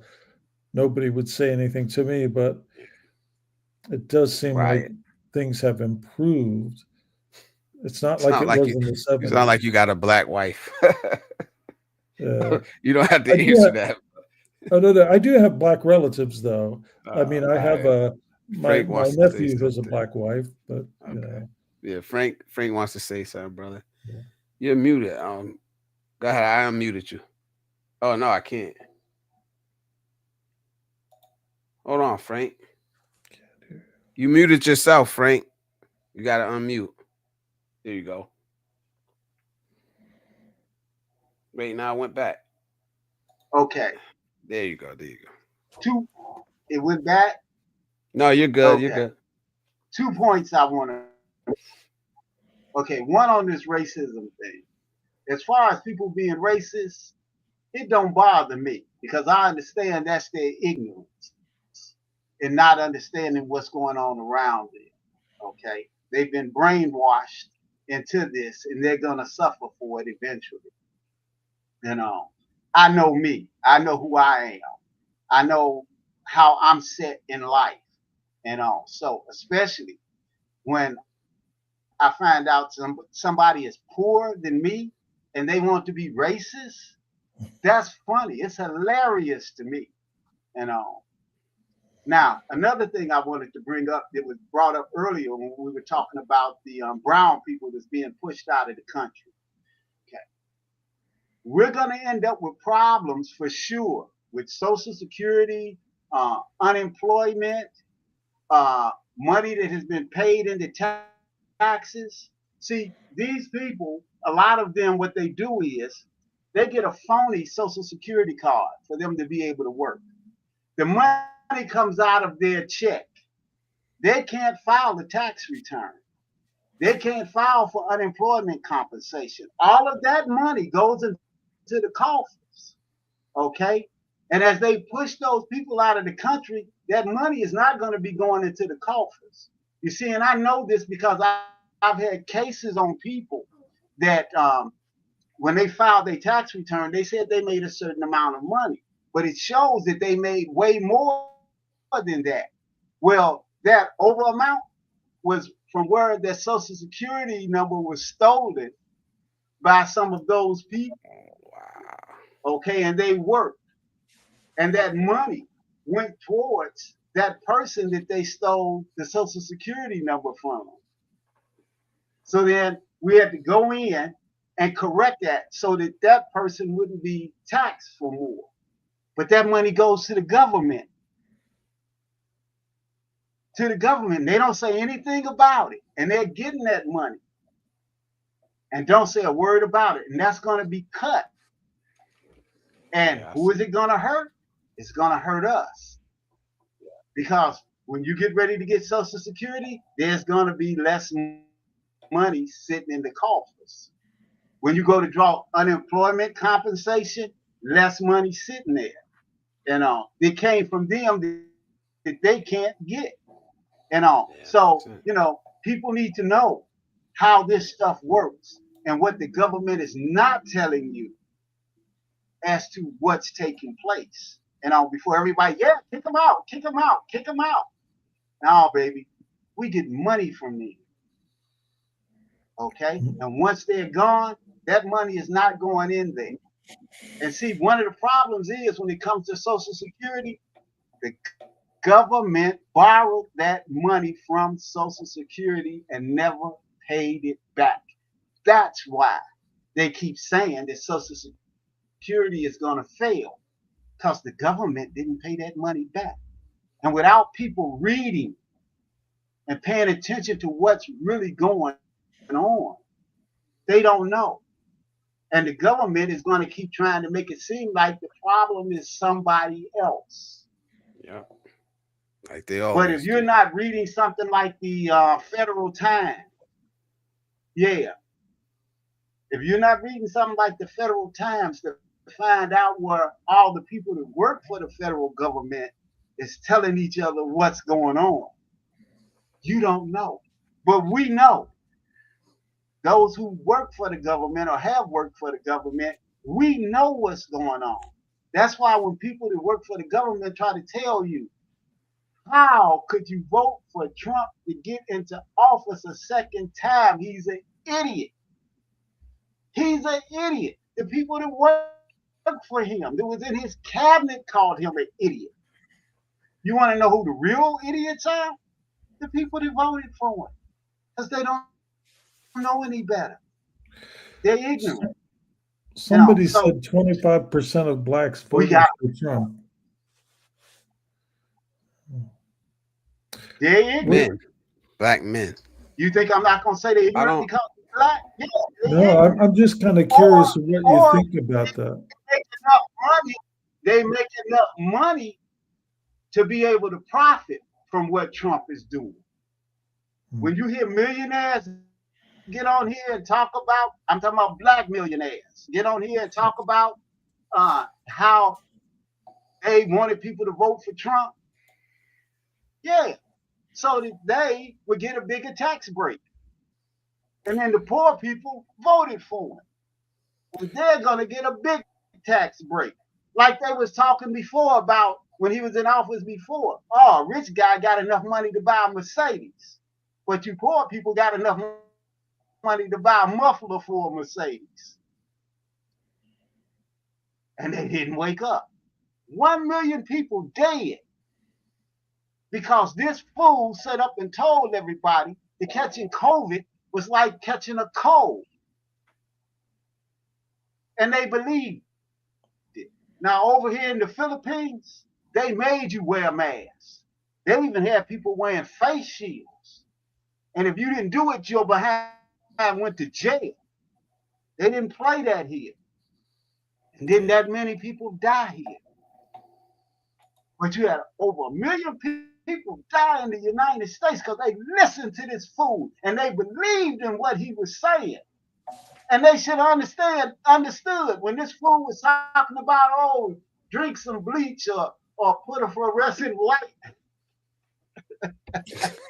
nobody would say anything to me, but it does seem like Right. things have improved. It's not It's like not it like was in the you sound like 70s. you got a black wife. Uh, You don't have I to do answer have, that. I do have black relatives, though. I mean, I have I my Frank my wants to say nephew has a something. black wife, but Okay. Yeah, Frank wants to say something, brother. yeah. You're muted. Go ahead. I unmuted you. Oh no, I can't. Hold on, Frank. You muted yourself, Frank. You got to unmute. There you go. Wait, now I went back. Okay. There you go. There you go. It went back. No, you're good. Okay. You're good. 2 points I want to. Okay, one on this racism thing. As far as people being racist, it don't bother me because I understand that's their ignorance and not understanding what's going on around them. Okay, they've been brainwashed into this, and they're gonna suffer for it eventually. You know, I know me. I know who I am. I know how I'm set in life. So especially when I find out somebody is poorer than me and they want to be racist, that's funny. It's hilarious to me. Now, another thing I wanted to bring up that was brought up earlier when we were talking about the brown people that's being pushed out of the country. Okay, we're going to end up with problems for sure with Social Security, unemployment, money that has been paid into taxes. See, these people, a lot of them, what they do is they get a phony Social Security card for them to be able to work. The money comes out of their check. They can't file the tax return. They can't file for unemployment compensation. All of that money goes into the coffers. Okay? And as they push those people out of the country, that money is not going to be going into the coffers. You see, and I know this because I've had cases on people that when they filed their tax return, they said they made a certain amount of money, but it shows that they made way more than that. Well, that over amount was from where their Social Security number was stolen by some of those people. Wow. Okay, and they worked. And that money went towards that person that they stole the Social Security number from. So then we had to go in and correct that so that that person wouldn't be taxed for more. But that money goes to the government. To the government. They don't say anything about it. And they're getting that money. And don't say a word about it. And that's going to be cut. And who is it going to hurt? It's going to hurt us. Because when you get ready to get Social Security, there's going to be less money sitting in the coffers. When you go to draw unemployment compensation, less money sitting there. It came from them that they can't get. So, people need to know how this stuff works and what the government is not telling you as to what's taking place. Before everybody, kick them out, kick them out, kick them out. No, baby, we get money from them. Okay? And once they're gone, that money is not going in there. And see, one of the problems is when it comes to Social Security, the government borrowed that money from Social Security and never paid it back. That's why they keep saying that Social Security is going to fail, because the government didn't pay that money back. And without people reading and paying attention to what's really going on, they don't know. And the government is going to keep trying to make it seem like the problem is somebody else. Yeah. Like they always But if you're not reading something like the Federal Times, if you're not reading something like the Federal Times to find out where all the people that work for the federal government is telling each other what's going on, you don't know. But we know. Those who work for the government or have worked for the government, we know what's going on. That's why when people that work for the government try to tell you, how could you vote for Trump to get into office a second time? He's an idiot. He's an idiot. The people that work for him, that was in his cabinet, called him an idiot. You want to know who the real idiots are? The people that voted for him. Because they don't know any better. They're ignorant. Somebody said 25% of blacks voted for Trump. They're ignorant. Men, black men. You think I'm not gonna say they're ignorant don't- because they're black? Yeah, they're No, ignorant. I'm just kind of curious what you Or think about that. make enough money. They make enough money to be able to profit from what Trump is doing. When you hear millionaires get on here and talk about, I'm talking about black millionaires, get on here and talk about how they wanted people to vote for Trump. Yeah, so that they would get a bigger tax break. And then the poor people voted for him. And they're going to get a big tax break. Like they was talking before about when he was in office before. Oh, rich guy got enough money to buy a Mercedes. But you poor people got enough money to buy a muffler for a Mercedes. And they didn't wake up. 1 million people dead because this fool set up and told everybody that catching COVID was like catching a cold. And they believed it. Now, over here in the Philippines, they made you wear masks. They even had people wearing face shields. And if you didn't do it, your behind went to jail. They didn't play that here. And didn't that many people die here? But you had over 1 million people die in the United States because they listened to this fool and they believed in what he was saying. And they should understood when this fool was talking about, oh, drink some bleach or put a fluorescent light.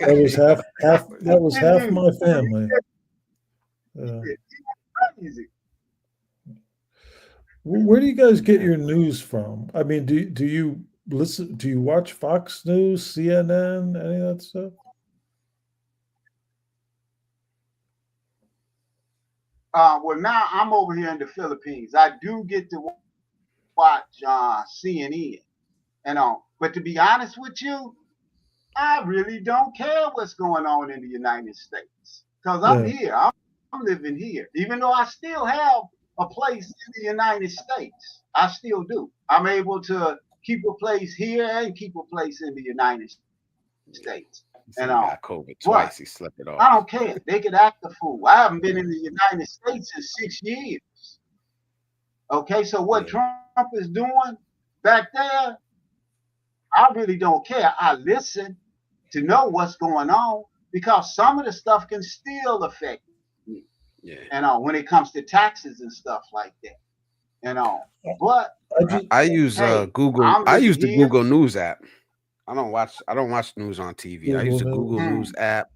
That was half my family. Crazy. Where do you guys get your news from? I mean, do you listen? Do you watch Fox News, CNN, any of that stuff? Well, now I'm over here in the Philippines. I do get to watch CNN and all. But to be honest with you, I really don't care what's going on in the United States because I'm here. I'm living here. Even though I still have a place in the United States, I still do. I'm able to keep a place here and keep a place in the United States. And got COVID twice. He slept it off. I don't care. They could act a fool. I haven't been in the United States in 6 years. Okay, so what Trump is doing back there, I really don't care. I listen to know what's going on because some of the stuff can still affect me. Yeah. And when it comes to taxes and stuff like that. But I use Google. I use the Google News app. I don't watch news on TV. I use the Google News app,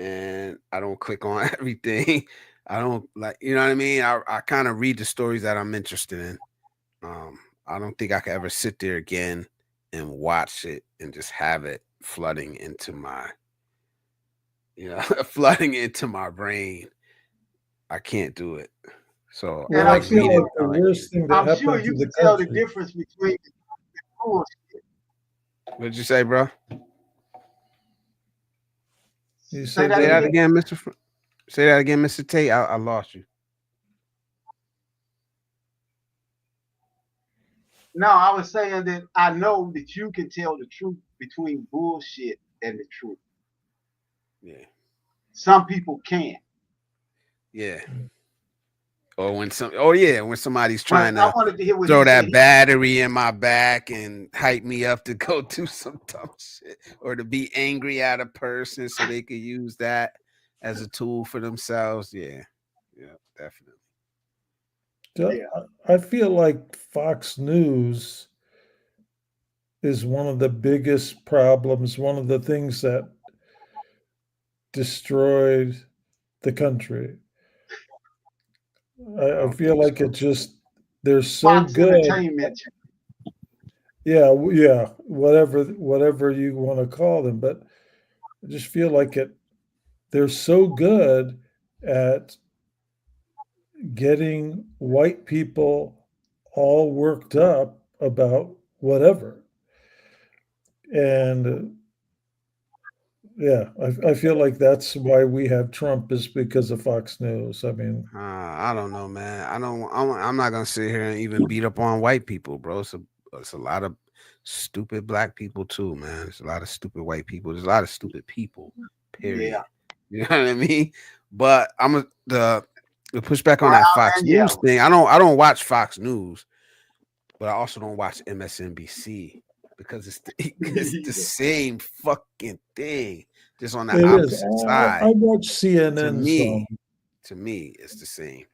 and I don't click on everything. I don't you know what I mean? I kind of read the stories that I'm interested in. I don't think I could ever sit there again and watch it and just have it flooding into my, flooding into my brain. I can't do it. So well, I feel like the worst thing that I'm happened sure you to the can tell country. the difference between the bullshit. What'd you say, bro? You say that again, Mr. Say that again, Mr. Tate. I lost you. No, I was saying that I know that you can tell the truth between bullshit and the truth. Yeah. Some people can't. Yeah. Or when somebody's trying to to throw that battery in my back and hype me up to go do some dumb shit or to be angry at a person so they could use that as a tool for themselves. Yeah, definitely. I feel like Fox News is one of the biggest problems, one of the things that destroyed the country. I feel like they're so Fox good. Entertainment. Yeah, whatever you want to call them, but I just feel like they're so good at getting white people all worked up about whatever. And I feel like that's why we have Trump is because of Fox News. I mean, I don't know, man. I'm not gonna sit here and even beat up on white people, bro. It's a lot of stupid black people too, man. There's a lot of stupid white people. There's a lot of stupid people. Period. Yeah. You know what I mean? But the push back on Brown that Fox and News yellow. thing. I don't watch Fox News, but I also don't watch MSNBC because it's the same fucking thing, just on the It is. opposite side. I watch CNN some. To me, it's the same.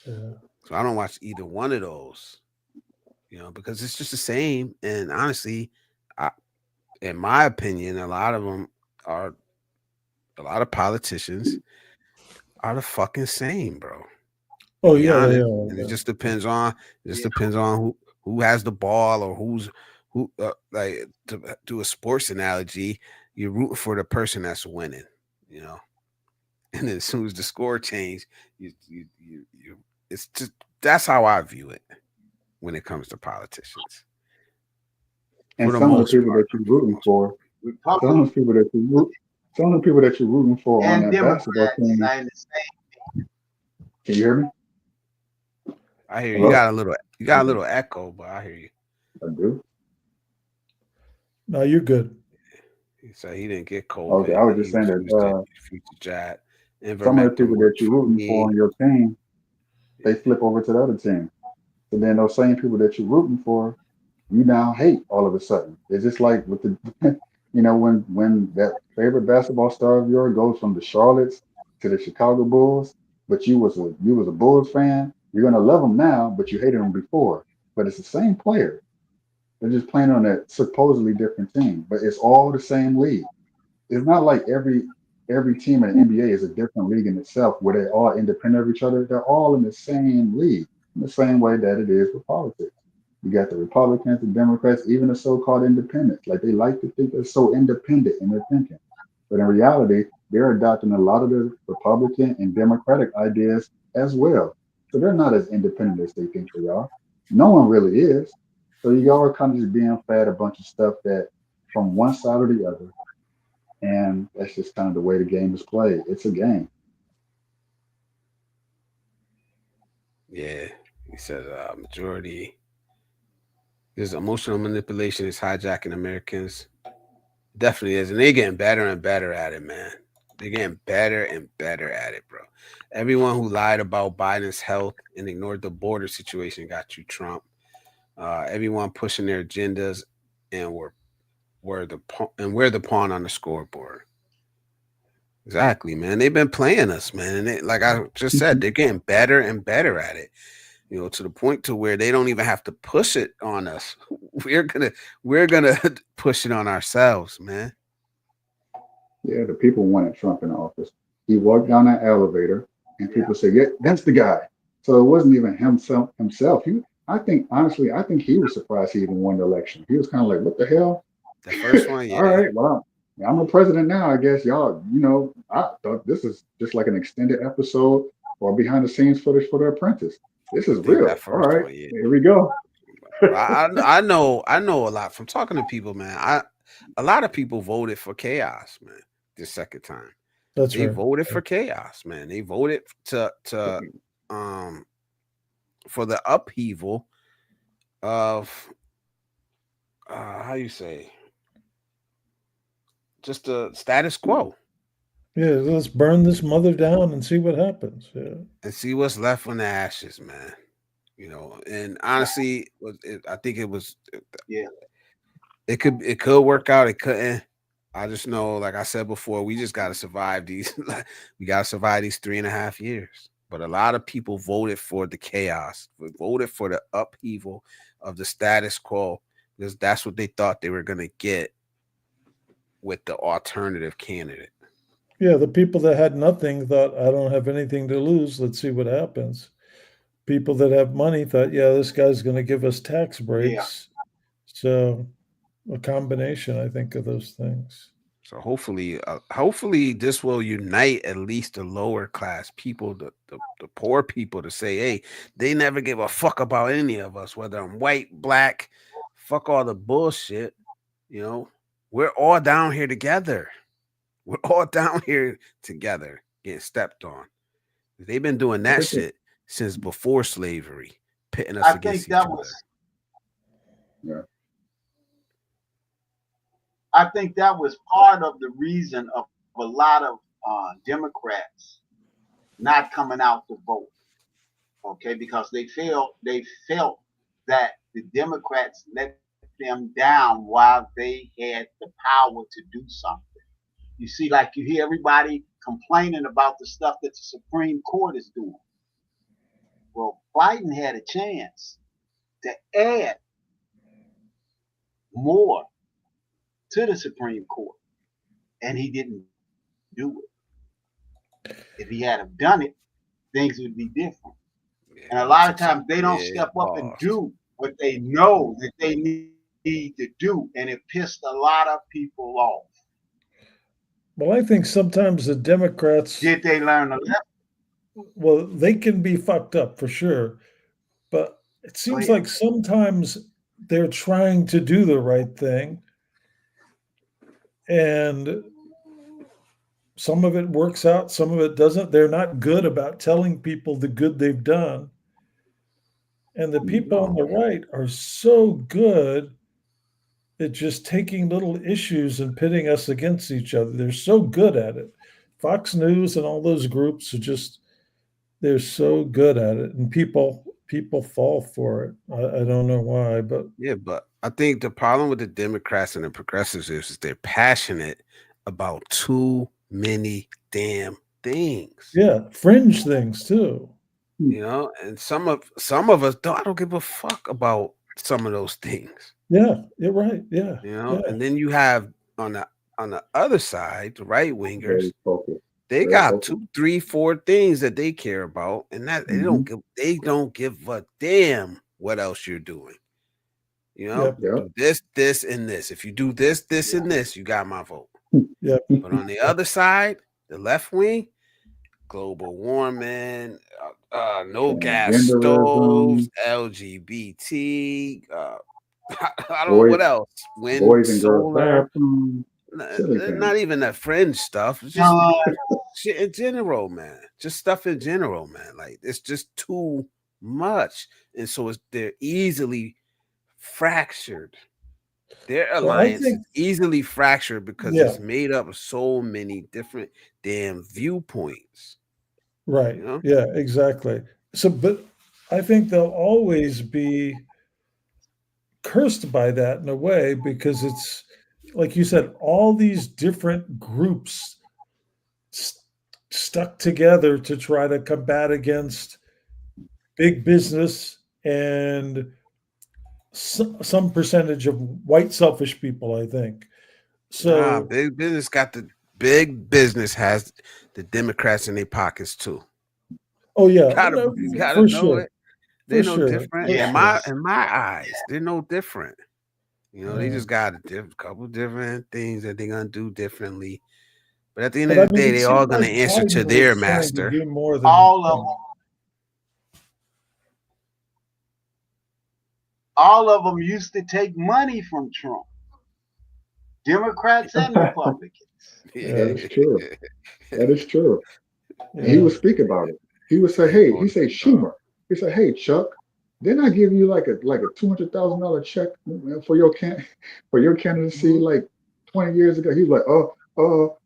Yeah. So I don't watch either one of those, because it's just the same. And honestly, in my opinion, a lot of politicians are the fucking same, bro. Oh Be yeah, honest. they are. And it just depends on who has the ball, or who like, to do a sports analogy, you're rooting for the person that's winning, and as soon as the score change, you it's just, that's how I view it when it comes to politicians. And For the some of the most people part, that you're rooting for, Republicans some of the people that you're rooting for on and that basketball Democrats team. saying the same. Can you hear me? I hear you. Hello? You got a little echo, but I hear you. I do. No, you're good. He said he didn't get COVID. Okay, I was just He saying that future jab. some of the people Ivermectin that works you're for rooting for on me. your team, they flip over to the other team. So then those same people that you're rooting for, you now hate all of a sudden. It's just like with the, when that favorite basketball star of yours goes from the Charlottes to the Chicago Bulls, but you was a Bulls fan, you're gonna love them now, but you hated them before. But it's the same player. They're just playing on a supposedly different team, but it's all the same league. It's not like every team in the NBA is a different league in itself, where they're all independent of each other. They're all in the same league, in the same way that it is with politics. You got the Republicans, the Democrats, even the so-called independents. Like, they like to think they're so independent in their thinking, but in reality, they're adopting a lot of the Republican and Democratic ideas as well. So they're not as independent as they think they are. No one really is. So you all are kind of just being fed a bunch of stuff that from one side or the other, and that's just kind of the way the game is played. It's a game. Yeah, he said majority. This emotional manipulation is hijacking Americans. Definitely is, and they're getting better and better at it, man. They're getting better and better at it, bro. Everyone who lied about Biden's health and ignored the border situation got you Trump. Everyone pushing their agendas and we're the pawn on the scoreboard. Exactly, man. They've been playing us, man. And like I just said, they're getting better and better at it. To the point to where they don't even have to push it on us. We're gonna push it on ourselves, man. Yeah, the people wanted Trump in office. He walked down that elevator, and people said, "Yeah, that's the guy." So it wasn't even himself. I think he was surprised he even won the election. He was kind of like, "What the hell?" The first one, yeah. All right, well, I'm a president now, I guess. Y'all, I thought this is just like an extended episode or behind the scenes footage for The Apprentice. This is real. All right, one, yeah. Here we go. I know a lot from talking to people, man. A lot of people voted for chaos, man. This second time, they voted for chaos, man. They voted to for the upheaval of how you say, just the status quo. Yeah, let's burn this mother down and see what happens. Yeah, and see what's left on the ashes, man. And honestly, I think it was. Yeah. It could work out. It couldn't. I just know, like I said before, we just got to survive these. We got to survive these 3.5 years. But a lot of people voted for the chaos. Voted for the upheaval of the status quo because that's what they thought they were going to get with the alternative candidate. Yeah, the people that had nothing thought, I don't have anything to lose. Let's see what happens. People that have money thought, yeah, this guy's going to give us tax breaks. Yeah. So a combination, I think, of those things. So hopefully this will unite at least the lower class people, the poor people, to say, hey, they never give a fuck about any of us, whether I'm white, black, fuck all the bullshit. We're all down here together. We're all down here together getting stepped on. They've been doing that shit since before slavery, pitting us against each other. Yeah. I think that was part of the reason of a lot of Democrats not coming out to vote. Okay, because they felt that the Democrats let them down while they had the power to do something. You see, like you hear everybody complaining about the stuff that the Supreme Court is doing. Well, Biden had a chance to add more to the Supreme Court, and he didn't do it. If he had have done it, things would be different. Yeah, And a he lot of took some times they don't big step up and balls. do what they know that they need to do, and it pissed a lot of people off. Well, I think sometimes the Democrats, Did they learn a lesson? well, they can be fucked up for sure, but it Go seems ahead. like sometimes they're trying to do the right thing, and some of it works out, some of it doesn't. They're not good about telling people the good they've done. And the people on No. the right are so good at just taking little issues and pitting us against each other. They're so good at it. Fox News and all those groups are just, they're so good at it. And people fall for it. I don't know why, but Yeah, but I think the problem with the Democrats and the progressives is they're passionate about too many damn things. yeah, fringe things too. You know, and some of us don't. I don't give a fuck about some of those things. Yeah, you're right. Yeah. You know, Yeah. and then you have on the other side, the right wingers. Very focused. They Very got focused. 2, 3, 4 things that they care about, and that they don't give a damn what else you're doing. You know, Yep. Yep. do this, and this. If you do this, and this, you got my vote. Yep. But on the other side, the left wing, global warming, no gas stoves, Transgenderism, LGBT, I don't know boys, what else, wind, boys and girls solar, bathroom, silly things. not even that fringe stuff. It's just John, shit in general, man. Just stuff in general, man. Like it's just too much, and so they're easily fractured. Their Well, I alliance is think, easily fractured because yeah, it's made up of so many different damn viewpoints. right. You know? Yeah, exactly. So, but I think they'll always be cursed by that in a way because it's like you said, all these different groups stuck together to try to combat against big business and some percentage of white selfish people, I think. Nah, So, big business has the Democrats in their pockets too. oh yeah, You gotta for know sure, it. They're for no sure, different. for yeah. sure. In my eyes, they're no different. You know, they Yeah. just got a couple different things that they're gonna do differently. But at the end But of I the mean, day, it they all seems gonna like answer to Biden their was trying to master. do more than all of them used to take money from Trump, Democrats and Republicans. That is true. That is true. And he yeah. would speak about it. He would say, "Hey," he say, "Schumer." He said, "Hey, Chuck, didn't I give you like a $200,000 check for your candidacy like 20 years ago?" He was like,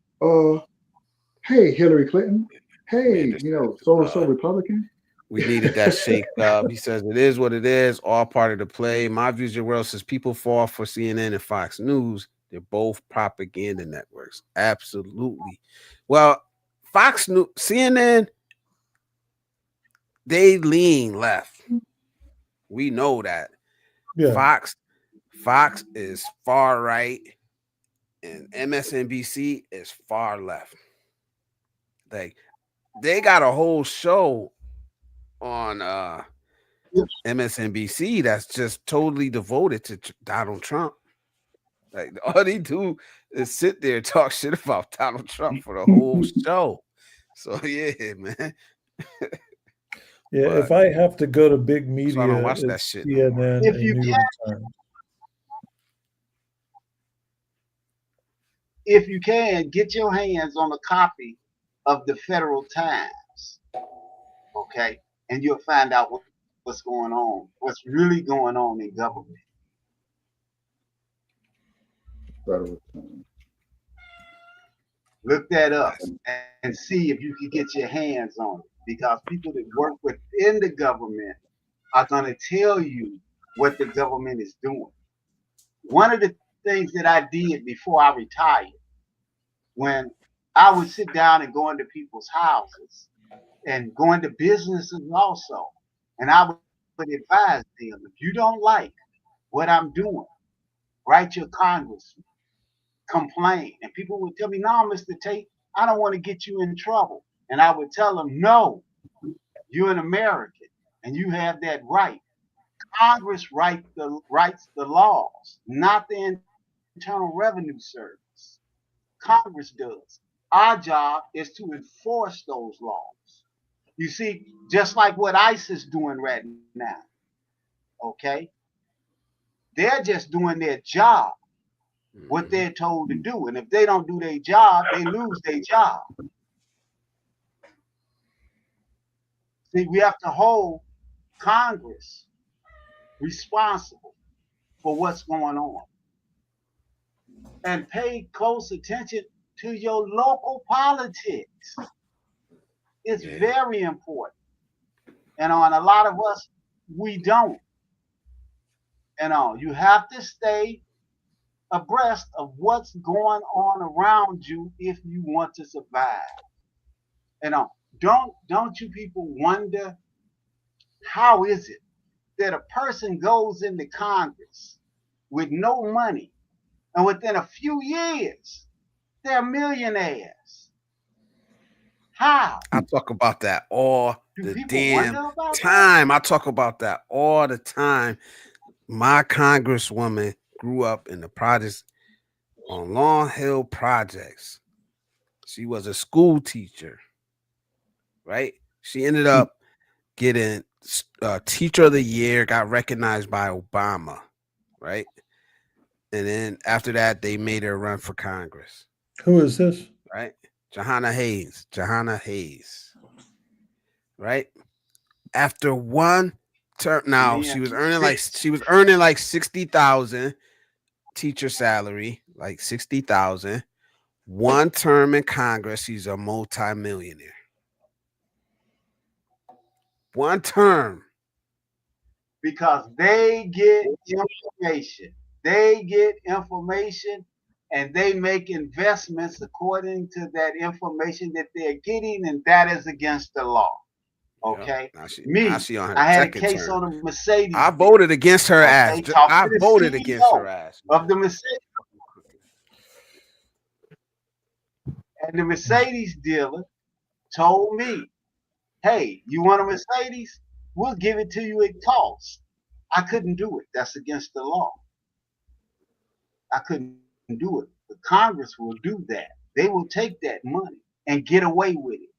hey, Hillary Clinton, Man, hey, this so Republican." we needed that shake up. He says it is what it is, all part of the play. My views of the world says people fall for CNN and Fox News. They're both propaganda networks. Absolutely. Well, Fox News, CNN, they lean left. We know that. Yeah. Fox is far right, and MSNBC is far left. Like they got a whole show on MSNBC that's just totally devoted to Donald Trump. Like all they do is sit there and talk shit about Donald Trump for the whole show. So yeah, man. Yeah, But if I have to go to big so I don't media, watch that it's shit no more. CNN If and you New can, York Times. if you can, get your hands on a copy of the Federal Times, okay, and you'll find out what's going on, what's really going on in government. Federal term. Look that up and see if you can get your hands on it. Because people that work within the government are going to tell you what the government is doing. One of the things that I did before I retired, when I would sit down and go into people's houses and go into businesses also, and I would advise them, if you don't like what I'm doing, write your congressman, complain. And people would tell me, no, Mr. Tate, I don't want to get you in trouble. And I would tell them, no, you're an American and you have that right. Congress writes the laws, not the Internal Revenue Service. Congress does. Our job is to enforce those laws. You see, just like what ICE is doing right now, okay? They're just doing their job, what they're told to do. And if they don't do their job, they lose their job. See, we have to hold Congress responsible for what's going on. And pay close attention to your local politics. It's very important. And on a lot of us, we don't. And you have to stay abreast of what's going on around you if you want to survive. And don't you people wonder, how is it that a person goes into Congress with no money and within a few years they're millionaires? How? I talk about that all Do the people damn wonder about time. I talk about that all the time. My congresswoman grew up in the projects on Long Hill projects. She was a school teacher, right? She ended up getting Teacher of the Year, got recognized by Obama, right? And then after that, they made her run for Congress. Who is this? Right? Johanna Hayes, right? After one term, now she was earning like 60,000 teacher salary, like 60,000. One term in Congress, she's a multimillionaire. One term. Because they get information. They get information and they make investments according to that information that they're getting, and that is against the law. Okay. Yep. I had a case on a Mercedes. I voted against her ass. I voted against her ass. Of the Mercedes. And the Mercedes dealer told me, hey, you want a Mercedes? We'll give it to you at cost. I couldn't do it. That's against the law. I couldn't do it. The Congress will do that. They will take that money and get away with it.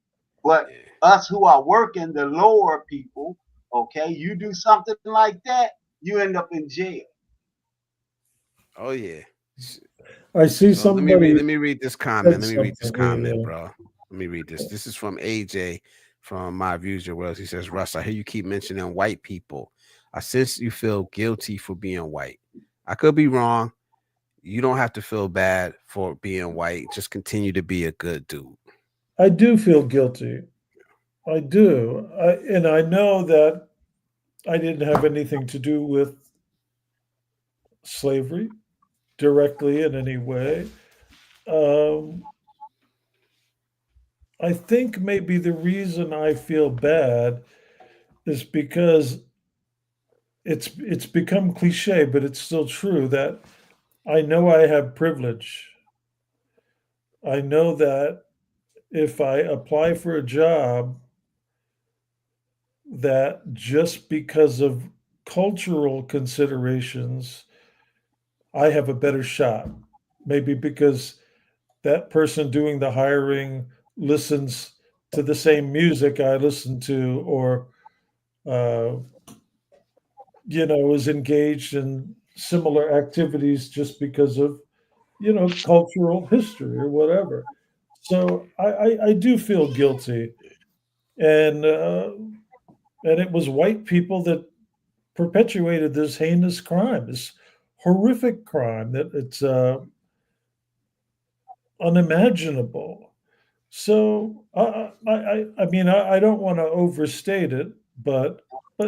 But us who are working, the lower people, okay, you do something like that, you end up in jail. Oh yeah. I see somebody. Let me read this comment. Let me read this comment, yeah. bro. Let me read this. This is from AJ from My Views Your Worlds. He says, Russ, I hear you keep mentioning white people. I sense you feel guilty for being white. I could be wrong. You don't have to feel bad for being white. Just continue to be a good dude. I do feel guilty. I do. And I know that I didn't have anything to do with slavery directly in any way. I think maybe the reason I feel bad is because it's become cliche, but it's still true that I know I have privilege. I know that if I apply for a job, that just because of cultural considerations, I have a better shot. Maybe because that person doing the hiring listens to the same music I listen to, or is engaged in similar activities just because of cultural history or whatever. So I do feel guilty, and it was white people that perpetuated this heinous crime, this horrific crime that it's unimaginable. So I mean, I don't want to overstate it, but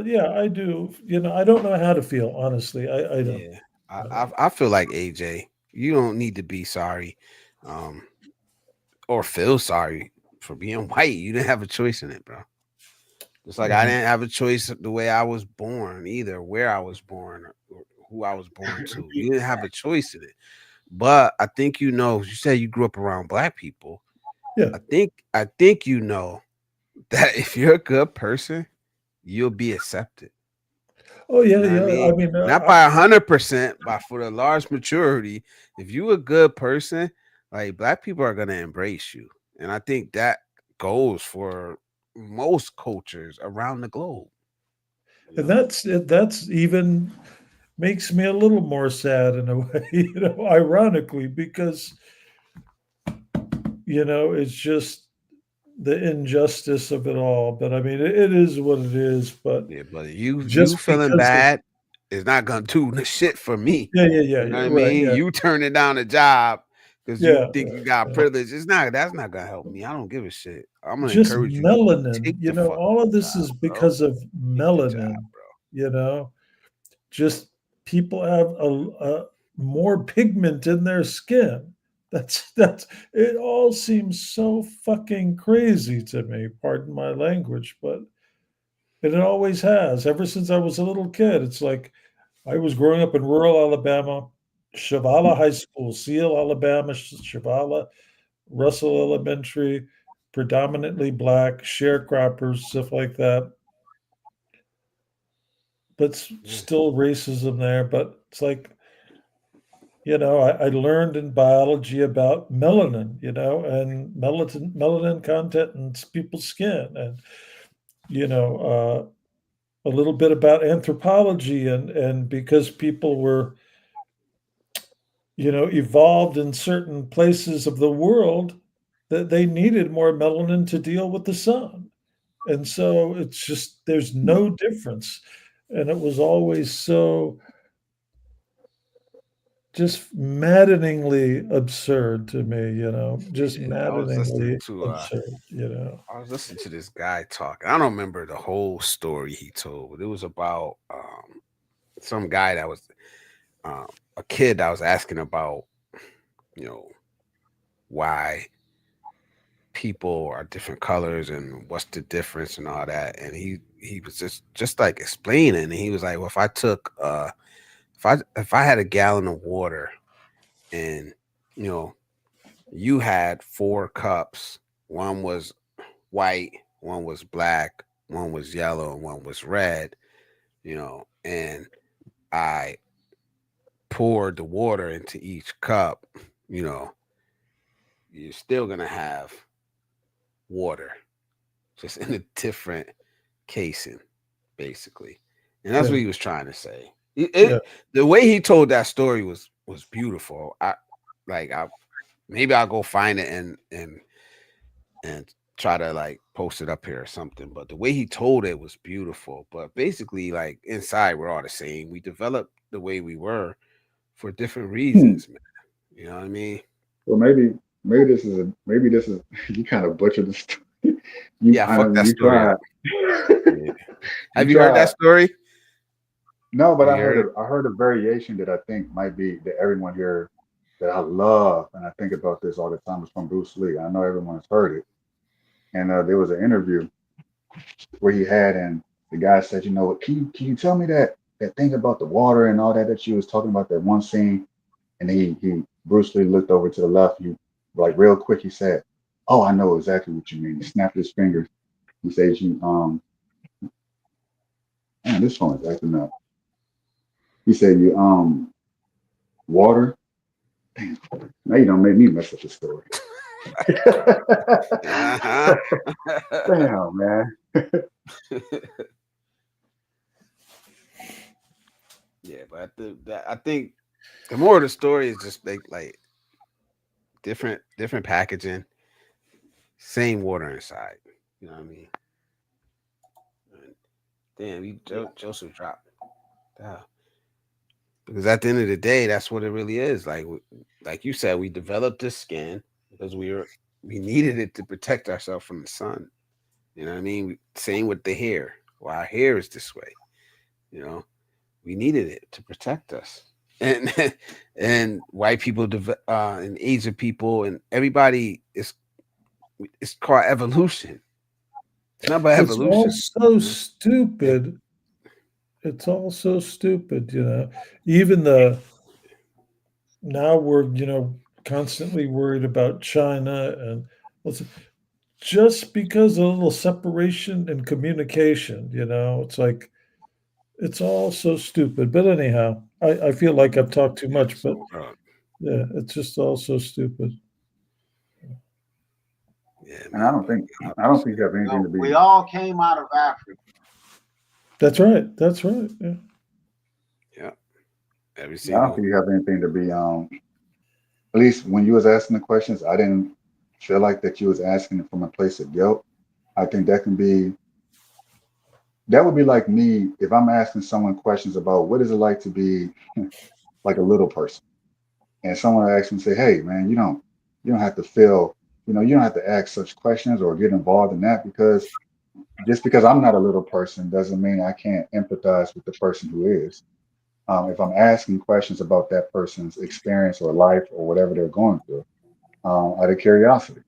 yeah, I do. I don't know how to feel, honestly. I don't. Yeah, I don't. I feel like AJ. You don't need to be sorry, um, or feel sorry for being white. You didn't have a choice in it, bro. Just like I Mhm. didn't have a choice the way I was born, either where I was born or who I was born to. You didn't have a choice in it. But I think you said you grew up around black people. Yeah. I think you know that if you're a good person, you'll be accepted. Oh You yeah, know what I yeah. I mean? mean, Not by 100%, but for the large majority. If you a good person, like black people are gonna embrace you, and I think that goes for most cultures around the globe. You and know? that's even makes me a little more sad in a way, ironically, because it's just the injustice of it all. But I mean, it is what it is. But Yeah, but you just feeling because of bad is not gonna do the shit for me. yeah, yeah, yeah, You know yeah, what I right, mean? yeah, You turning down a job because you yeah, think yeah, you got yeah. privilege. That's not gonna help me. I don't give a shit. I'm gonna Just encourage you to melanin. take the All fucking of this job, is bro. because of Take the job, melanin. bro. You know, just people have a more pigment in their skin. That's it. All seems so fucking crazy to me. Pardon my language, but it always has ever since I was a little kid. It's like I was growing up in rural Alabama, Shavala High School, Seal, Alabama, Shavala, Russell Elementary, predominantly black, sharecroppers, stuff like that. But Yeah, still racism there. But it's like, I learned in biology about melanin, and melanin content in people's skin, and a little bit about anthropology, and because people were evolved in certain places of the world that they needed more melanin to deal with the sun. And so it's just there's no difference. And it was always so just maddeningly absurd to me, just yeah. maddeningly absurd, I was listening to this guy talk. I don't remember the whole story he told, but it was about some guy that was um, a kid that was asking about you know why people are different colors and what's the difference and all that, and he was just like explaining, and he was like, well, if I had a gallon of water, and you know you had 4 cups, one was white, one was black, one was yellow, and one was red, and I poured the water into each cup, you know you're still gonna have water, just in a different casing, basically. And that's yeah, what he was trying to say. yeah, The way he told that story was beautiful. I maybe I'll go find it and try to like post it up here or something. But the way he told it was beautiful. But basically, like inside, we're all the same. We developed the way we were for different Hmm. reasons, man. You know what I mean? Well, maybe this is you kind of butchered the story. You Yeah, I fuck that you story tried up. Yeah. you Have you heard that tried. story? No, but Have you heard it? I heard a variation that I think might be that everyone here that I love, and I think about this all the time. Is from Bruce Lee. I know everyone has heard it, and there was an interview where he had, and the guy said, you know, can you tell me that thing about the water and all that you was talking about that one scene? And he Bruce Lee looked over to the left. He like real quick. He said, "Oh, I know exactly what you mean." He snapped his fingers. He says, "You man, this phone is acting up." He said, "You water." Damn, now you don't make me mess up the story. Uh-huh. Damn, man. Yeah, but I think the more of the story is just like different packaging, same water inside. You know what I mean? And damn, Joseph dropped. Yeah. Because at the end of the day, that's what it really is. Like you said, we developed this skin. because we needed it to protect ourselves from the sun. You know what I mean? Same with the hair. Well, our hair is this way. You know, we needed it to protect us. And and white people and Asian people and everybody is it's called evolution. It's not about It's all evolution. so stupid. It's all so stupid, you know. Even now we're, you know, constantly worried about China and just because of a little separation in communication, you know, it's like it's all so stupid. But anyhow, I feel like I've talked too much, but yeah, it's just all so stupid. Yeah, And I don't think you have anything to be. We all came out of Africa. That's right. That's right. Yeah. Yeah. Every I don't single. think you have anything to be. At least when you was asking the questions, I didn't feel like that you was asking it from a place of guilt. I think that would be like me if I'm asking someone questions about what is it like to be like a little person, and someone asks me, say, "Hey, man, you don't have to feel, you don't have to ask such questions or get involved in that because just because I'm not a little person doesn't mean I can't empathize with the person who is. If I'm asking questions about that person's experience or life or whatever they're going through, out of curiosity,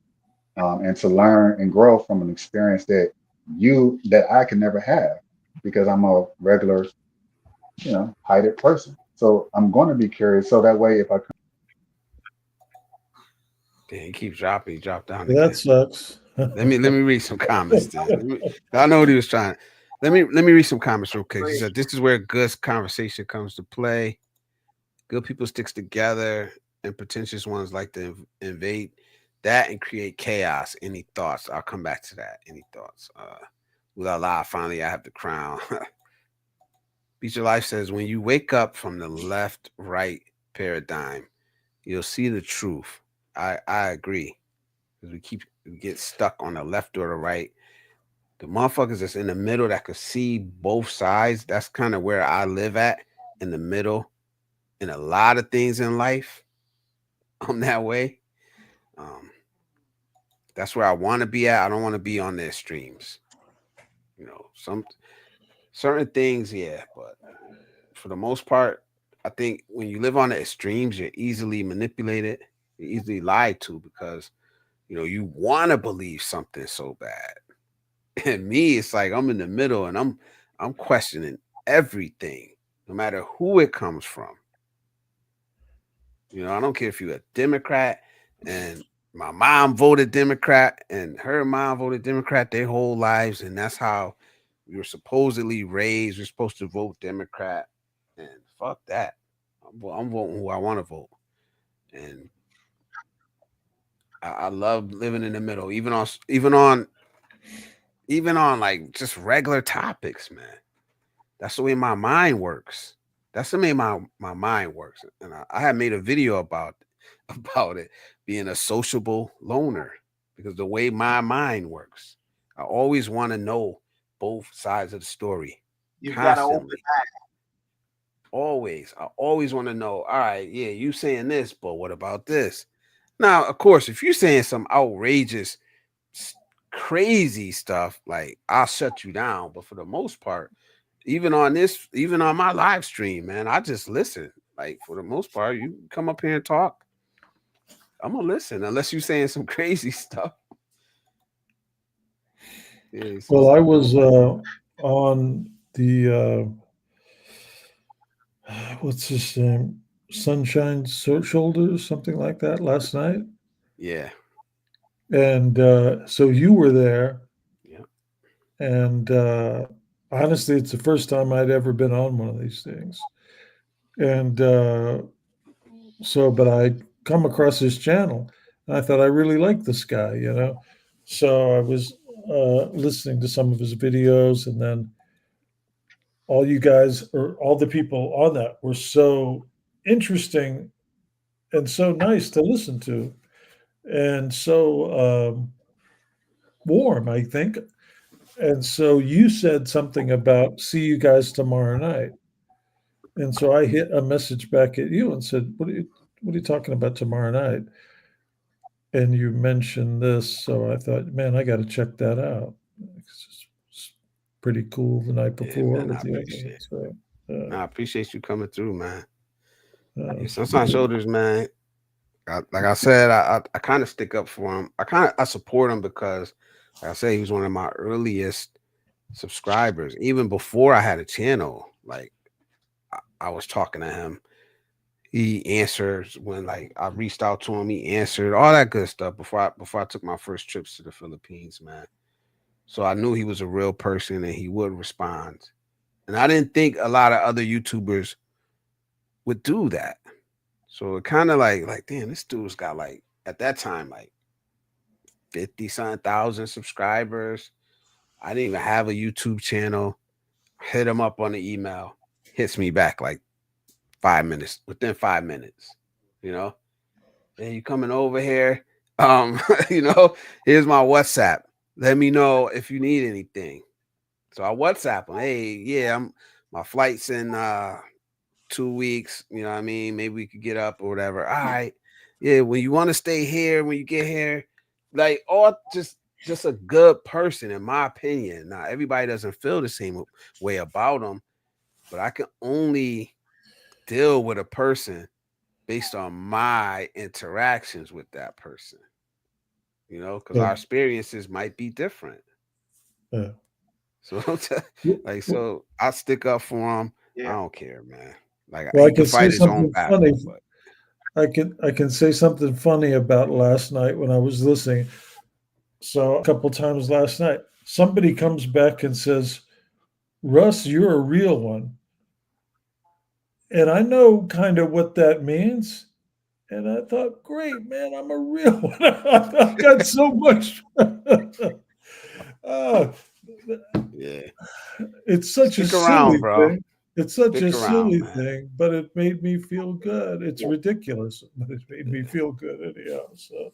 and to learn and grow from an experience that I can never have because I'm a regular, heighted person. So I'm going to be curious. So that way, if I Damn, he keeps dropping. He dropped down That again. sucks. Let me read some comments. Then. I know what he was trying. Let me read some comments real quick. He said, "This is where good conversation comes to play. Good people sticks together, and pretentious ones like to invade that and create chaos. Any thoughts? I'll come back to that. Any thoughts? Without lie, finally, I have the crown." Beach of Life says, "When you wake up from the left-right paradigm, you'll see the truth." I agree because we get stuck on the left or the right. The motherfuckers that's in the middle that could see both sides. That's kind of where I live at, in the middle. In a lot of things in life, I'm that way. That's where I want to be at. I don't want to be on the extremes. Some certain things, yeah, but for the most part, I think when you live on the extremes, you're easily manipulated, you're easily lied to because you want to believe something so bad. And me, it's like I'm in the middle and I'm questioning everything, no matter who it comes from. I don't care if you're a Democrat and my mom voted Democrat and her mom voted Democrat their whole lives, and that's how we were supposedly raised. We're supposed to vote Democrat, and fuck that. I'm voting who I want to vote, and I love living in the middle, even on like just regular topics, man. That's the way my mind works. That's the way my mind works. And I had made a video about it being a sociable loner because the way my mind works, I always want to know both sides of the story. You got to open Constantly. Always. I always want to know, all right, yeah, you saying this, but what about this? Now, of course, if you're saying some outrageous, crazy stuff, like I'll shut you down. But for the most part, even on my live stream, man, I just listen. Like for the most part, you come up here and talk, I'm gonna listen unless you're saying some crazy stuff. Yeah, Well, I was on the what's his name, Sunshine Shoulders, something like that, last night. Yeah. And so you were there. Yeah. And honestly, it's the first time I'd ever been on one of these things. And but I come across his channel, and I thought I really liked this guy, So I was listening to some of his videos, and then all you guys or all the people on that were so interesting and so nice to listen to, and so warm, I think. And so you said something about see you guys tomorrow night. And so I hit a message back at you and said, what are you talking about tomorrow night? and you mentioned this, so I thought, man, I got to check that out. It's pretty cool the night Yeah, before man, I with you. appreciate. So, I appreciate you coming through, man. Yeah, it's sometimes cool. shoulders, man. Like I said, I kind of stick up for him. I support him because, like I said, he was one of my earliest subscribers. Even before I had a channel, like I was talking to him. He answers when like I reached out to him. He answered all that good stuff before I took my first trips to the Philippines, man. So I knew he was a real person and he would respond. And I didn't think a lot of other YouTubers would do that. So it kind of like damn, this dude's got like at that time like 50-something thousand subscribers. I didn't even have a YouTube channel. Hit him up on the email. Hits me back like 5 minutes, within 5 minutes, you know. And you coming over here. You know, here's my WhatsApp. Let me know if you need anything. So I WhatsApp him. Hey, yeah, my flight's in 2 weeks. You know what I mean? Maybe we could get up or whatever. All right. Yeah, when you want to stay here, when you get here, like all just a good person, in my opinion. Now everybody doesn't feel the same way about him, but I can only deal with a person based on my interactions with that person. You know, because our Yeah. experiences might be different. Yeah. So like, so I stick up for him. I Yeah. don't care, man. Like Well, I he can can say fight his own something battle, funny. but I can say something funny about last night when I was listening. So a couple times last night, somebody comes back and says, "Russ, you're a real one," and I know kind of what that means. And I thought, great, man, I'm a real one. I've got so much. uh, yeah. it's such a Stick silly around, bro. thing. It's such a Stick around, silly man. thing, but it made me feel good. It's ridiculous, but it made me feel good anyhow. So it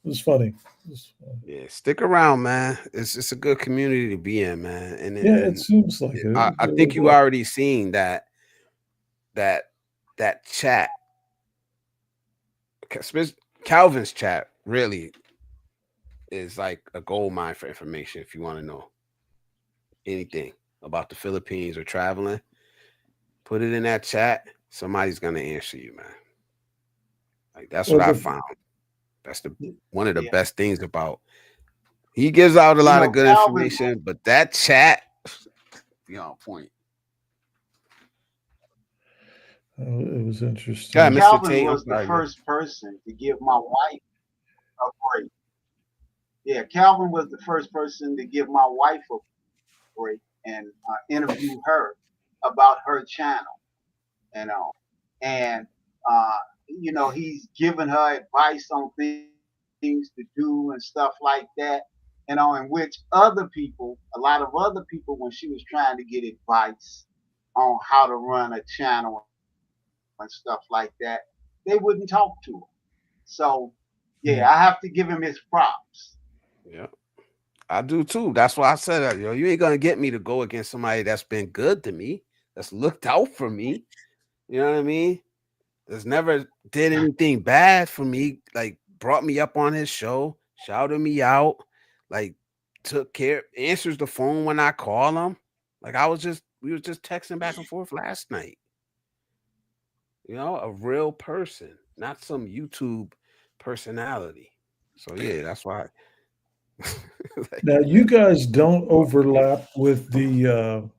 was funny. It was funny. Yeah, stick around, man. It's a good community to be in, man. Yeah, it seems like it. It I really think you does. already seen that that chat. Calvin's chat really is like a gold mine for information if you want to know anything about the Philippines or traveling. Put it in that chat. Somebody's gonna answer you, man. Like that's what Well, I the, found. That's one of the Yeah. best things about. He gives out a You lot of know, good Calvin. information, but that chat, be on point. it was Yeah, interesting. Mr. Calvin Tate, I'm was the sorry, man. first person to give my wife a break. Yeah, Calvin was the first person to give my wife a break and interview her about her channel, you know. And, uh, you know, he's given her advice on things to do and stuff like that, you know, in which other people, a lot of other people, when she was trying to get advice on how to run a channel and stuff like that, they wouldn't talk to her. So, yeah, I have to give him his props. Yeah, I do too. That's why I said that. Yo, you ain't gonna get me to go against somebody that's been good to me, that's looked out for me. You know what I mean? That's never did anything bad for me. Like brought me up on his show, shouted me out, like took care, answers the phone when I call him. Like we was just texting back and forth last night. You know, a real person, not some YouTube personality. So yeah, that's why. Like, Now, you guys don't overlap with the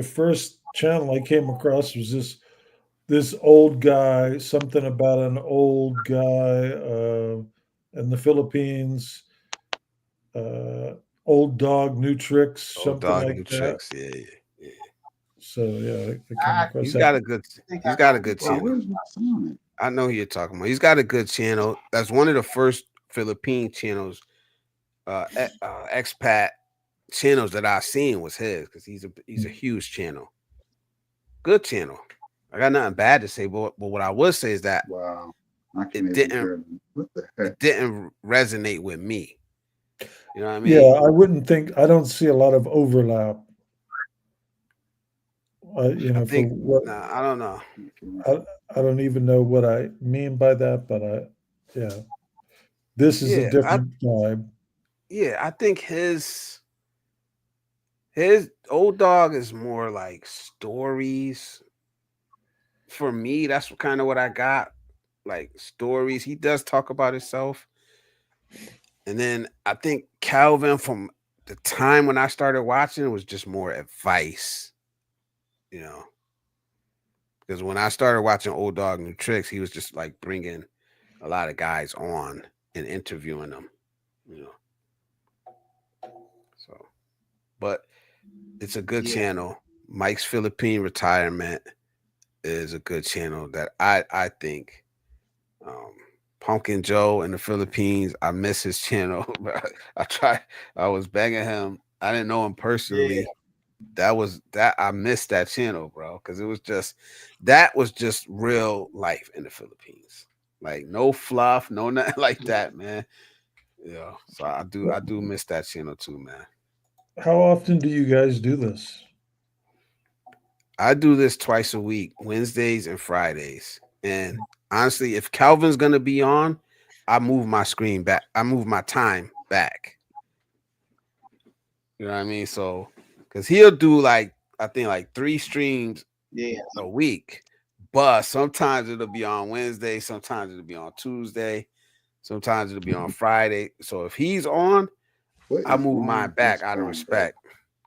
first channel I came across was this old guy, something about an old guy in the Philippines, uh, old dog, new tricks, old something dog, like new that. tricks. Yeah, yeah. So yeah, I came I across He's that. got a good. think He's I got a know good who channel. it. I know who you're talking about. He's got a good channel. That's one of the first Philippine channels, expat channels that I seen was his because he's a huge channel. Good channel. I got nothing bad to say, but what I would say is that Wow. I can't it even didn't hear them. What the heck? it didn't resonate with me. You know what I Yeah, mean? I wouldn't think I don't see a lot of overlap. You I know, for think what nah, I don't know. I, I don't even know what I mean by that, but yeah. This is a Yeah, different vibe. I think his old dog is more like stories. For me, that's kind of what I got. Like stories. He does talk about himself. And then I think Calvin, from the time when I started watching, was just more advice, you know. Because when I started watching Old Dog New Tricks, he was just like bringing a lot of guys on and interviewing them, you know. So, but it's a good Yeah, channel. Mike's Philippine Retirement is a good channel that I think. Um, Pumpkin Joe in the Philippines, I miss his channel. I tried. I was begging him. I didn't know him yeah, personally. That I missed that channel, bro, because that was just real life in the Philippines. Like no fluff, no nothing like that, man. Yeah. So I do miss that channel too, man. How often do you guys do this? I do this twice a week, Wednesdays and Fridays. And honestly, if Calvin's gonna be on, I move my screen back. I move my time back. You know what I mean? So, because he'll do like I think like 3 streams yeah. a week, but sometimes it'll be on Wednesday, sometimes it'll be on Tuesday, sometimes it'll be on Friday. So if he's on, What I is move wrong mine with this back out of phone, bro? respect.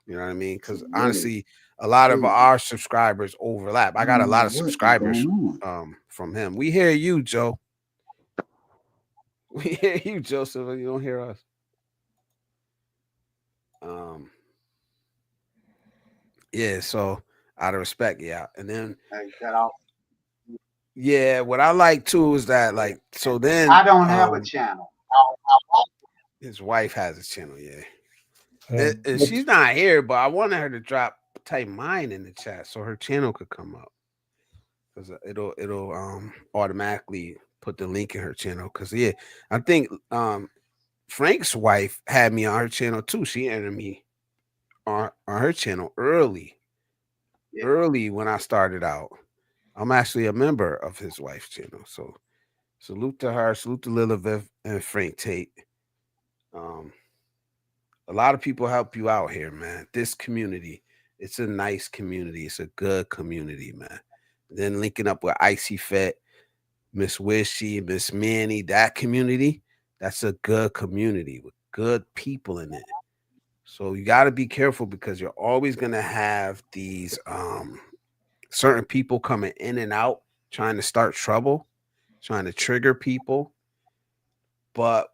You know what I mean? Because Really honestly, a lot of crazy. our subscribers overlap. I I got a don't know lot of what is subscribers going on. from him. We hear you, Joe. We hear you, Joseph. You don't hear us. Um, yeah. So out of respect, yeah. And then I got off. yeah, what I like too is that Yeah. like so then I don't have a channel. his wife has a channel, yeah. And What's she's not here, but I wanted her to type mine in the chat so her channel could come up. Because it'll automatically put the link in her channel. Cause yeah, I think Frank's wife had me on her channel too. She entered me on her channel Yeah. early when I started out. I'm actually a member of his wife's channel. So salute to her, salute to Lilith and Frank Tate. Um, a lot of people help you out here, man. This community, it's a nice community. It's a good community, man. Then linking up with Icy Fet, Miss Wishy, Miss Manny, that community, that's a good community with good people in it. So you got to be careful because you're always going to have these certain people coming in and out trying to start trouble, trying to trigger people. But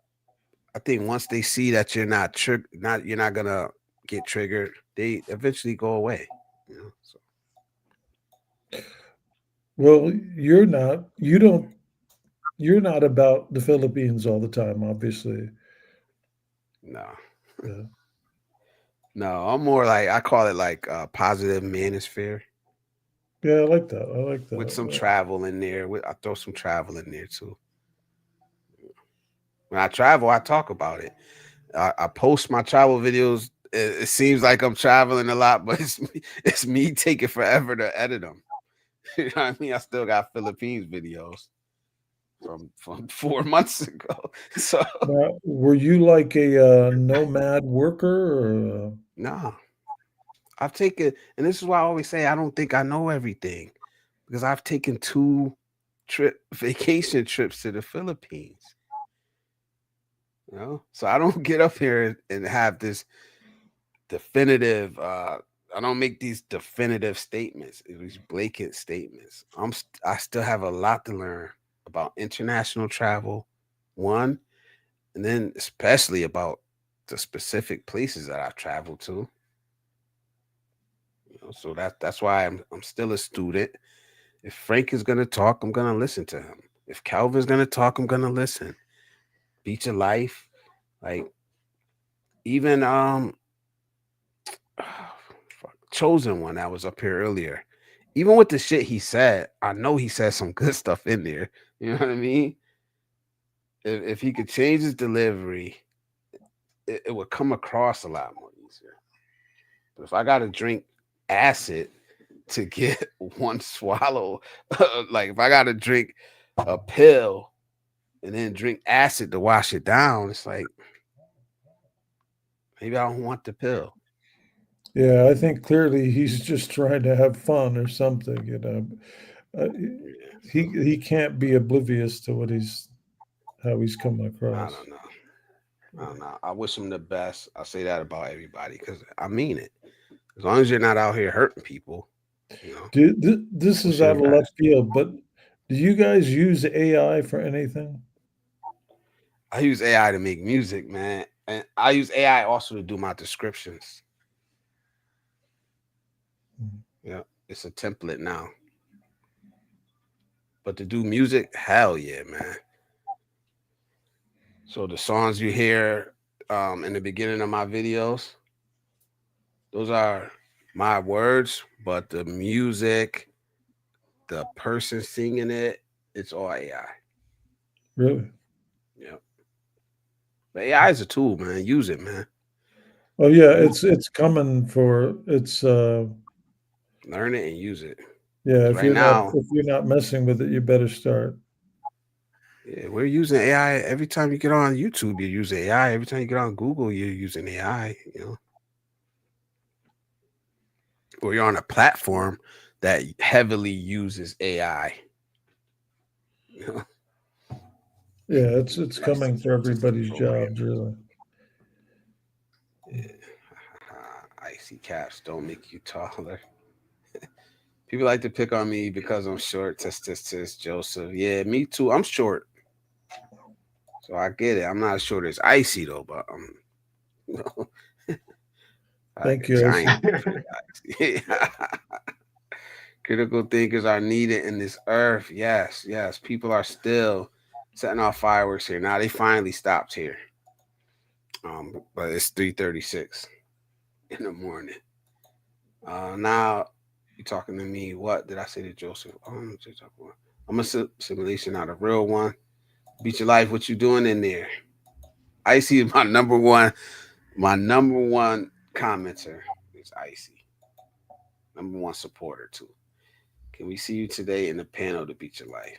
I think once they see that you're you're not going to get triggered, they eventually go away, you know. So well, you're not about the Philippines all the time, obviously. no. Yeah. No, I'm more like I call it like positive manosphere. Yeah, I like that. I like With that. some travel in there. I throw some travel in there too. When I travel, I talk about it. I post my travel videos. It seems like I'm traveling a lot, but it's me taking forever to edit them. You know what I mean? I still got Philippines videos from 4 months ago. So Now, were you like a nomad worker or no, I've taken, and this is why I always say I don't think I know everything because I've taken 2 vacation trips to the Philippines. You know, so I don't get up here and have this definitive. I don't make these definitive statements, these blatant statements. I still have a lot to learn about international travel, one, and then especially about the specific places that I've traveled to. You know, so that's why I'm still a student. If Frank is gonna talk, I'm gonna listen to him. If Calvin's gonna talk, I'm gonna listen. Beach of Life, like even Chosen One that was up here earlier. Even with the shit he said, I know he said some good stuff in there. You know what I mean? If he could change his delivery, it would come across a lot more easier. But if I got to drink acid to get one swallow, like if I got to drink a pill and then drink acid to wash it down, it's like maybe I don't want the pill. Yeah, I think clearly he's just trying to have fun or something, you know. Uh, Yeah, so he can't be oblivious to how he's coming I across. don't know. I don't know. I wish him the best. I say that about everybody because I mean it. As long as you're not out here hurting people, you know, This is wish you out the of left best. field, but do you guys use AI for anything? I use AI to make music, man, and I use AI also to do my descriptions. Mhm. Yeah, it's a template now. But to do music, hell yeah, man. So the songs you hear in the beginning of my videos, those are my words, but the music, the person singing it, it's all AI. Really? Yeah. But AI is a tool, man. Use it, man. Oh yeah, Use it's coming for it's learn it and use it. yeah, 'Cause right now, if you're not messing with it, you better start. yeah, we're using AI every time you get on YouTube, you're using AI. Every time you get on Google, you're using AI, you know. Or you're on a platform that heavily uses AI. You know? Yeah, it's Nice to coming for everybody's program. jobs, really. Icy caps don't make you taller. People like to pick on me because I'm short. Tis, Joseph. Yeah, me too. I'm short, so I get it. I'm not as short as Icy though, but you know, like Thank a you, giant Icy. compared to Icy. Critical thinkers are needed in this earth. Yes, yes. People are still setting off fireworks here. Now they finally stopped here. But it's 3:36 in the morning. Now you talking to me? What did I say to Joseph? I'm a simulation, not a real one. Beat your life. What you doing in there? Icy is my number one commenter is Icy. Number one supporter too. Can we see you today in the panel to beat your life?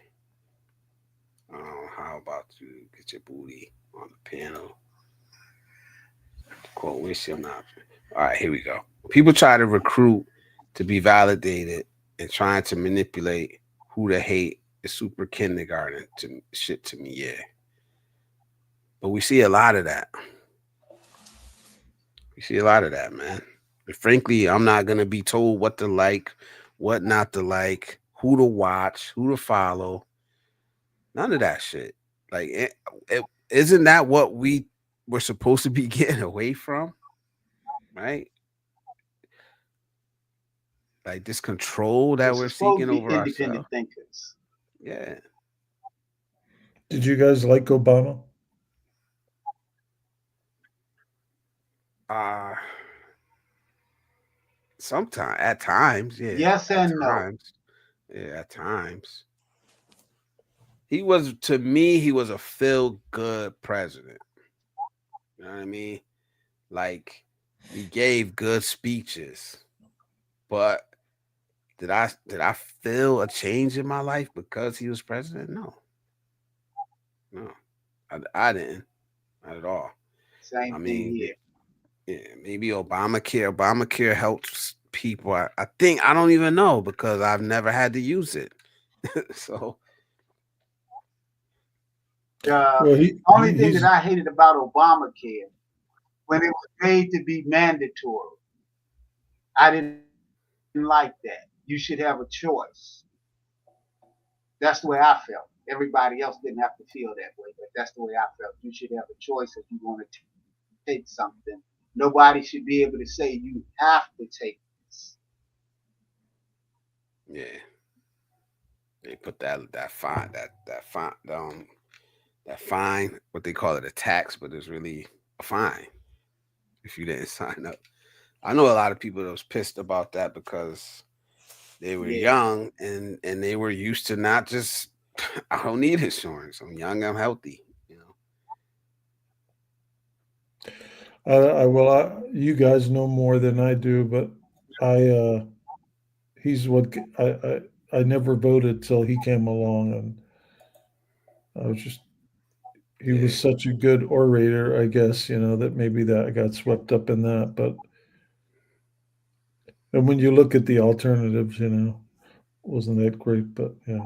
How about you get your booty on the panel? Quote, wish him not. All right, here we go. People try to recruit to be validated and trying to manipulate who to hate is super kindergarten to shit to me, yeah. But we see a lot of that. We see a lot of that, man. And frankly, I'm not gonna be told what to like, what not to like, who to watch, who to follow. None of that shit. Like, isn't that what we were supposed to be getting away from? Right? Like this control We're that we're supposed to seeking be over independent ourselves. thinkers. Yeah. Did you guys like Obama? Uh sometimes at times, yeah. Yes At and no. times. Yeah, at times. He was to me, he was a feel good president. You know what I mean? Like he gave good speeches. But did I feel a change in my life because he was president? No. No. I didn't. Not at all. I Same thing mean, here. yeah, maybe Obamacare. Obamacare helps people. I think I don't even know because I've never had to use it. So The Well, only thing that he's I hated about Obamacare, when it was made to be mandatory, I didn't like that. You should have a choice. That's the way I felt. Everybody else didn't have to feel that way, but that's the way I felt. You should have a choice if you want to take something. Nobody should be able to say you have to take this. yeah, they put that fine that fine, what they call it, a tax, but it's really a fine if you didn't sign up. I know a lot of people that was pissed about that because they were Yeah. young and they were used to not just I don't need insurance. I'm young, I'm healthy, you know. you guys know more than I do, but I he's what I never voted till he came along, and I was just he was such a good orator, I guess, that maybe that I got swept up in that. But and when you look at the alternatives, wasn't that great? But yeah.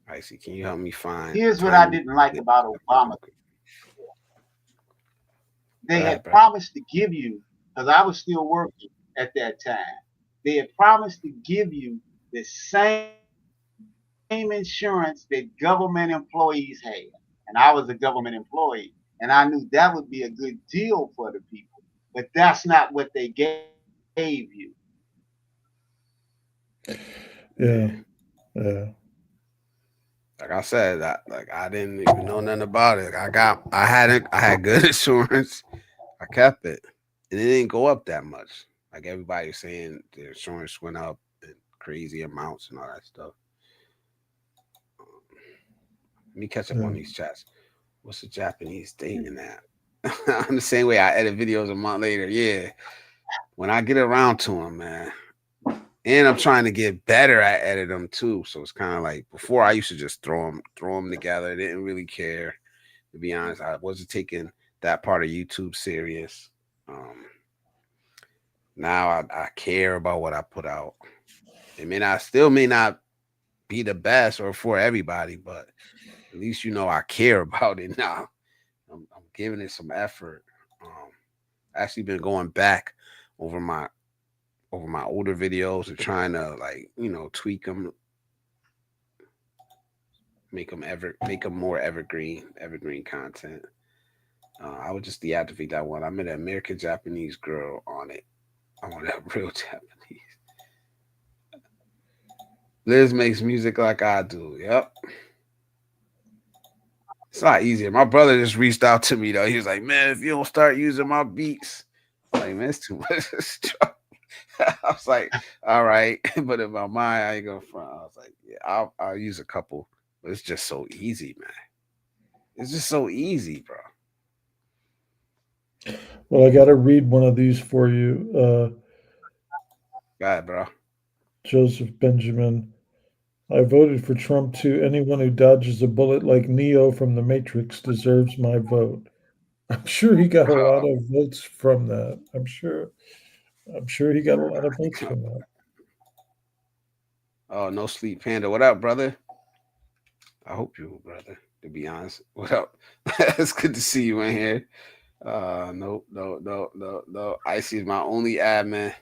I see. Can you help me find? Here's what I didn't like about Obama. They had promised to give you, because I was still working at that time, they had promised to give you the same insurance that government employees had. And I was a government employee. And I knew that would be a good deal for the people. But that's not what they gave you. Yeah. Yeah. Like I said, I didn't even know nothing about it. I had good insurance. I kept it, and it didn't go up that much. Like everybody was saying, the insurance went up in crazy amounts and all that stuff. Let me catch up on these chats. What's the Japanese dating app? I'm the same way I edit videos a month later. Yeah, when I get around to them, man. And I'm trying to get better at editing them too. So it's kind of like before I used to just throw them together. Didn't really care, to be honest. I wasn't taking that part of YouTube serious. Now I care about what I put out. It may not be the best or for everybody, but at least I care about it now. I'm giving it some effort. Actually been going back over my older videos and trying to tweak them, make them more evergreen content. I would just deactivate that one. I met an American Japanese girl on it. I want that real Japanese. Liz makes music like I do. Yep. It's not easier. My brother just reached out to me though. He was like, "Man, if you don't start using my beats," I'm like, man, it's too much. I was like, all right, but in my mind, I ain't gonna front. I was like, yeah, I'll use a couple, but it's just so easy, man. It's just so easy, bro. Well, I got to read one of these for you. Go ahead, bro. Joseph Benjamin. I voted for Trump too. Anyone who dodges a bullet like Neo from the Matrix deserves my vote. I'm sure he got a lot of votes from that. I'm sure he got a lot of votes from that. Oh, no sleep panda. What up, brother? I hope you, brother. To be honest, what up? It's good to see you in here. No. Icy's my only admin.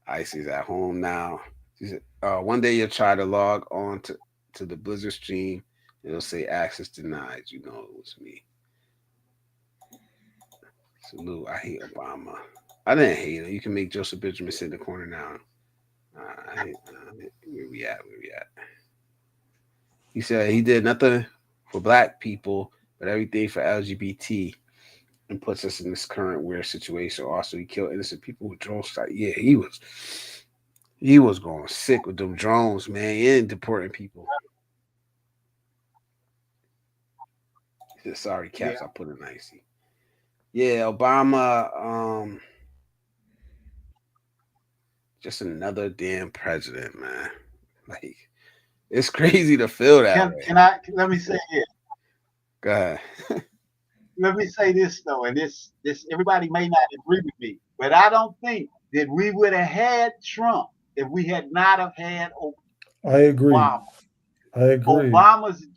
Icy's at home now. She said, one day you'll try to log on to the Blizzard stream. It'll say access denied. You know it was me. Salute. I hate Obama. I didn't hate him. You can make Joseph Benjamin sit in the corner now. Where we at? He said he did nothing for black people, but everything for LGBT, and puts us in this current weird situation. Also, he killed innocent people with drone strikes. Yeah, he was going sick with them drones, man, and deporting people. He said, sorry, Caps, I put it nicely. Yeah, Obama, just another damn president, man. Like, it's crazy to feel that way. Let me say this. Go ahead. Let me say this though, and this everybody may not agree with me, but I don't think that we would have had Trump if we had not have had Obama. I agree. Obama's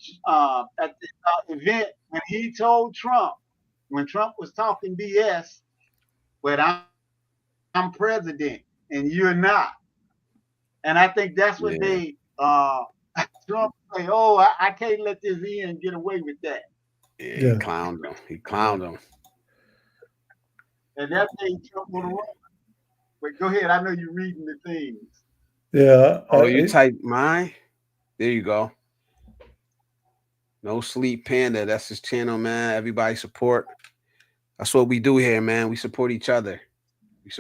at the event when he told Trump, when Trump was talking BS, but I'm president and you're not. And I think that's what they Trump say, oh, I can't let this in get away with that. Yeah, he clowned him. And that made Trump want to run. But go ahead, I know you're reading the things. Yeah. Oh, you type mine? There you go. No Sleep Panda. That's his channel, man. Everybody support. That's what we do here, man. We support each other. If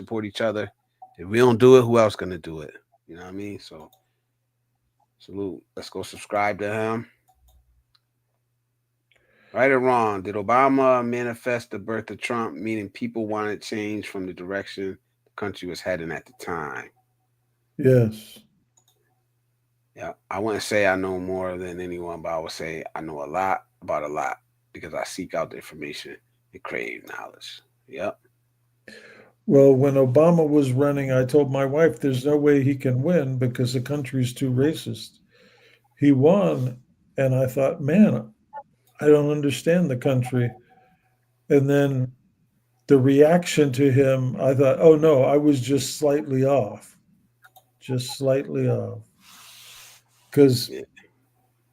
we don't do it, who else gonna do it? You know what I mean? So salute. Let's go subscribe to him. Right or wrong, did Obama manifest the birth of Trump, meaning people wanted change from the direction the country was heading at the time? Yes. Yeah, I wouldn't say I know more than anyone, but I would say I know a lot about a lot because I seek out the information and crave knowledge. Yep. Well, when Obama was running, I told my wife there's no way he can win because the country's too racist. He won, and I thought, man, I don't understand the country. And then the reaction to him, I thought, oh no, I was just slightly off, just slightly off. Because Yeah.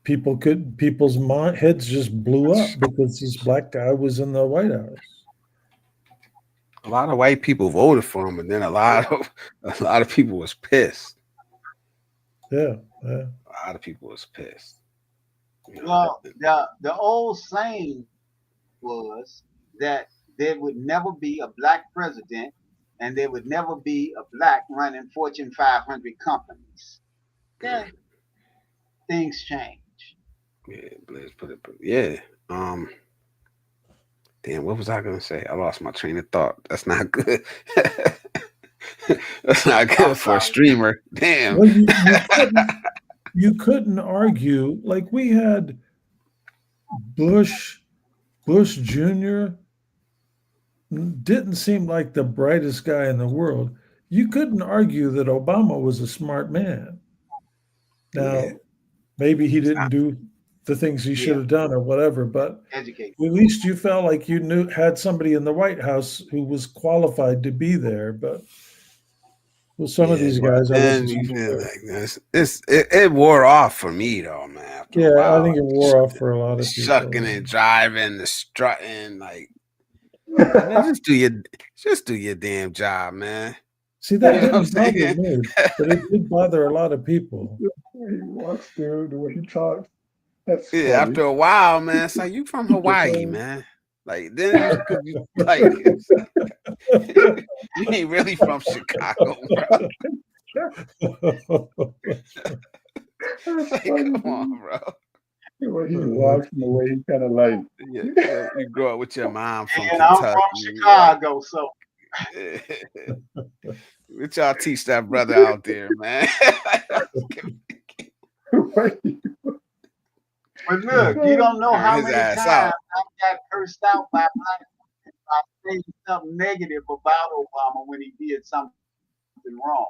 people's heads just blew up because this black guy was in the White House. A lot of white people voted for him, and then a lot of people was pissed. Yeah, yeah. A lot of people was pissed. You know, Well, the old saying was that there would never be a black president and there would never be a black running Fortune 500 companies. Okay, things change. yeah, let's put it. Yeah. Damn, what was I gonna say? I lost my train of thought. That's not good. That's not good for a streamer. Damn. Well, you couldn't argue. Like we had Bush Jr. didn't seem like the brightest guy in the world. You couldn't argue that Obama was a smart man. Now, Yeah. maybe he didn't do the things he should have done or whatever, but Educate. at least you felt like you had somebody in the White House who was qualified to be there. But with some of these guys, I then wasn't so you feel sure. like this. It wore off for me though, man. After a Yeah, while, I think it wore off for a lot of people. Shucking and driving, the strutting, like man, just do your damn job, man. See, that You know what didn't I'm bother saying? me, but it did bother a lot of people. He walks, dude, the way he talks. That's funny. Yeah, after a while, man, it's like you from Hawaii, man. Like then you like you ain't really from Chicago, bro. Like, come on, bro. The way he walks and the way he kind of like. Yeah, you grow up with your mom from And I'm Kentucky. from Chicago, so What y'all teach that brother out there, man? but look, you don't know how His many ass times out. I got cursed out by black people by saying something negative about Obama when he did something wrong.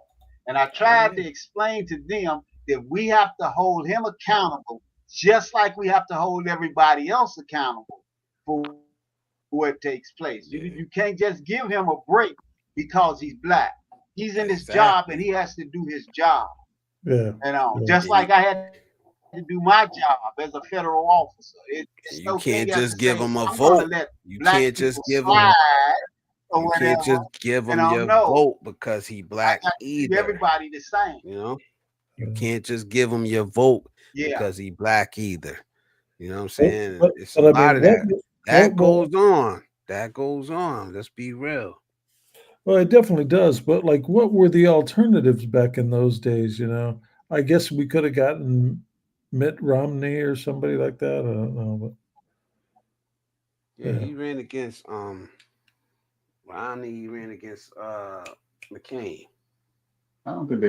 And I tried to explain to them that we have to hold him accountable just like we have to hold everybody else accountable for what takes place. You can't just give him a break because he's black. He's in his job and he has to do his job. Yeah. You know, just like I had to do my job as a federal officer. You can't just give him a vote. You can't just give him. You can't just give him your vote because he black either. Everybody the same. You know, you can't just give him your vote because he black either. You know what I'm saying? It's a lot of that. That goes on. That goes on. Let's be real. Well, it definitely does. But like, what were the alternatives back in those days? You know, I guess we could have gotten Mitt Romney or somebody like that. I don't know. But yeah, he ran against Romney. He ran against McCain. I don't think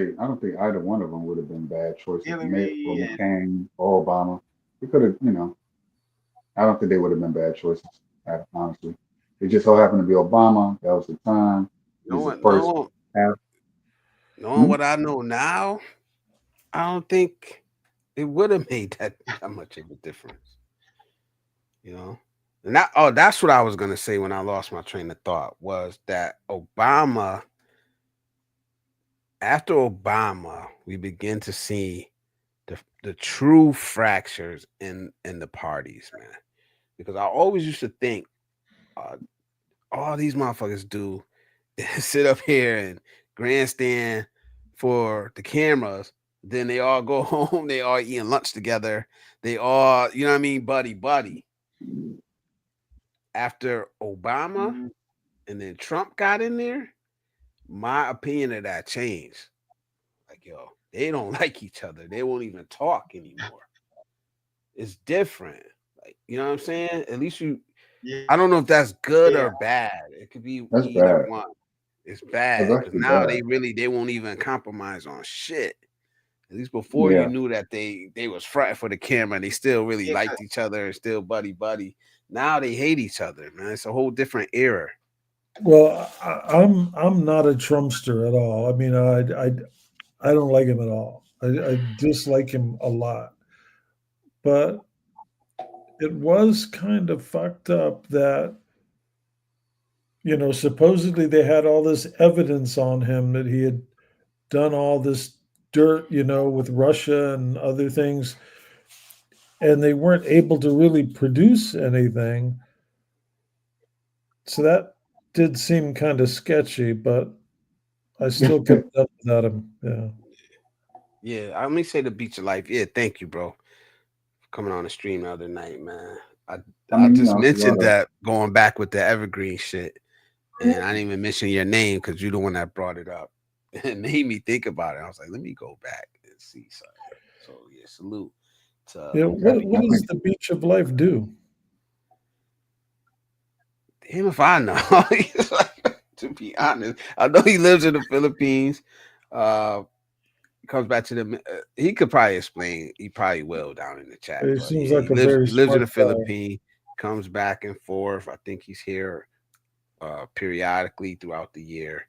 either one of them would have been bad choices. Mitt or McCain or Obama. He could have, I don't think they would have been bad choices, honestly. It just so happened to be Obama. That was the time. Knowing what I know now, I don't think it would have made that much of a difference. You know? And that's what I was gonna say when I lost my train of thought, was that after Obama, we begin to see the true fractures in the parties, man. Because I always used to think all these motherfuckers do is sit up here and grandstand for the cameras. Then they all go home. They all eating lunch together. They all, you know what I mean, buddy. After Obama and then Trump got in there, my opinion of that changed. Like, yo, they don't like each other. They won't even talk anymore. It's different. Like, you know what I'm saying? At least I don't know if that's good or bad. It could be either one. It's bad. Because now they won't even compromise on shit. At least before you Yeah. knew that they was fronting for the camera and they still really Yeah, liked each other and still buddy. Now they hate each other, man. It's a whole different era. Well, I'm not a Trumpster at all. I mean, I don't like him at all. I dislike him a lot. But it was kind of fucked up that, supposedly they had all this evidence on him that he had done all this dirt, with Russia and other things, and they weren't able to really produce anything. So that did seem kind of sketchy, but I still kept up without him. Yeah. Yeah, let me say the beach of life. Yeah, thank you, bro, for coming on the stream the other night, man. I I I mean, just it's a lot mentioned of that going back with the evergreen shit, and I didn't even mention your name because you're the one that brought it up. It made me think about it. I was like, let me go back and see something. So yeah, salute to Yeah. the What beach of does life. the Beach of Life do? Damn if I know. To be honest, I know he lives in the Philippines. Uh, comes back to the. He could probably explain. He probably will down in the chat. He But seems yeah, like he a lives. very He lives in smart the guy. Philippines. Comes back and forth. I think he's here periodically throughout the year.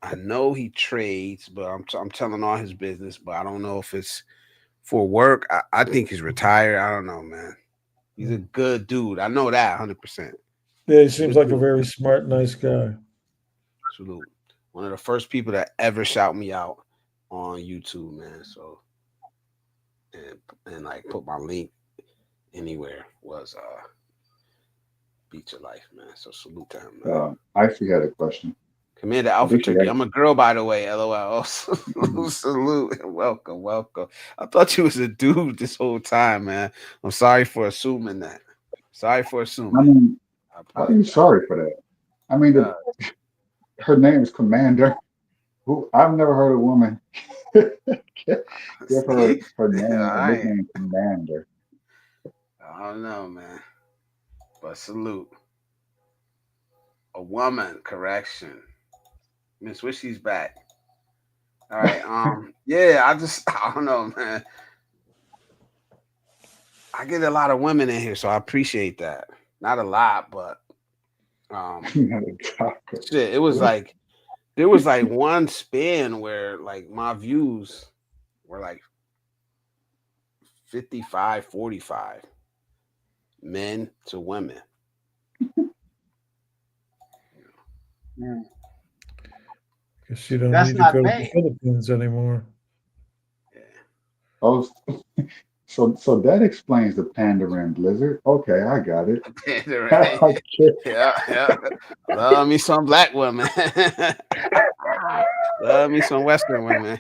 I know he trades, but I'm telling all his business. But I don't know if it's for work. I think he's retired. I don't know, man. He's a good dude. I know that 100%. Yeah, he seems Good like a dude. very smart, nice guy. Salute. One of the first people that ever shout me out on YouTube, man. So and like put my link anywhere was Beach of Life, man. So salute to him, man. I actually had a question. Commander I Alpha think you Turkey. had. I'm a girl, by the way. LOL. Salute. Welcome. I thought you was a dude this whole time, man. I'm sorry for assuming that. Sorry for I assuming. mean, I how are you apologize. sorry for that? I mean, Uh, her name is Commander. Who I've never heard a woman give see? her name a I nickname Commander. don't know, man. But salute. A woman, correction. Miss Wishy's back. All right. Yeah, I don't know, man. I get a lot of women in here, so I appreciate that. Not a lot, but um shit, it was What? like there was like one span where like my views were like 55-45 men to women. mm, Guess you don't that's need to not go to the bad. Philippines anymore. Yeah. Oh, so that explains the Pandaren blizzard. Okay, I got it. Right. I get Yeah. Love me some black women. Love me some Western women.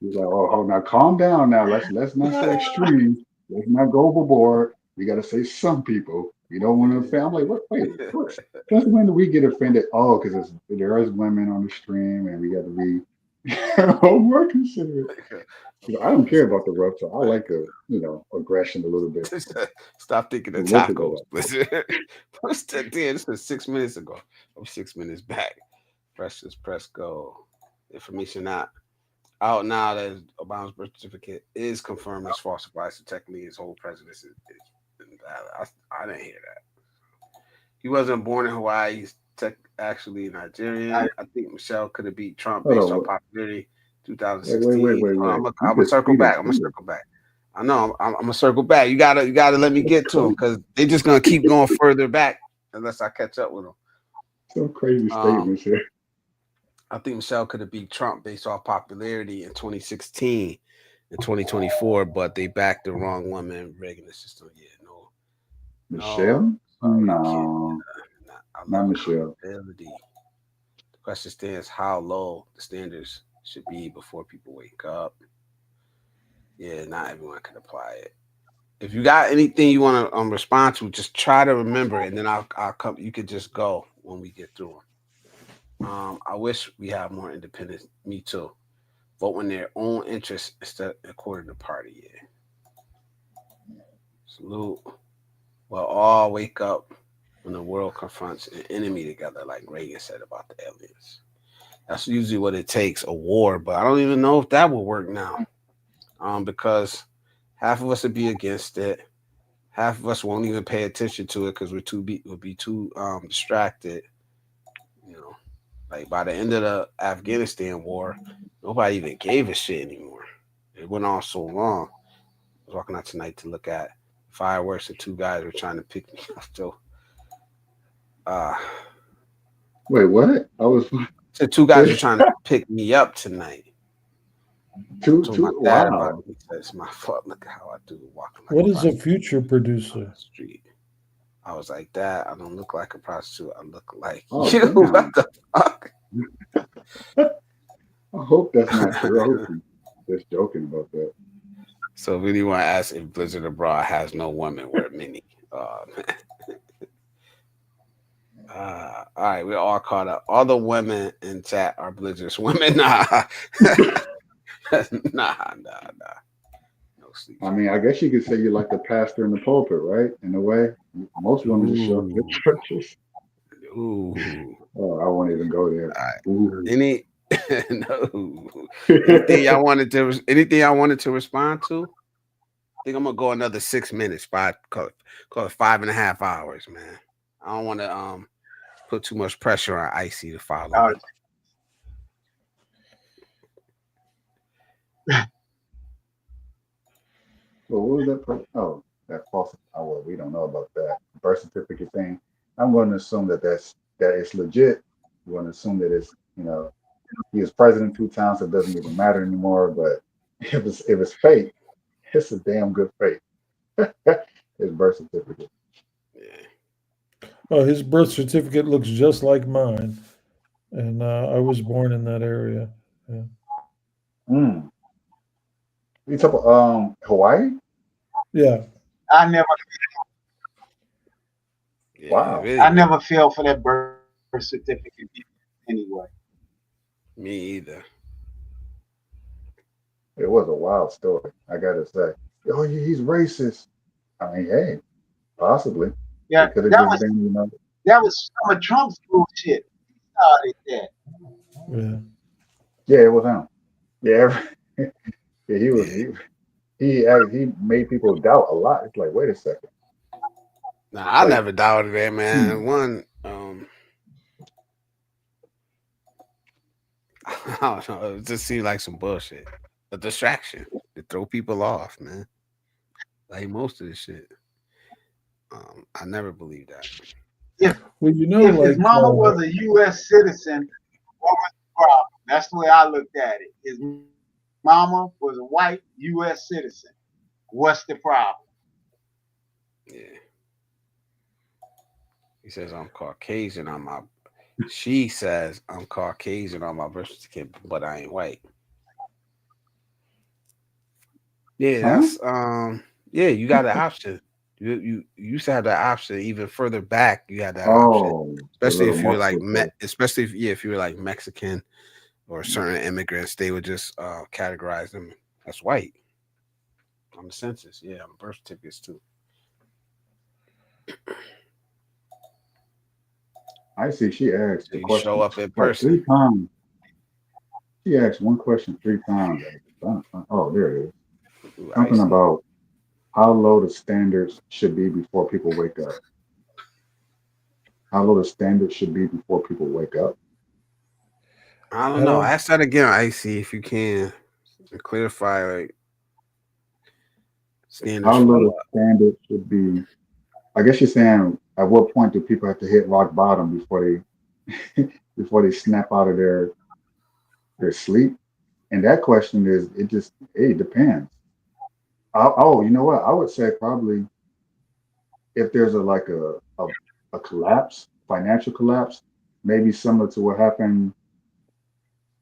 He's like, oh, now calm down. Now let's not say extreme. Let's not go overboard. We got to say some people. We don't want to offend. I'm like, what? Wait, what? Since when do we get offended? Oh, because there is women on the stream, and we got to be more considerate. I don't care about the rough, so I like aggression a little bit. Stop thinking of Look at tacos. that. What's that? Damn, this was 6 minutes ago. I'm 6 minutes back. Press go. Information out now that Obama's birth certificate is confirmed as falsified. So technically, his whole presidency is invalid. I didn't hear that. He wasn't born in Hawaii. He's actually Nigerian. I think Michelle could have beat Trump Hold based on. on popularity Wait. 2016. I'm You gonna just circle back. speeding I'm gonna through this. circle back. I know. I'm gonna circle back. You gotta let me get to him because they're just gonna keep going further back unless I catch up with them. Some crazy Um, statements here. I think Michelle could have beat Trump based off popularity in 2016 and 2024, but they backed the wrong woman rigging the system. Yeah, no, Michelle? sorry, kid. No, I not love Michelle. accountability. The question stands how low the standards should be before people wake up. Yeah, not everyone can apply it. If you got anything you want to respond to, just try to remember, and then I'll come. You could just go when we get through them. I wish we had more independence. Me too. Vote in their own interests instead according to party. Yeah. Salute. Well, all wake up when the world confronts an enemy together, like Reagan said about the aliens. That's usually what it takes, a war. But I don't even know if that will work now, because half of us would be against it. Half of us won't even pay attention to it because we'll be too distracted. You know, like by the end of the Afghanistan war, nobody even gave a shit anymore. It went on so long. I was walking out tonight to look at fireworks, and two guys were trying to pick me up. So, Wait, what? so two guys were trying to pick me up tonight. Told my dad about wow. it. He said, "It's my fault. Look at how I do walking like What a is a prostitute future on the producer? street." I was like, "Dad, I don't look like a prostitute. I look like Oh, you." damn. What the fuck? I hope that's not true. I hope you're just joking about that. So, if anyone asks if Blizzard Abroad has no women, we're mini. Oh, man. All right, we're all caught up. All the women in chat are Blizzard's women. Nah. Nah. No sleep. I mean, I guess you could say you're like the pastor in the pulpit, right? In a way, most women just show up at churches. Ooh. Oh, I won't even go there. All right. Ooh. No. Anything y'all wanted to respond to? I think I'm gonna go another 6 minutes. Call it 5.5 hours, man. I don't want to put too much pressure on Icy to follow. All right. Well, what was that? Oh, that false. Oh, well, we don't know about that birth certificate thing. I'm going to assume that it's legit. I'm going to assume that it's he was president 2 times. So it doesn't even matter anymore. But if it's fake, it's a damn good fake. His birth certificate. Yeah. Oh, his birth certificate looks just like mine, and I was born in that area. Yeah. Mm. You talk about Hawaii? Yeah. I never Yeah, Wow. really, I never fell for that birth certificate anyway. Me either. It was a wild story, I gotta say. Oh, yeah, he's racist. I mean, hey, possibly. Yeah, It could have that just was been, that was some of Trump's bullshit. He started that. Yeah. Yeah, it was him. Yeah, yeah, he was. He made people doubt a lot. It's like, wait a second. Nah, I Like, never doubted it, man. One, I don't know. It just seemed like some bullshit, a distraction to throw people off, man. Like most of this shit. I never believed that. Well, If like his mama was a U.S. citizen, what was the problem? That's the way I looked at it. His mama was a white U.S. citizen. What's the problem? Yeah. He says I'm Caucasian on my. She says I'm Caucasian on my birth certificate, but I ain't white. Yeah, that's yeah. You got the option. You used to have that option even further back. You had that option, especially if you were like if you were like Mexican or certain immigrants, they would just categorize them as white on the census. Yeah, on birth certificates too. I see. She asked the You question show up in like person. 3 times. She asked one question 3 times. Oh, there it is. Ooh, Something about how low the standards should be before people wake up. How low the standards should be before people wake up. I don't know. Ask that again, Icy, if you can, and clarify like standards. How low the standards should be. I guess you're saying at what point do people have to hit rock bottom before they snap out of their sleep? And that question is, it depends. Oh, you know what? I would say probably if there's a collapse, financial collapse, maybe similar to what happened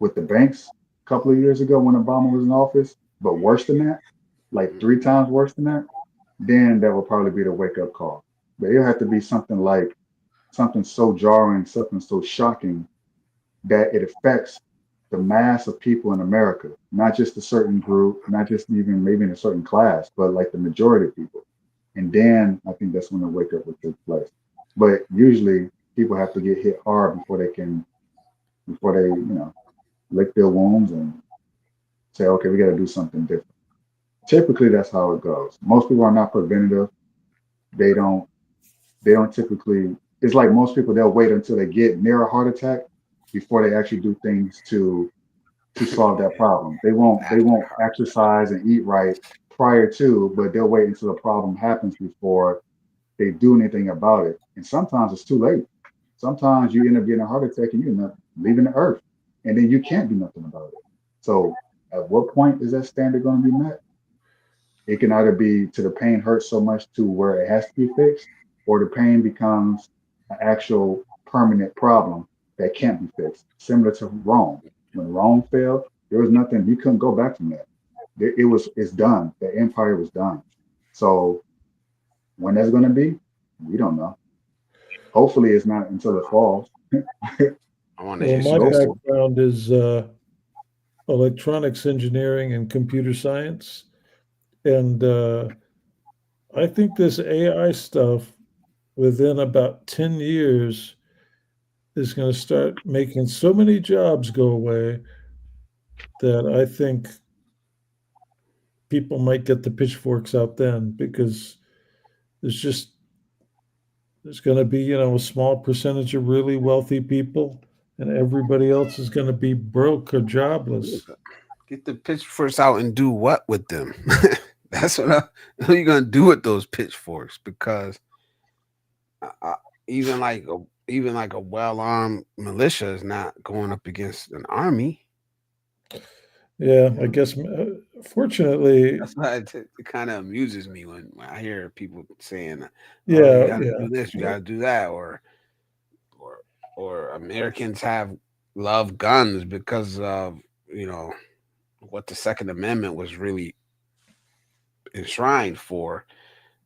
with the banks a couple of years ago when Obama was in office, but worse than that, like 3 times worse than that, then that would probably be the wake up call. But it'll have to be something so jarring, something so shocking that it affects the mass of people in America, not just a certain group, not just even maybe in a certain class, but like the majority of people. And then I think that's when the wake up would take place. but usually people have to get hit hard before they, lick their wounds and say, okay, we got to do something different. Typically, that's how it goes. Most people are not preventative. They don't. They don't typically. It's like most people. They'll wait until they get near a heart attack before they actually do things to solve that problem. They won't. They After won't heart attack. exercise and eat right prior to, but they'll wait until the problem happens before they do anything about it. And sometimes it's too late. Sometimes you end up getting a heart attack and you end up leaving the earth, and then you can't do nothing about it. So, at what point is that standard going to be met? It can either be to the pain hurts so much to where it has to be fixed, or the pain becomes an actual permanent problem that can't be fixed. Similar to Rome. When Rome failed, there was nothing, you couldn't go back from that. It's done. The empire was done. So when that's going to be, we don't know. Hopefully it's not until it falls. I want to Well, hear my some. background is electronics engineering and computer science. And I think this AI stuff within about 10 years is going to start making so many jobs go away that I think people might get the pitchforks out then, because there's going to be, a small percentage of really wealthy people, and everybody else is going to be broke or jobless. Get the pitchforks out and do what with them? That's what are you gonna do with those pitchforks? Because even like a well-armed militia is not going up against an army. Yeah, I guess fortunately, That's why it kind of amuses me when I hear people saying, "Oh, you yeah, got to yeah. do this, you got to do that," or or Americans love guns because of what the Second Amendment was really enshrined for,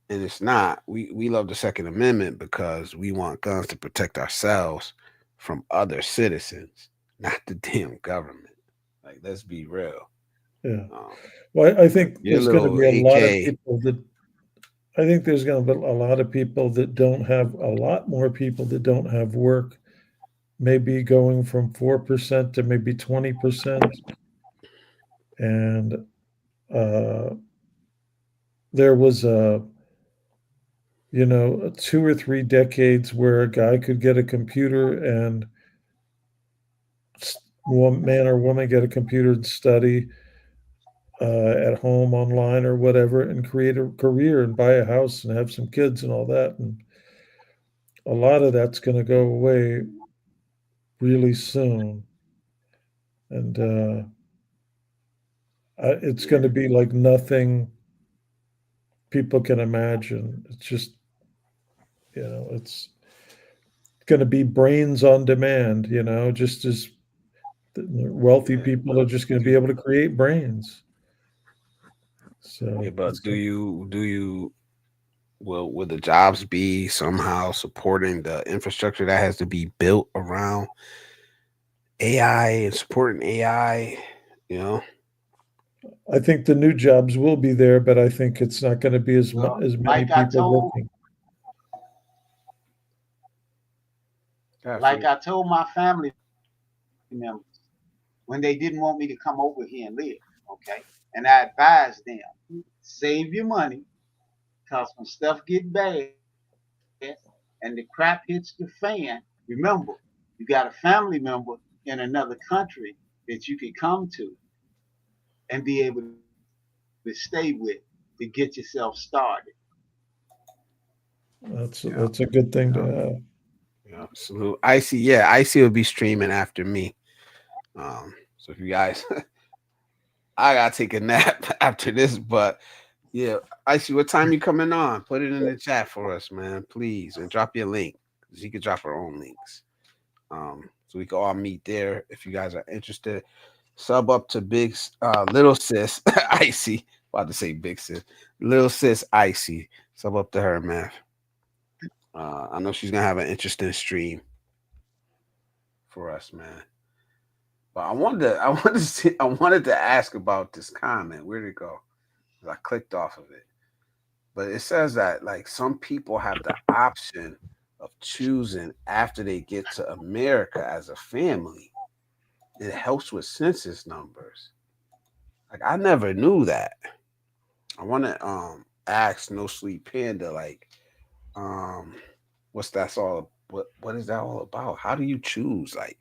and it's not. We love the Second Amendment because we want guns to protect ourselves from other citizens, not the damn government. Like, let's be real. Yeah. Um, Well, I think your there's going to little be a lot of AK. people that I think there's going to be a lot of people that don't have a lot more people that don't have work, maybe going from 4% to maybe 20%. And uh, there was 2 or 3 decades where a guy could get a computer and one man or woman get a computer and study at home online or whatever and create a career and buy a house and have some kids and all that. And a lot of that's going to go away really soon. And it's going to be like nothing people can imagine. It's just, it's going to be brains on demand, just as the wealthy people are just going to be able to create brains. So, Yeah, but will the jobs be somehow supporting the infrastructure that has to be built around AI and supporting AI? You know, I think the new jobs will be there, but I think it's not going to be as Well, as many like I people told, working. like I told my family members when they didn't want me to come over here and live, okay? And I advised them, save your money, because when stuff get bad and the crap hits the fan, remember, you got a family member in another country that you can come to and be able to stay with to get yourself started. That's yeah, a good thing to yeah, have. yeah. Salute. Icy, yeah, Icy will be streaming after me. So if you guys, I gotta take a nap after this, but yeah, Icy, what time you coming on? Put it in the chat for us, man, please, and drop your link. She could drop her own links. So we can all meet there if you guys are interested. Sub up to little sis Icy. About to say big sis, little sis Icy. Sub up to her, man. I know she's gonna have an interesting stream for us, man. But I wanted to ask about this comment. Where'd it go? I clicked off of it. But it says that like some people have the option of choosing after they get to America as a family. It helps with census numbers. Like I never knew that. I want to ask No Sleep Panda like what's that's all what is that all about? How do you choose? Like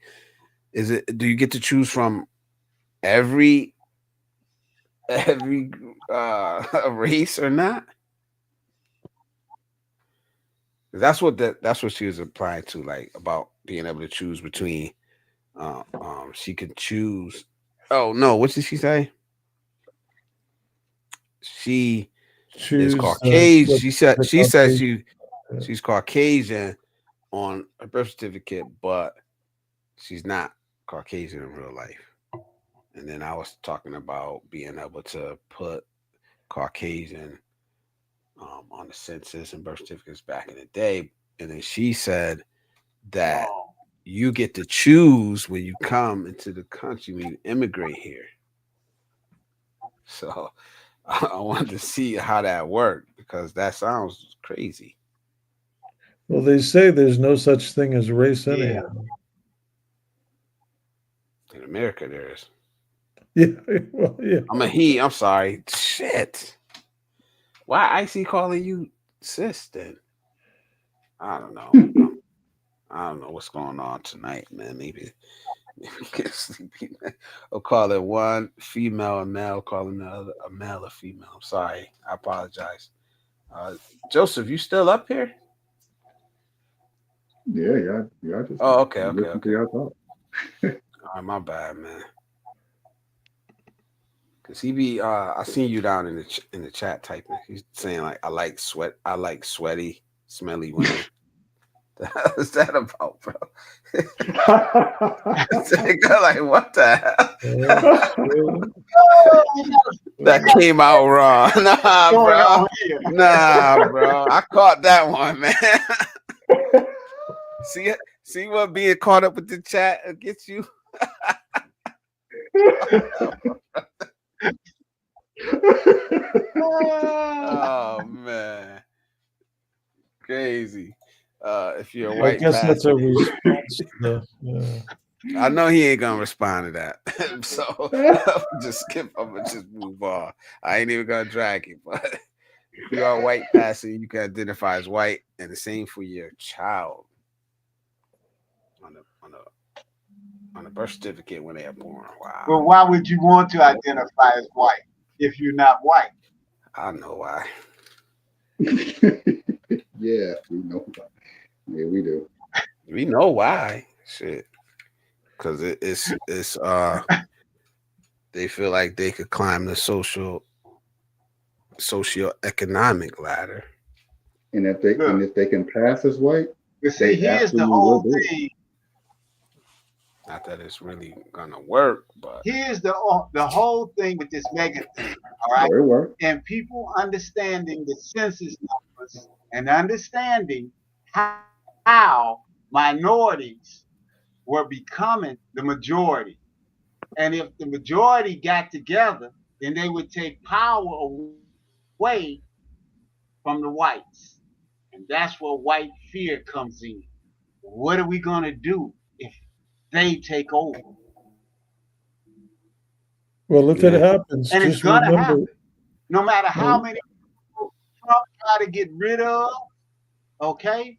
is it do you get to choose from every every race or not? That's what she was applying to, like about being able to choose between. She could choose. Oh no, what did she say? She is Choose Caucasian. what the She said Caucasian. she's Caucasian on her birth certificate, but she's not Caucasian in real life. And then I was talking about being able to put Caucasian on the census and birth certificates back in the day. And then she said that you get to choose when you come into the country, when you immigrate here. So I wanted to see how that worked because that sounds crazy. Well, they say there's no such thing as race Yeah. anyhow. In America, there is. Yeah, well, yeah. I'm a he. I'm sorry. Shit. Why Icy calling you sis then? I don't know. I don't know what's going on tonight, man. Maybe get sleepy. Man. I'll call it one female a male, calling the other a male a female. I'm sorry. I apologize. Joseph, you still up here? Yeah. Just Oh, okay. listen to y'all talk. All right, my bad, man. Cause he be, I seen you down in the chat typing. He's saying like, I like sweaty, smelly women. What's that about, bro? Like, what the hell? That came out wrong. Nah, bro. I caught that one, man. See what being caught up with the chat gets you? Oh man, crazy. If you're a I white guess that's pastor, a response to yeah. I know he ain't gonna respond to that. So I'm gonna just move on. I ain't even gonna drag it. But if you are a white pastor, you can identify as white, and the same for your child on a birth certificate when they are born. Wow. Well, why would you want to identify as white if you're not white? I know why. Yeah, we know. Yeah, we do. We know why. Shit. Because it's they feel like they could climb the socio-economic ladder. And if they can pass as white, You see, here's the whole thing. Not that it's really gonna work, but here's the whole thing with this mega thing. All right, and people understanding the census numbers and understanding how minorities were becoming the majority. And if the majority got together, then they would take power away from the whites. And that's where white fear comes in. What are we going to do if they take over? Well, if it happens, and just it's going to remember, happen. No matter how many people Trump try to get rid of, okay?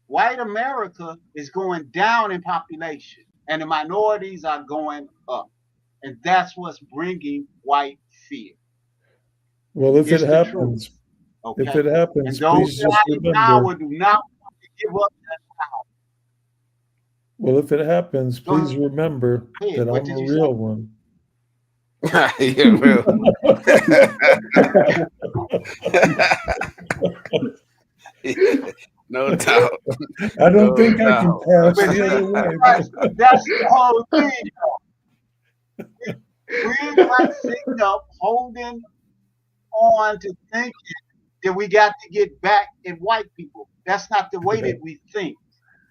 White America is going down in population and the minorities are going up. And that's what's bringing white fear. Well, if it happens, okay? If it happens, and those please just remember. Power do not want to give up that power. Well, if it happens, please remember that I'm a real one. You're real. No doubt. I don't think I can pass the other way. That's the whole thing. We're not sitting up holding on to thinking that we got to get back at white people. That's not the way that we think.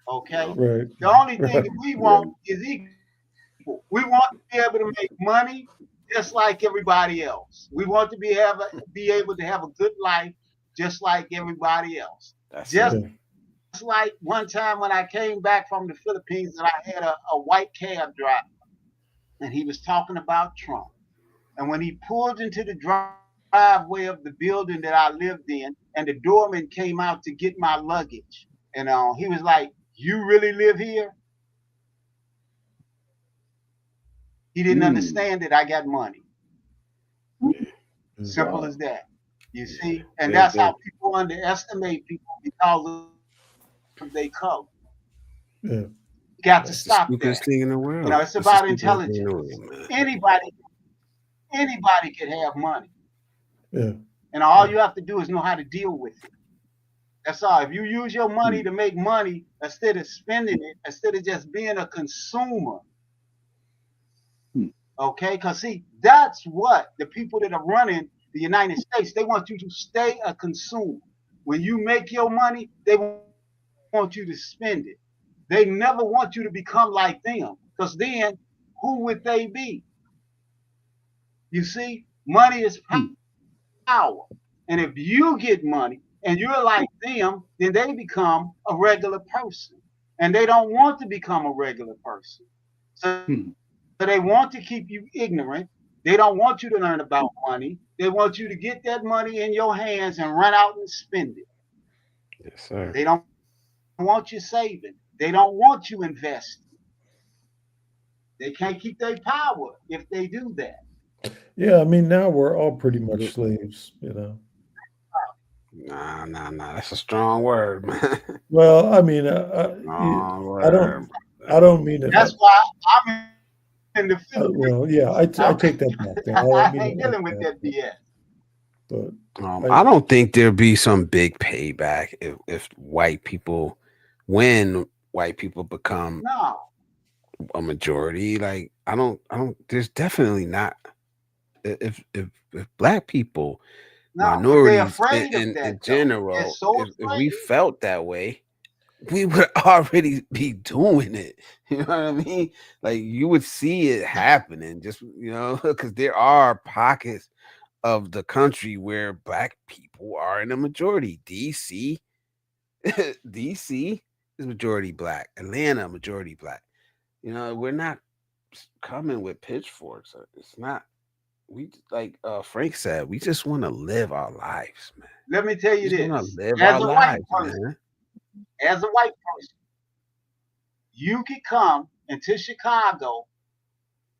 Okay? Right. The only thing that we want is equal. We want to be able to make money just like everybody else. We want to be able to have a good life just like everybody else. That's Just it. like one time when I came back from the Philippines and I had a white cab driver and he was talking about Trump. And when he pulled into the driveway of the building that I lived in, and the doorman came out to get my luggage, and he was like, "You really live here?" He didn't understand that I got money. Simple as that. You see, and that's how people underestimate people because of their color. Yeah. You got to That's the stop that. stupidest thing in the world. It's That's the about stupidest thing in intelligence. the world, man. Anybody can have money. Yeah. And all you have to do is know how to deal with it. That's all. If you use your money to make money instead of spending it, instead of just being a consumer, okay? Because, see, that's what the people that are running the United States, they want you to stay a consumer. When you make your money, they want you to spend it. They never want you to become like them, because then who would they be? You see, money is power. And if you get money and you're like them, then they become a regular person. And they don't want to become a regular person. So they want to keep you ignorant. They don't want you to learn about money. They want you to get that money in your hands and run out and spend it. Yes, sir. They don't want you saving. They don't want you investing. They can't keep their power if they do that. Yeah, I mean, now we're all pretty much slaves, you know. Nah. That's a strong word, man. Well, I mean, Strong I word. don't mean it. That's why I'm in the Philippines. Well, yeah, I take that back. Then. I don't I mean ain't it like dealing with that BS. But I don't think there'll be some big payback if white people, when white people become No. a majority. Like I don't. There's definitely not. If black people, No, but they're minorities afraid of in that. They're general, so if we afraid. felt that way, we would already be doing it. You know what I mean? Like you would see it happening, just because there are pockets of the country where black people are in a majority. DC is majority black. Atlanta majority black. We're not coming with pitchforks. It's not. We, like Frank said, we just want to live our lives, man. Let me tell you We just want this. to live As our a white lives, person, man. you could come into Chicago,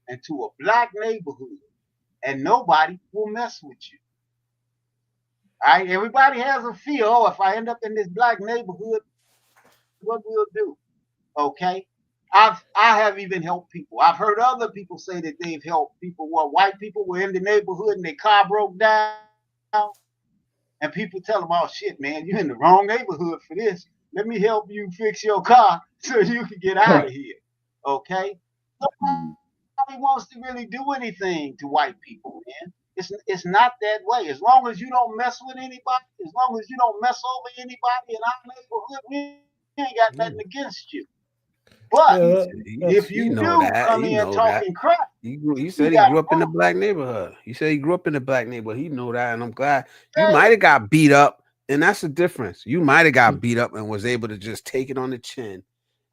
into a black neighborhood, and nobody will mess with you. All right, everybody has a fear. Oh, if I end up in this black neighborhood, what we'll do? Okay, I have even helped people. I've heard other people say that they've helped people. White people were in the neighborhood and their car broke down, and people tell them, "Oh shit, man, you're in the wrong neighborhood for this. Let me help you fix your car so you can get out of here." Okay, nobody wants to really do anything to white people, man. It's not that way. As long as you don't mess with anybody, as long as you don't mess over anybody in our neighborhood, we ain't got nothing against you. But if you do come in talking crap, he said he grew up in the black neighborhood. He said he grew up in the black neighborhood. He know that, and I'm glad. You might have got beat up, and that's the difference. You might have got beat up and was able to just take it on the chin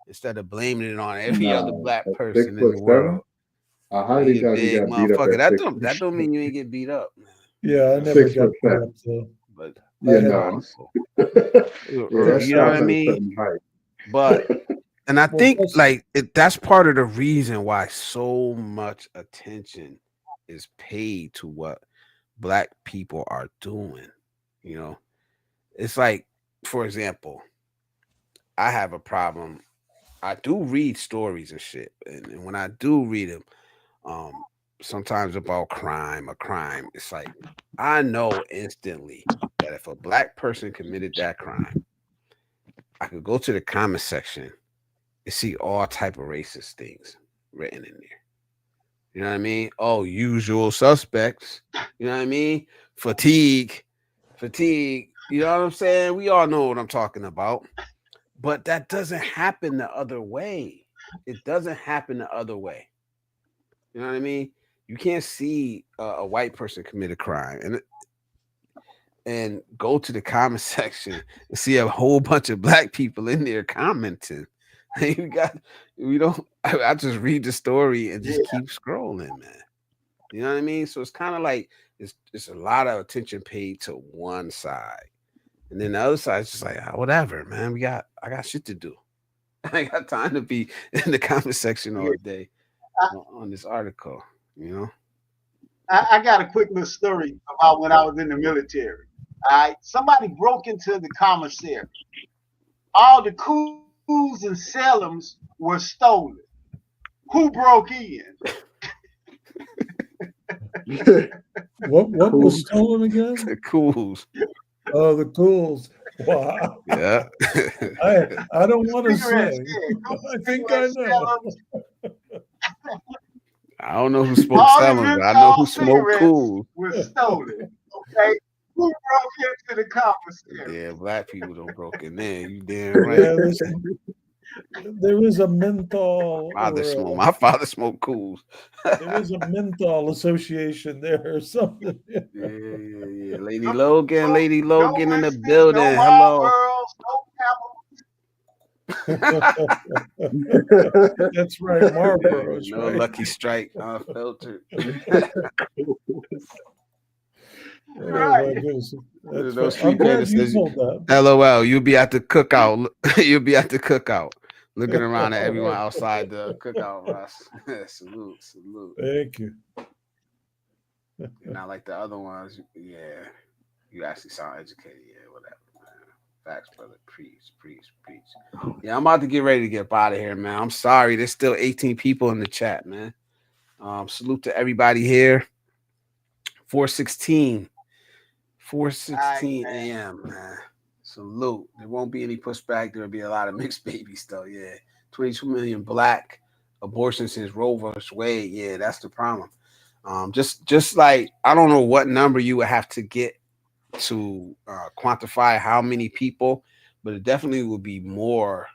instead of blaming it on every other black person in the world. I highly doubt he got beat up at That don't mean you ain't get beat up. Man. Yeah, I never got beat up, so. But you know what I mean. But and I think that's part of the reason why so much attention is paid to what black people are doing. It's like, for example, I have a problem. I do read stories and shit, and when I do read them, sometimes about crime, it's like I know instantly that if a black person committed that crime, I could go to the comment section and see all type of racist things written in there. You know what I mean? Oh, usual suspects. You know what I mean? Fatigue. You know what I'm saying? We all know what I'm talking about. But that doesn't happen the other way. It doesn't happen the other way. You know what I mean? You can't see a white person commit a crime. And and go to the comment section and see a whole bunch of black people in there commenting. I just read the story and just keep scrolling, man. You know what I mean? So it's kind of like it's a lot of attention paid to one side. And then the other side is just like, whatever, man. I got shit to do. I ain't got time to be in the comment section all day on this article, you know? I got a quick little story about when I was in the military. All right. Somebody broke into the commissary. All the coups and Salems were stolen. Who broke in? What was stolen again? The cools. Oh, the cools. Wow. Yeah. I don't want to Cigarettes, say. yeah. I think I know. I don't know who smoked All the Sellers, but I know who menthol smoked cigarettes cool. were stolen. Okay. Who broke into the commissary? Yeah, black people don't broke in there. You damn right. Yeah, there is a menthol. My father smoked cools. There is a menthol association there or something. Yeah. Lady Logan in No the whiskey, building. no Hello. Marlboros, no That's right, Marlboros, No right? Lucky Strike unfiltered. Oh my goodness. There's That's no I'm street there glad that you says told that. LOL. You'll be at the cookout. You'll be at the cookout. Looking around at everyone outside the cookout, Russ. Salute. Thank you. Not like the other ones. Yeah. You actually sound educated. Yeah, whatever, man. Facts, brother. Preach. Yeah, I'm about to get ready to get out of here, man. I'm sorry. There's still 18 people in the chat, man. Salute to everybody here. 4:16 a.m., man. Salute. There won't be any pushback. There'll be a lot of mixed babies, though. Yeah. 22 million black abortions since Roe versus Wade. Yeah, that's the problem. Just like, I don't know what number you would have to get to quantify how many people, but it definitely would be more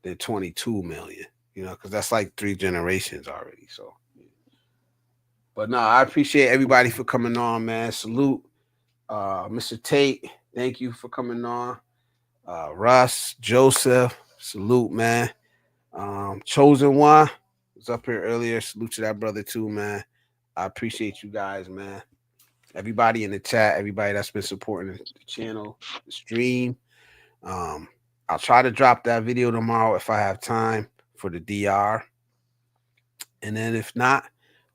than 22 million, you know, because that's like 3 generations already. So, but no, I appreciate everybody for coming on, man. Salute. Mr. Tate, thank you for coming on. Russ, Joseph, salute, man. Chosen One was up here earlier. Salute to that brother too, man. I appreciate you guys, man. Everybody in the chat, everybody that's been supporting the channel, the stream. I'll try to drop that video tomorrow if I have time for the DR. And then if not,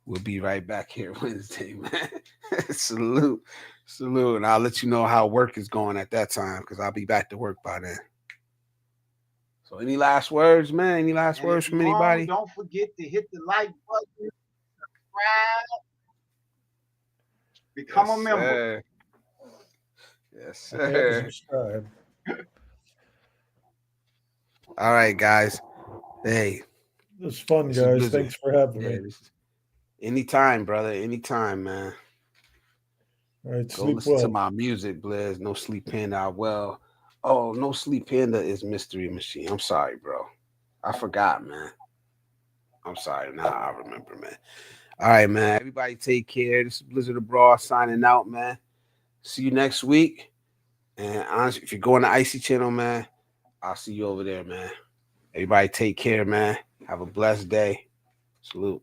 we'll be right back here Wednesday, man. Salute. And I'll let you know how work is going at that time because I'll be back to work by then. So any last words, man? Any last words from anybody? Don't forget to hit the like button, subscribe, become a member. Yes, sir. Subscribe. All right, guys. Hey. It was fun, guys. Thanks for having me. Anytime, brother. Anytime, man. All right, go listen to my music, Blizz. No Sleep Panda. No Sleep Panda is Mystery Machine. I'm sorry, bro. I forgot, man. I'm sorry. Now I remember, man. All right, man. Everybody take care. This is Blizzard Abroad signing out, man. See you next week. And honestly, if you're going to Icy Channel, man, I'll see you over there, man. Everybody take care, man. Have a blessed day. Salute.